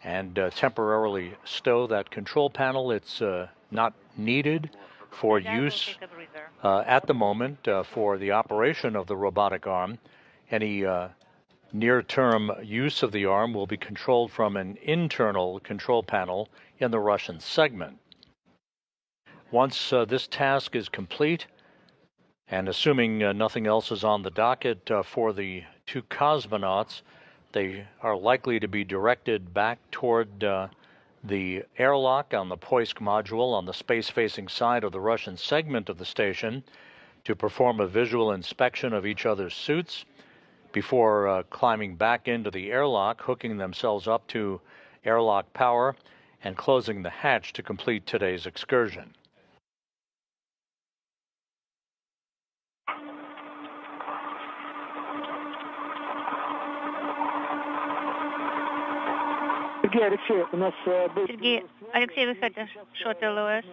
and temporarily stow that control panel. It's not needed for use at the moment for the operation of the robotic arm. Any near-term use of the arm will be controlled from an internal control panel in the Russian segment. Once this task is complete, and assuming nothing else is on the docket for the two cosmonauts, they are likely to be directed back toward the airlock on the Poisk module on the space-facing side of the Russian segment of the station to perform a visual inspection of each other's suits before climbing back into the airlock, hooking themselves up to airlock power, and closing the hatch to complete today's excursion. Сергей, Алексей, вы хотите что-то, Луис?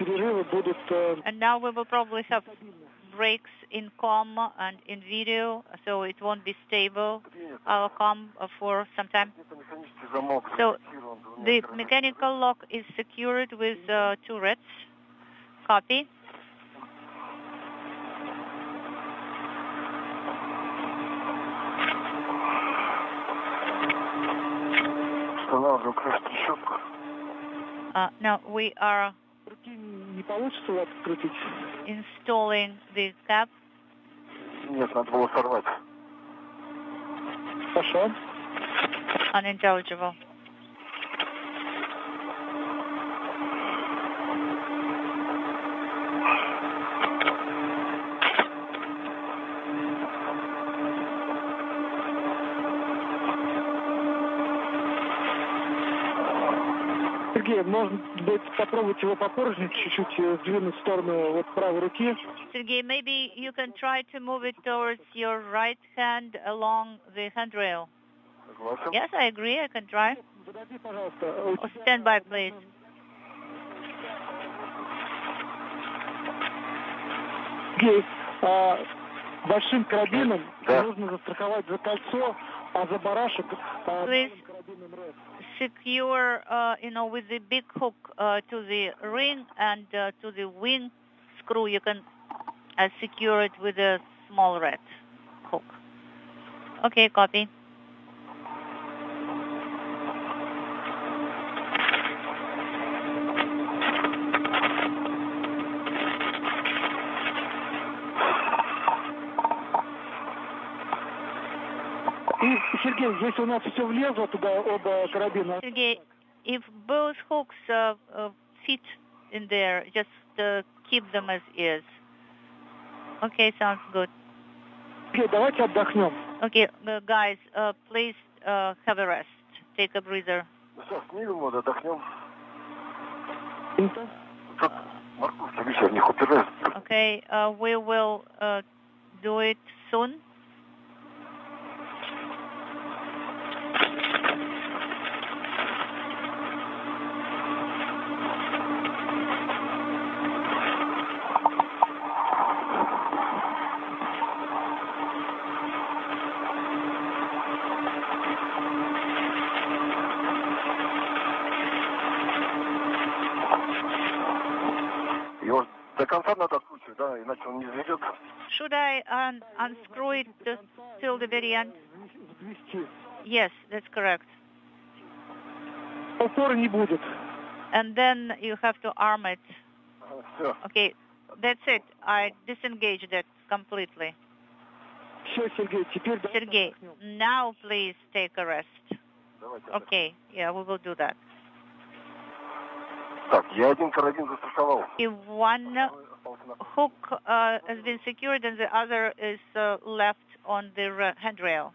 перерывы будут... And now we will probably have breaks in comm and in video, so it won't be stable, our comm, for some time. So the mechanical lock is secured with 2 reds. Copy. Now we are Не получится у вас открутить? installing the cap. Нет, надо было сорвать. Хорошо. Unintelligible. Сергей, может быть, попробовать его по поручню чуть-чуть сдвинуть в сторону вот правой руки? Sergey, maybe you can try to move it towards your right hand along the handrail. Согласен. Yes, I agree. I can try. Подожди, пожалуйста. Oh, stand by, please. Сергей, большим карабином нужно застраховать за кольцо, а за барашек... Please secure, with the big hook to the ring and to the wing screw. You can secure it with a small red hook. Okay, copy. И, Сергей, если у нас все влезло туда, оба карабина... Sergey, if both hooks fit in there, just keep them as is. Okay, sounds good. Сергей, давайте отдохнем. Okay, guys, please have a rest. Take a breather. Сейчас снимем, вот, отдохнем. Морковки, видишь, в них упираюсь. Okay, we will do it soon. Его до конца надо откручивать, да, иначе он не заведется. Should I unscrew it till the very end? Yes, that's correct. Упора не будет. And then you have to arm it. Все. Okay, that's it. I disengaged it completely. Все, Сергей, теперь... Sergey, now please take a rest. Давайте. Okay, yeah, we will do that. Так, я один карабин застраховал. One hook has been secured and the other is left on the handrail.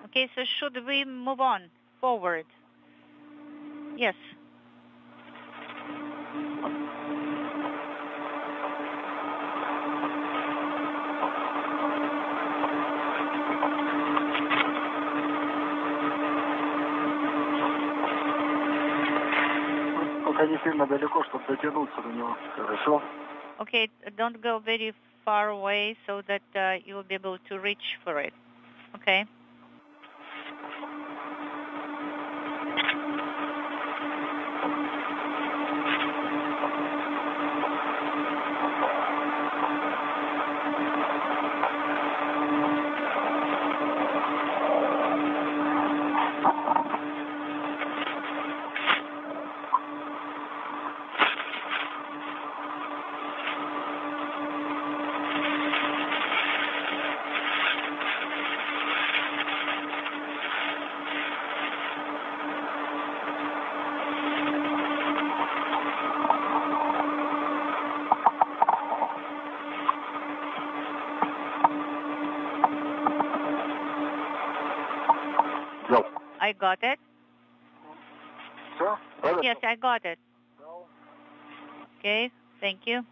Okay, so should we move on forward? Yes. Пока только не сильно далеко, чтобы дотянуться до него. Хорошо. Okay, don't go very far away so that you'll be able to reach for it. Okay? I got it. Все? Yes, I got it. Okay, thank you.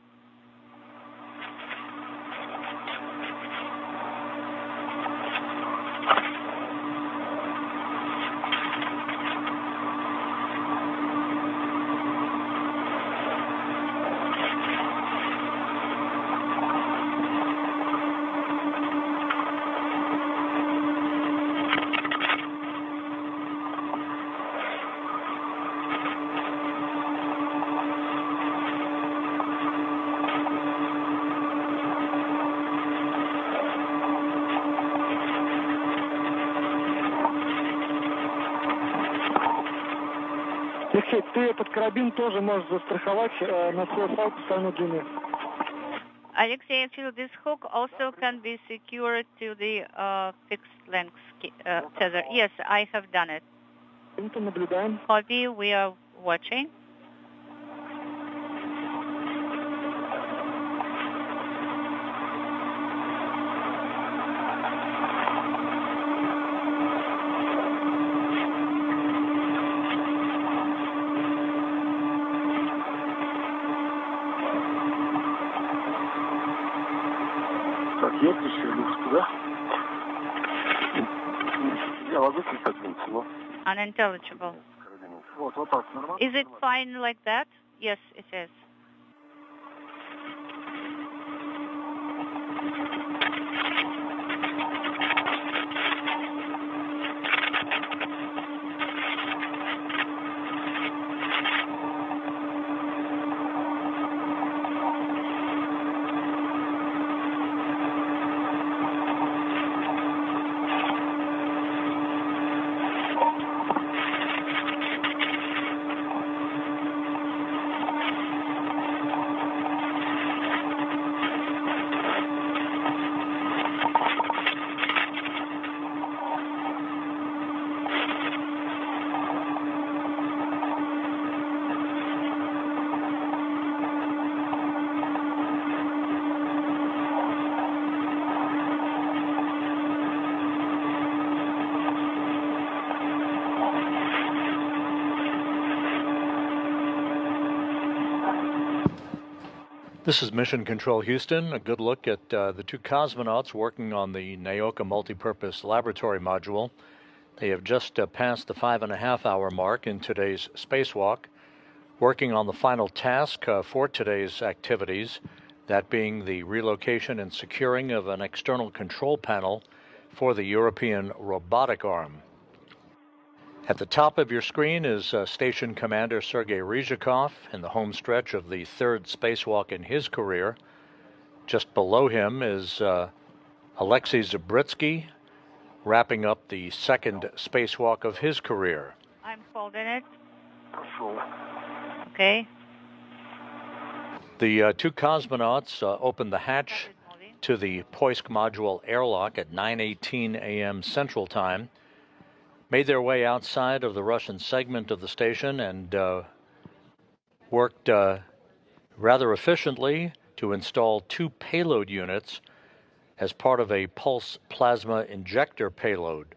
Алексей, ты этот карабин тоже можешь застраховать на свой сайт постоянной длины. Alexei, actually, this hook also can be secured to the fixed length tether. Yes, I have done it. Наблюдаем. Copy, we are watching. Так, есть еще люкс, да? Я воздушный подвинуть его. Unintelligible. Вот так, нормально? Is it fine like that? Yes, it is. This is Mission Control Houston, a good look at the two cosmonauts working on the Naoka Multipurpose Laboratory Module. They have just passed the 5.5-hour mark in today's spacewalk, working on the final task for today's activities, that being the relocation and securing of an external control panel for the European robotic arm. At the top of your screen is Station Commander Sergei Ryzhikov in the home stretch of the third spacewalk in his career. Just below him is Alexei Zabritsky, wrapping up the second spacewalk of his career. I'm folding it. Okay. The two cosmonauts opened the hatch to the Poisk module airlock at 9:18 a.m. Central Time, made their way outside of the Russian segment of the station, and worked rather efficiently to install two payload units as part of a pulse plasma injector payload.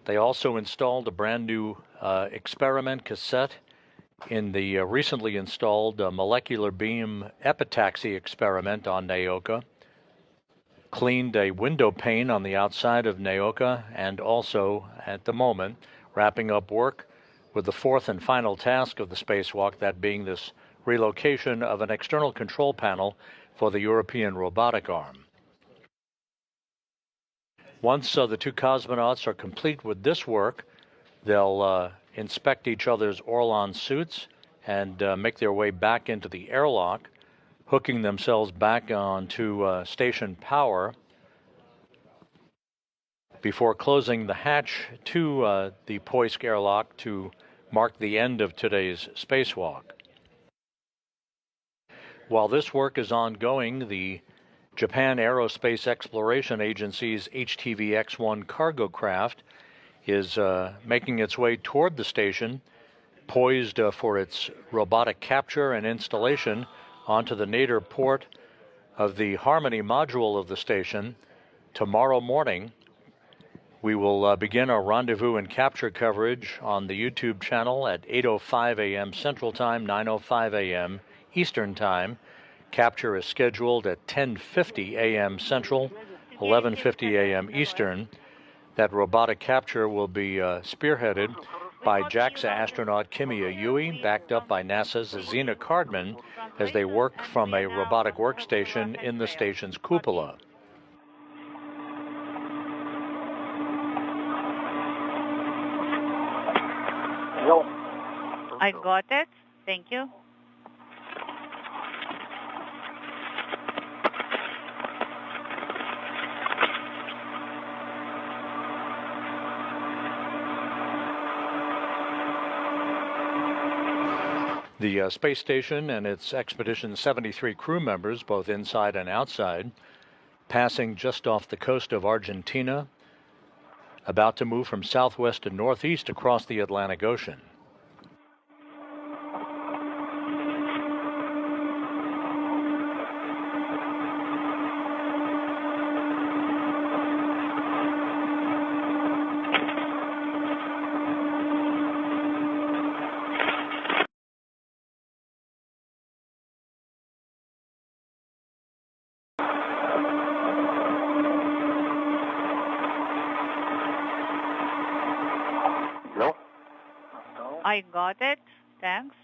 They also installed a brand new experiment cassette in the recently installed molecular beam epitaxy experiment on Naoka, cleaned a window pane on the outside of Naoka, and also, at the moment, wrapping up work with the fourth and final task of the spacewalk, that being this relocation of an external control panel for the European robotic arm. Once the two cosmonauts are complete with this work, they'll inspect each other's Orlan suits and make their way back into the airlock, hooking themselves back onto station power before closing the hatch to the Poisk airlock to mark the end of today's spacewalk. While this work is ongoing, the Japan Aerospace Exploration Agency's HTV-X1 cargo craft is making its way toward the station, poised for its robotic capture and installation onto the nadir port of the Harmony module of the station. Tomorrow morning, we will begin our rendezvous and capture coverage on the YouTube channel at 8:05 a.m. Central Time, 9:05 a.m. Eastern Time. Capture is scheduled at 10:50 a.m. Central, 11:50 a.m. Eastern. That robotic capture will be spearheaded by JAXA astronaut Kimiya Yui, backed up by NASA's Zena Cardman, as they work from a robotic workstation in the station's cupola. I got it. Thank you. The space station and its Expedition 73 crew members, both inside and outside, passing just off the coast of Argentina, about to move from southwest to northeast across the Atlantic Ocean. I got it. Thanks.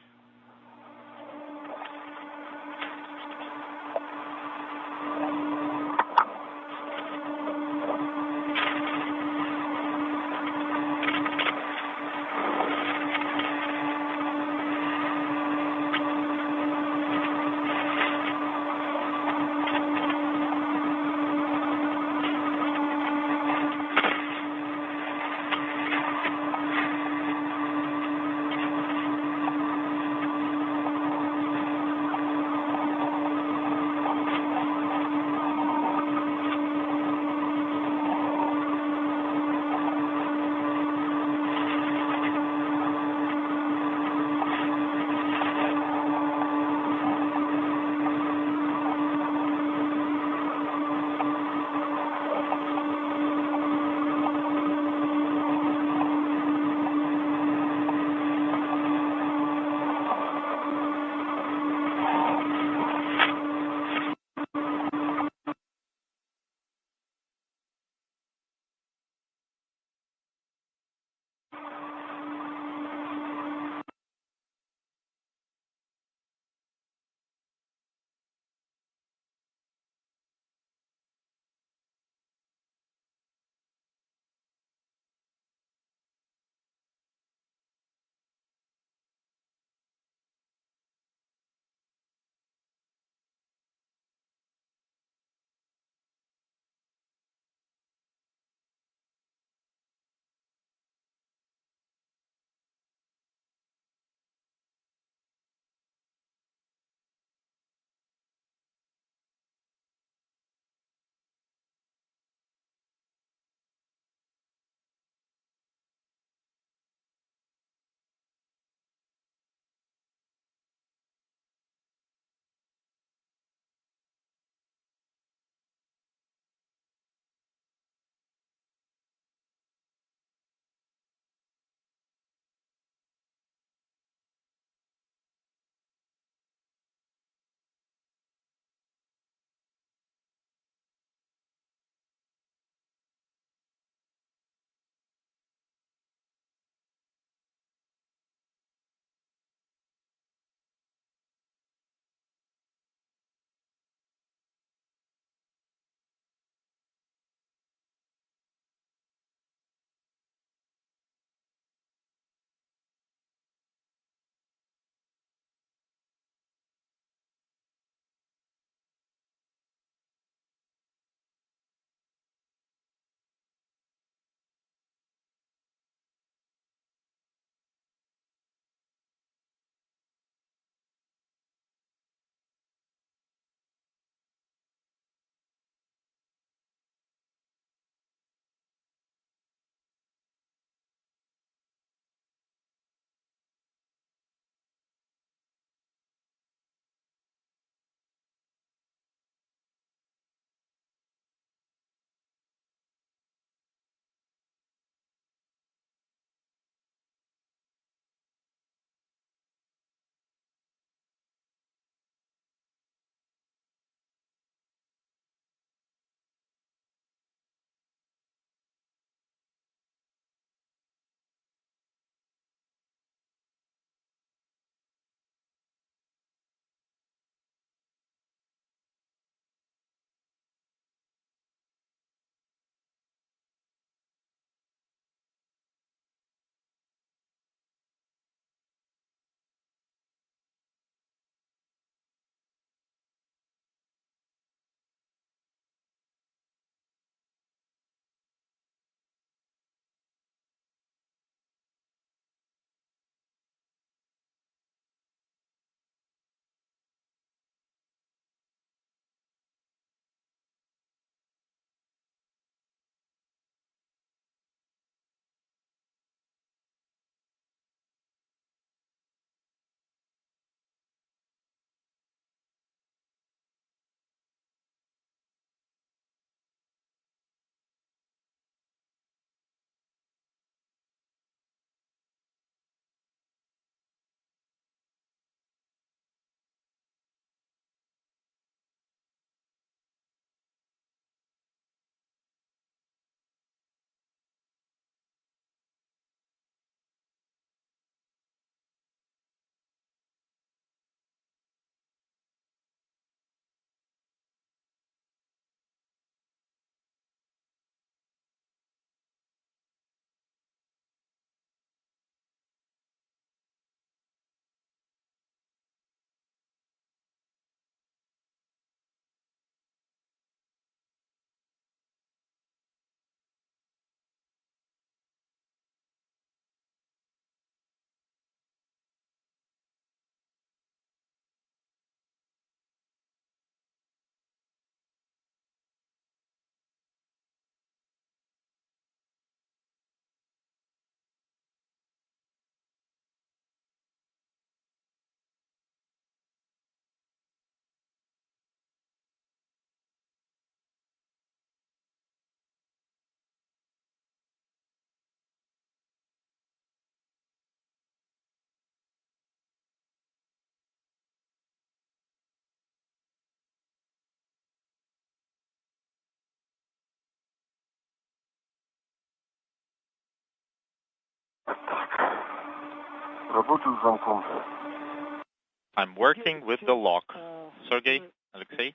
Работаю с замком. I'm working with the lock. Sergey, Alexei?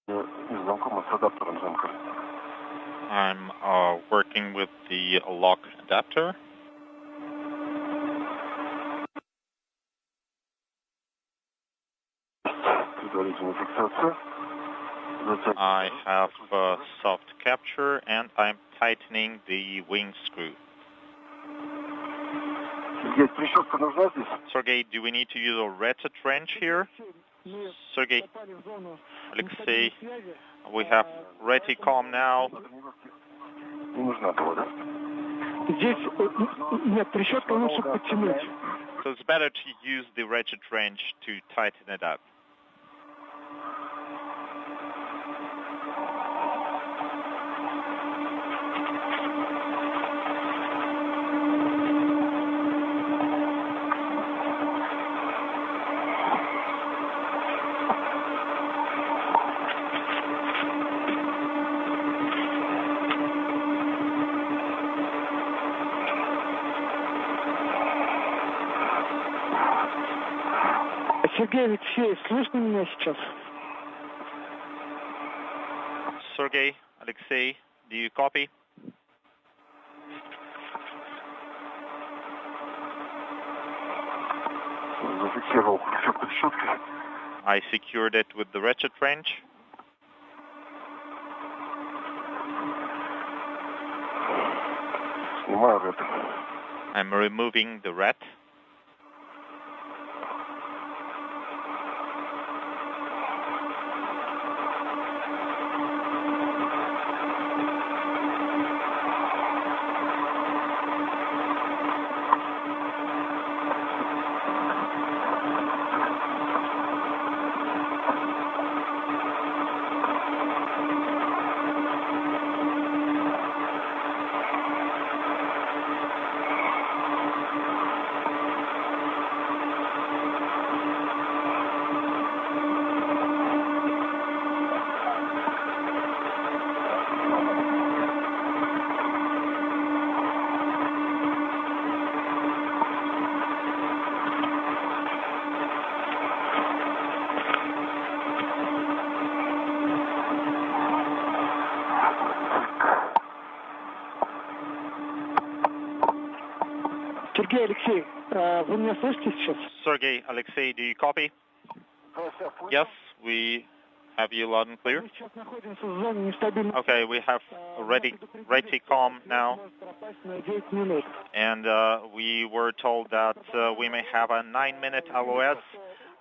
Не с замком, а с адаптером замка. I'm working with the lock adapter. Предварительная фиксация. I have soft capture and I'm tightening the wing screw. Сергей, прищепка нужна здесь? Sergey, do we need to use a retro trench here? Sergey, Alexei, we have reticom now. Не нужна была, да? Здесь нет, трещотка лучше подтянуть. So it's better to use the retro trench to tighten it up. Сергей Алексеев, слышно меня сейчас? Sergey, Alexei, do you copy? Зафиксировал прищепку решеткой. I secured it with the retro trench. Снимаю это. I'm removing the rat. Сергей Алексей, вы меня слышите сейчас? Sergey, Alexei, do you copy? Yes, we have you loud and clear. Мы сейчас находимся в зоне нестабильной. Okay, we have reticom now, Пропасть на 9 минут. and we were told that we may have a 9-minute LOS.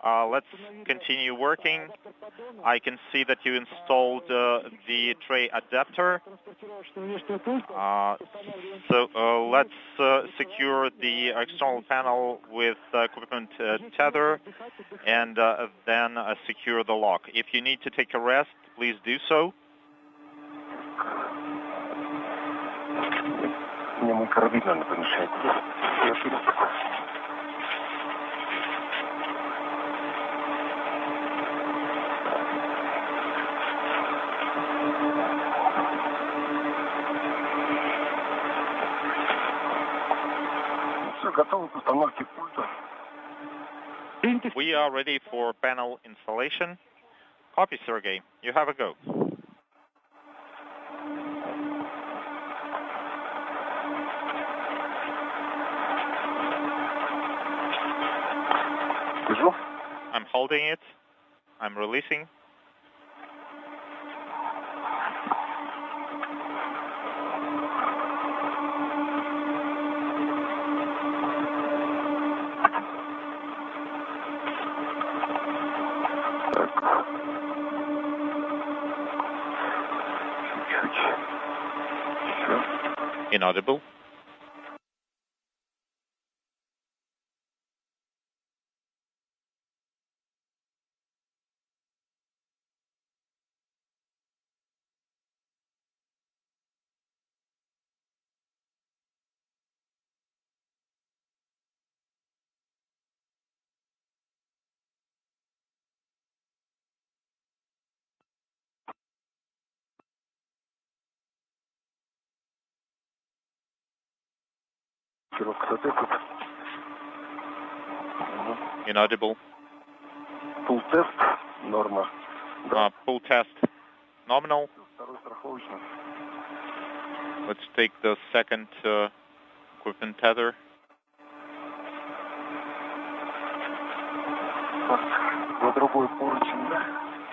Let's continue working. I can see that you installed the tray adapter. So let's secure the external panel with equipment tether and then secure the lock. If you need to take a rest, please do so. Мне мой карабин, наверное, помешает. Все, готовы к установке пульта. We are ready for panel installation. Copy, Sergey. You have a go. Держу. I'm holding it. I'm releasing. Inaudible. Inaudible. Pull test, норма. Pull test, nominal. Let's take the second equipment tether.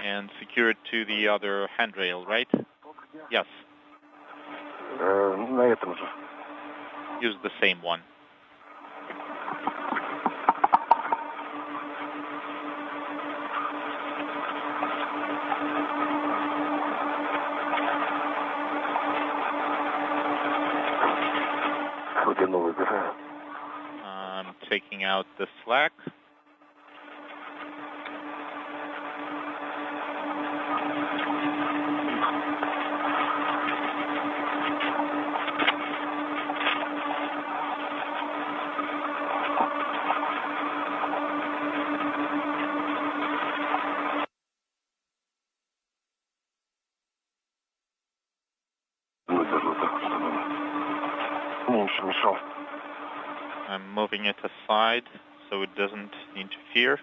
And secure it to the other handrail, right? Yes. На этом же. Use the same one. I'm taking out the slack. I'm moving it aside so it doesn't interfere.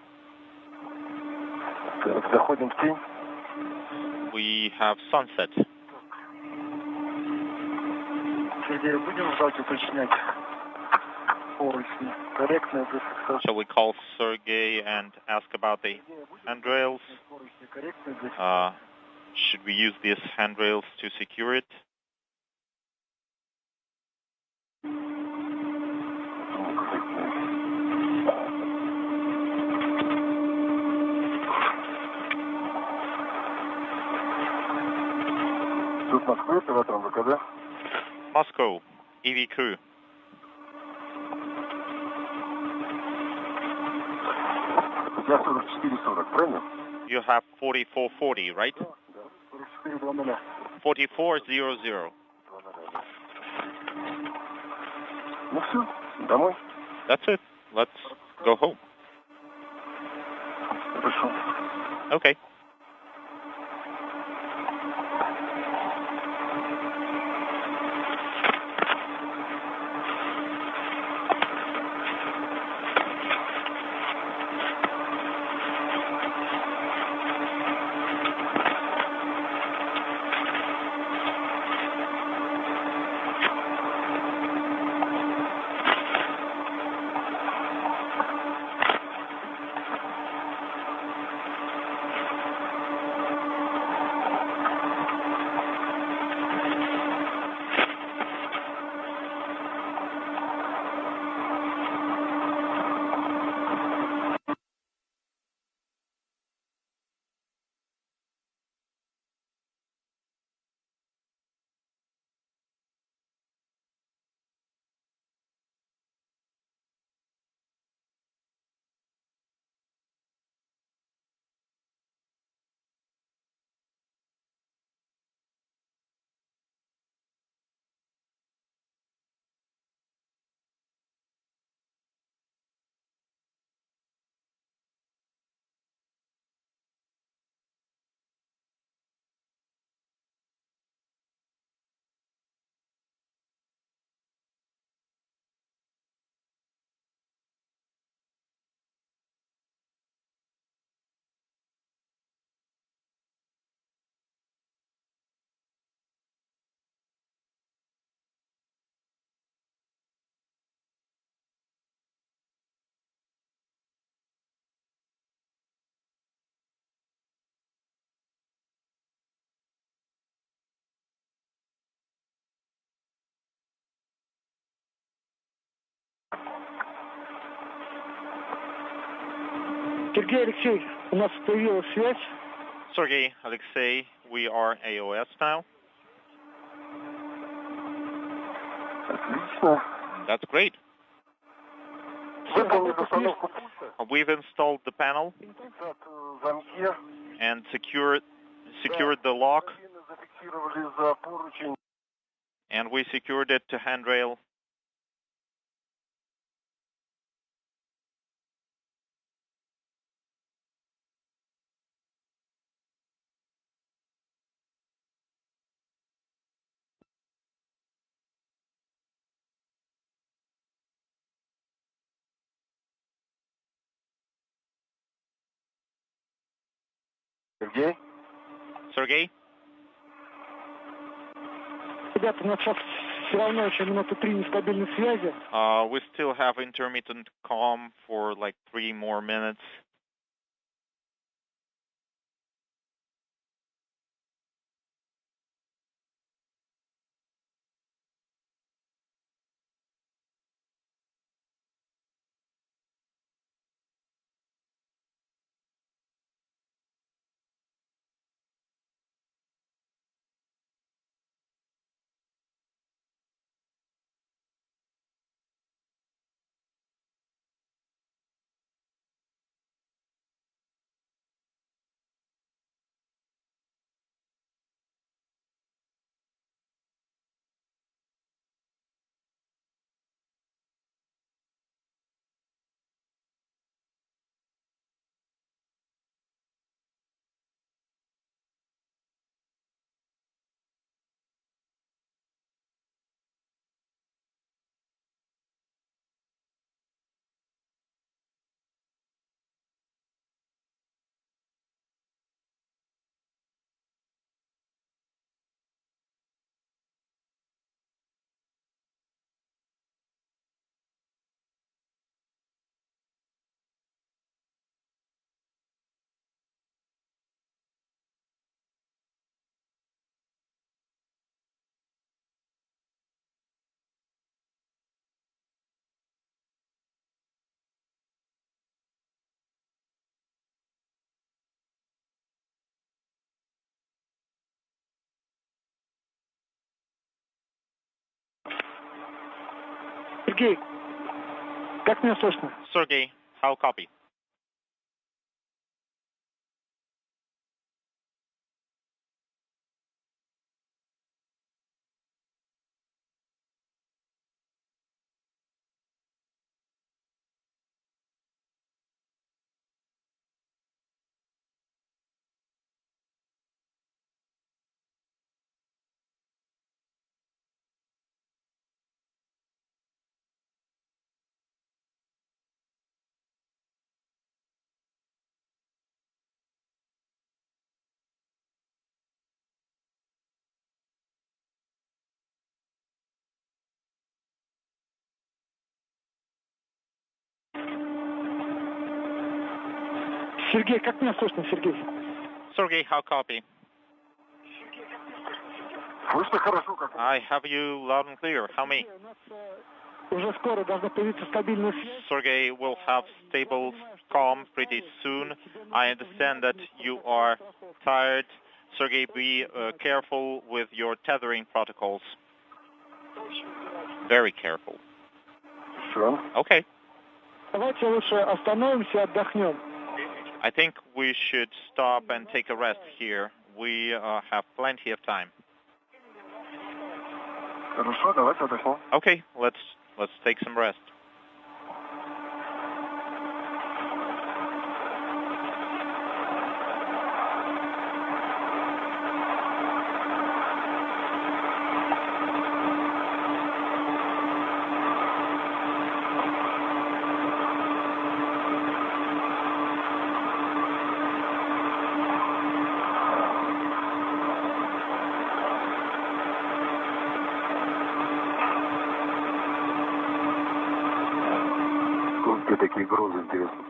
We have sunset. Shall we call Sergey and ask about the handrails? Should we use these handrails to secure it? Moscow, EV crew. You have 4440, right? 4400. That's it. Let's go home. Okay. Сергей Алексеевич, у нас появилась связь. Sergey, Alexei, we are AOS now. That's great. We've installed the panel and secured the lock, and we secured it to handrail. Sergey? Sergey? Ребята, у нас сейчас все равно еще минуты 3 нестабильной связи. We still have intermittent comm for like 3 more minutes. Сергей, как меня слышно? Sergey, how copy? Сергей, как меня слышно, Сергей? Sergey, how copy? Слышно хорошо, как? I have you loud and clear. How me? У нас уже скоро должна появиться стабильная связь. Sergey will have stable comm pretty soon. I understand that you are tired. Sergey, be careful with your tethering protocols. Very careful. Sure. Okay. Давайте лучше остановимся и отдохнем. I think we should stop and take a rest here. We have plenty of time. Хорошо, давайте отдохнем. Okay, let's take some rest. Такие грозы интересно.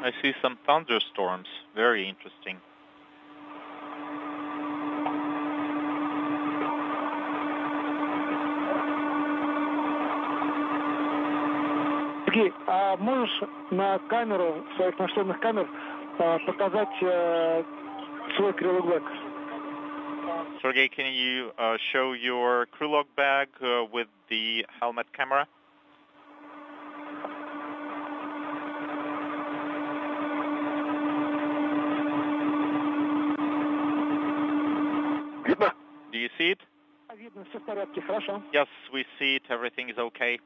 I see some thunderstorms. Very interesting. Сергей, а можешь на камеру, своих нашлемных камер, показать свой крылок-бэк? Sergey, can you show your crew log bag with the helmet camera? Видно? Do you see it? Видно, все в порядке, хорошо. Yes, we see it. Everything is okay.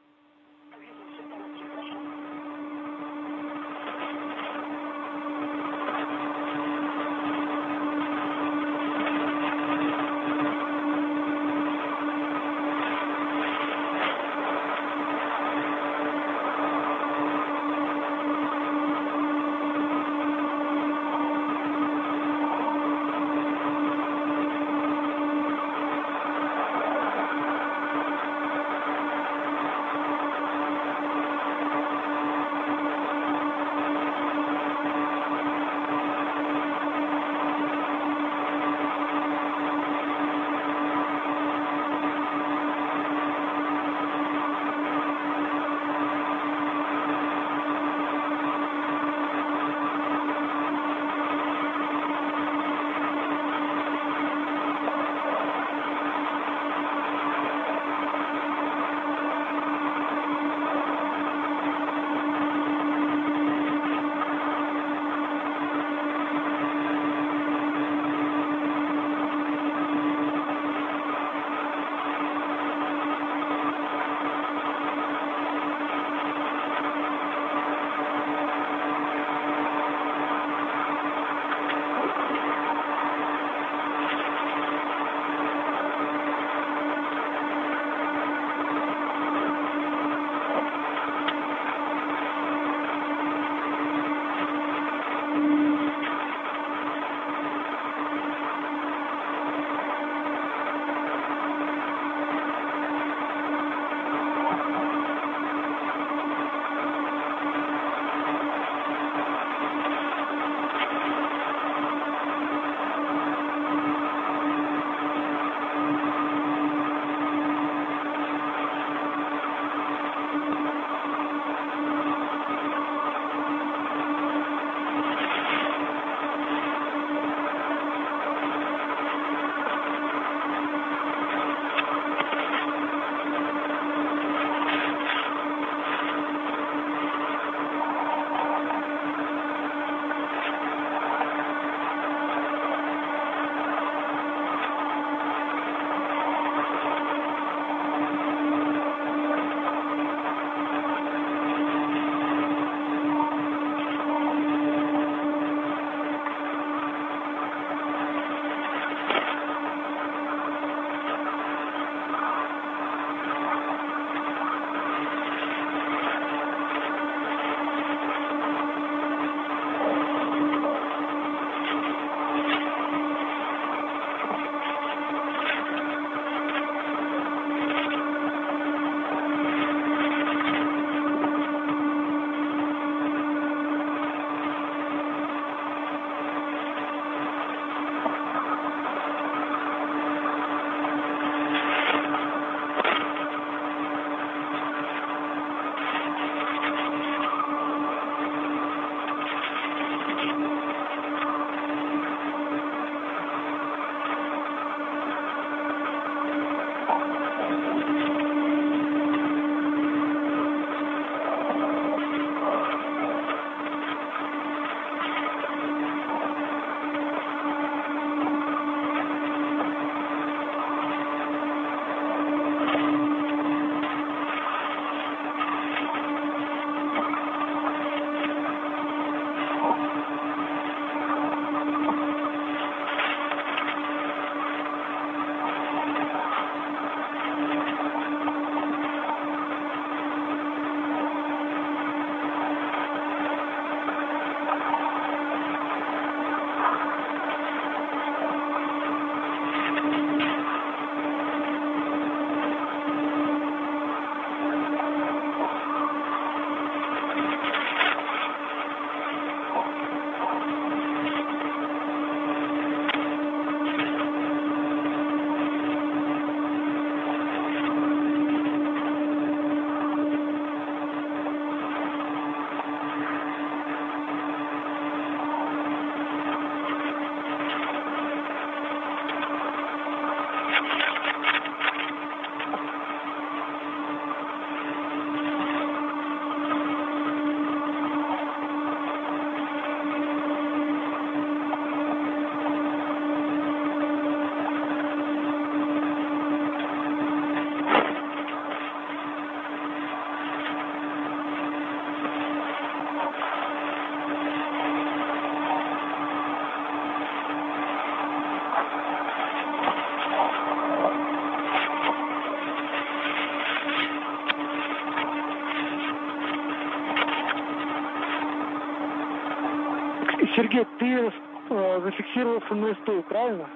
Сергей, ты зафиксировался на СТУ, правильно?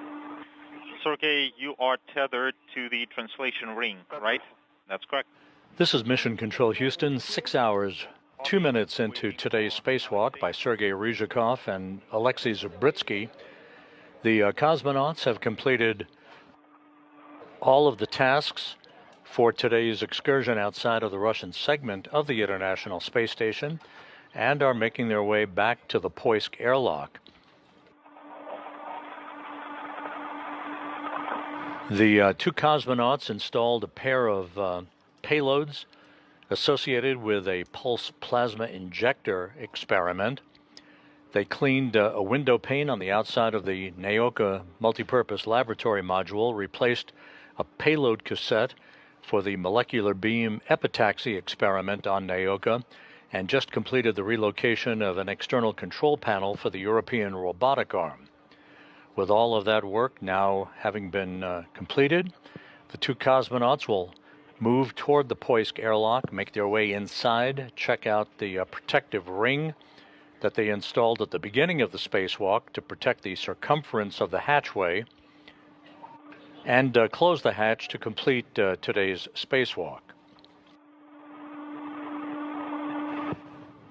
Sergey, you are tethered to the translation ring, right? That's correct. This is Mission Control Houston, 6 hours, 2 minutes into today's spacewalk by Sergei Ryzhikov and Alexei Zabritsky. The cosmonauts have completed all of the tasks for today's excursion outside of the Russian segment of the International Space Station and are making their way back to the Poisk airlock. The two cosmonauts installed a pair of payloads associated with a pulse plasma injector experiment. They cleaned a window pane on the outside of the Naoka multipurpose laboratory module, replaced a payload cassette for the molecular beam epitaxy experiment on Naoka, and just completed the relocation of an external control panel for the European robotic arm. With all of that work now having been completed, the two cosmonauts will move toward the Poisk airlock, make their way inside, check out the protective ring that they installed at the beginning of the spacewalk to protect the circumference of the hatchway, and close the hatch to complete today's spacewalk.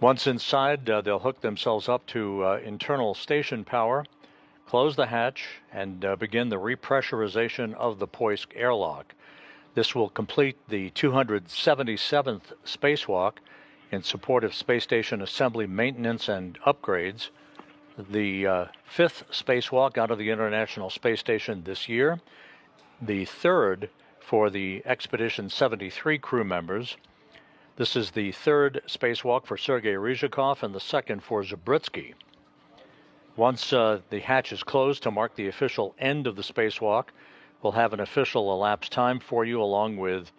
Once inside, they'll hook themselves up to internal station power, close the hatch, and begin the repressurization of the Poisk airlock. This will complete the 277th spacewalk in support of space station assembly maintenance and upgrades, the fifth spacewalk out of the International Space Station this year, the third for the Expedition 73 crew members. This is the third spacewalk for Sergei Ryzhikov and the second for Zabritsky. Once the hatch is closed to mark the official end of the spacewalk, we'll have an official elapsed time for you along with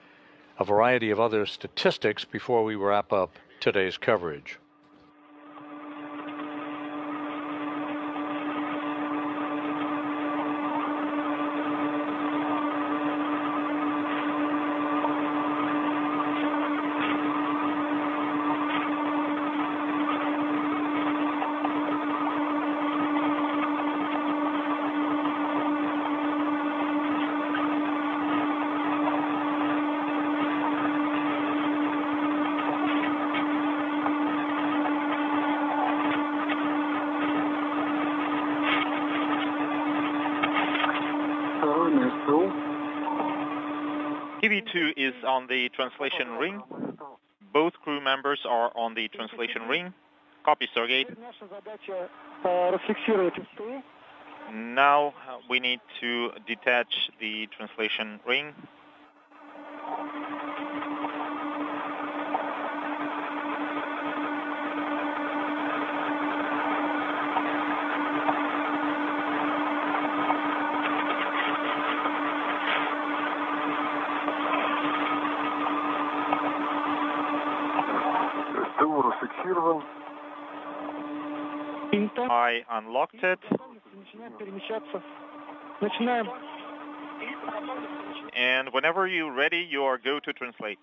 a variety of other statistics before we wrap up today's coverage. TV2 is on the translation ring. Both crew members are on the translation ring. Copy, Sergey. Now we need to detach the translation ring. I unlocked it. And whenever you're ready, you are go to translate.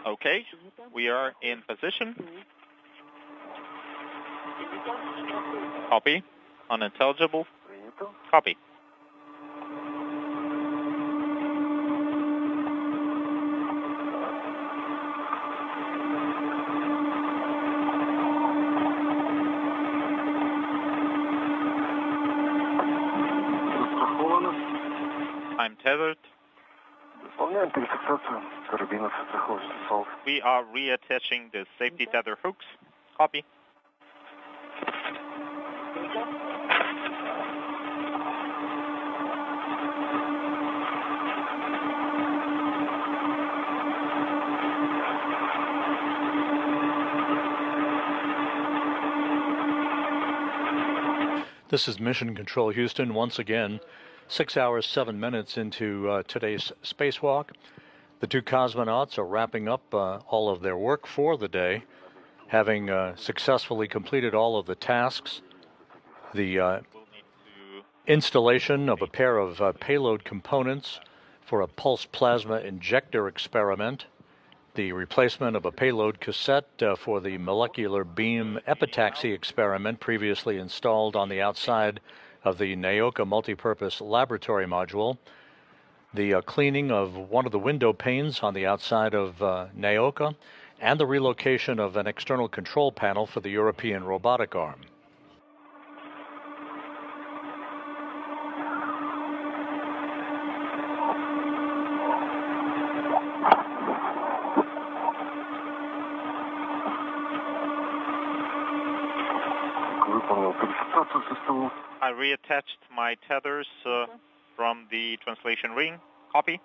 Okay, we are in position. Copy. Unintelligible. Copy. tethered? We are reattaching the safety tether hooks. Copy. This is Mission Control Houston once again, 6 hours, 7 minutes into today's spacewalk. The two cosmonauts are wrapping up all of their work for the day, having successfully completed all of the tasks. The installation of a pair of payload components for a pulse plasma injector experiment, the replacement of a payload cassette for the molecular beam epitaxy experiment previously installed on the outside of the NAOCA multipurpose laboratory module, the cleaning of one of the window panes on the outside of NAOCA, and the relocation of an external control panel for the European robotic arm. I reattached my tethers from the translation ring. Copy.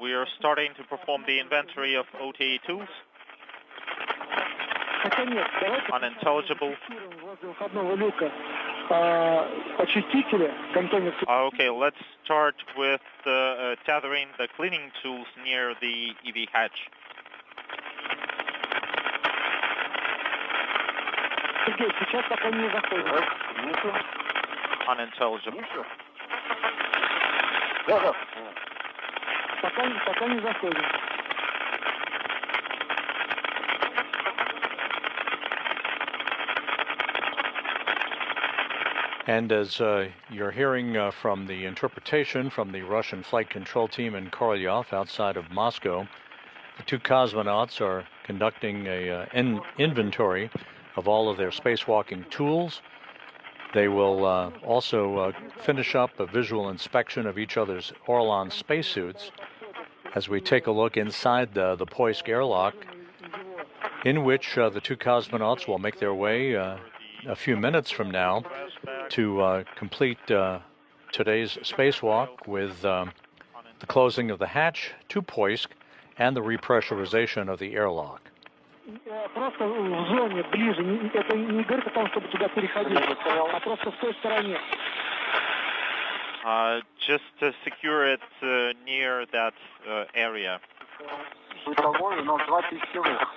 We're starting to perform the inventory of OTA tools. Unintelligible. Okay, let's start with tethering the cleaning tools near the EV hatch. Unintelligible. Пока не заходим. And as you're hearing from the interpretation from the Russian flight control team in Korolyov outside of Moscow, the two cosmonauts are conducting an inventory of all of their spacewalking tools. They will also finish up a visual inspection of each other's Orlan spacesuits as we take a look inside the Poisk airlock, in which the two cosmonauts will make their way a few minutes from now to complete today's spacewalk with the closing of the hatch to Poisk and the repressurization of the airlock. Просто в зоне, ближе. Это не говорит о том, чтобы туда переходить, а просто в той стороне. Just to secure it near that area. Бытовой у нас 2 пищевых.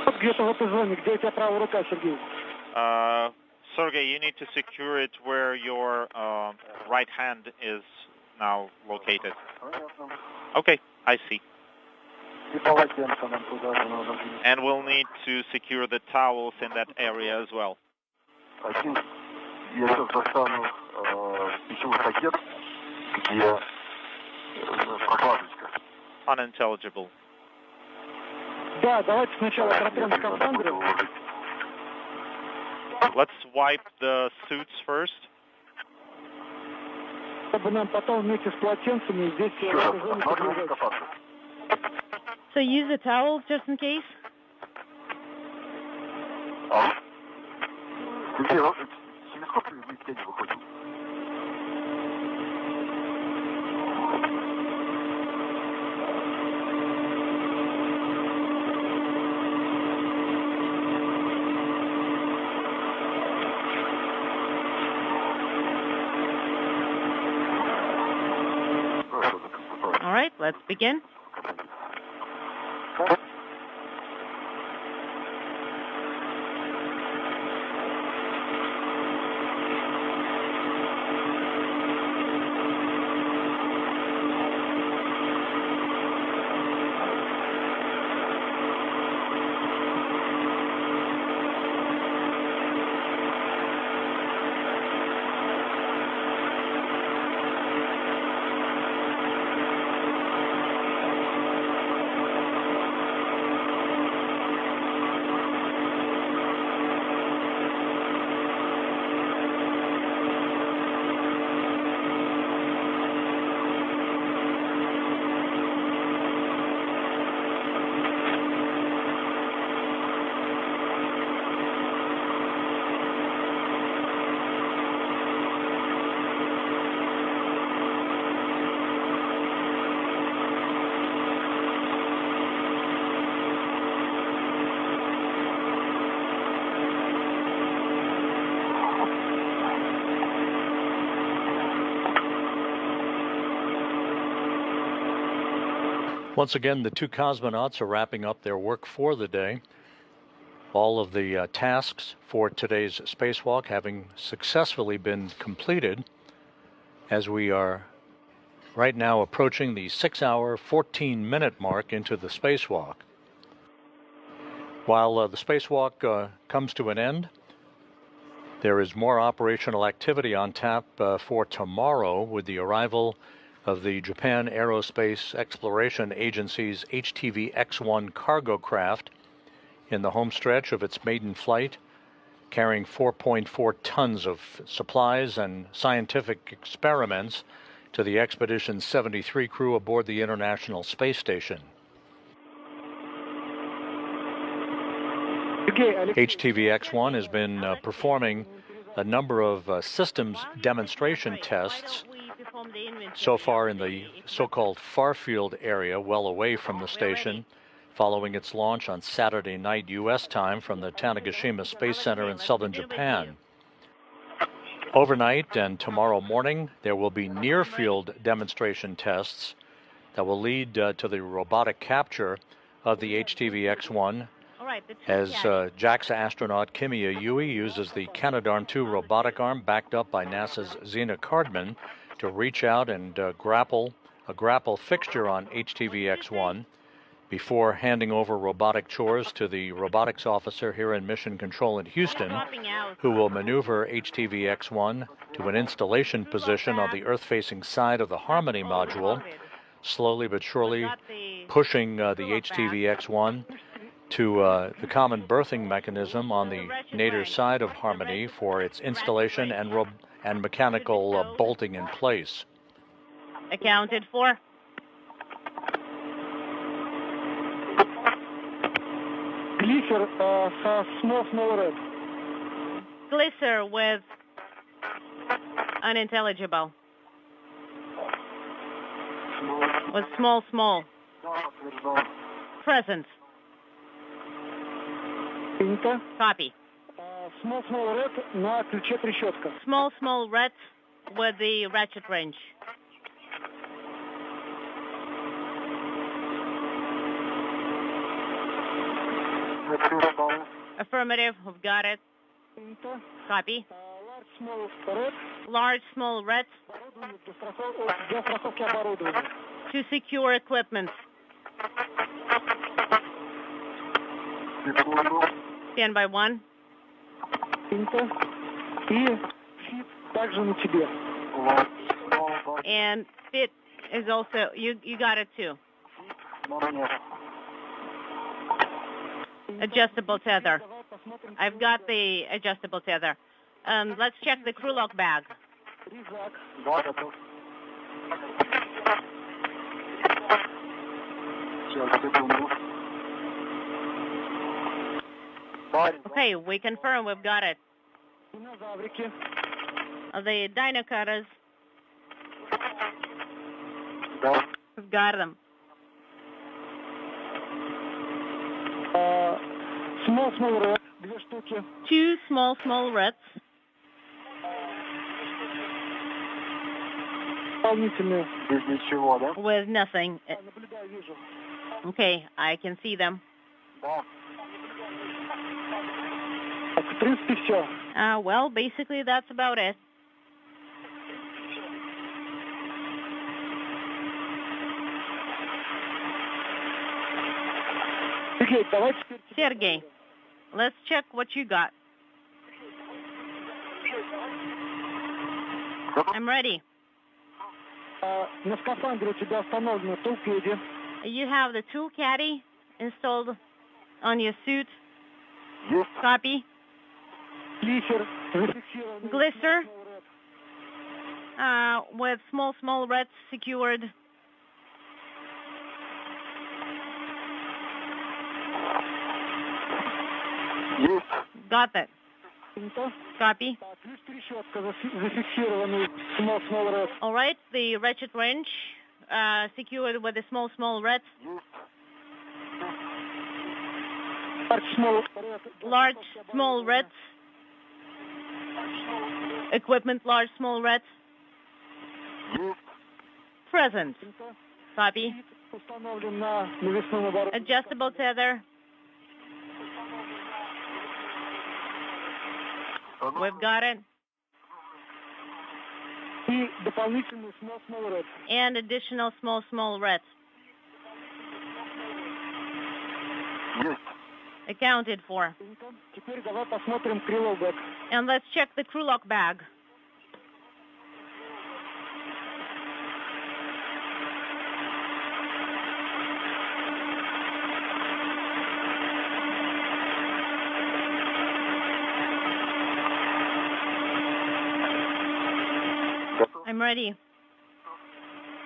Вот где-то в этой зоне, где у тебя правая рука, Сергей. Sergey, you need to secure it where your right hand is now located. Okay, I see. And we'll need to secure the towels in that area as well. Unintelligible. Да, давайте сначала протрем скафандры. Let's wipe the suits first. Чтобы нам потом вместе с полотенцами здесь в этой зоне подвязать. So use the towels just in case? All right, let's begin. Once again, the two cosmonauts are wrapping up their work for the day. All of the tasks for today's spacewalk having successfully been completed, as we are right now approaching the 6-hour, 14-minute mark into the spacewalk. While the spacewalk comes to an end, there is more operational activity on tap for tomorrow with the arrival of the Japan Aerospace Exploration Agency's HTV-X1 cargo craft in the home stretch of its maiden flight, carrying 4.4 tons of supplies and scientific experiments to the Expedition 73 crew aboard the International Space Station. HTV-X1 has been performing a number of systems demonstration tests so far in the so-called far-field area, well away from the station, following its launch on Saturday night U.S. time from the Tanegashima Space Center in southern Japan. Overnight and tomorrow morning, there will be near-field demonstration tests that will lead to the robotic capture of the HTV-X1 as JAXA astronaut Kimiya Yui uses the Canadarm2 robotic arm backed up by NASA's Xena Cardman to reach out and grapple fixture on HTV-X1 before handing over robotic chores to the robotics officer here in Mission Control in Houston, who will maneuver HTV-X1 to an installation position on the Earth-facing side of the Harmony module, slowly but surely pushing the HTV-X1 to the common berthing mechanism on the nadir side of Harmony for its installation and mechanical bolting in place. Accounted for. Glisser small red. Glisser with unintelligible. With small. Present. Copy. Small red на ключе трещотка. Small red with the ratchet wrench. Affirmative, we've got it. Copy. Large small red to secure equipment. Stand by one. And fit is also, you got it too. Adjustable tether. I've got the adjustable tether. Let's check the crew lock bag. Okay, we confirm we've got it. The dinocutters. We've got them. Small red, 2 штуки. 2 small reds. Дополнительные. Без ничего, да? With nothing. Наблюдаю, вижу. Okay, I can see them. Да. Так, в принципе, все. Well, basically that's about it. Сергей, давайте теперь... Sergey, let's check what you got. I'm ready. На скафандре у тебя установлено толкеди. You have the tool caddy installed on your suit. Есть. Copy. Клифер зафиксирован. Glister. With small reds secured. Есть. Got that. Принято. Copy. Так, плюс трещотка зафиксированы. Small red. All right, the ratchet wrench secured with the small reds. Large small reds. Equipment large small reds. Present. Copy. Установлен на навесном обороте. Adjustable tether. We've got it. И дополнительный small red. And additional small reds. Есть. Accounted for. Теперь давай посмотрим крыло-бэк. And let's check the crew lock bag. I'm ready.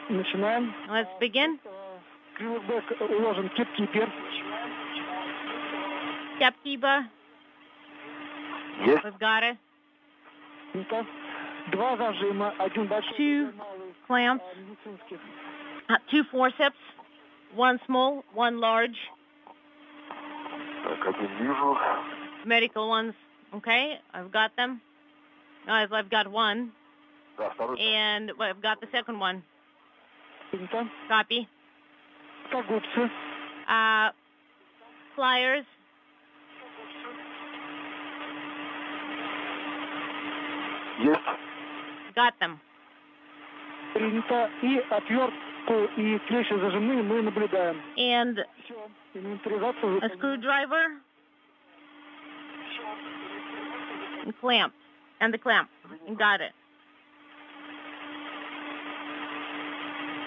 Начинаем. Let's begin. Крыло-бэк уложен кипкипер. Capkeeper. Есть. We've got it. Принято. 2 зажима, один большой, 2 малый. clamps. Медицинских. 2 forceps. 1 small, 1 large. Так, один вижу. Medical ones. Okay, I've got them. I've got one. Да, второй. And I've got the second one. Принято. Copy. Кагутцы. Pliers. Есть. Got them. Принято. И отвертку и клещи зажимные мы наблюдаем. And Все. Инвентаризация a выполнена. screwdriver. And clamp. And the clamp. Got it.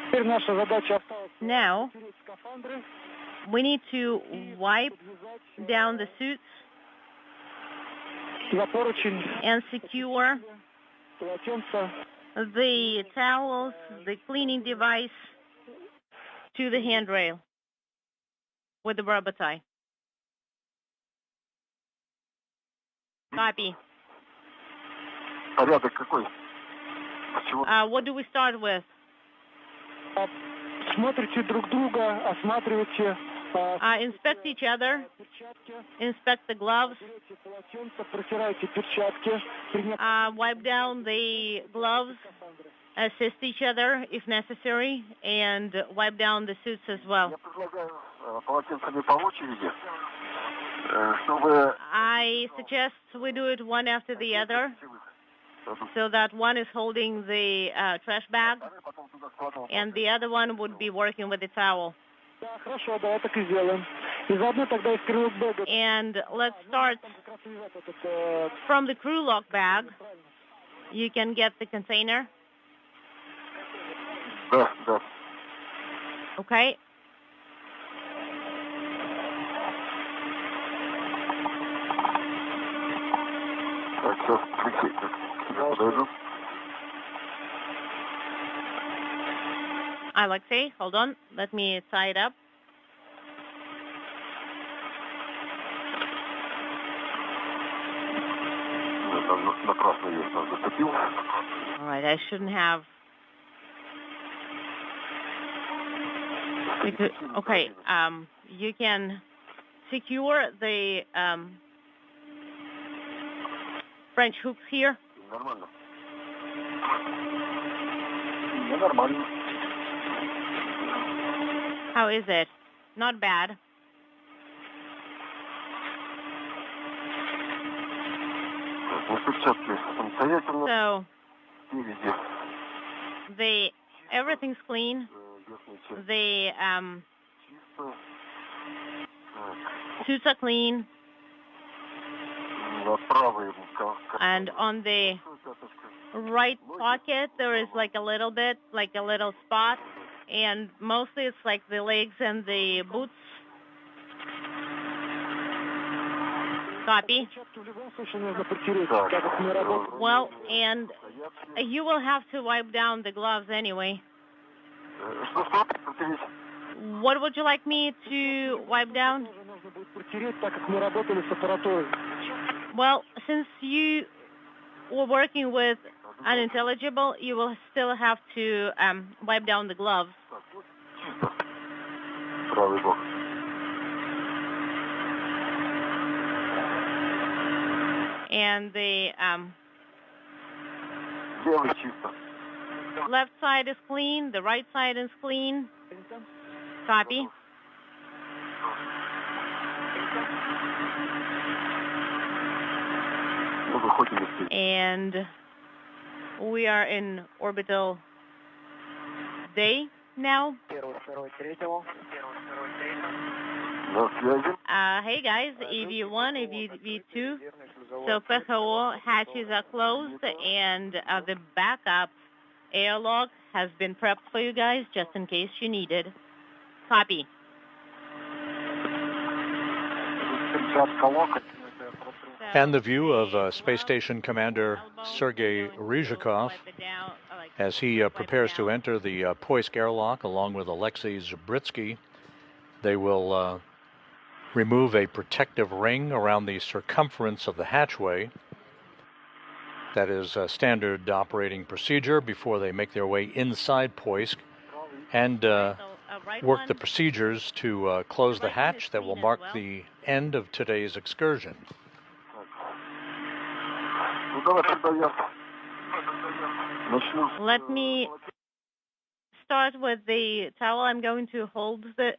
Теперь наша задача осталась Now, протереть скафандры, we need to wipe подвязать down the suits за поручень, and secure полотенца. the towels, the cleaning device to the handrail with the rubber tie. Copy. Порядок какой? С чего? What do we start with? Смотрите друг друга, осматривайте Inspect each other, перчатки, inspect the gloves, берете полотенца, протирайте перчатки, wipe down the gloves, assist each other if necessary, and wipe down the suits as well. Я предлагаю полотенцами по очереди, чтобы... I suggest we do it one after the other, so that one is holding the trash bag and the other one would be working with the towel. Да, хорошо, давай так и сделаем. И заодно тогда из крылбэга. And let's start from the crew lock bag. You can get the container. Да, да. Okay. Так, сейчас, подойду. Alexei, hold on. Let me tie it up. All right, I shouldn't have. Okay, you can secure the French hooks here. How is it? Not bad. So everything's clean. The suits are clean. And on the right pocket, there is like a little spot, and mostly it's like the legs and the boots. Copy. Well, and you will have to wipe down the gloves anyway. What would you like me to wipe down? Well, since you were working with unintelligible, you will still have to wipe down the gloves. And the left side is clean, the right side is clean. Copy. And we are in orbital day now. Hey guys, EV1, EV2. So PHO hatches are closed, and the backup airlock has been prepped for you guys just in case you need it. Copy. And the view of Space Station Commander Sergei Ryzhikov as he prepares to enter the Poisk airlock along with Alexei Zabritsky. They will remove a protective ring around the circumference of the hatchway. That is a standard operating procedure before they make their way inside Poisk and work the procedures to close the hatch that will mark the end of today's excursion. Let me start with the towel. I'm going to hold it.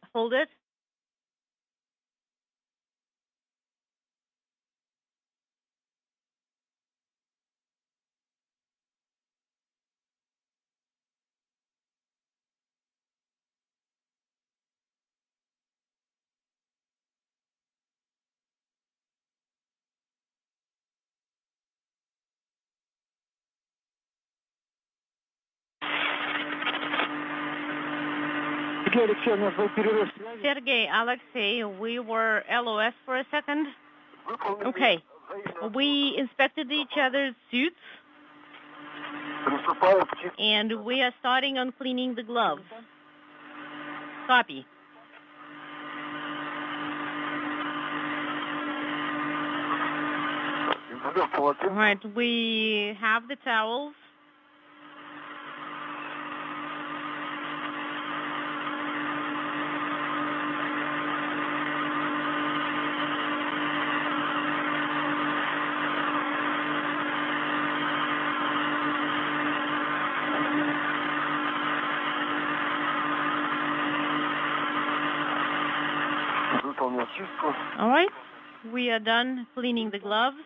Sergey, Alexei, we were LOS for a second. Okay. We inspected each other's suits, and we are starting on cleaning the gloves. Copy. All right, we have the towels. All right, we are done cleaning the gloves.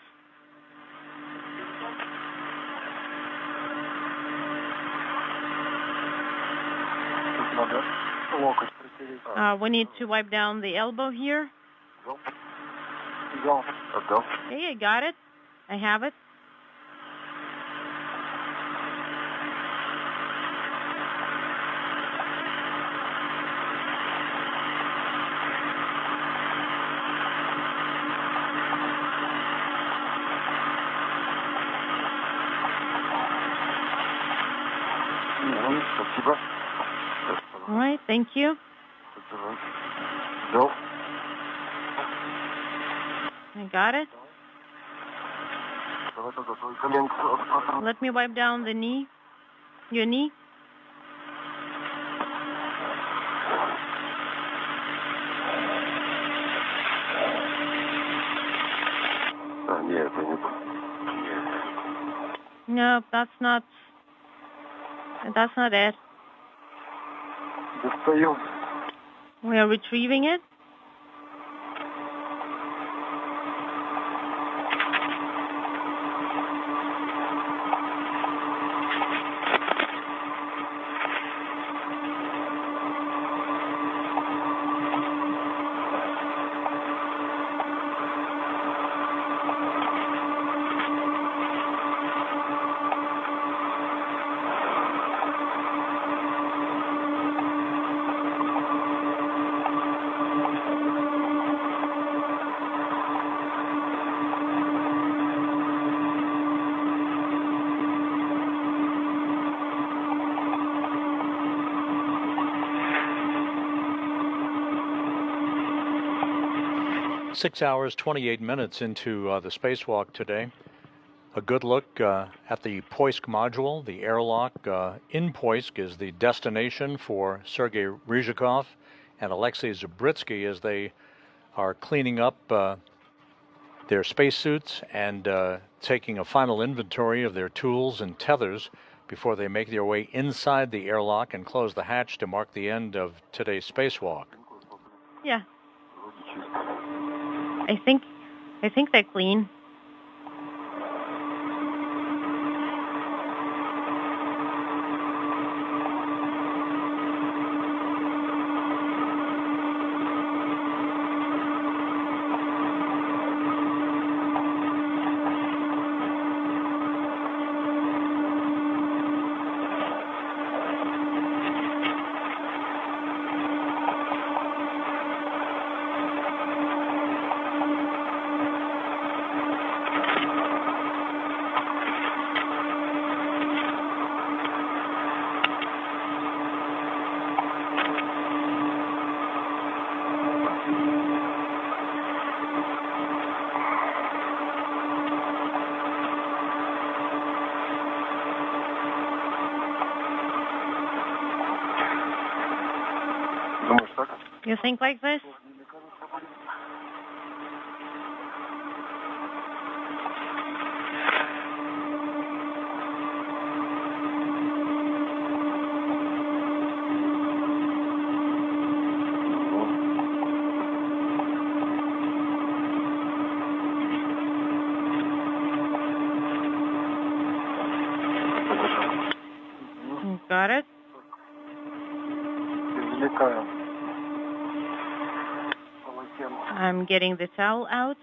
We need to wipe down the elbow here. Okay, I got it. I have it. All right, thank you. I got it. Let me wipe down the knee. Your knee. No, that's not it. We are retrieving it. Six hours, 28 minutes into the spacewalk today. A good look at the Poisk module, the airlock in Poisk is the destination for Sergei Ryzhikov and Alexei Zabritsky as they are cleaning up their spacesuits and taking a final inventory of their tools and tethers before they make their way inside the airlock and close the hatch to mark the end of today's spacewalk. Yeah. I think they're clean. You think like this? Got it? I'm getting the towel out.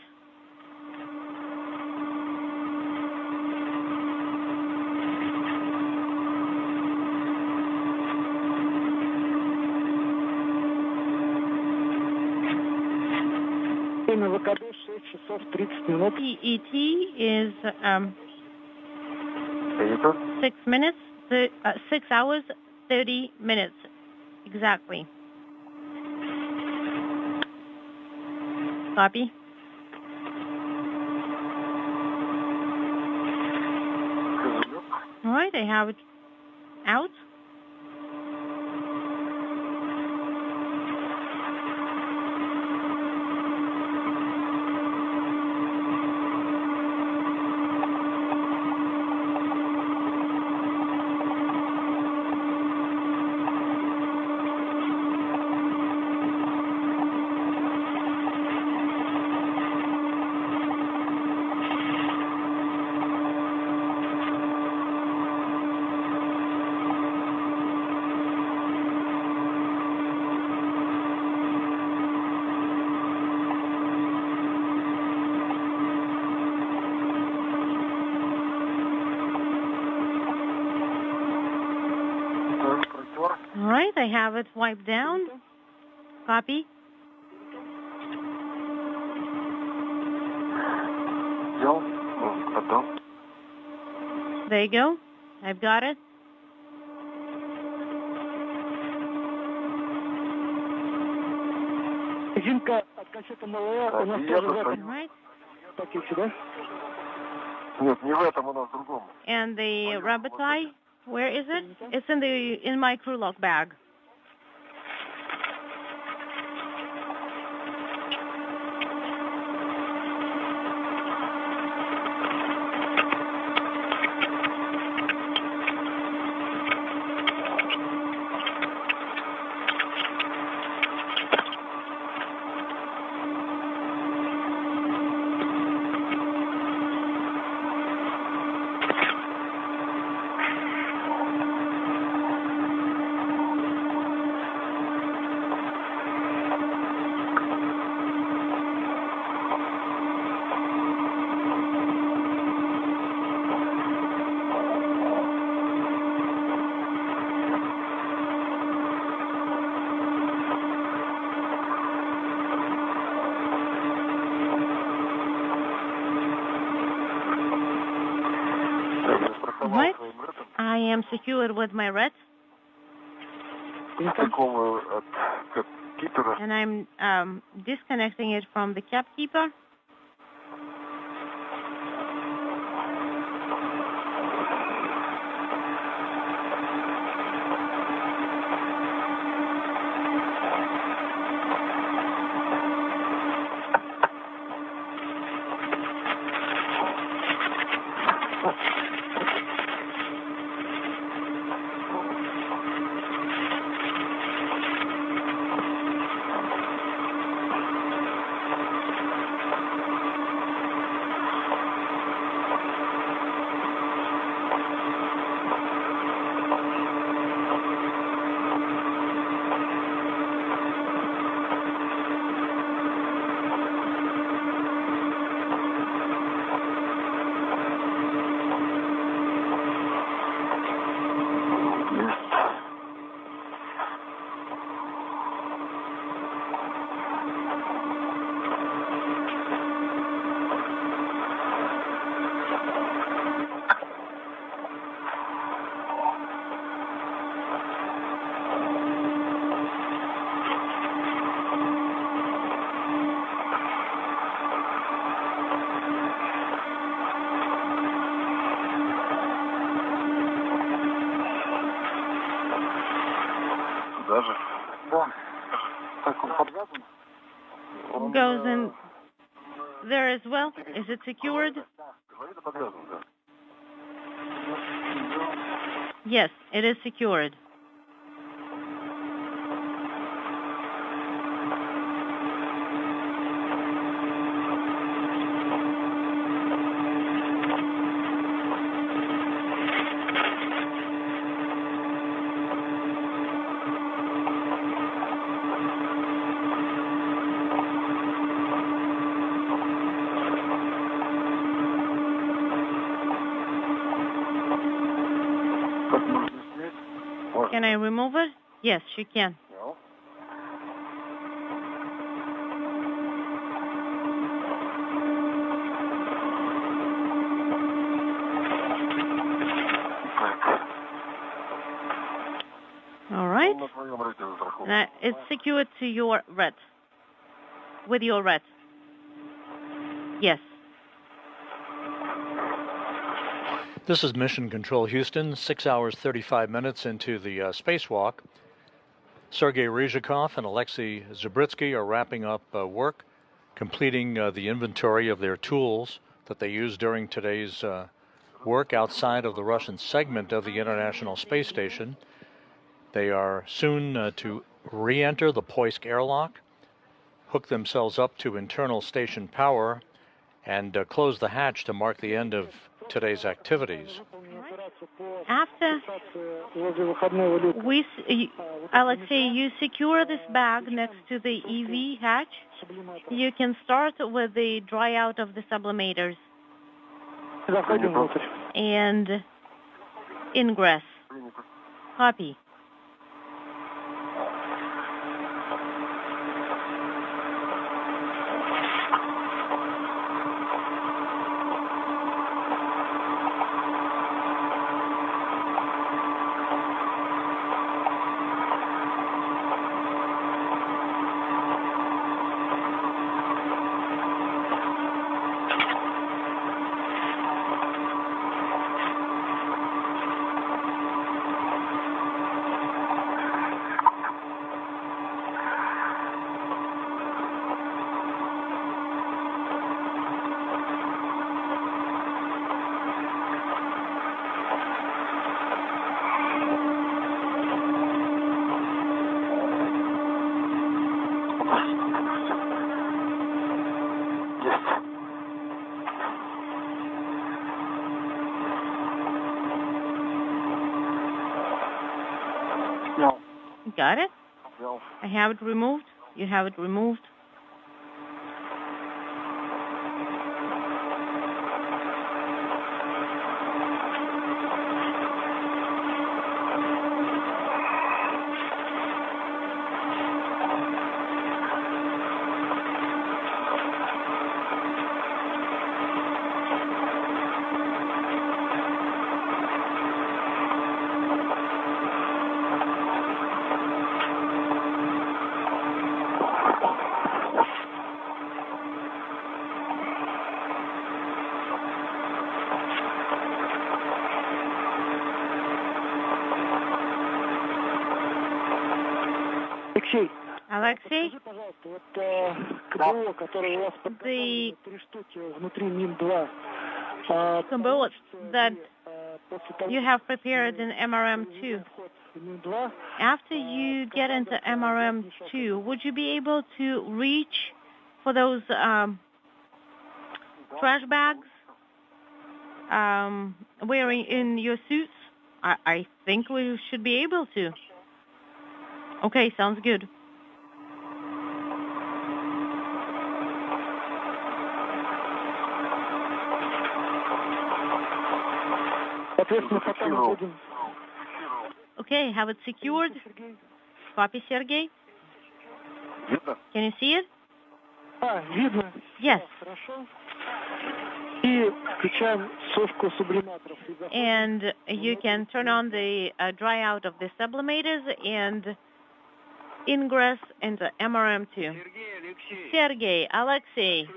ET is 6 minutes, 6 hours, 30 minutes, exactly. Copy. All right, I have it out. All right, I have it wiped down. Copy. There you go. I've got it. All right. And the rabbit eye, where is it? It's in my crew lock bag. Right. I am secured with my red. And I'm disconnecting it from the cap keeper. Goes in there as well. Is it secured? Yes, it is secured. Can I remove it? Yes, she can. All right. Now, it's secured to your red. With your red. Yes. This is Mission Control Houston, 6 hours 35 minutes into the spacewalk. Sergei Ryzhikov and Alexei Zabritsky are wrapping up work, completing the inventory of their tools that they used during today's work outside of the Russian segment of the International Space Station. They are soon to re-enter the Poisk airlock, hook themselves up to internal station power, and close the hatch to mark the end of today's activities. After Alexei, you secure this bag next to the EV hatch. You can start with the dry out of the sublimators and ingress. Copy. Got it? I have it removed. You have it removed. Alexei, the combo that you have prepared in MRM2, after you get into MRM2, would you be able to reach for those trash bags wearing in your suits? I think we should be able to. Okay, sounds good. Okay, have it secured. Copy, Sergey. Can you see it? Yes. And you can turn on the dry out of the sublimators and ingress into MRM2. Sergey, Alexei,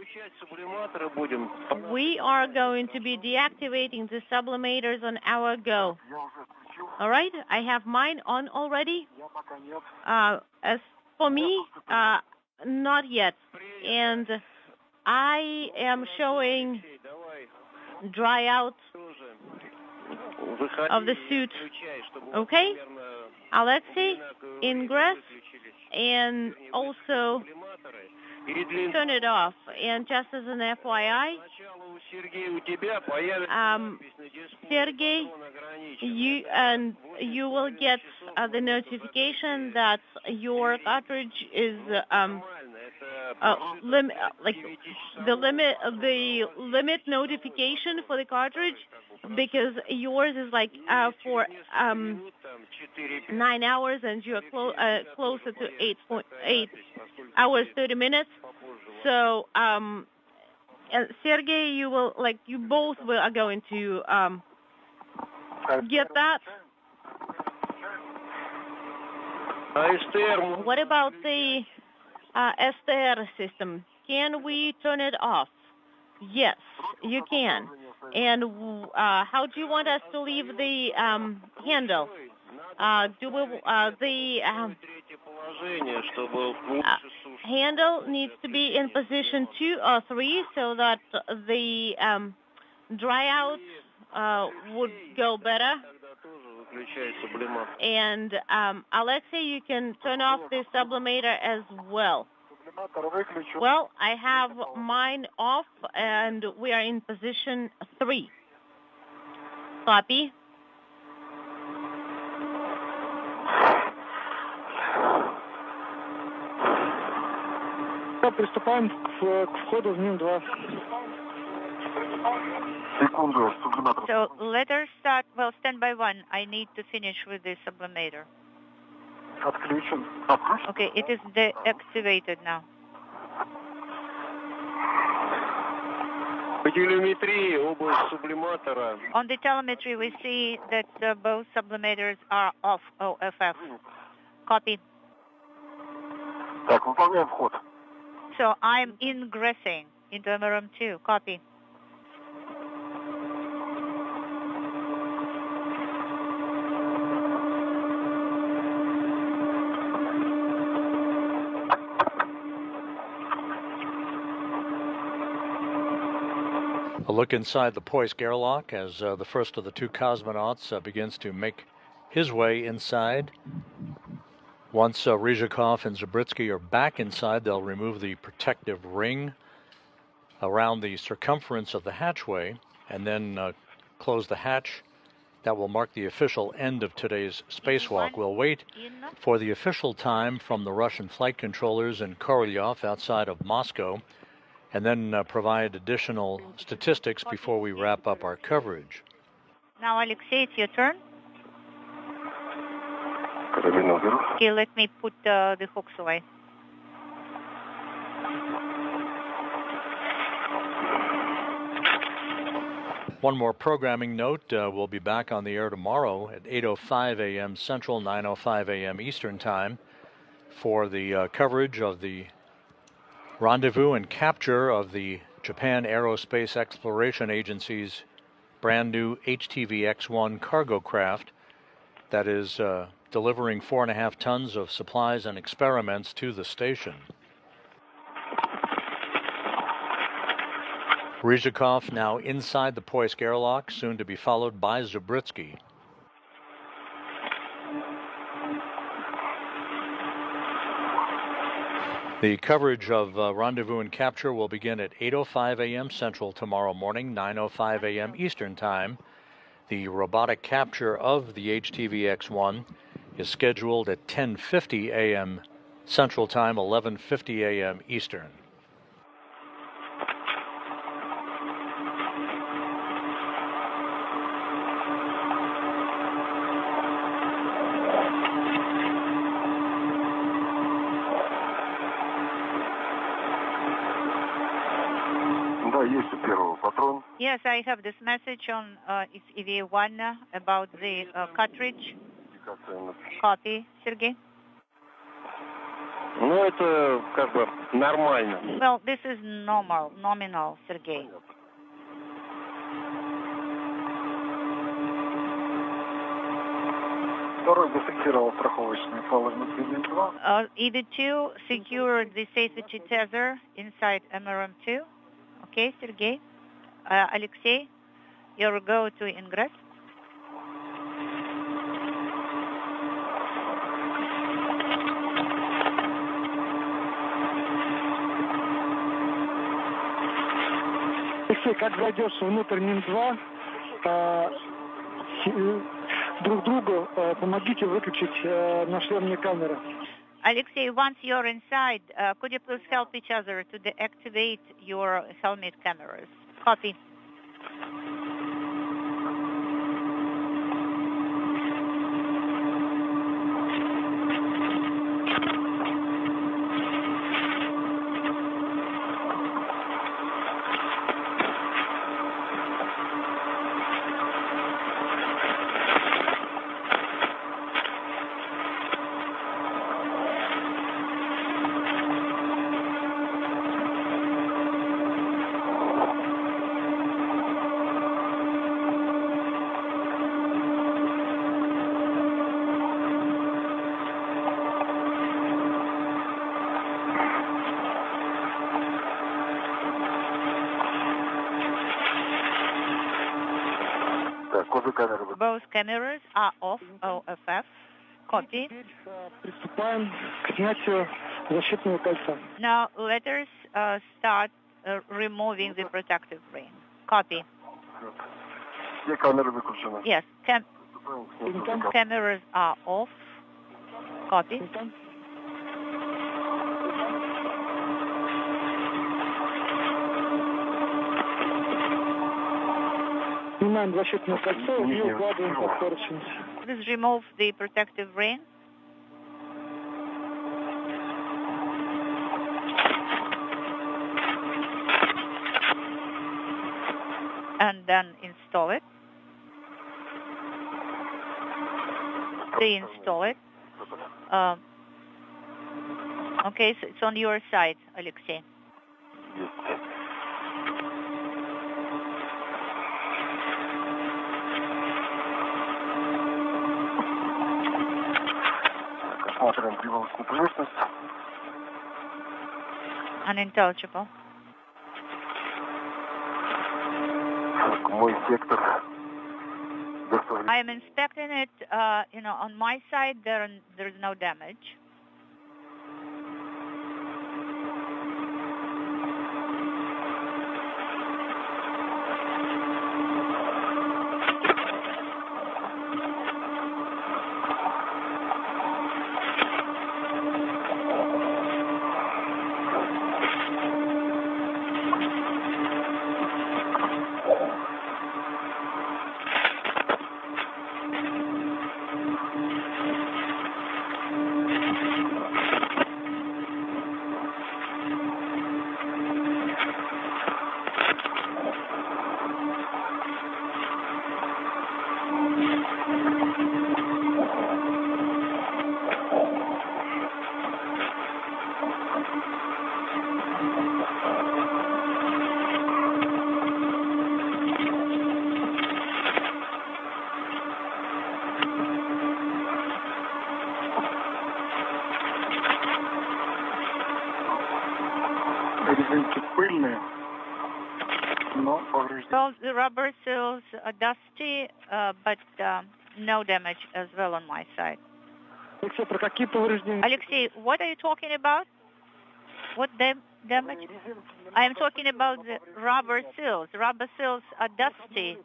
we are going to be deactivating the sublimators on our go. All right, I have mine on already. As for me, not yet. And I am showing dry out of the suit. Okay? Alexei, ingress, and also turn it off. And just as an FYI, Sergey, you will get the notification that your cartridge is the limit notification for the cartridge, because yours is like for 9 hours and you are closer to 8 hours 30 minutes. So Sergey, you both are going to get that. What about the STR system? Can we turn it off? Yes, you can. And how do you want us to leave the handle? Handle needs to be in position 2 or 3 so that the dry out would go better. And Alexei, you can turn off the sublimator as well. Well, I have mine off and we are in position 3. Copy. Приступаем к входу в МИМ-2. So let her start. Well, standby 1. I need to finish with the sublimator. Okay, it is deactivated now. On the telemetry, we see that both sublimators are off OFF. Copy. So I'm ingressing into MRM2. Copy. A look inside the Poisk airlock as the first of the 2 cosmonauts begins to make his way inside. Once Ryzhikov and Zabritsky are back inside, they'll remove the protective ring around the circumference of the hatchway and then close the hatch That will mark the official end of today's spacewalk. We'll wait for the official time from the Russian flight controllers in Korolyov outside of Moscow, and then provide additional statistics before we wrap up our coverage. Now, Alexei, it's your turn. Okay, let me put the hooks away. One more programming note, we'll be back on the air tomorrow at 8:05 a.m. Central, 9:05 a.m. Eastern Time for the coverage of the rendezvous and capture of the Japan Aerospace Exploration Agency's brand new HTV-X1 cargo craft that is delivering 4.5 tons of supplies and experiments to the station. Ryzhikov now inside the Poisk airlock, soon to be followed by Zabritsky. The coverage of rendezvous and capture will begin at 8:05 a.m. Central tomorrow morning, 9:05 a.m. Eastern Time. The robotic capture of the HTV-X1 is scheduled at 10:50 a.m. Central Time, 11:50 a.m. Eastern. Yes, I have this message on it's EV1 about the cartridge. Copy, Sergey. Ну, это как бы нормально. Well, this is nominal, Sergey. Второй зафиксировал страховочные фалы внутри МРМ-2. EV2 secured the safety tether inside MRM2. Okay, Sergey. Alexei, you'll go to ingress. Алексей, как зайдешь внутрь МИМ-2, друг другу помогите выключить нашлемные камеры. Alexei, once you're inside, could you please help each other to deactivate your helmet cameras? Copy. Both cameras are off, OFF. Copy. Приступаем к снятию защитного кольца. Now let us start removing the protective ring. Copy. Все камеры выключены. Yes, cameras are off. Copy. Снимаем защитное кольцо и укладываем под поручень. Please remove the protective ring. And then install it. Reinstall it. Okay, so it's on your side, Alexei. Смотрим прибылочную поверхность. Unintelligible. Мой сектор. I am inspecting it. On my side, there is no damage. Well, the rubber seals are dusty, but no damage as well on my side. Алексей, про какие повреждения? Alexei, what are you talking about? What damage? I am talking about the rubber seals. Rubber seals are dusty,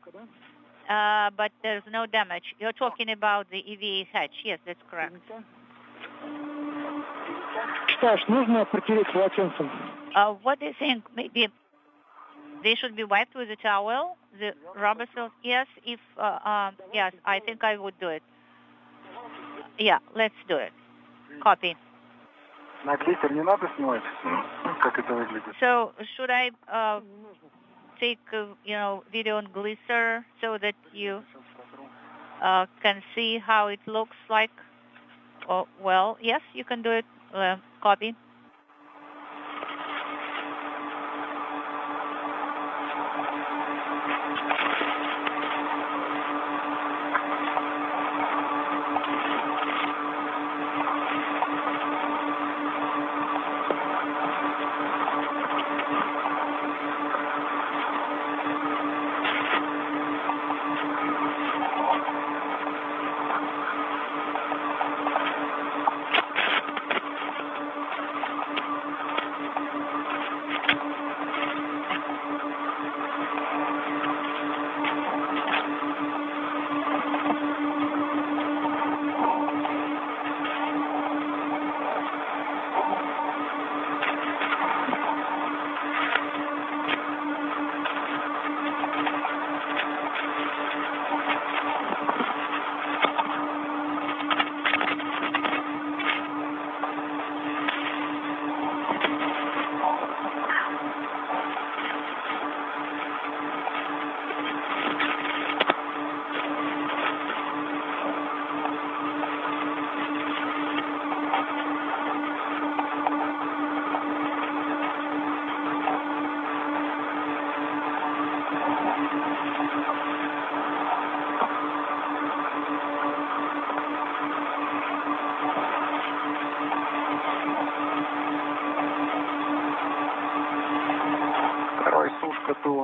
but there's no damage. You're talking about the EVA hatch. Yes, that's correct. Считаешь, нужно протереть полотенцем? What do you think? Maybe they should be wiped with a towel, the rubber seals? Yes, yes, I think I would do it. Yeah, let's do it. Copy. На глиттер не надо снимать? Как это выглядит? So, should I take, video on glycer so that you can see how it looks like? Oh, well, yes, you can do it. Copy.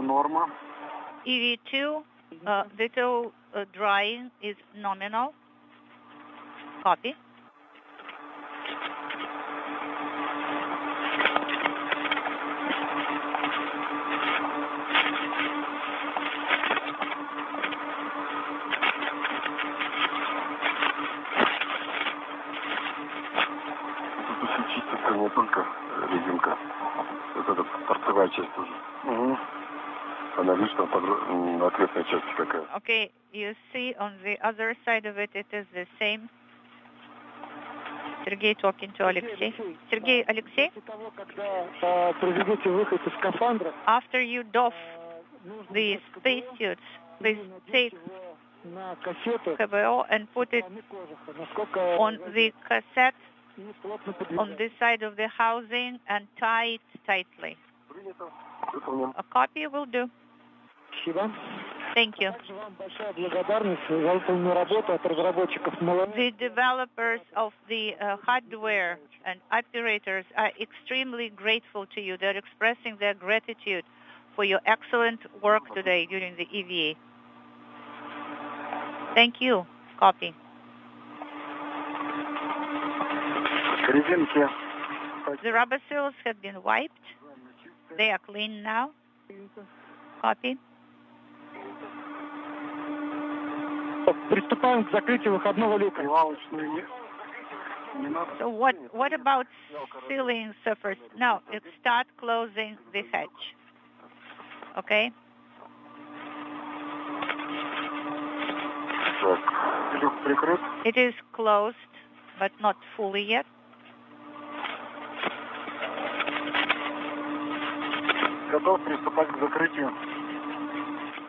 Норма. EV2, little drying is nominal. Copy. Тут чистится не только резинка, вот эта торцевая часть тоже. Угу. Она видишь, там ответная часть какая. Okay, you see on the other side of it, it is the same. Sergey talking to Alexei. Sergey, Alexei? After you doff the spacesuits, please take KVO and put it on the cassette on this side of the housing and tie it tightly. A copy will do. Thank you. The developers of the hardware and operators are extremely grateful to you. They're expressing their gratitude for your excellent work today during the EVA. Thank you. Copy. The rubber seals have been wiped. They are clean now. Copy. Приступаем к закрытию выходного люка. So what about sealing surface? No, start closing the hatch. Okay? It is closed, but not fully yet. Готов приступать к закрытию.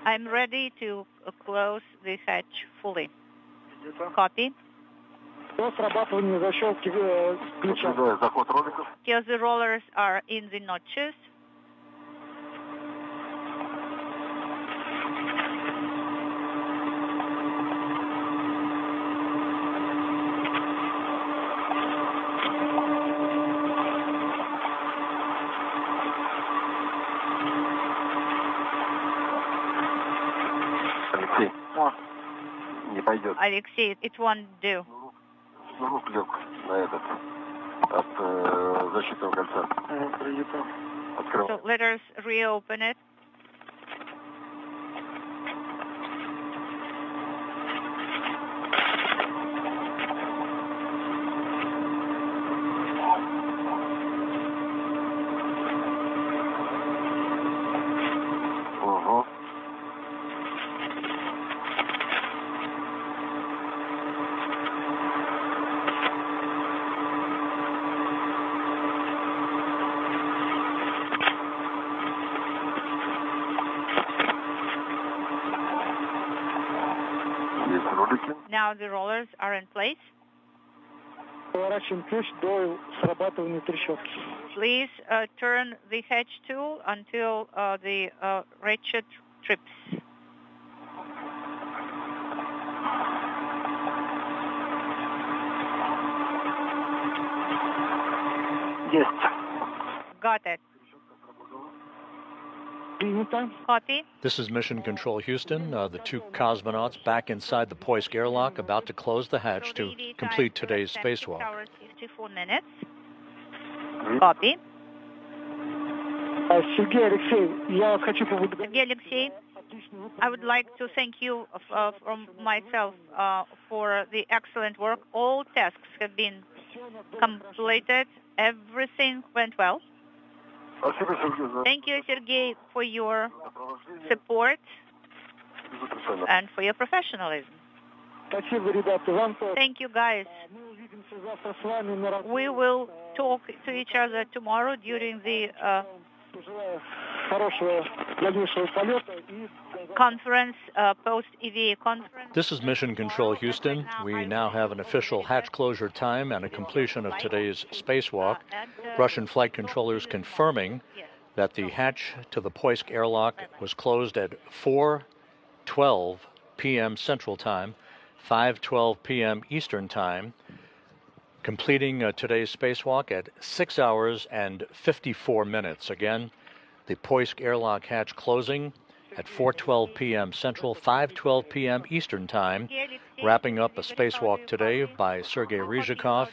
I'm ready to close the hatch fully. Copy. До срабатывания защелки ключа. Заход роликов. Here the rollers are in the notches. Не пойдет. Alexei, it won't do. Шнурок лег на этот от защитного кольца. Открывай. So let us reopen it. Ого. Есть ролики. Now the rollers are in place. Поворачиваем ключ до срабатывания трещотки. Please turn the hatch tool until the ratchet trips. Есть. Got it. Принято. Copy. This is Mission Control Houston. The two cosmonauts back inside the Poisk airlock, about to close the hatch to complete today's spacewalk. 6 hours, 54 minutes. Copy. Сергей, Алексей, я вас хочу поблагодарить. Sergey Alexei, I would like to thank you from myself for the excellent work. All tasks have been completed. Everything went well. Спасибо, Сергей, за Thank you, Sergey, for your support and for your professionalism. Спасибо, ребята, вам тоже. Thank you, guys. Мы увидимся завтра с вами на работе. We will talk to each other tomorrow during the Пожелаю хорошего дальнейшего полета и conference, post-EVA conference. This is Mission Control Houston. We now have an official hatch closure time and a completion of today's spacewalk. Russian flight controllers confirming that the hatch to the Poisk airlock was closed at 4:12 p.m. Central Time, 5:12 p.m. Eastern Time, completing today's spacewalk at 6 hours and 54 minutes. Again, the Poisk airlock hatch closing at 4:12 p.m. Central, 5:12 p.m. Eastern Time, wrapping up a spacewalk today by Sergei Ryzhikov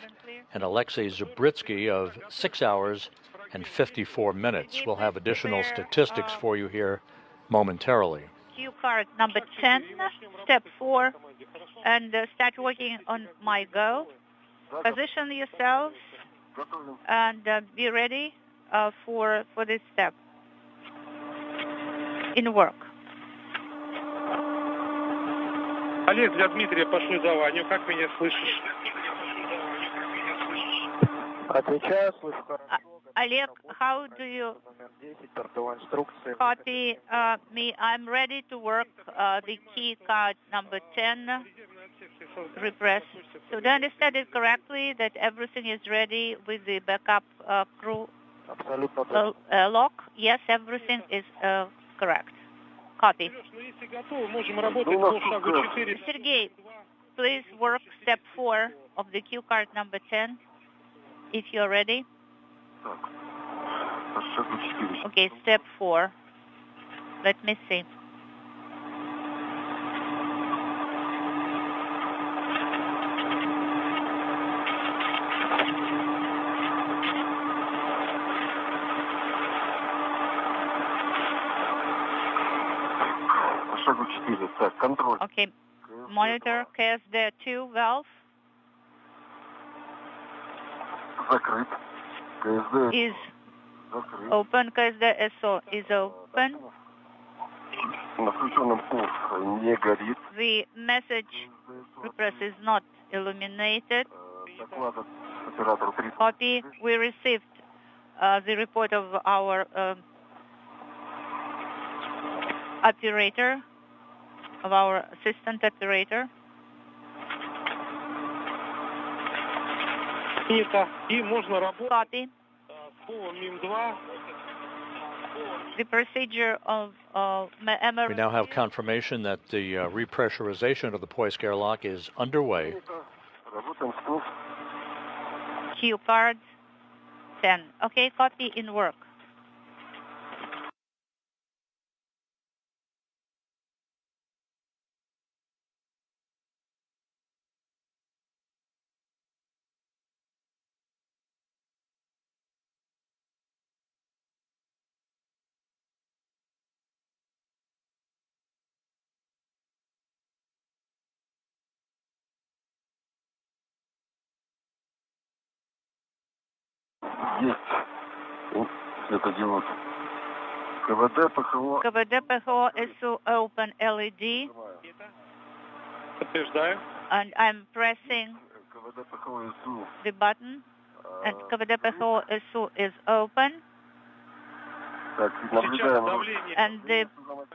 and Alexei Zubritsky of 6 hours and 54 minutes. We'll have additional statistics for you here momentarily. Cue card number 10, step 4, and start working on my go. Position yourselves and be ready for this step in work. Олег, для Дмитрия пошли заванию. Как меня слышишь? Отвечаю, слышу хорошо. Oleg, how do you Номер 10, бортовая инструкция. copy me? I'm ready to work the key card number 10. Repress. So do I understand it correctly that everything is ready with the backup crew Абсолютно точно. lock? Yes, everything is correct. Copy. Ну, если готовы, можем работать по шагу 4. Sergey, please work step 4 of the cue card number 10 if you're ready. Так. По шагу 4. Okay, step 4. Let me see. По шагу 4. Так, контроль. Okay, monitor KSD2 valve Закрыт. КСД is закрыт. open. KSD-SO is open. На включенном пул не горит. The message repress is not illuminated. Доклад от оператора 3. Copy. We received the report of our operator, of our assistant operator. И можно работать Copy. по МИМ-2. The procedure of We now have confirmation that the repressurization of the Poisk airlock is underway. Работаем с плюс. cue card 10. Okay, copy in work. КВД ПХО СУ open LED. Подтверждаю. And I'm pressing the button. And КВД ПХО SU is open. And the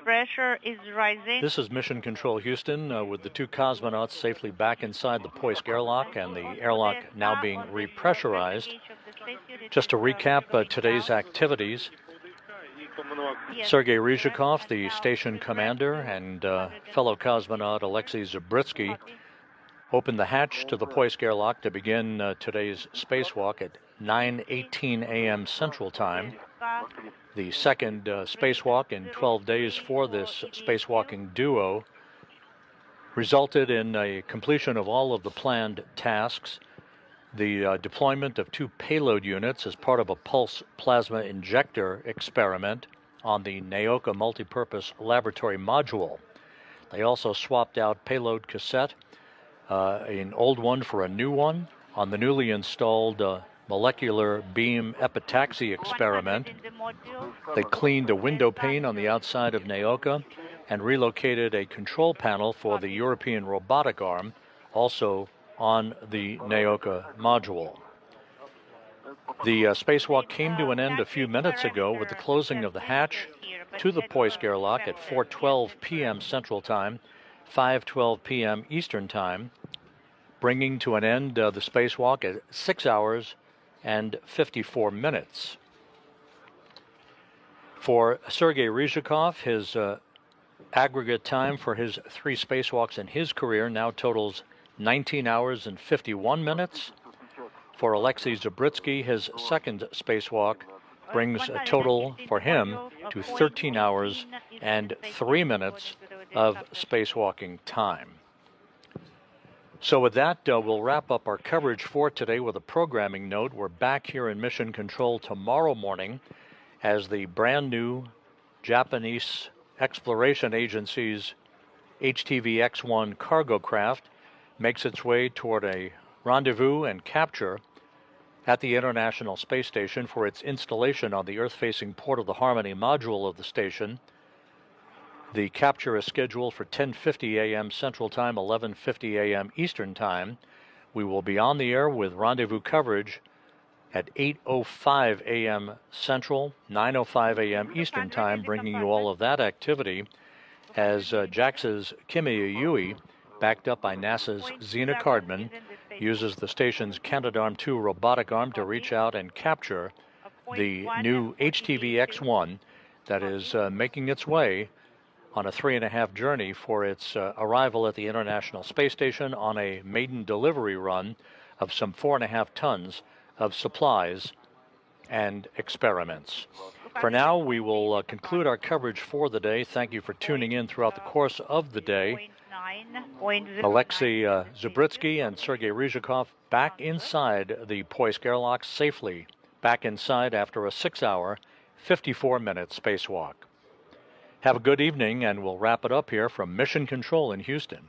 pressure is rising. This is Mission Control Houston with the two cosmonauts safely back inside the Poisk airlock and the airlock now being repressurized. Just to recap today's activities, Sergei Ryzhikov, the station commander, and fellow cosmonaut Alexei Zabritsky opened the hatch to the Poisk airlock to begin today's spacewalk at 9:18 a.m. Central Time. The second spacewalk in 12 days for this spacewalking duo resulted in a completion of all of the planned tasks, the deployment of two payload units as part of a pulse plasma injector experiment on the Naoka multipurpose laboratory module. They also swapped out payload cassette, an old one for a new one, on the newly installed molecular beam epitaxy experiment. They cleaned a window pane on the outside of Naoka and relocated a control panel for the European robotic arm, also on the Naoka module. The spacewalk came to an end a few minutes ago with the closing of the hatch to the Poisk airlock at 4:12 p.m. Central Time, 5:12 p.m. Eastern Time, bringing to an end the spacewalk at 6 hours and 54 minutes. For Sergei Ryzhikov, his aggregate time for his three spacewalks in his career now totals 19 hours and 51 minutes. For Alexei Zabritsky, his second spacewalk brings a total for him to 13 hours and 3 minutes of spacewalking time. So with that, we'll wrap up our coverage for today with a programming note. We're back here in Mission Control tomorrow morning as the brand new Japanese Exploration Agency's HTV X-1 cargo craft makes its way toward a rendezvous and capture at the International Space Station for its installation on the Earth-facing Port of the Harmony module of the station. The capture is scheduled for 10:50 a.m. Central Time, 11:50 a.m. Eastern Time. We will be on the air with rendezvous coverage at 8:05 a.m. Central, 9:05 a.m. Eastern Time, bringing you all of that activity as JAXA's Kimi Yui, backed up by NASA's Zena Cardman, uses the station's Canadarm2 robotic arm to reach out and capture the new HTV X-1 that is making its way on a 3.5 journey for its arrival at the International Space Station on a maiden delivery run of some 4.5 tons of supplies and experiments. For now, we will conclude our coverage for the day. Thank you for tuning in throughout the course of the day. Alexei Zabritsky and Sergei Ryzhikov back inside the Poisk airlock safely, back inside after a 6-hour, 54-minute spacewalk. Have a good evening, and we'll wrap it up here from Mission Control in Houston.